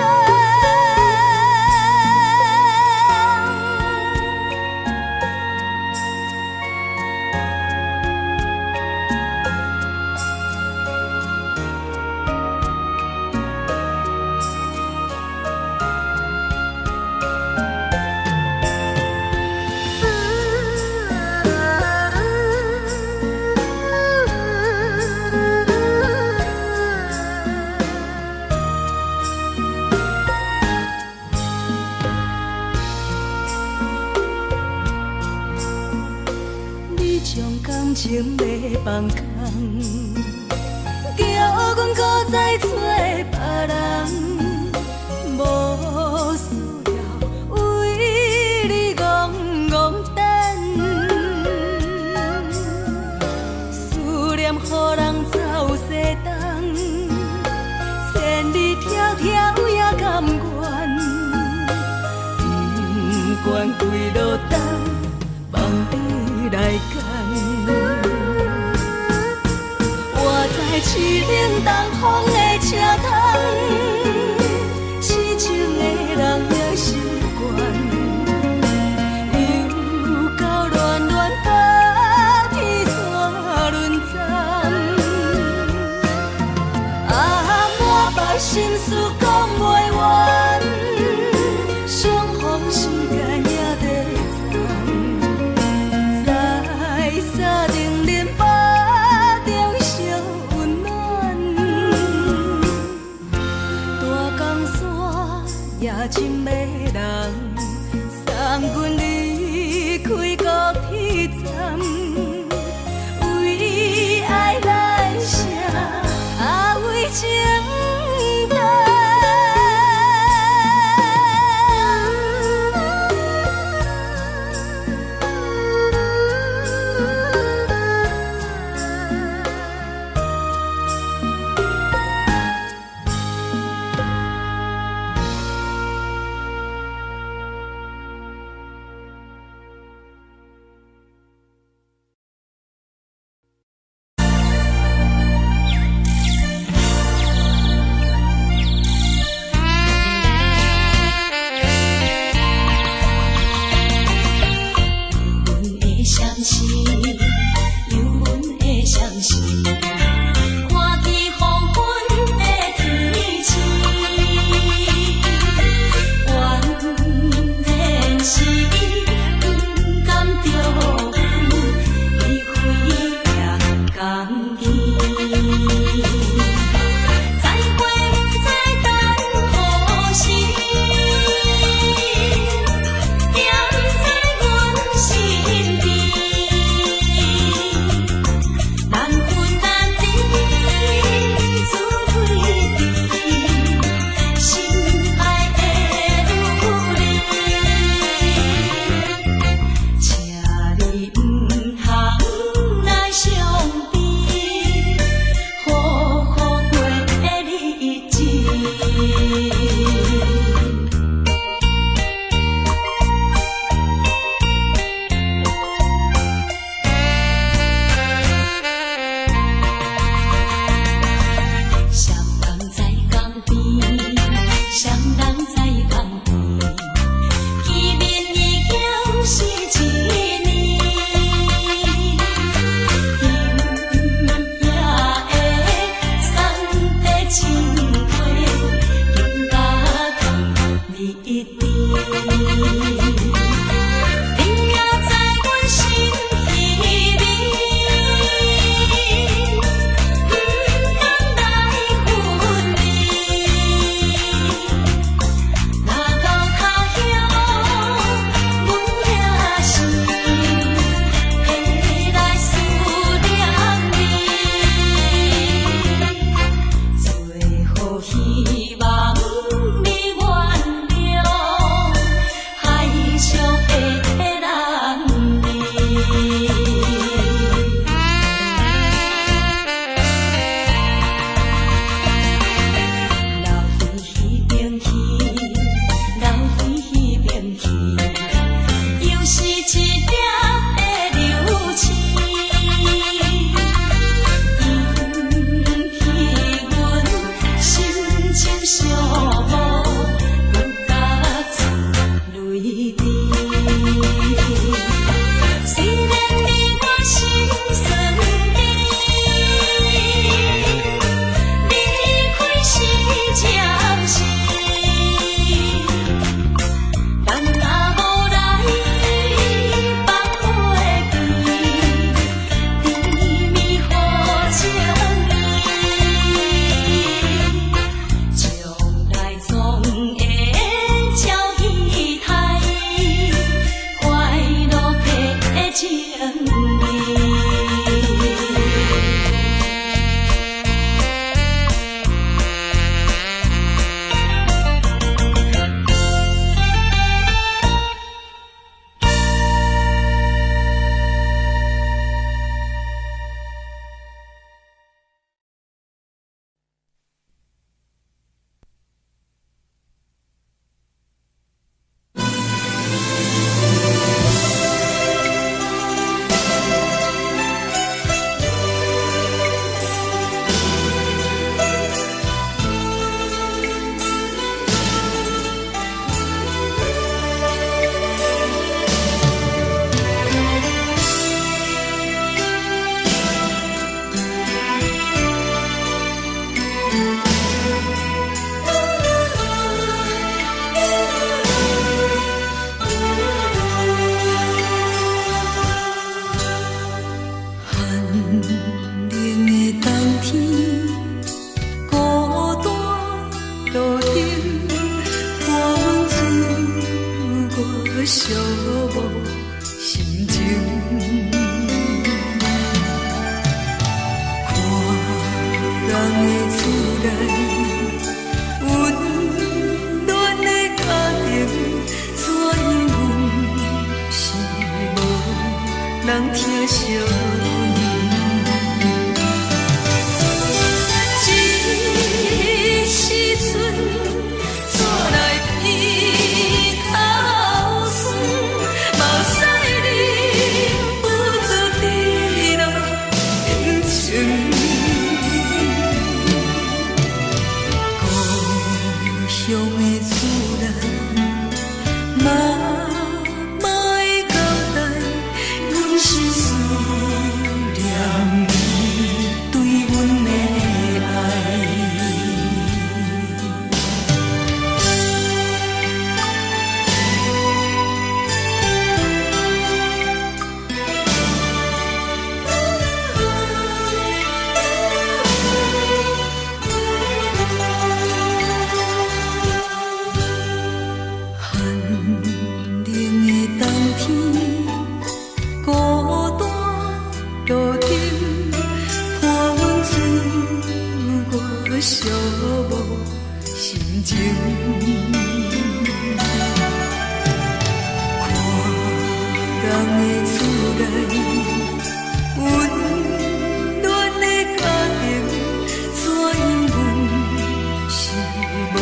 B: 将感情要放空，叫阮搁再找别人，遥也甘愿，不愿归落等，望你来牵。我在市冷东风的车窗，痴情的人也习惯，又到恋恋把天线轮转。满腹心事讲袂完，相逢时间也在藏，在沙丁林巴中烧温暖。大江山夜深的人，送阮离开高铁站，为爱来写，为情。情。看人的厝内温暖的家庭，怎因阮是无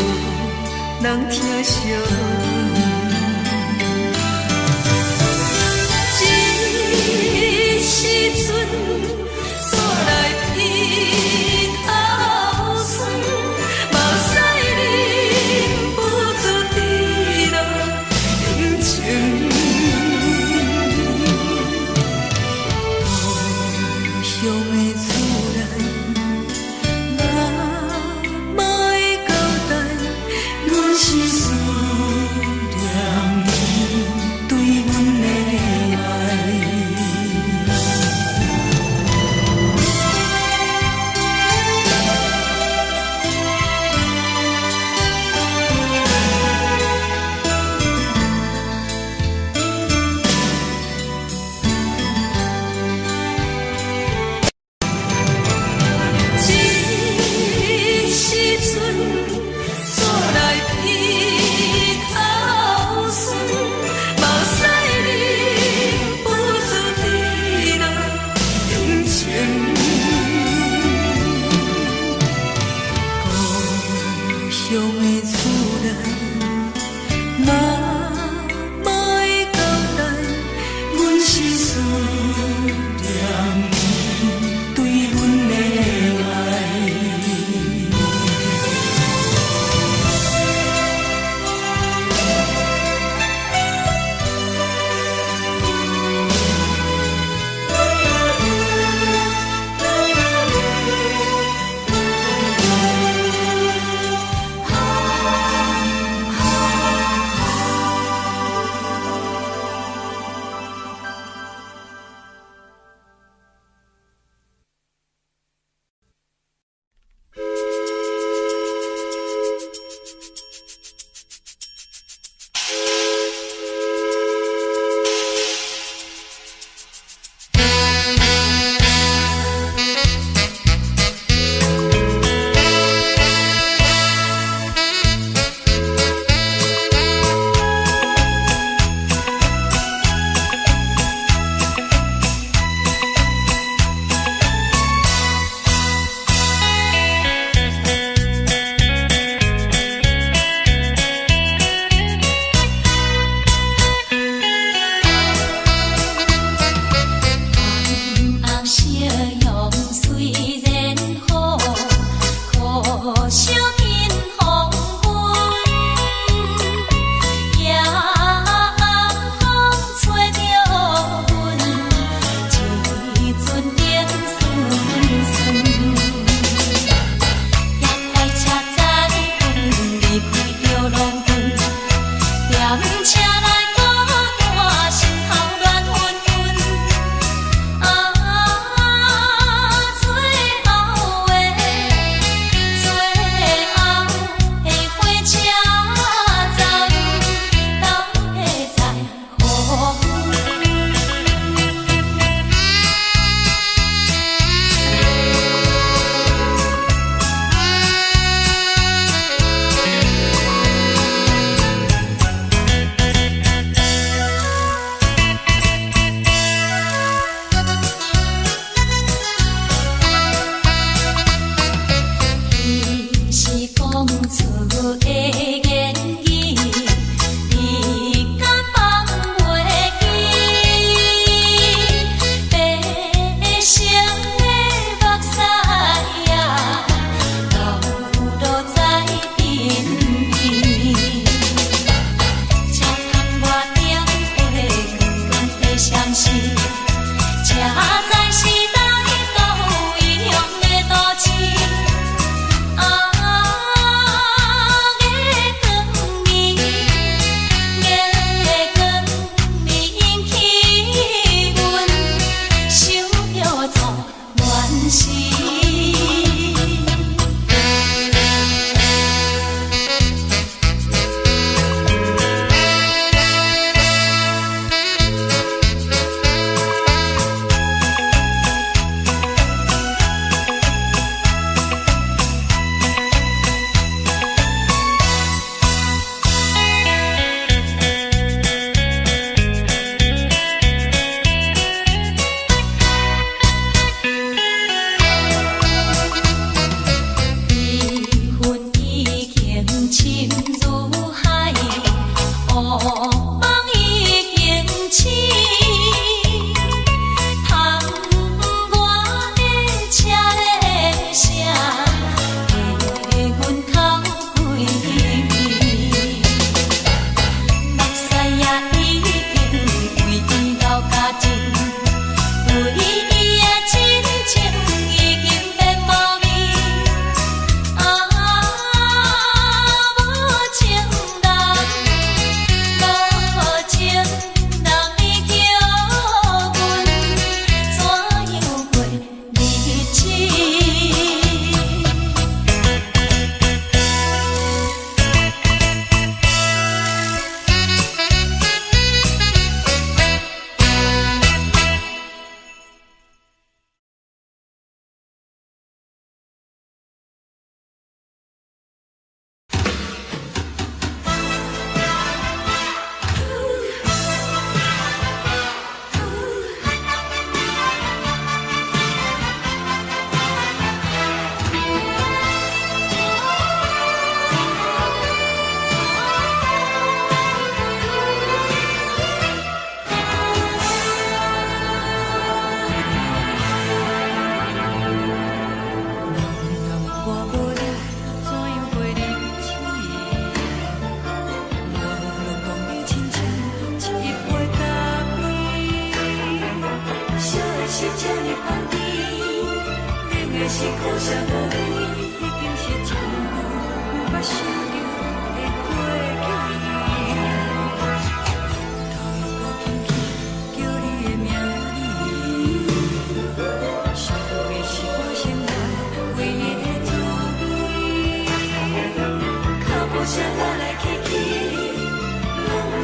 B: 人疼惜？这时阵煞来鼻头酸，目屎忍不住滴落眼睛。故乡的厝内，妈妈的交代，阮是输。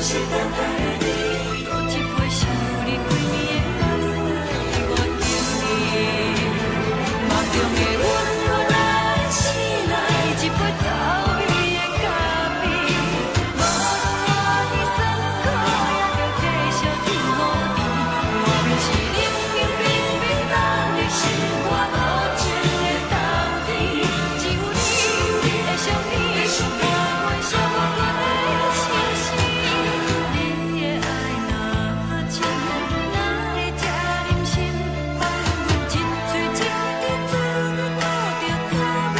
B: 是等待的你，搁一杯想你规暝的目屎，我敬你。梦中的阮予咱醒来，一杯走味的咖啡，无论偌呢酸苦，也着继续甜予你。外面是冷冷冰冰冷的心肝，无情的冬天，只有你会想你，怕阮寂寞阮的心事。你的爱若真，哪会这忍心放阮一嘴一滴水，吐着滋味的咖啡。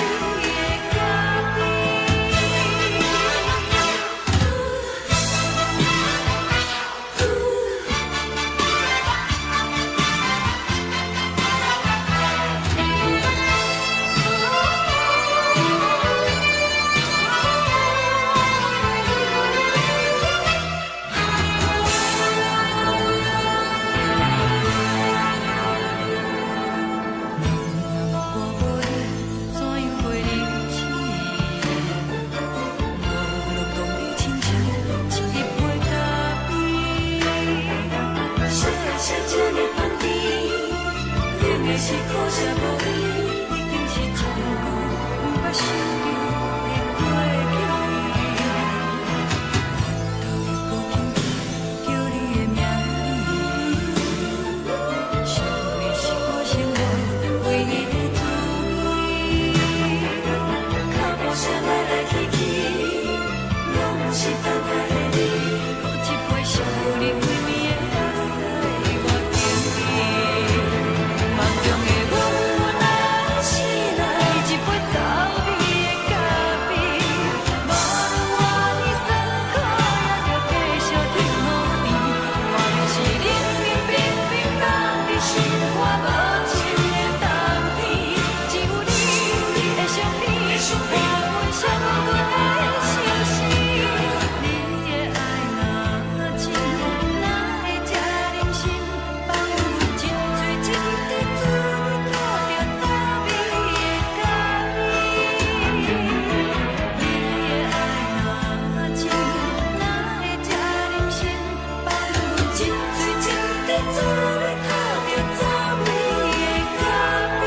B: 我要怎样袂忍气？无论讲你亲像一杯咖啡，烧的是这呢香甜，冷的是苦涩无味，已经是从久毋捌想着的过去。我头又搁轻轻叫你的名字，想你是我生活唯一的滋味。脚步声来来去去，拢是等待的你，搁一杯想你规暝的目屎，我敬你。梦中的阮予咱醒来，一杯走味的咖啡，无论偌呢酸苦，也着继续甜予你。外面是冷冷冰冰冷的心肝，无情的冬天，只有你会想你，怕阮寂寞阮的心事。你的爱若真，哪会这忍心放阮一嘴一滴水，吐着滋味的咖啡。你的爱若真，哪会这忍心放阮一嘴一滴水，吐着滋味的咖啡。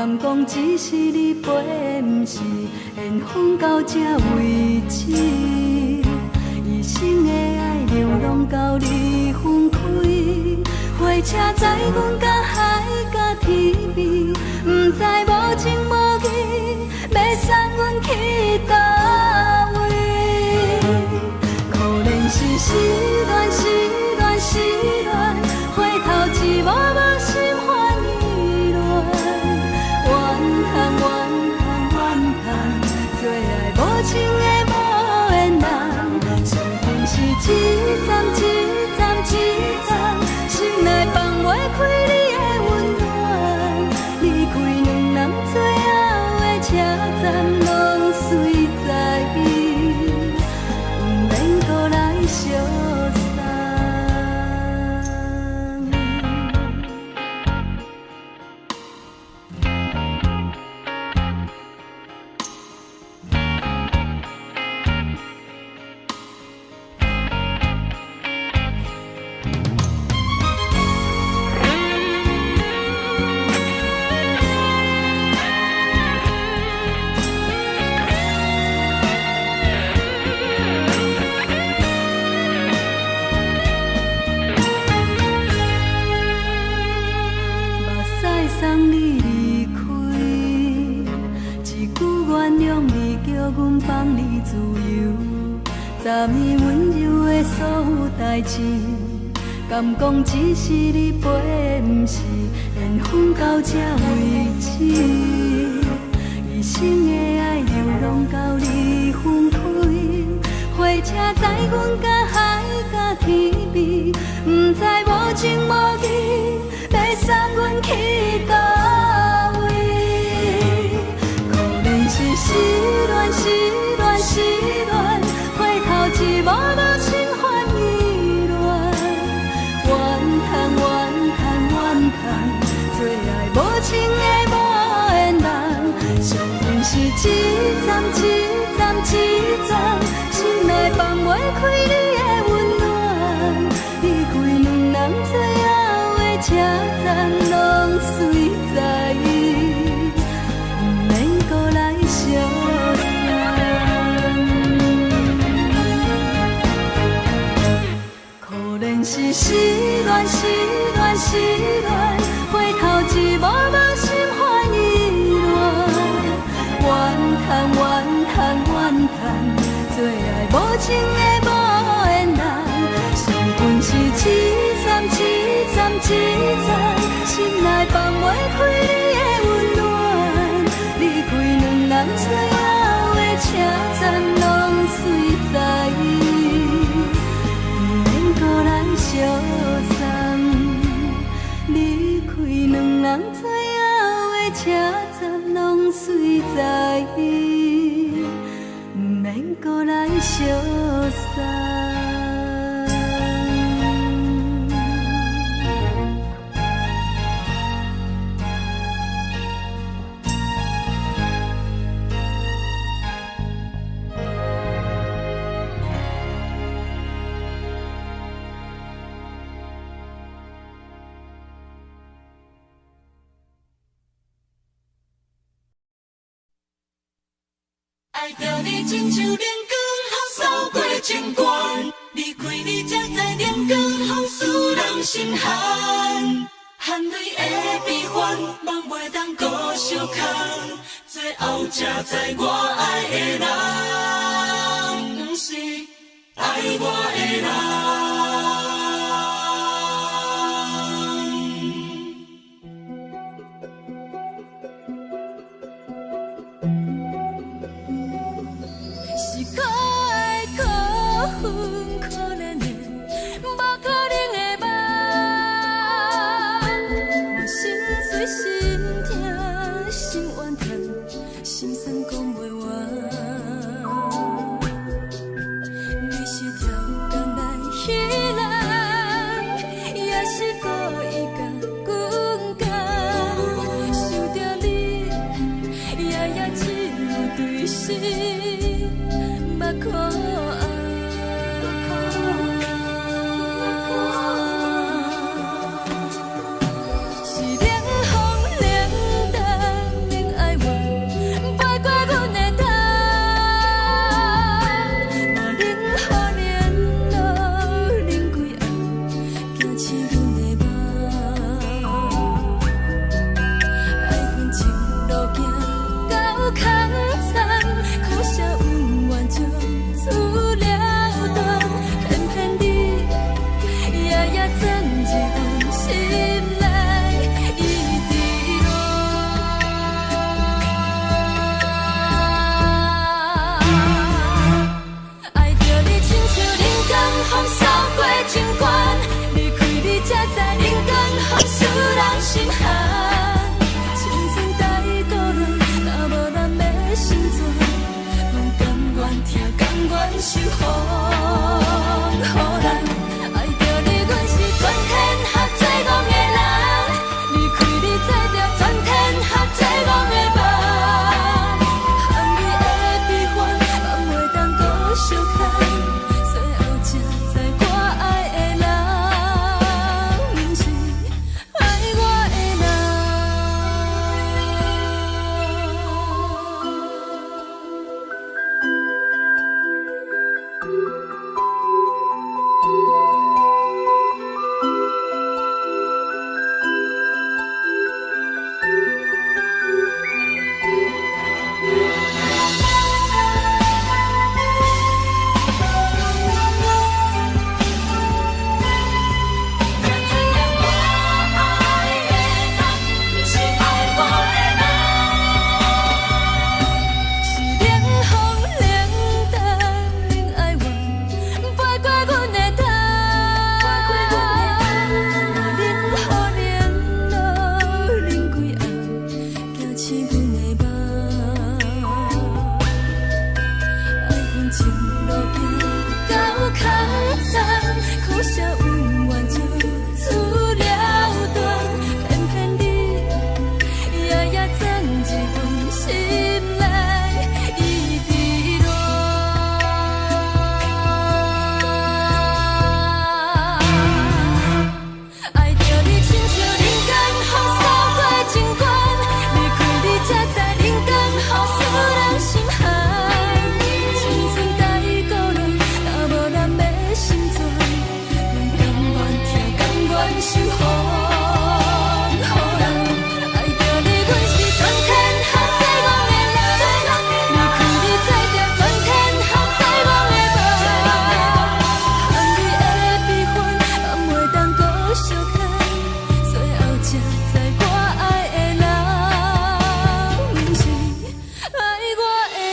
B: 敢讲只是你陪，不是缘分到这为止。一生的爱流浪到你分开，火车载阮到海甲天边，不知无情无义，要送阮去倒位？可怜是失恋，失恋，失恋，回头一幕幕心烦意乱，怨叹，怨叹，怨叹，最爱无情的无缘人，上恨是一站一站一站，心内放袂开你的温暖，离开两人最后的车站，拢随在伊，不免搁来相送。送你离开，一句原谅你，叫阮放你自由。昨暝温柔的所有代志，敢讲只是你陪，不是缘分到这为止。一生的爱流浪到你分开，火车载阮到海甲天边，不知无情无义，要送阮去倒位？可怜是失恋，失恋，失恋，回头一幕幕心烦意乱，怨叹，怨叹，怨叹，最爱无情的无缘人，上恨是一站一站一站，心内放袂开你的温暖，离开两人最后的车站，拢随在伊，不免搁来相送。可怜是失恋，失恋，失恋，回头一幕幕心烦意乱，怨叹，怨叹，怨叹，最爱无情的无缘人，上恨是一站一站一站，心内放袂开你的温暖，离开两人最后的车站，拢随在伊，不免搁来相送。离开两人最后的车站，拢随在伊，不免搁来相送。
C: 爱着你亲像阳光，透扫过情关。离开你，才知阳光风使人心寒。含泪的悲欢，望袂当搁相牵。最后才知我爱的人，不是爱我的人。
B: 守护，予人爱着你，阮是全天下最戆的人。离开你，做着全天下最戆的梦。含你的悲欢，放袂当搁相牵。最后才知我爱的人，不是爱我的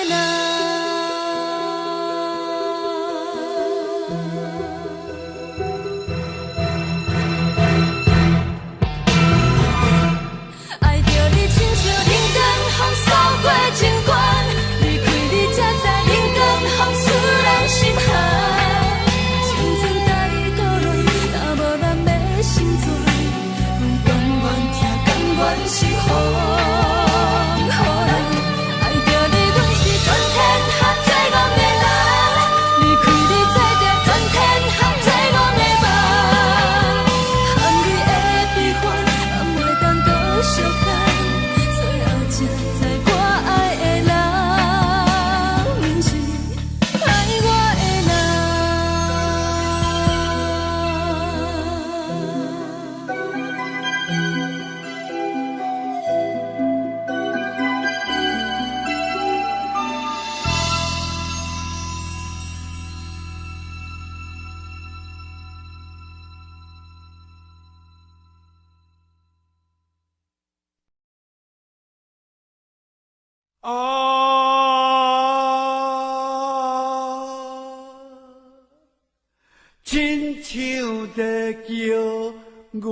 B: 人。
D: 亲像在叫我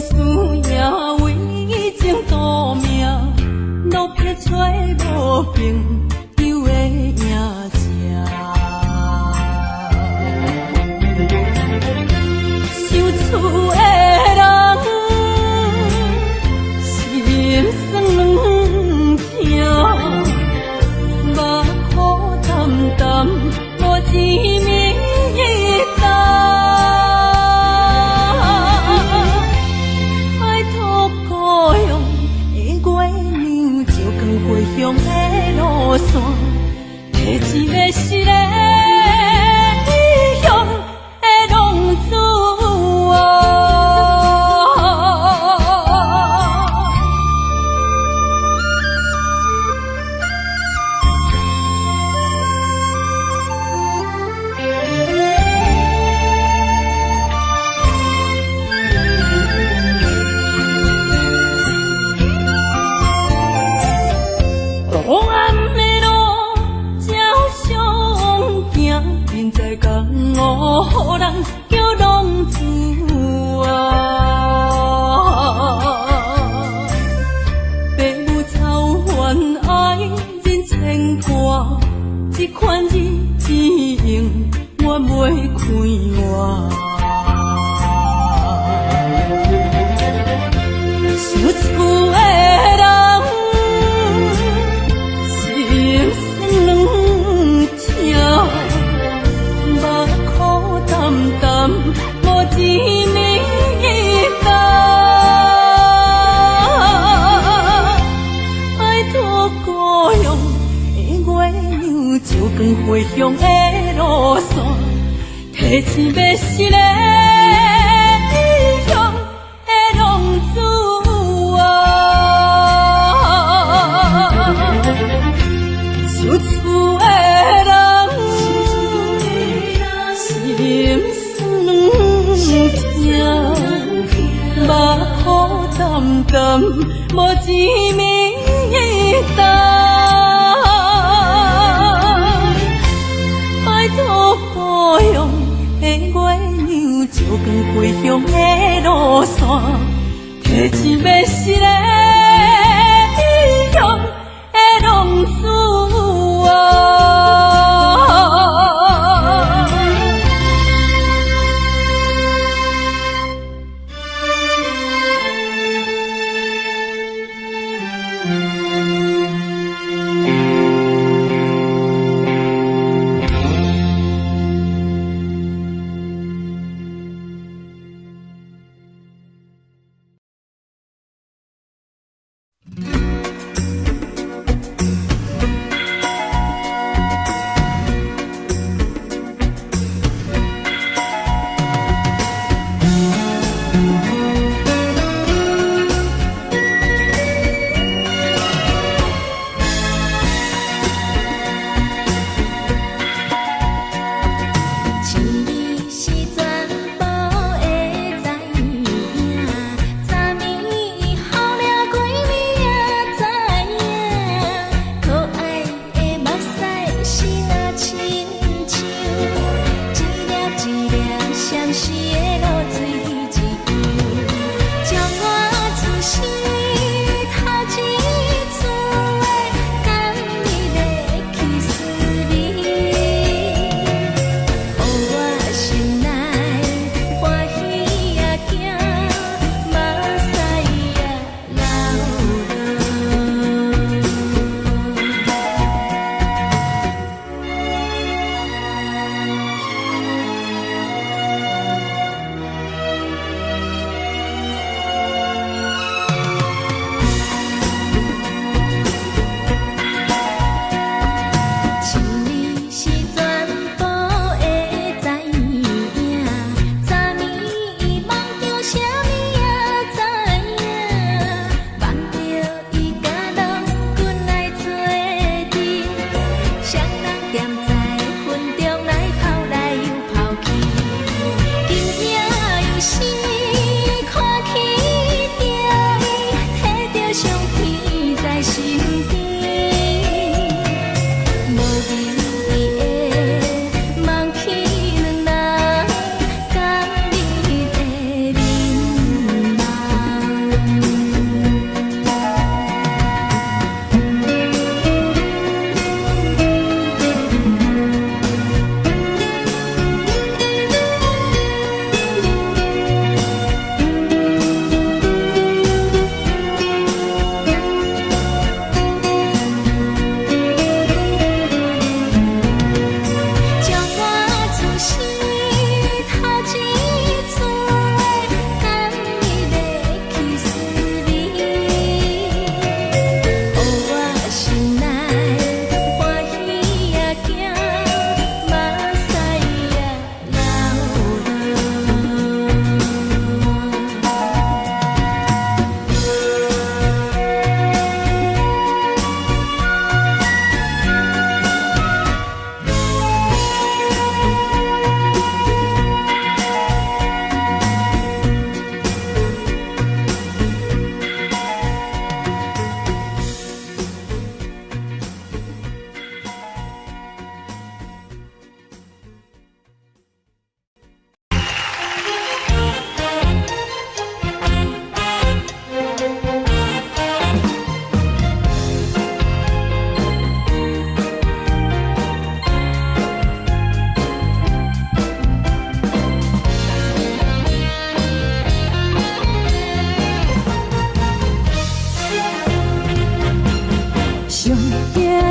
B: 思钱要是个理想的浪子啊，受厝的人心酸痛，目眶淡淡，无一面答。保养的月亮，照光归乡的路线，提钱要是个理想的浪子啊。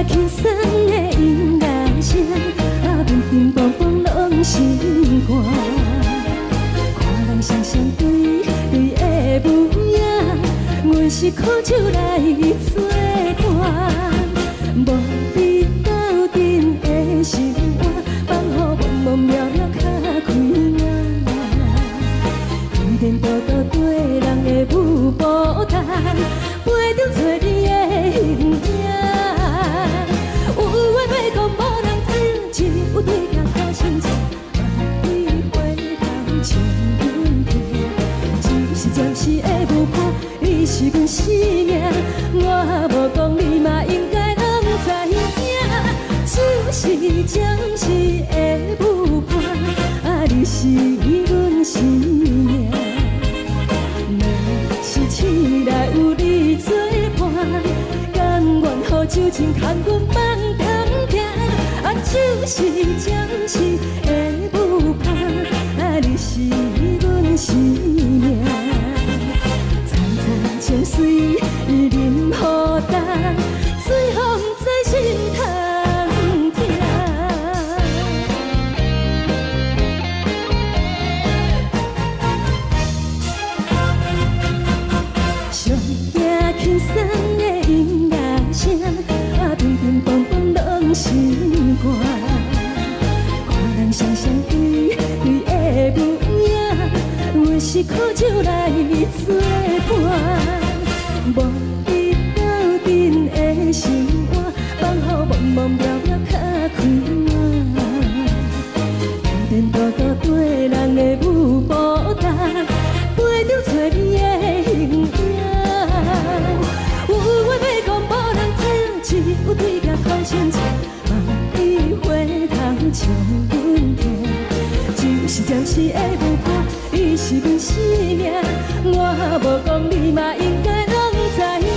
A: 轻松的音乐声，乒乒乓乓拢心肝。看人双双对对的模样，阮是苦酒来作伴。无你斗阵的生活，放予茫茫渺渺脚开。是阮生命，我无讲你嘛应该拢知影。就是暂时的舞伴，啊，你是阮生命。若是醒来有你作伴，甘愿予酒精牵阮梦中行。啊，就是暂时的舞伴，啊，你是阮生命。层层情水任何担，随风在心头痛。上惊轻松的音乐声，啊，乒乒乓乓拢心肝。看人双双对对的无影，阮是苦酒来作伴。无你斗阵的心肝，放予茫茫渺渺较开满。颠颠倒倒对人的舞步踏，陪着找你的形影。有话要讲无人听，只有对镜偷心情，梦里回头将阮听。就是暂时的舞伴，你是阮生命，我无讲你嘛应该拢知影。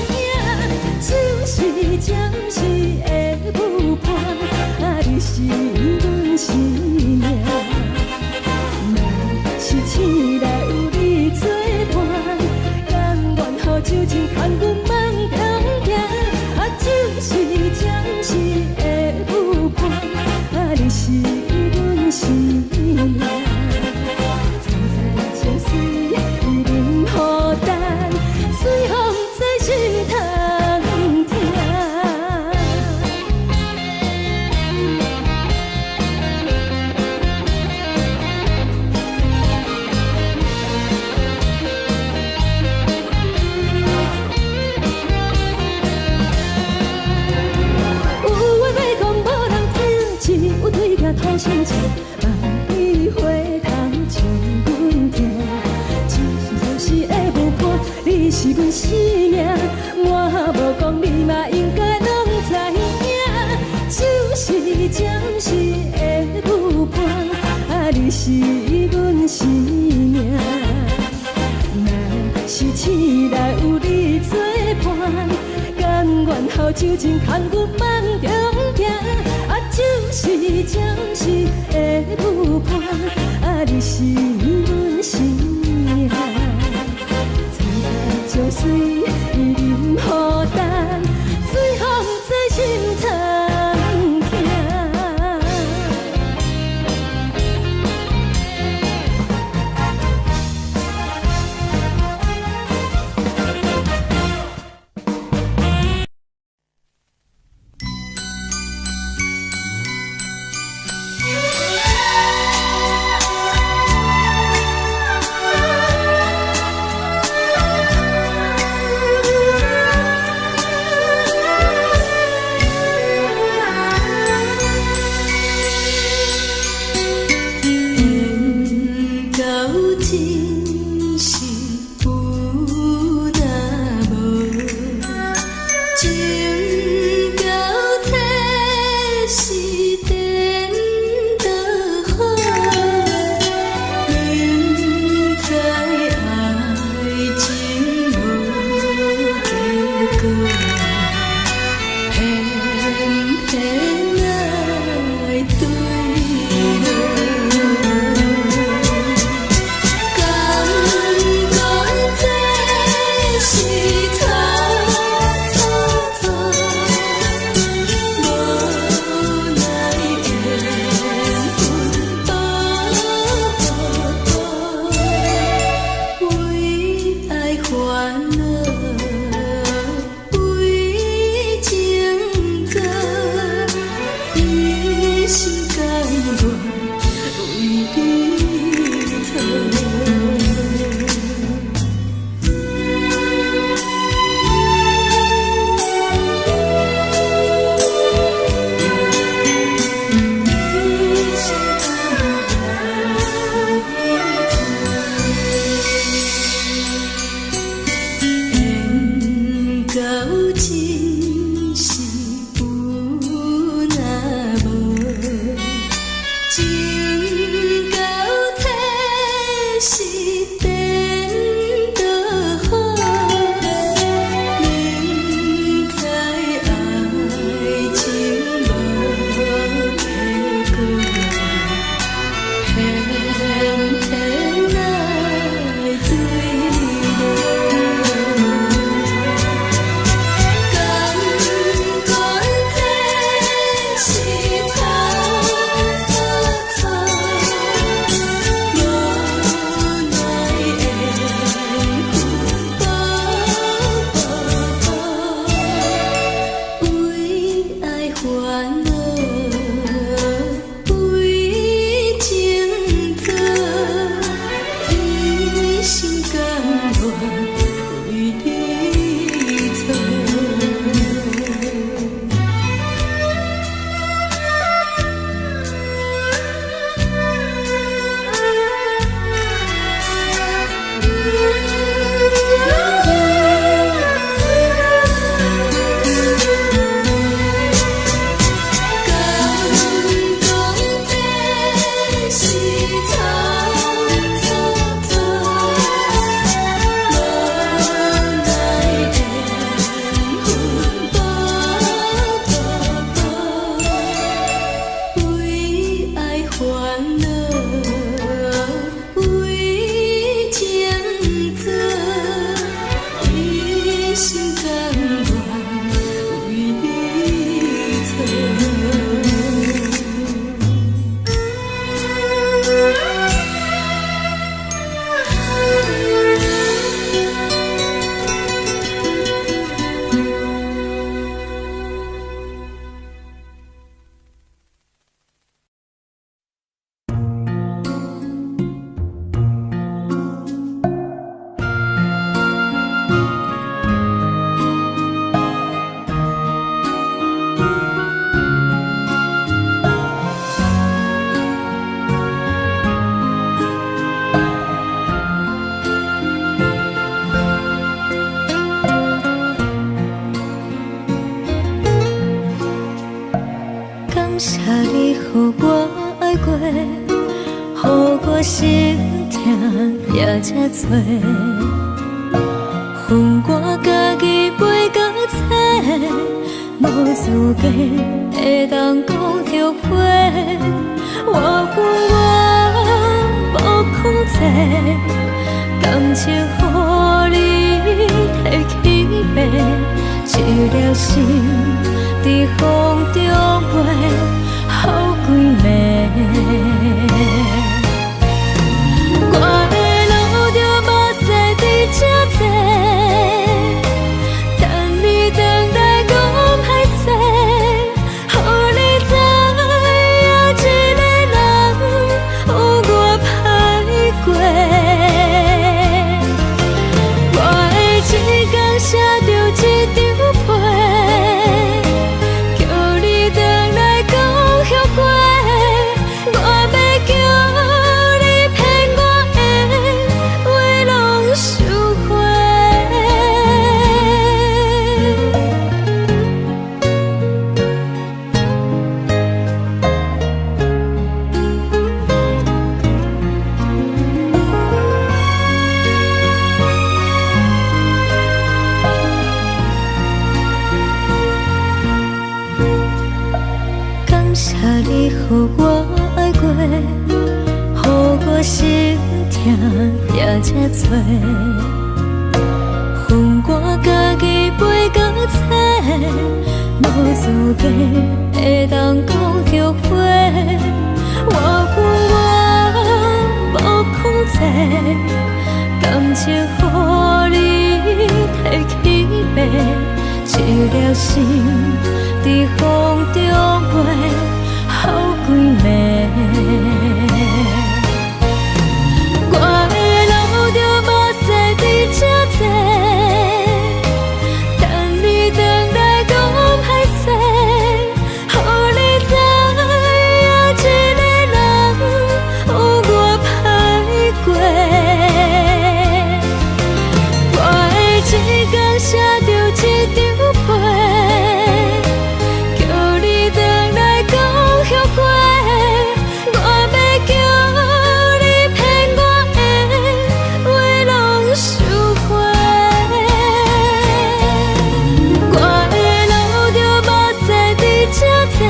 A: 就是暂时的舞伴，啊，你是阮生命。若是醒来有你作伴，甘愿予酒精牵阮梦中行。啊，就是暂时的舞伴，啊，你是阮生命。层层情水任何担，随风在心头痛。有话要讲无人听，只有对镜偷心情，梦里回头将阮听。就是暂时的舞伴，你是阮生命，我无讲你嘛应该拢知影。就是暂时的舞伴，啊，你是阮生命。若是醒来有你作伴，甘愿予酒精牵阮梦中行。啊，就是暂时的舞伴，啊，你是阮生命。层层情水任何担，随风在心头痛。
B: 这多，恨我家己袂到切，无资格会当讲后悔。我恨我无控制，感情予你摕去卖，一粒心伫风中飞，好几暝。予我爱过，予我心痛也这多，恨我家己袂到切，无资格会当讲后悔。我恨我无控制，感情予你摕去卖，一粒心伫风中飞。好几暝，我的路着目屎伫这多，等你回来讲歹势，予你知影一个人有我歹过。我会一天写着一张被，叫你回来讲。后悔，我要叫你骗我的话拢收回。我的路着目屎伫这多，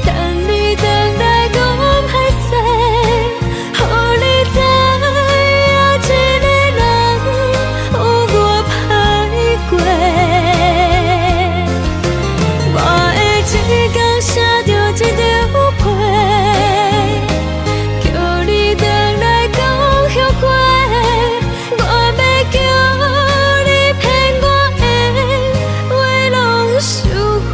B: 等你回来讲歹势，予你知影一个人有我歹过。我会一天写着一张被，叫你回来讲后悔。我要叫你骗我的话拢收回。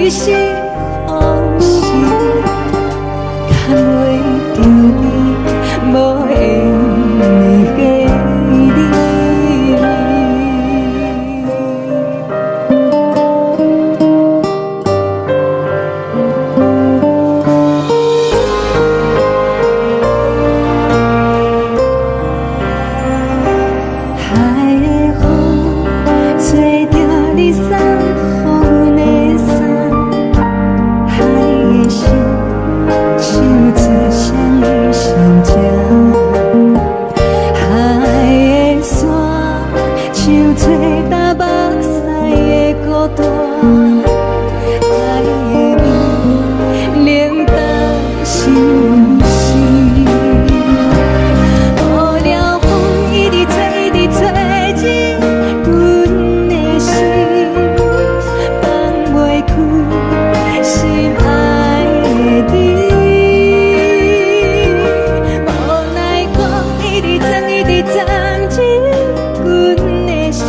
A: 你是往事，牵袂着你，无缘给你。海的风吹着你送予的伞，海的心像做双人相正，海的山像做搭目屎的孤单，海的味冷淡心事。无聊风一直吹，一直吹进阮的心，放袂开心爱的你。无奈讲一直藏，一直藏进阮的心，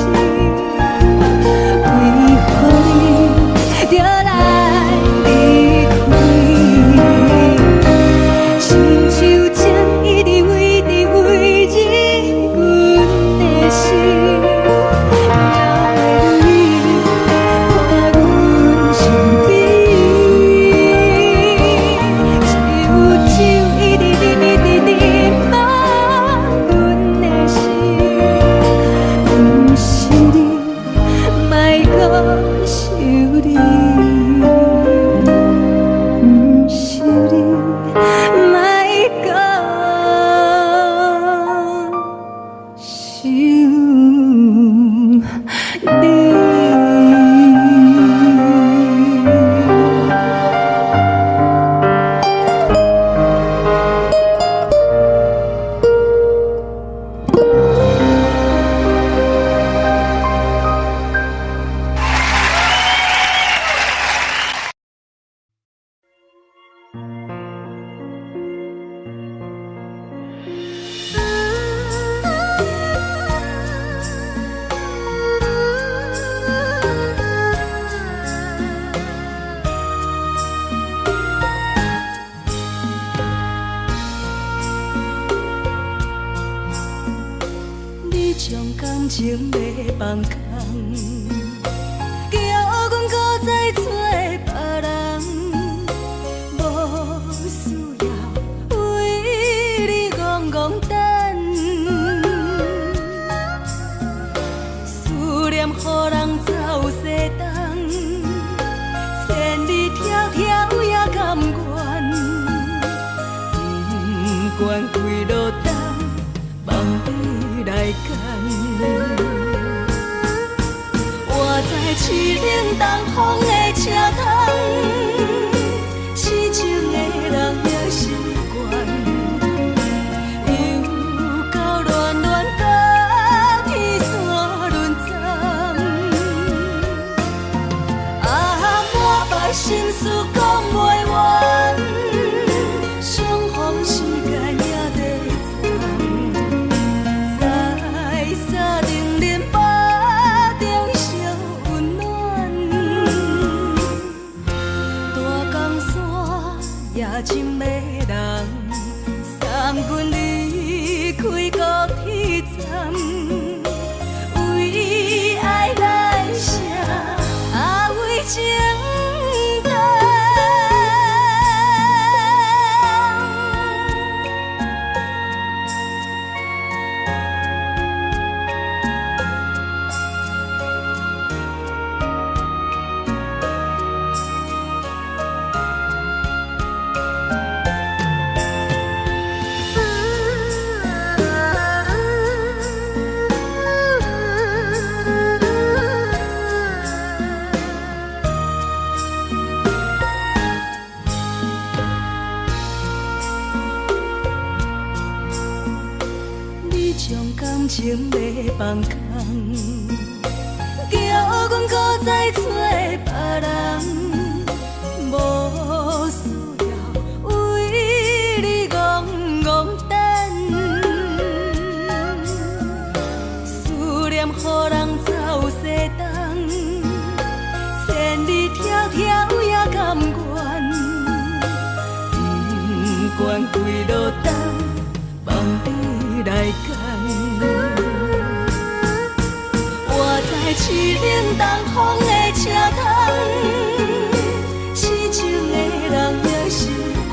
A: 为何你就来离开？亲像针一直围着围入阮的心，了的你看阮身边，只有酒一直啉一直啉放阮的心，不是你，莫搁想你，不是你，莫搁想你。
B: 你将感情要放空，叫阮搁再找别人，无需要为你戆戆等。思念予人走西东，千里迢迢也甘愿，不管几路灯，望你来干。我在凄冷东风的车窗，痴情的人也习惯，又到乱乱甲天线轮转。啊，满腹心事讲袂完，相逢时间也在藏。在沙定林巴中烧温暖，大江山也深的人，送阮离开高铁站，为爱来写为情重。你将感情要放空，叫阮搁再找别人，无需要为你戆戆等。思念予人走西东，千里迢迢也关几路灯，望你来牵。我在凄冷东风的车窗，痴情的人也习惯。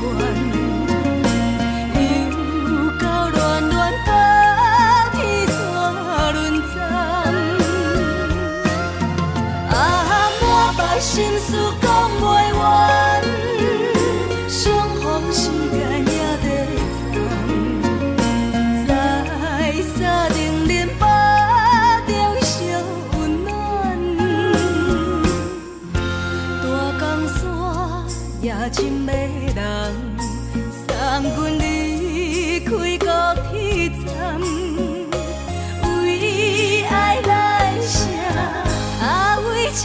B: 心事讲袂完，相逢时间也在藏，在沙丁林巴中烧温暖。大江山也深的人，送阮离开高铁站，为爱来写，为情。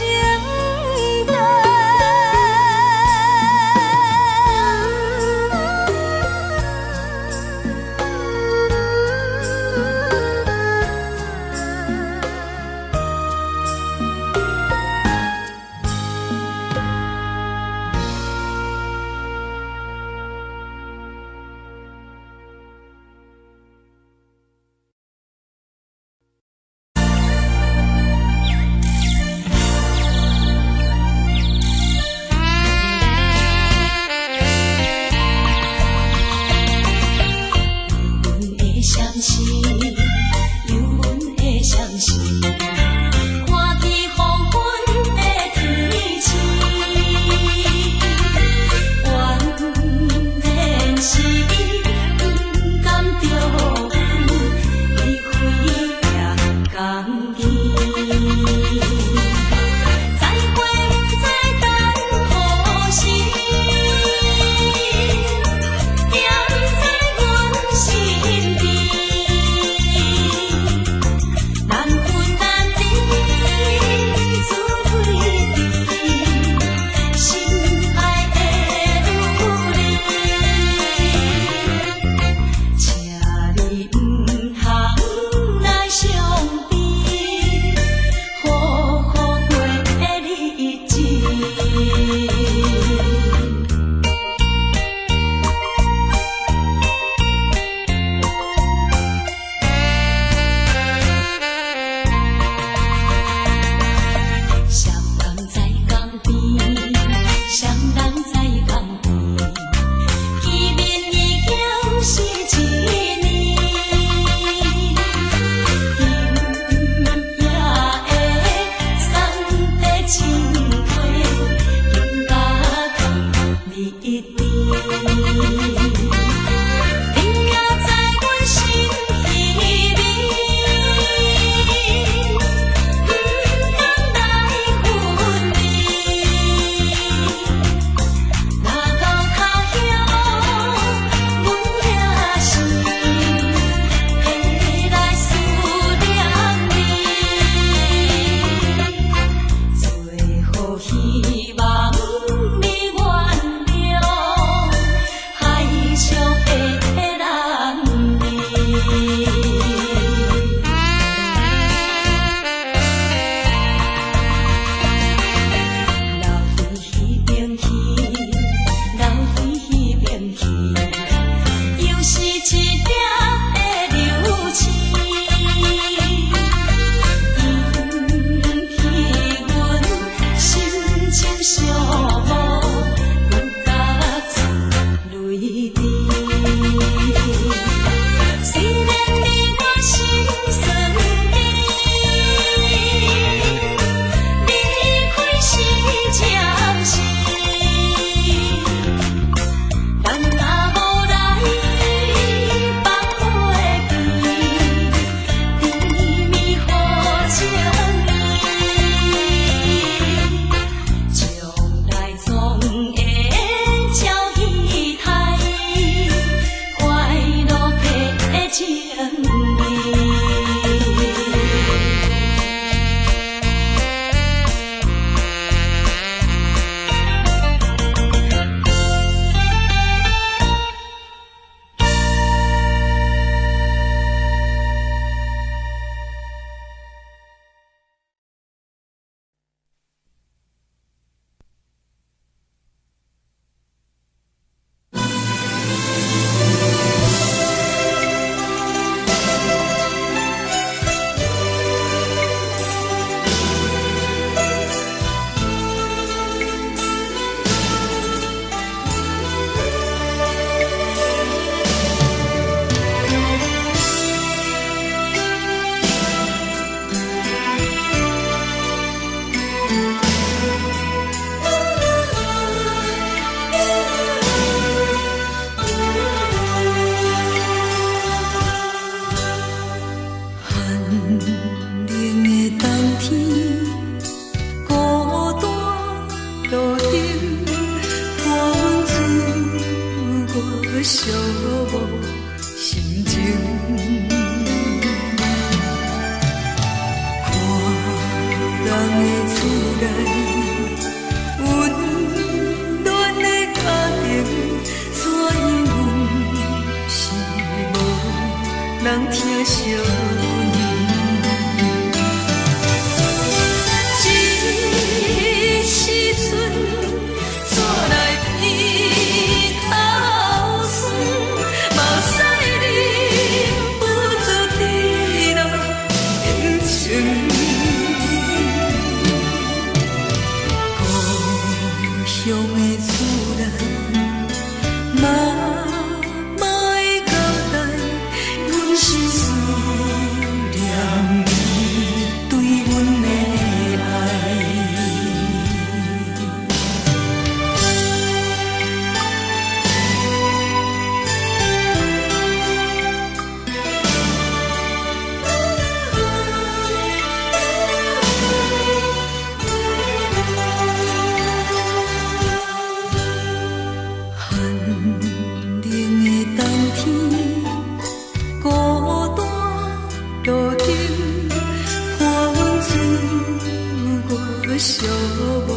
B: 寂寞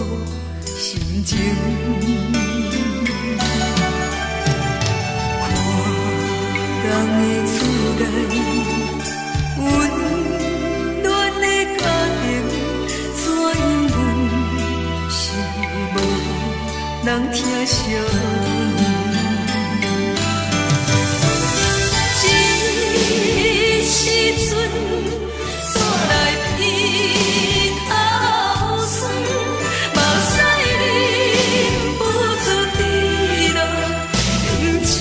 B: 心情。看人的厝内，温暖的家庭，怎因阮是无人疼惜？时阵煞来鼻头酸，目屎忍不住滴落眼睛。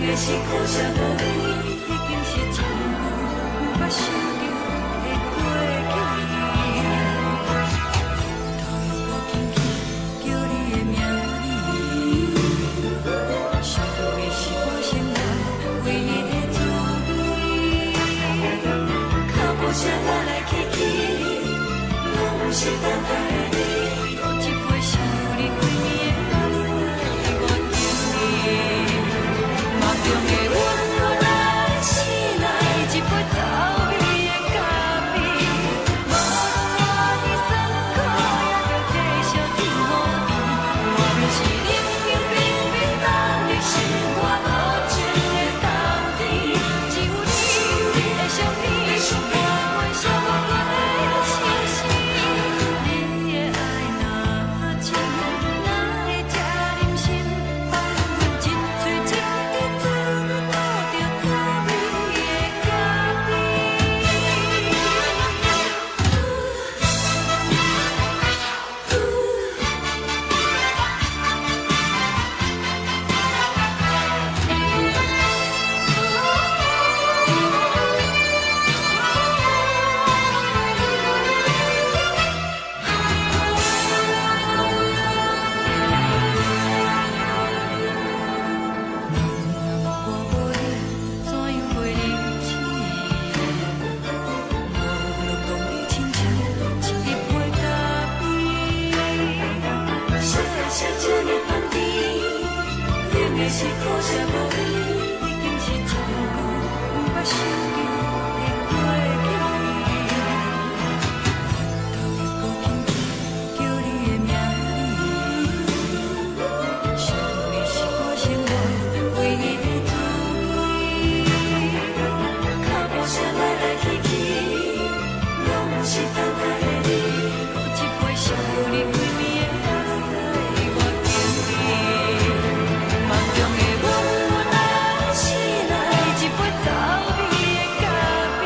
B: 的是苦涩无味，已经是真久无法想着的过去。头又搁轻轻叫你的名字，想的是我生活唯一的滋味。脚步声来来去去，拢不是等待的你，多一杯想你几年的目屎，我敬你。梦中的阮落来醒来，一杯走味的咖啡，无论我的酸苦，也着继续甜予你。我便是冷冷冰冰放入心肝无情的冬天，只有你的相片，伴阮寂寞阮的心事。你的爱若真，哪会这忍心放阮一嘴一滴滋味，倒着走味的咖我无你，怎样过日子？无论讲你亲像一杯咖啡，小夜色这呢香甜，冷的是苦涩无味，已经是真久无法想着的过去。头又搁轻轻叫你的名字，想你是我生活唯一的滋味。脚步声来来去去，拢不是等待的你，搁一杯想你几暝的目屎，我敬你。梦中的阮来醒来，一杯走味的咖啡，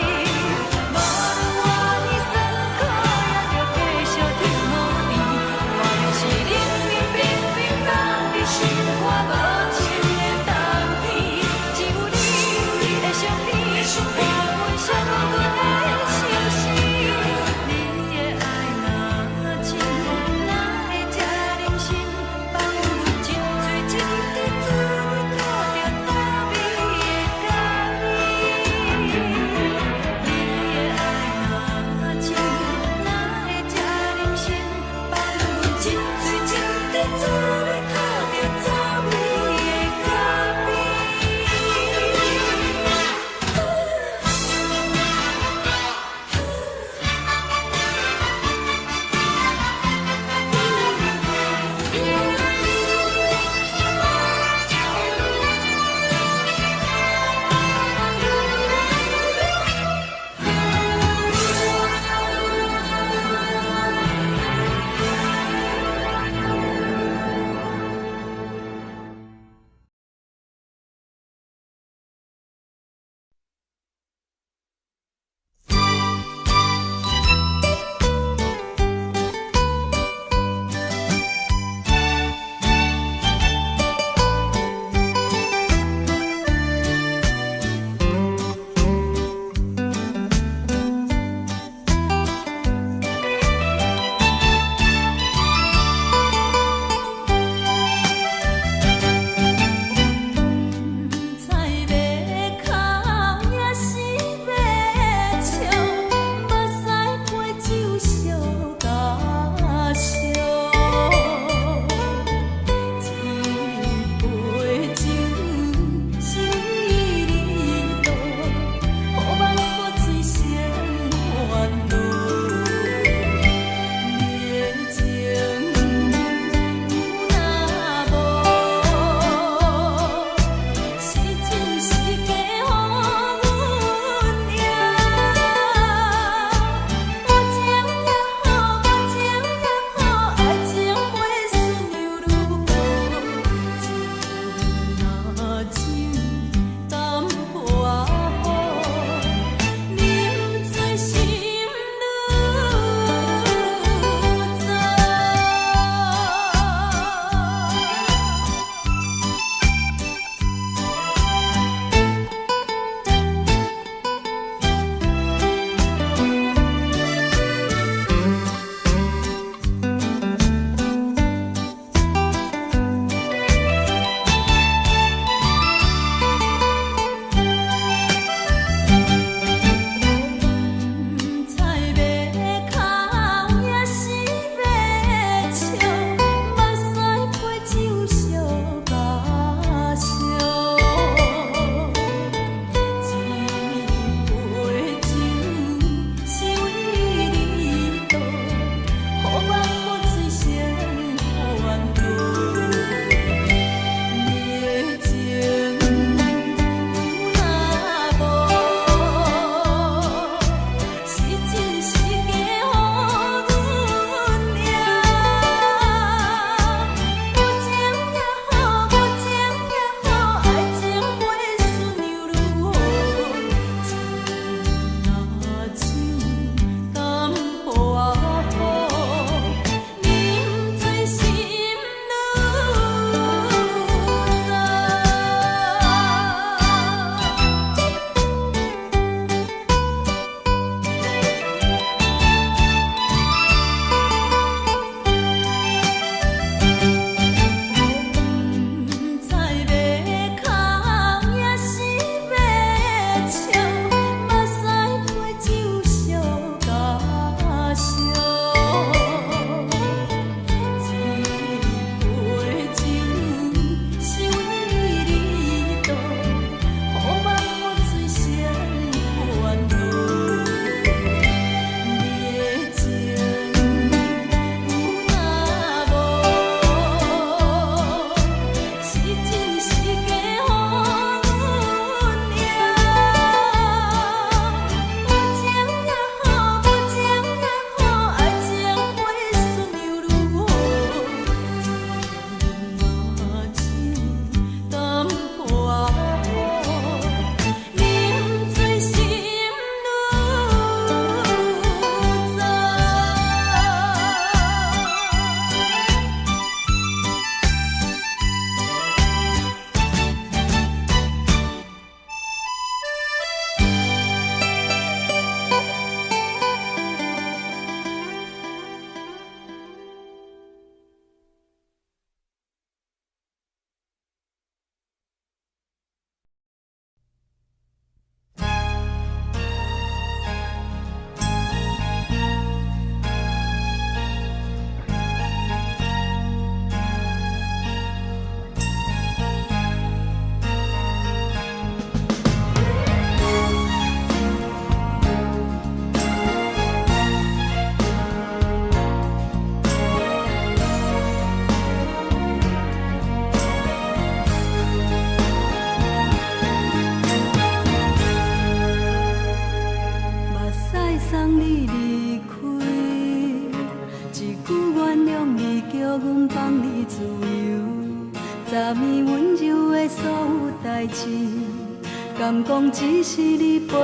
B: 敢讲只是你陪，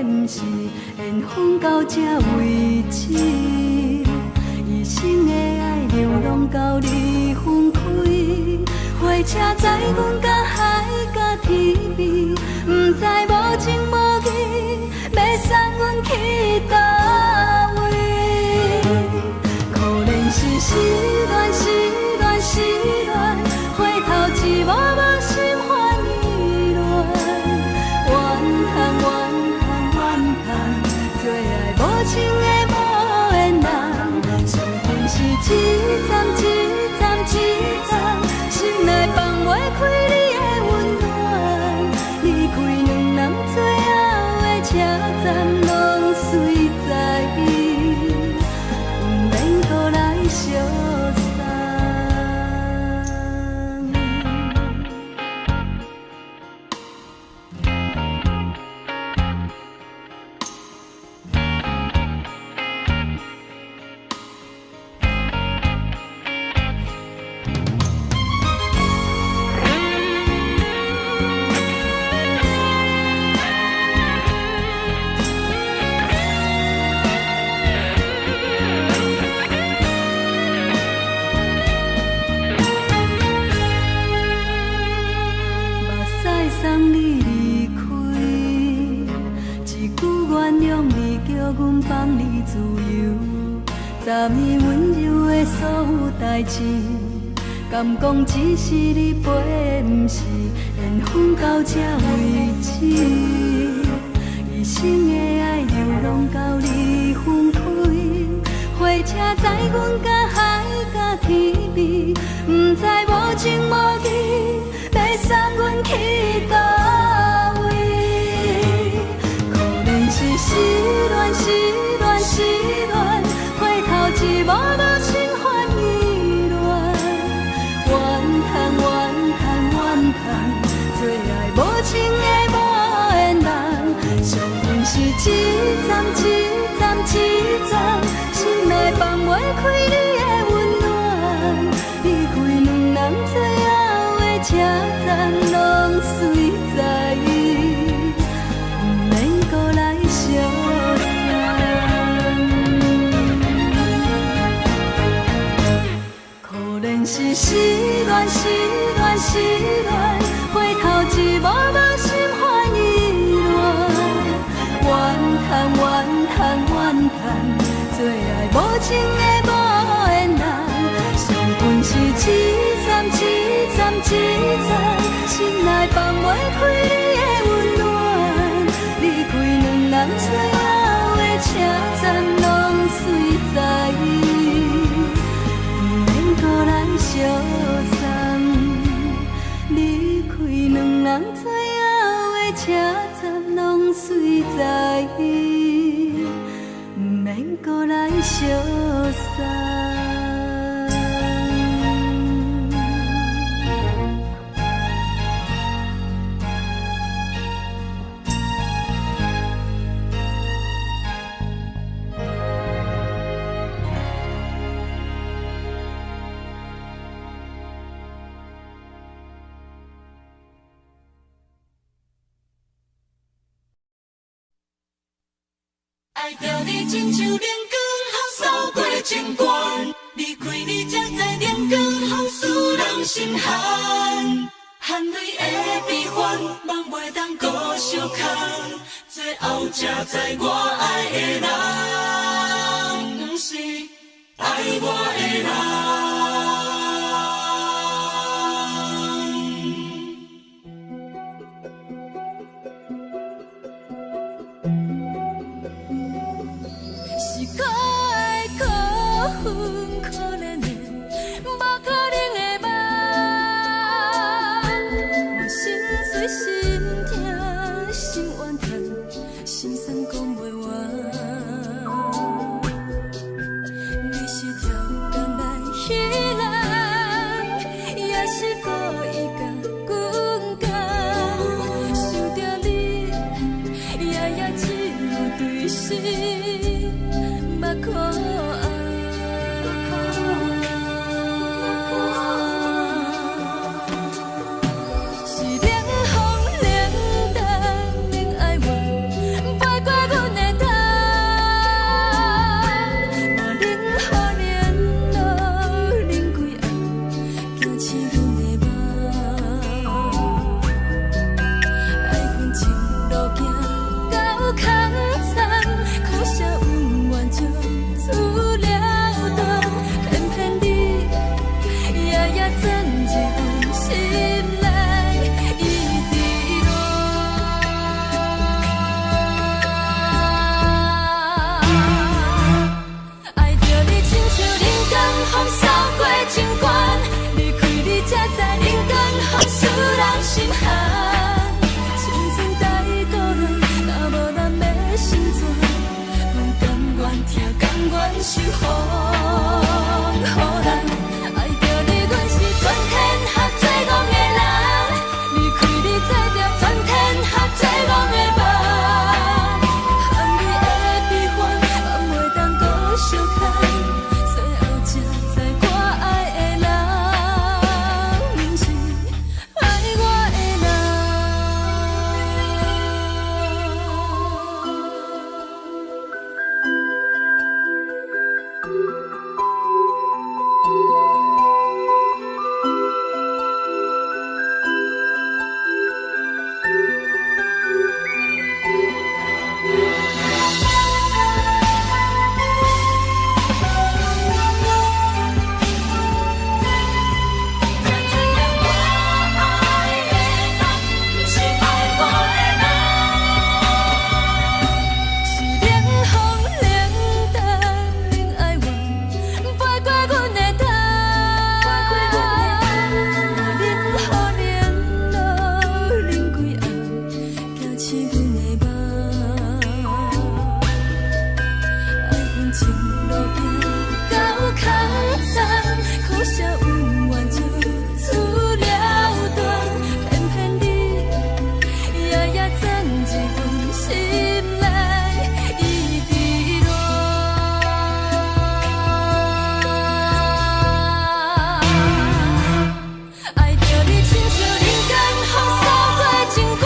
B: 不是缘分到这为止。一生的爱流浪到你分开，火车载阮甲海甲天边，不知无情无义，要送阮去倒位？可怜是失恋，失恋，失恋，回头一幕幕心烦意乱，怨叹，怨叹，怨叹，最爱无情的无缘人，伤痕是一站一站一站，心内放袂开你的温暖，离开两人最后的车站，拢随在伊，不免搁来相送。送你离开，一句原谅你，叫阮放你自由。昨暝温柔的所有代志，敢讲只是你陪，不是缘分到这为止。一生的爱流浪到你分开，火车载阮甲海甲天边，不知无情无义，要送阮去倒位？可怜是失恋，失恋，失恋，回头一幕幕心烦意乱，怨叹，怨叹，怨叹，最爱无情的无缘人，伤痕是一站一站一站，心内放袂开你的温暖，离开两人最后的车站，拢随在伊，不免搁来相送。可怜是失恋，失恋，失恋，回头一幕幕心烦意乱，怨叹，怨叹，怨叹，最爱无情的无缘人，伤痕是一站一站一站，心内放袂开你的温暖，离开两人最后的车站，拢随在伊，不免搁来相送。离开两人最后的车站，拢随在伊，不免搁来相送。
C: 爱着你亲像阳光，扫过情关，离开你才知阳光风使人心寒。含泪的悲欢，望袂当搁相牵，最后才知我爱的人，不是爱我的人。
B: 是可爱可恨可怜的，无可能的梦。我心碎心痛心怨叹，心酸讲袂完。你是条工来彼人，也是故意甲阮讲，想着你夜夜只有对视。可爱，是冷风冷淡，是阮的梦，爱恨情路行到坎站，苦涩有缘就出了断，偏偏你夜夜钻入阮心内，一直乱。爱着你亲像人间风扫过情关，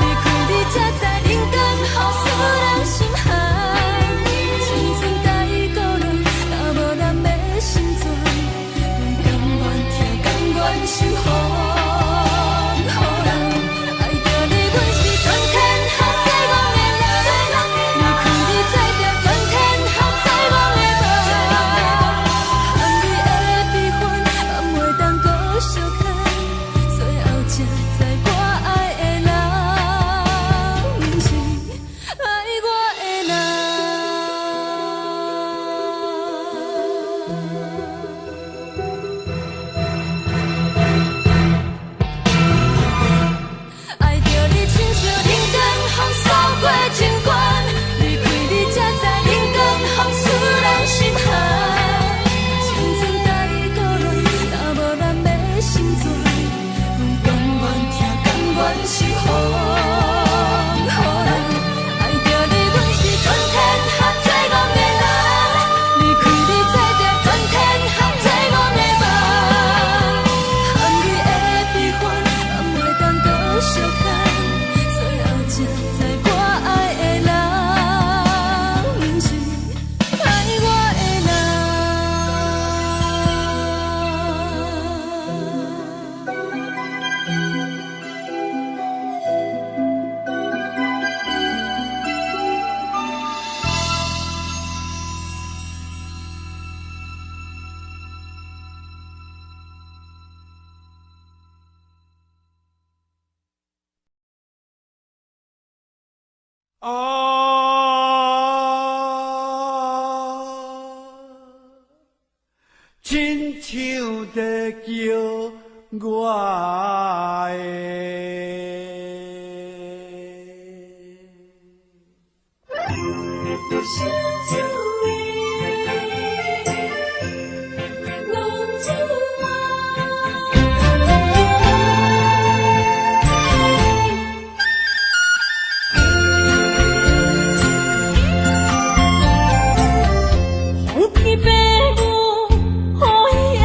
B: 离开你才知人间好使人心寒。青春待过落，若无咱要心酸，阮甘愿听，甘愿受风雨人。爱着你，阮是全天下最戆的人，离开你才知全天下最戆的梦。含泪的悲欢，也袂当搁相牵。最后才知我爱的人，不是爱我的人。爱着你亲像人间风扫过情关，离开你才知人间风使人心寒。青春待过落，若无咱要心酸，阮甘愿听，甘愿受风雨人。爱着你，阮是全天下最戆的人，离开你才知全天下最戆的梦。含泪的悲欢，也袂当搁相牵，最后才知我爱的人，不是爱我的人。
D: 亲像在叫我
B: 皇天白母，好伊的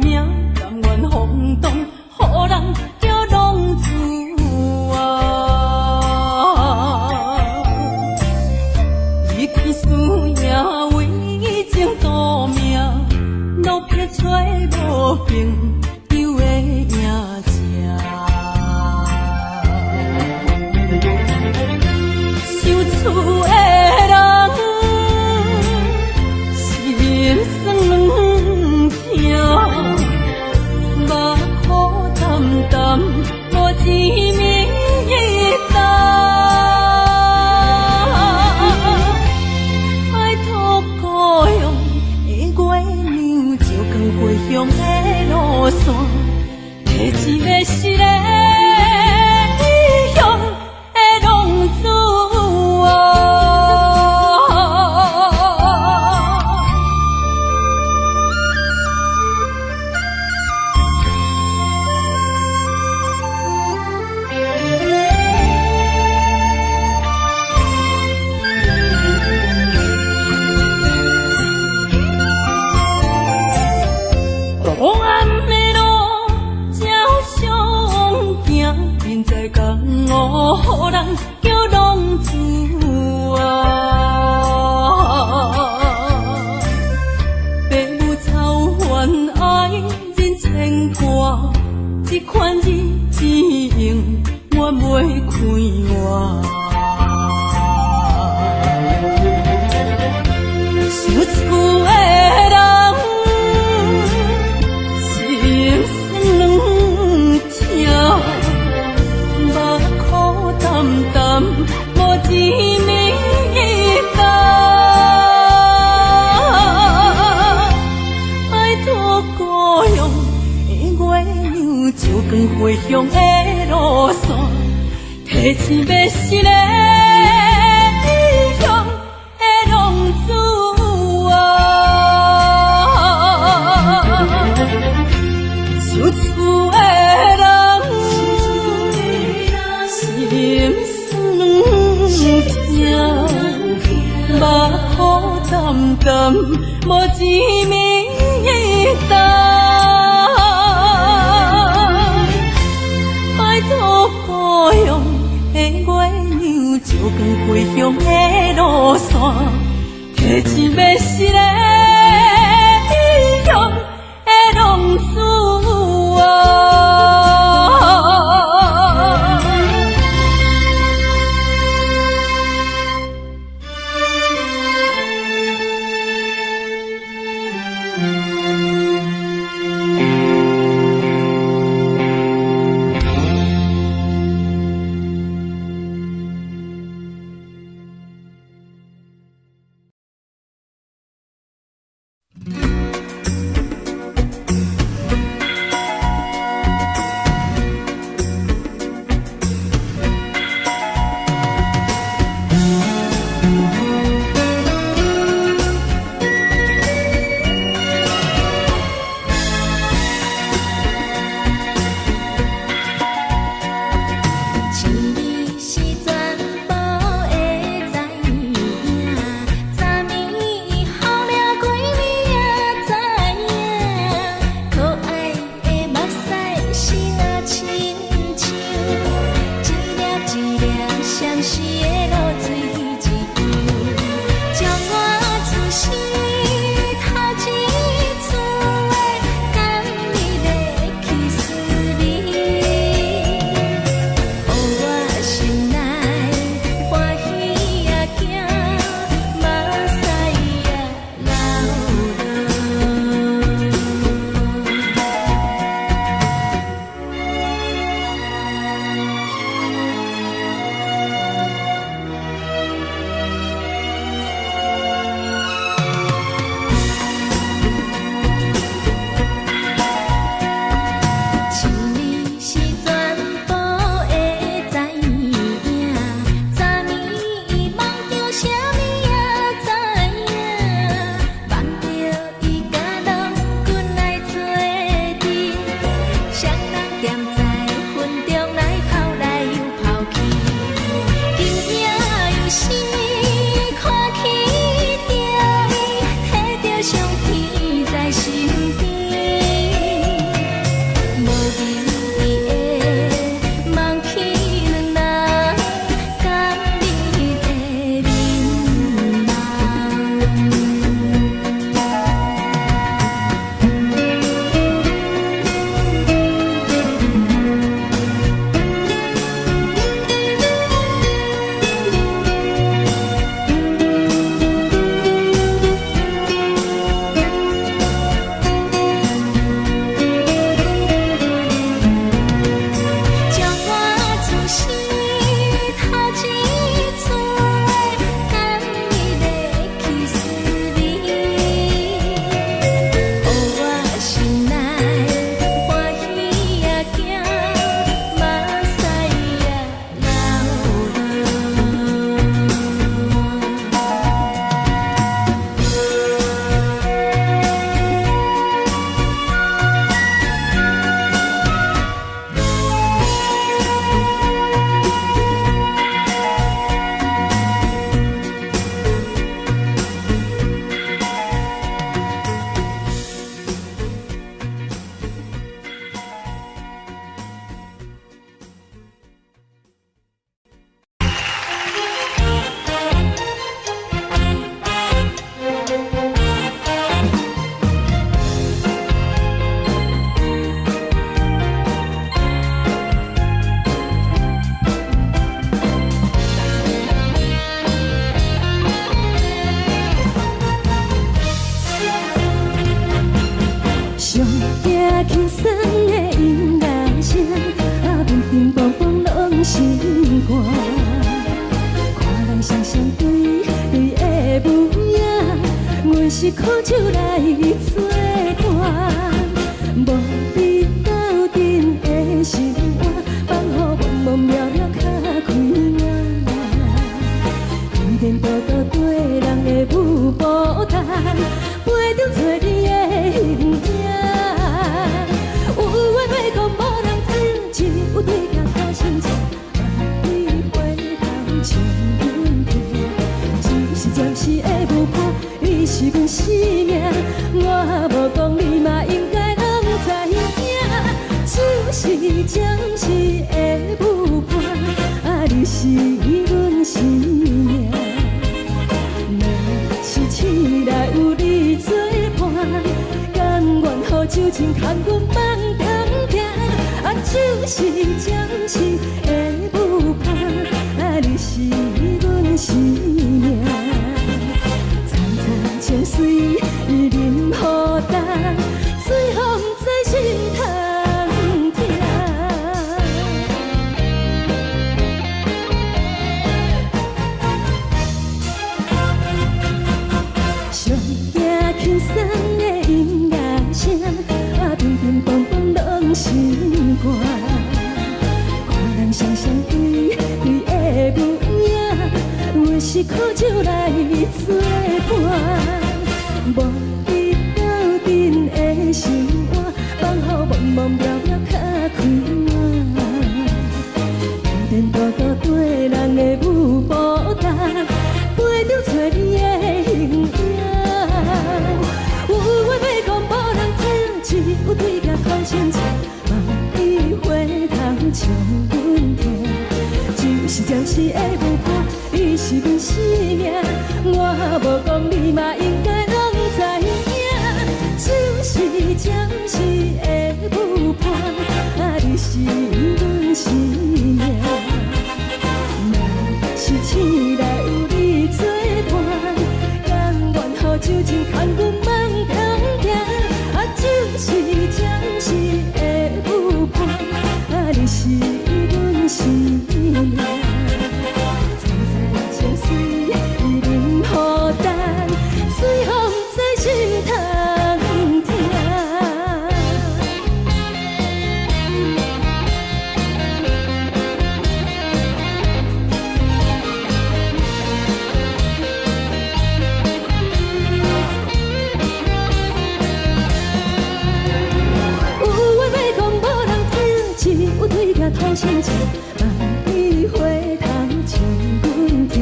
B: 名，甘愿轰动，予人叫浪子啊！一天思也为情夺命，路撇找无朋友的影子。受厝的人，是人生两条，目苦淡淡，无滋味一担。爱托故乡的月娘，照光回乡的路线，提一个失个异乡的浪子啊！黑暗的路，照常行，人在江湖，予人叫浪子啊！父母操怨爱人牵挂，这款日子用我袂开我。受厝的人，是人生两条，目苦淡淡，无滋味一担。爱托故乡的月娘，照光回乡的路线，提钱要是个异乡的浪子受厝的人心酸痛，目眶淡淡，无一面答。拜托保佑的月亮，照光归乡的路线，提钱要是个异乡的浪子
A: 是苦酒来作伴，无你斗阵的生活，放予茫茫渺渺脚开。是阮生命，我无讲你嘛应该拢知影。就是暂时的舞伴，啊，你是阮生命。若是醒来有你作伴，甘愿予酒精牵阮梦中行。啊，就是暂时的舞伴，啊，你是阮生命。层层情水任何担，水风在心头。上惊轻松的音乐声，啊，乒乒乓乓拢心肝。看人双双对对的模样，有时苦酒来作伴。无伊斗阵的心肝，放予茫茫渺渺较开满。颠颠倒倒对人的舞步动，陪着找你的形影。有话要讲无人听，只有对镜头前唱，梦里回头唱阮听。就是暂时的舞伴，你是阮生命，我无讲你嘛应该拢知影。就是暂时的舞伴，啊，你是阮生命。若是醒来有你作伴，甘愿予酒精牵阮梦中行。啊，就是暂时的舞伴，啊，你是阮生命。层层情水任何担，随风在心头听。对镜头前唱，梦里回头唱阮听。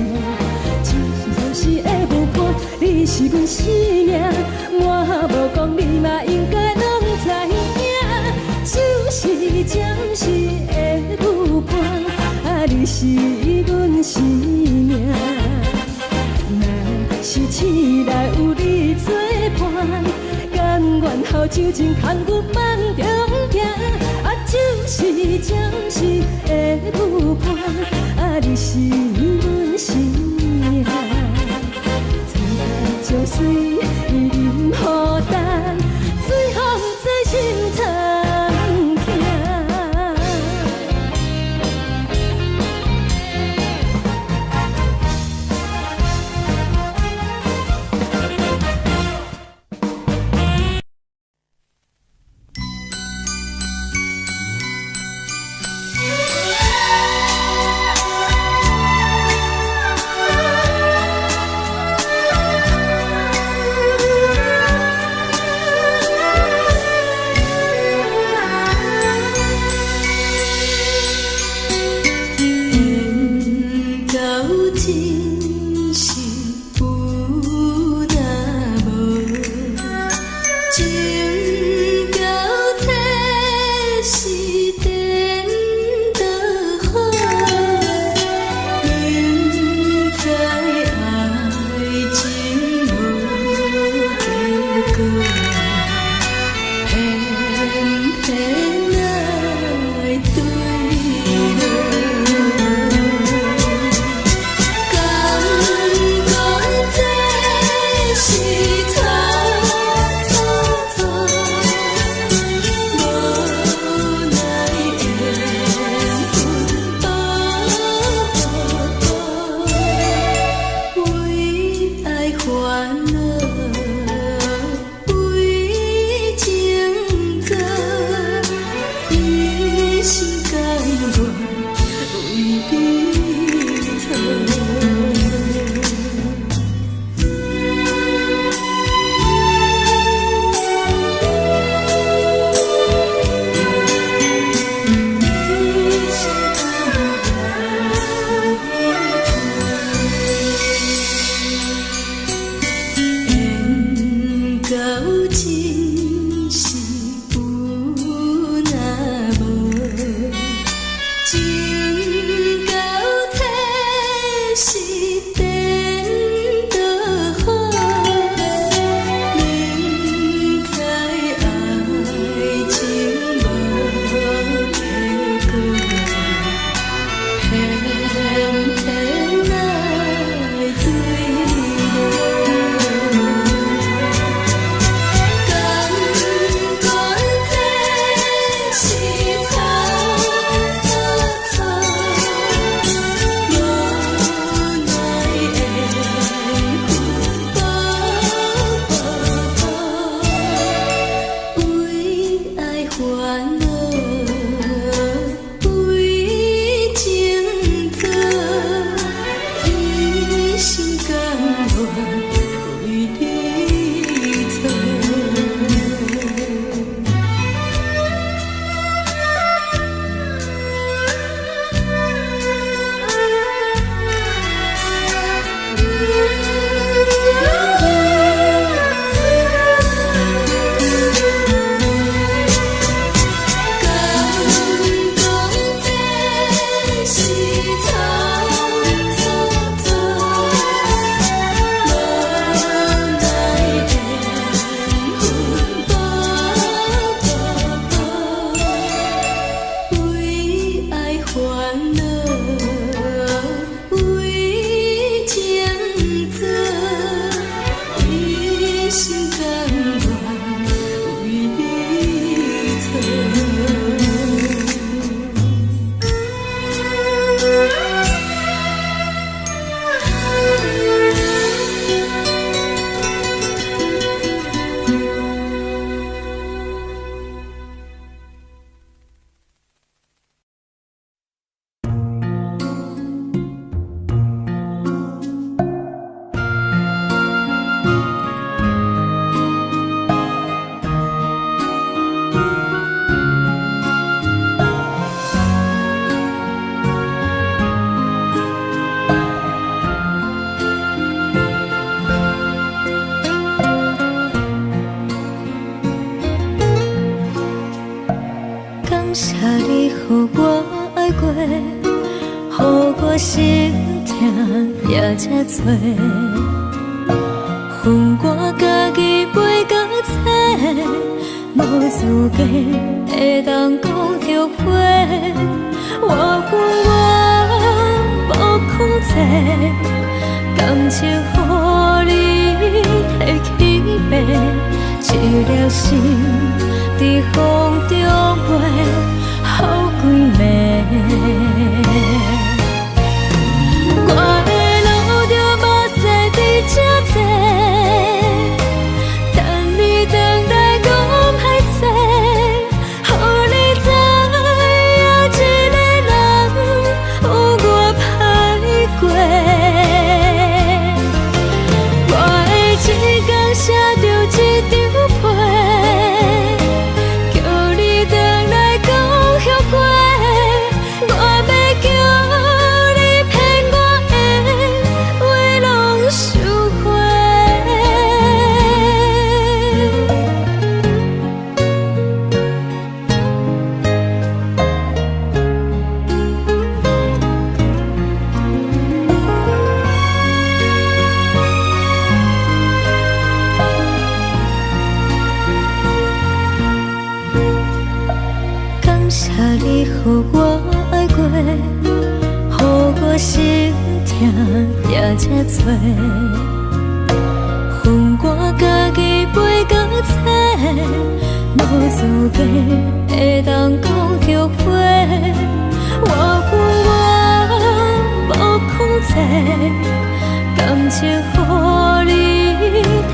A: 就是暂时的舞伴，你是阮生命，我无讲你嘛应该拢知影。就是暂时的舞伴，啊，你是阮生命。若是醒来有你作伴，甘愿予酒精牵阮梦中行。啊，就是暂时的舞伴，啊，你是阮生命。层层情水任何担，随风在心头听。
B: 痛也这多，恨我家己袂到切，无资格会当讲后悔。我恨我无控制，感情予你摕去卖，一粒心在风中飞，好几暝。我的路着目屎伫这多，等你回来讲歹势，予你知影一个人有我歹过。我的一天写着一张被，叫你回来讲后悔。我要叫你骗我的话拢收回。感谢你予我爱过，予我心痛也这多，恨我家己袂到切，无资格会当讲后悔。我恨我无控制，感情予你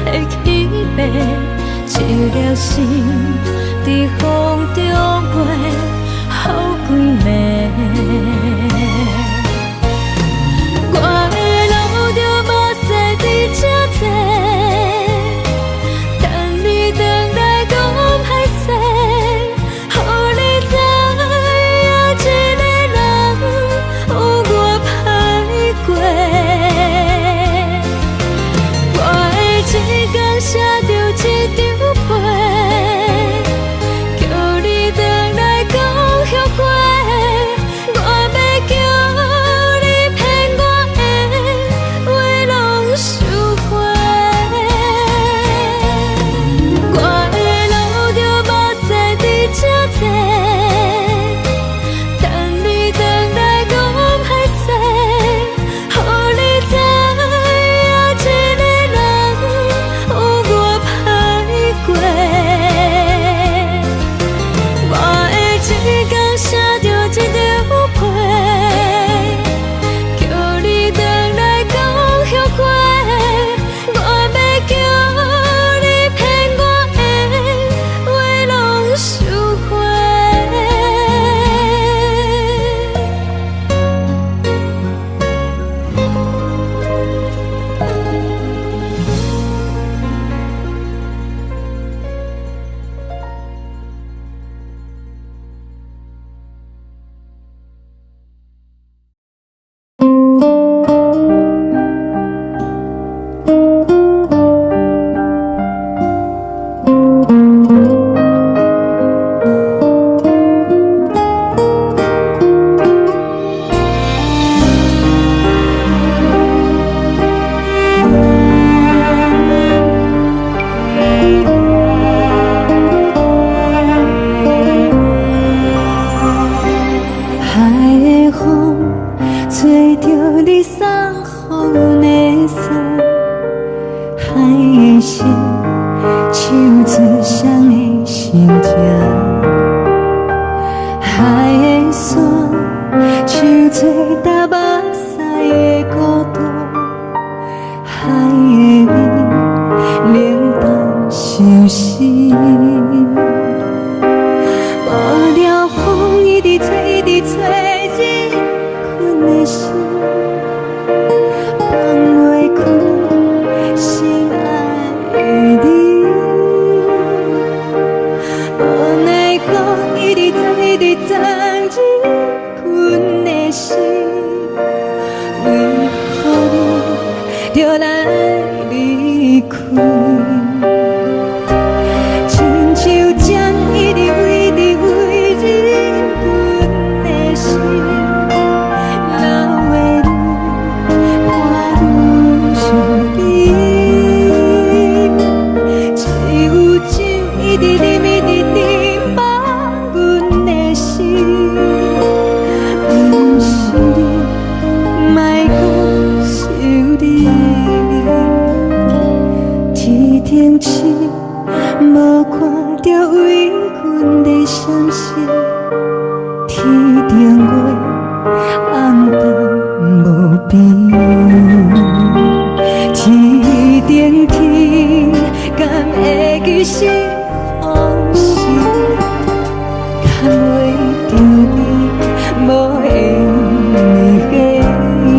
B: 摕去卖，一粒心在风中飞，好几暝。我的路着目屎伫这多，等你回来讲歹势，予你知影一个人有我歹过。我的一天写着一张被，叫你回来讲后悔。我要叫你骗我的话拢收回。我的路着目屎伫这多，等你回来讲歹势，予你知影一个人有我歹过。我的一天写着一张被，叫你回来讲后悔。我要叫你骗我的话拢收回。海的风吹着你送予的伞，海的心唱出双的心情，海的山唱出搭目屎的孤独，海的你冷淡伤心。无聊风一直吹，一直吹，日困的心放袂开，心爱的你。无奈讲一直走，一直走，日困的心，为何你就来离开？亲像针一直为你为日困的心，流的泪
A: 冷清，无看到为阮的相思。天顶月，暗淡无边。天顶天，敢会记是往事？敢袂着你，无缘的你。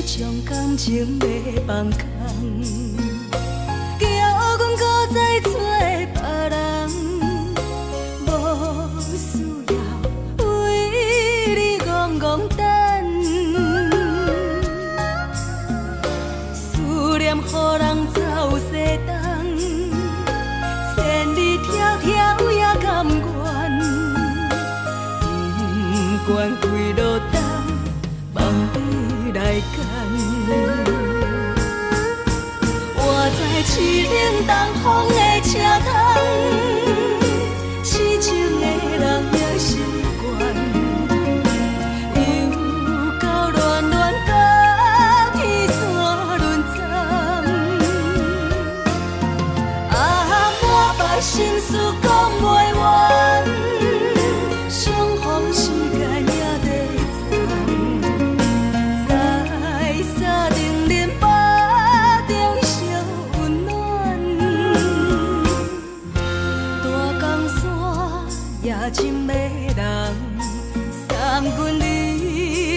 B: 将感情要放空，叫阮搁再找别人，无需要为你戆戆等。思念予人走西东，千里迢迢也甘愿，不管几路东，望你来干。活在凄冷东风的车窗，痴情的人也习惯，又到乱乱甲天线轮转。啊，满腹心事讲袂完，相逢时间也在藏。在沙定连巴中烧温暖，大江山也真迷人，送阮离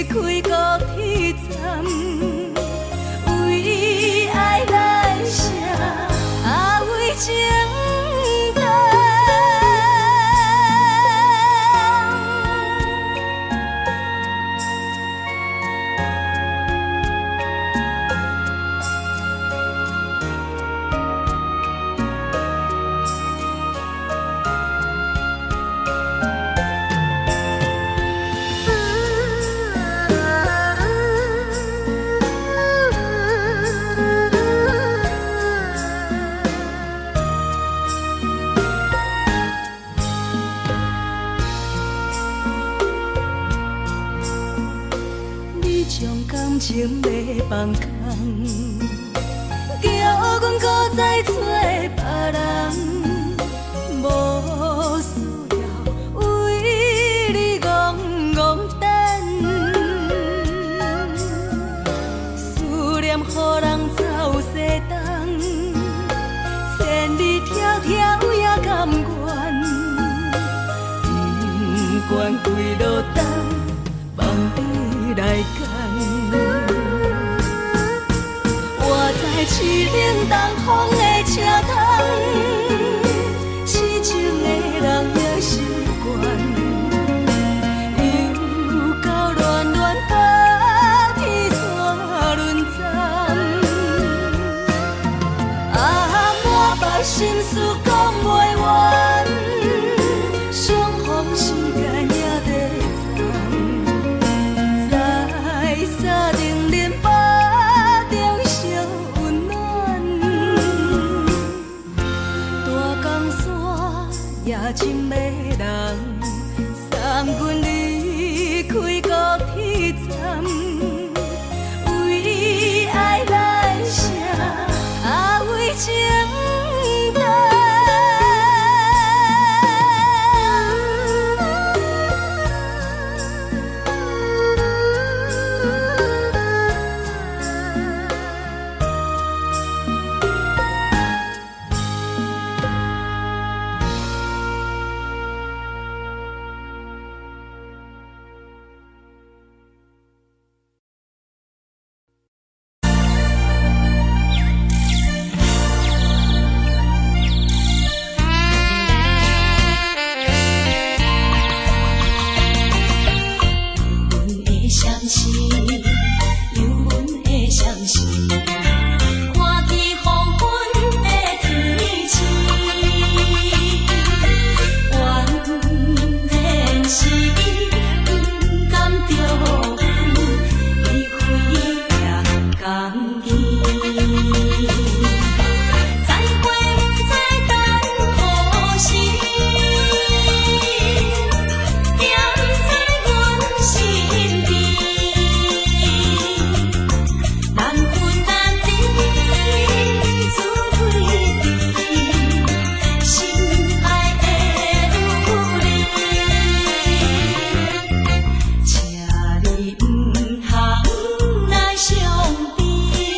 B: 开高铁站，为爱来写为情重。将感情要放空，叫阮搁再找别予人走西东，千里迢迢也甘愿，不管几落冬，梦你来牵。我在市岭东风的车窗，痴情的人也习惯。心事讲袂完，相逢时间也在站，在沙丁林巴中烧温暖。大江山也深的人，送阮离开高铁站，为爱来写，为情。
C: 请你唔通来伤悲。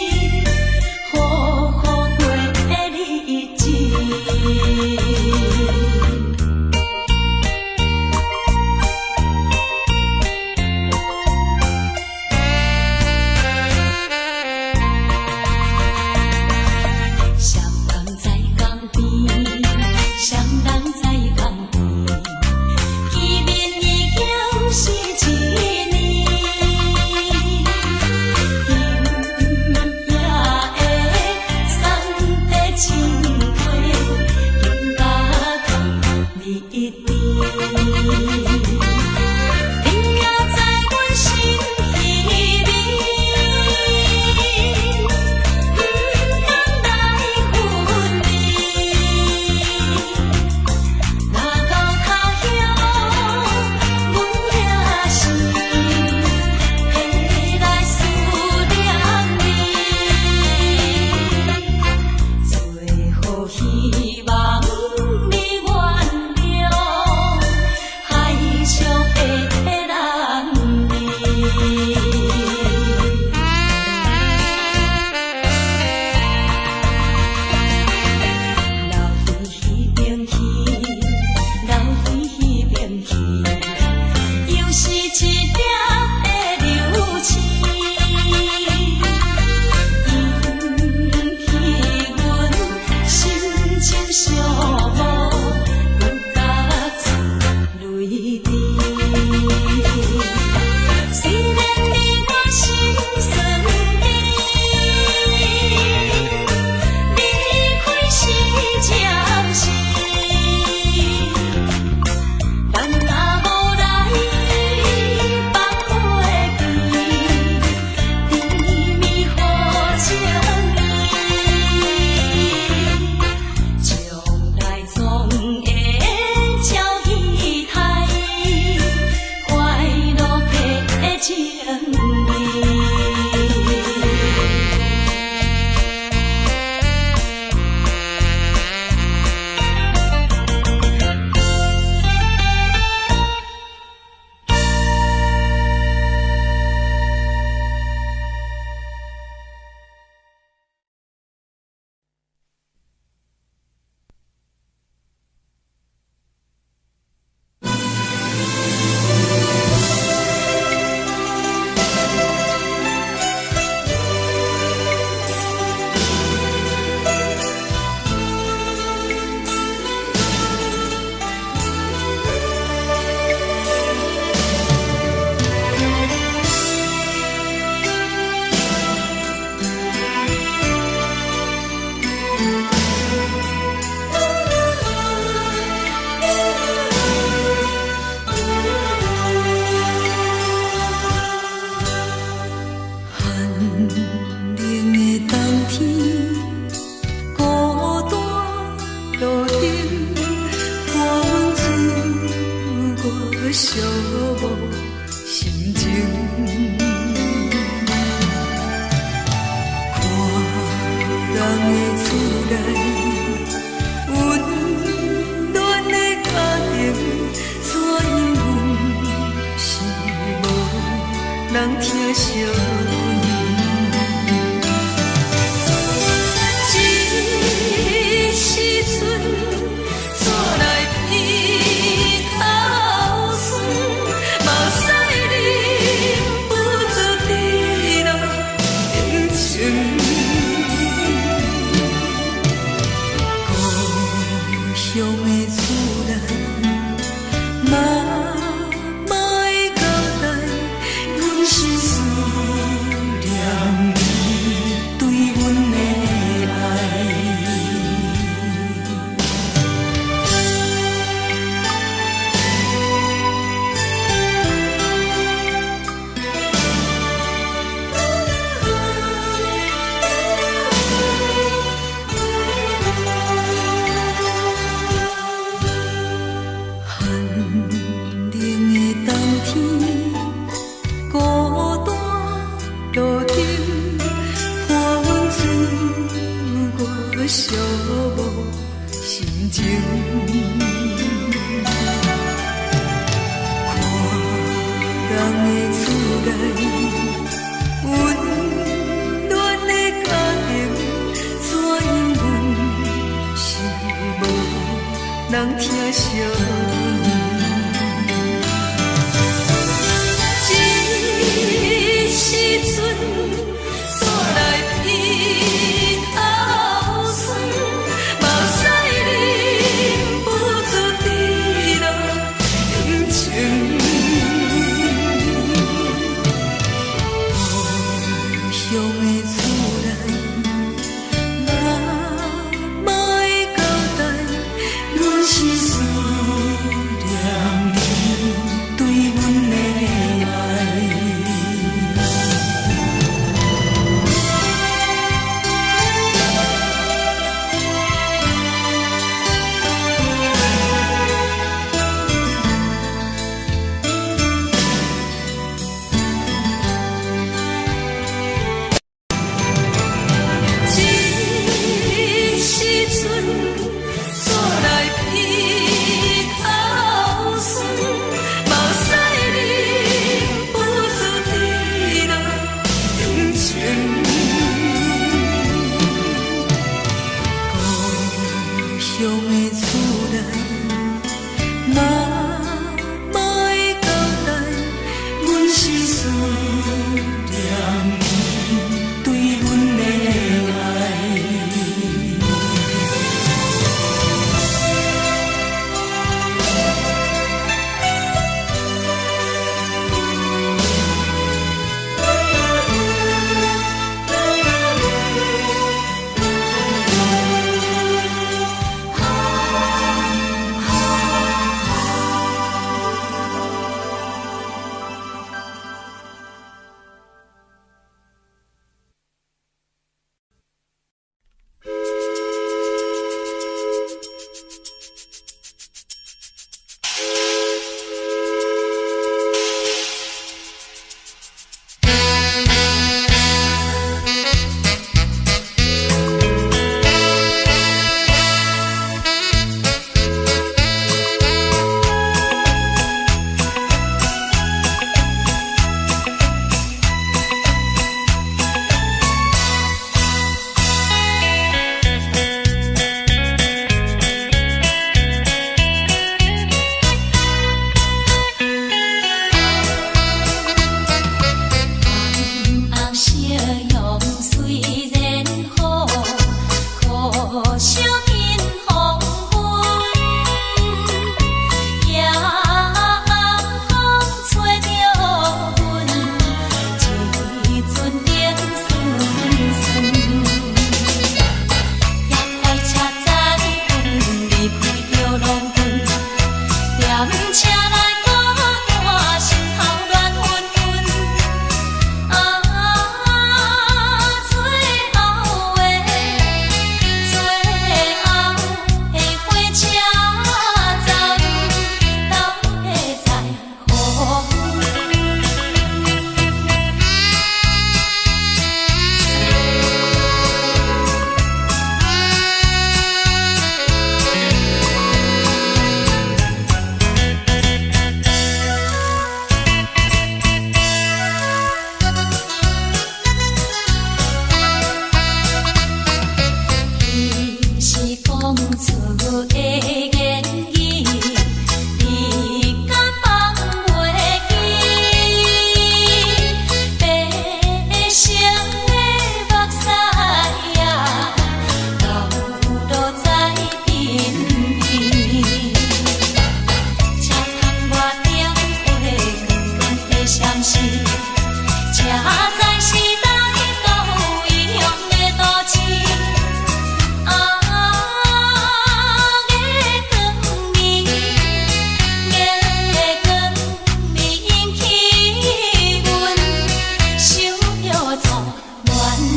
B: 故乡的厝内，妈妈的交代，阮是思念你对阮的爱。寂寞心情，看人的厝内温暖的家庭，怎因阮是无人疼惜？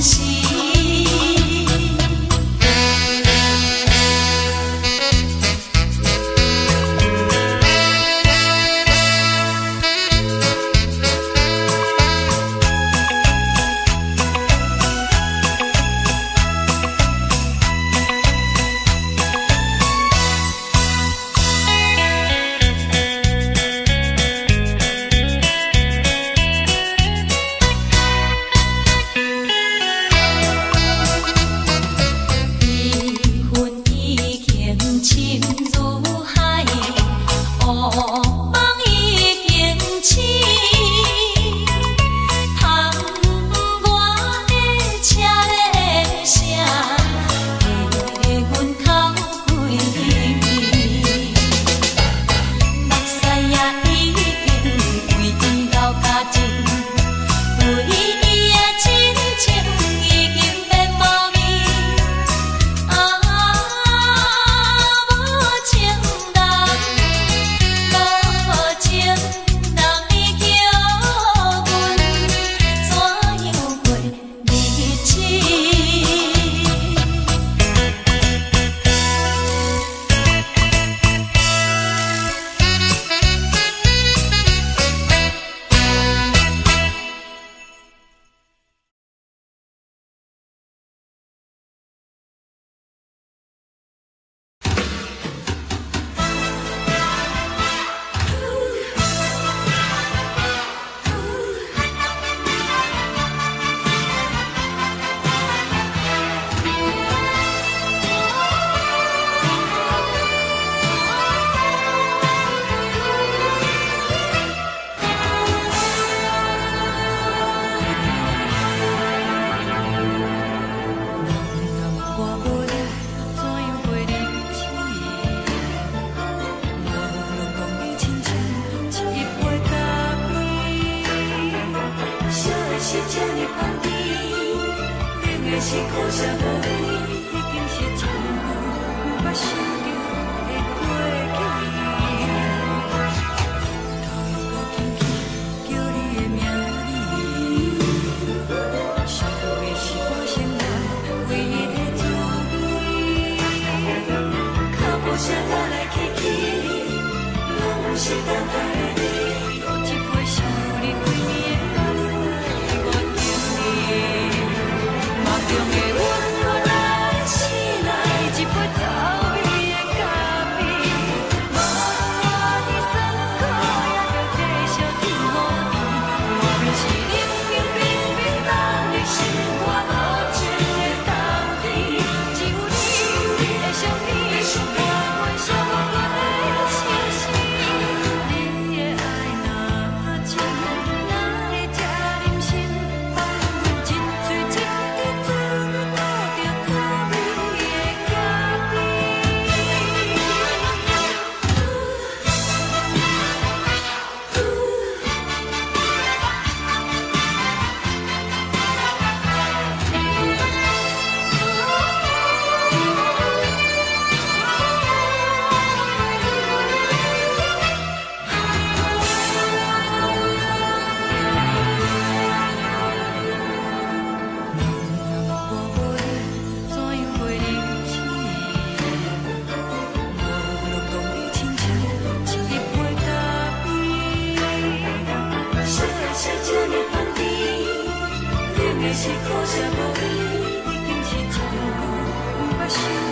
B: 时。是苦涩无味，已经是一句捌想着的过去。头又搁轻轻叫你的名字，想的是我生活唯一的滋味。脚步声来来去去，拢是等待的你。多一杯想你对面的目屎，我敬你。梦中的温柔来醒来，一杯走味的咖啡，无论我的酸苦，也着继续甜予你。无论是冷冰冰冰冷的心肝，无情的冬天，只有你的相片，让阮寂寞的心事。你的爱若真，哪会这忍心放阮一嘴一滴滋味倒着滋味的咖啡？我无你，怎样袂忍起？无论讲你亲像一杯咖啡，烧的是这呢香甜，冷的是苦涩无味，已经是一句捌想。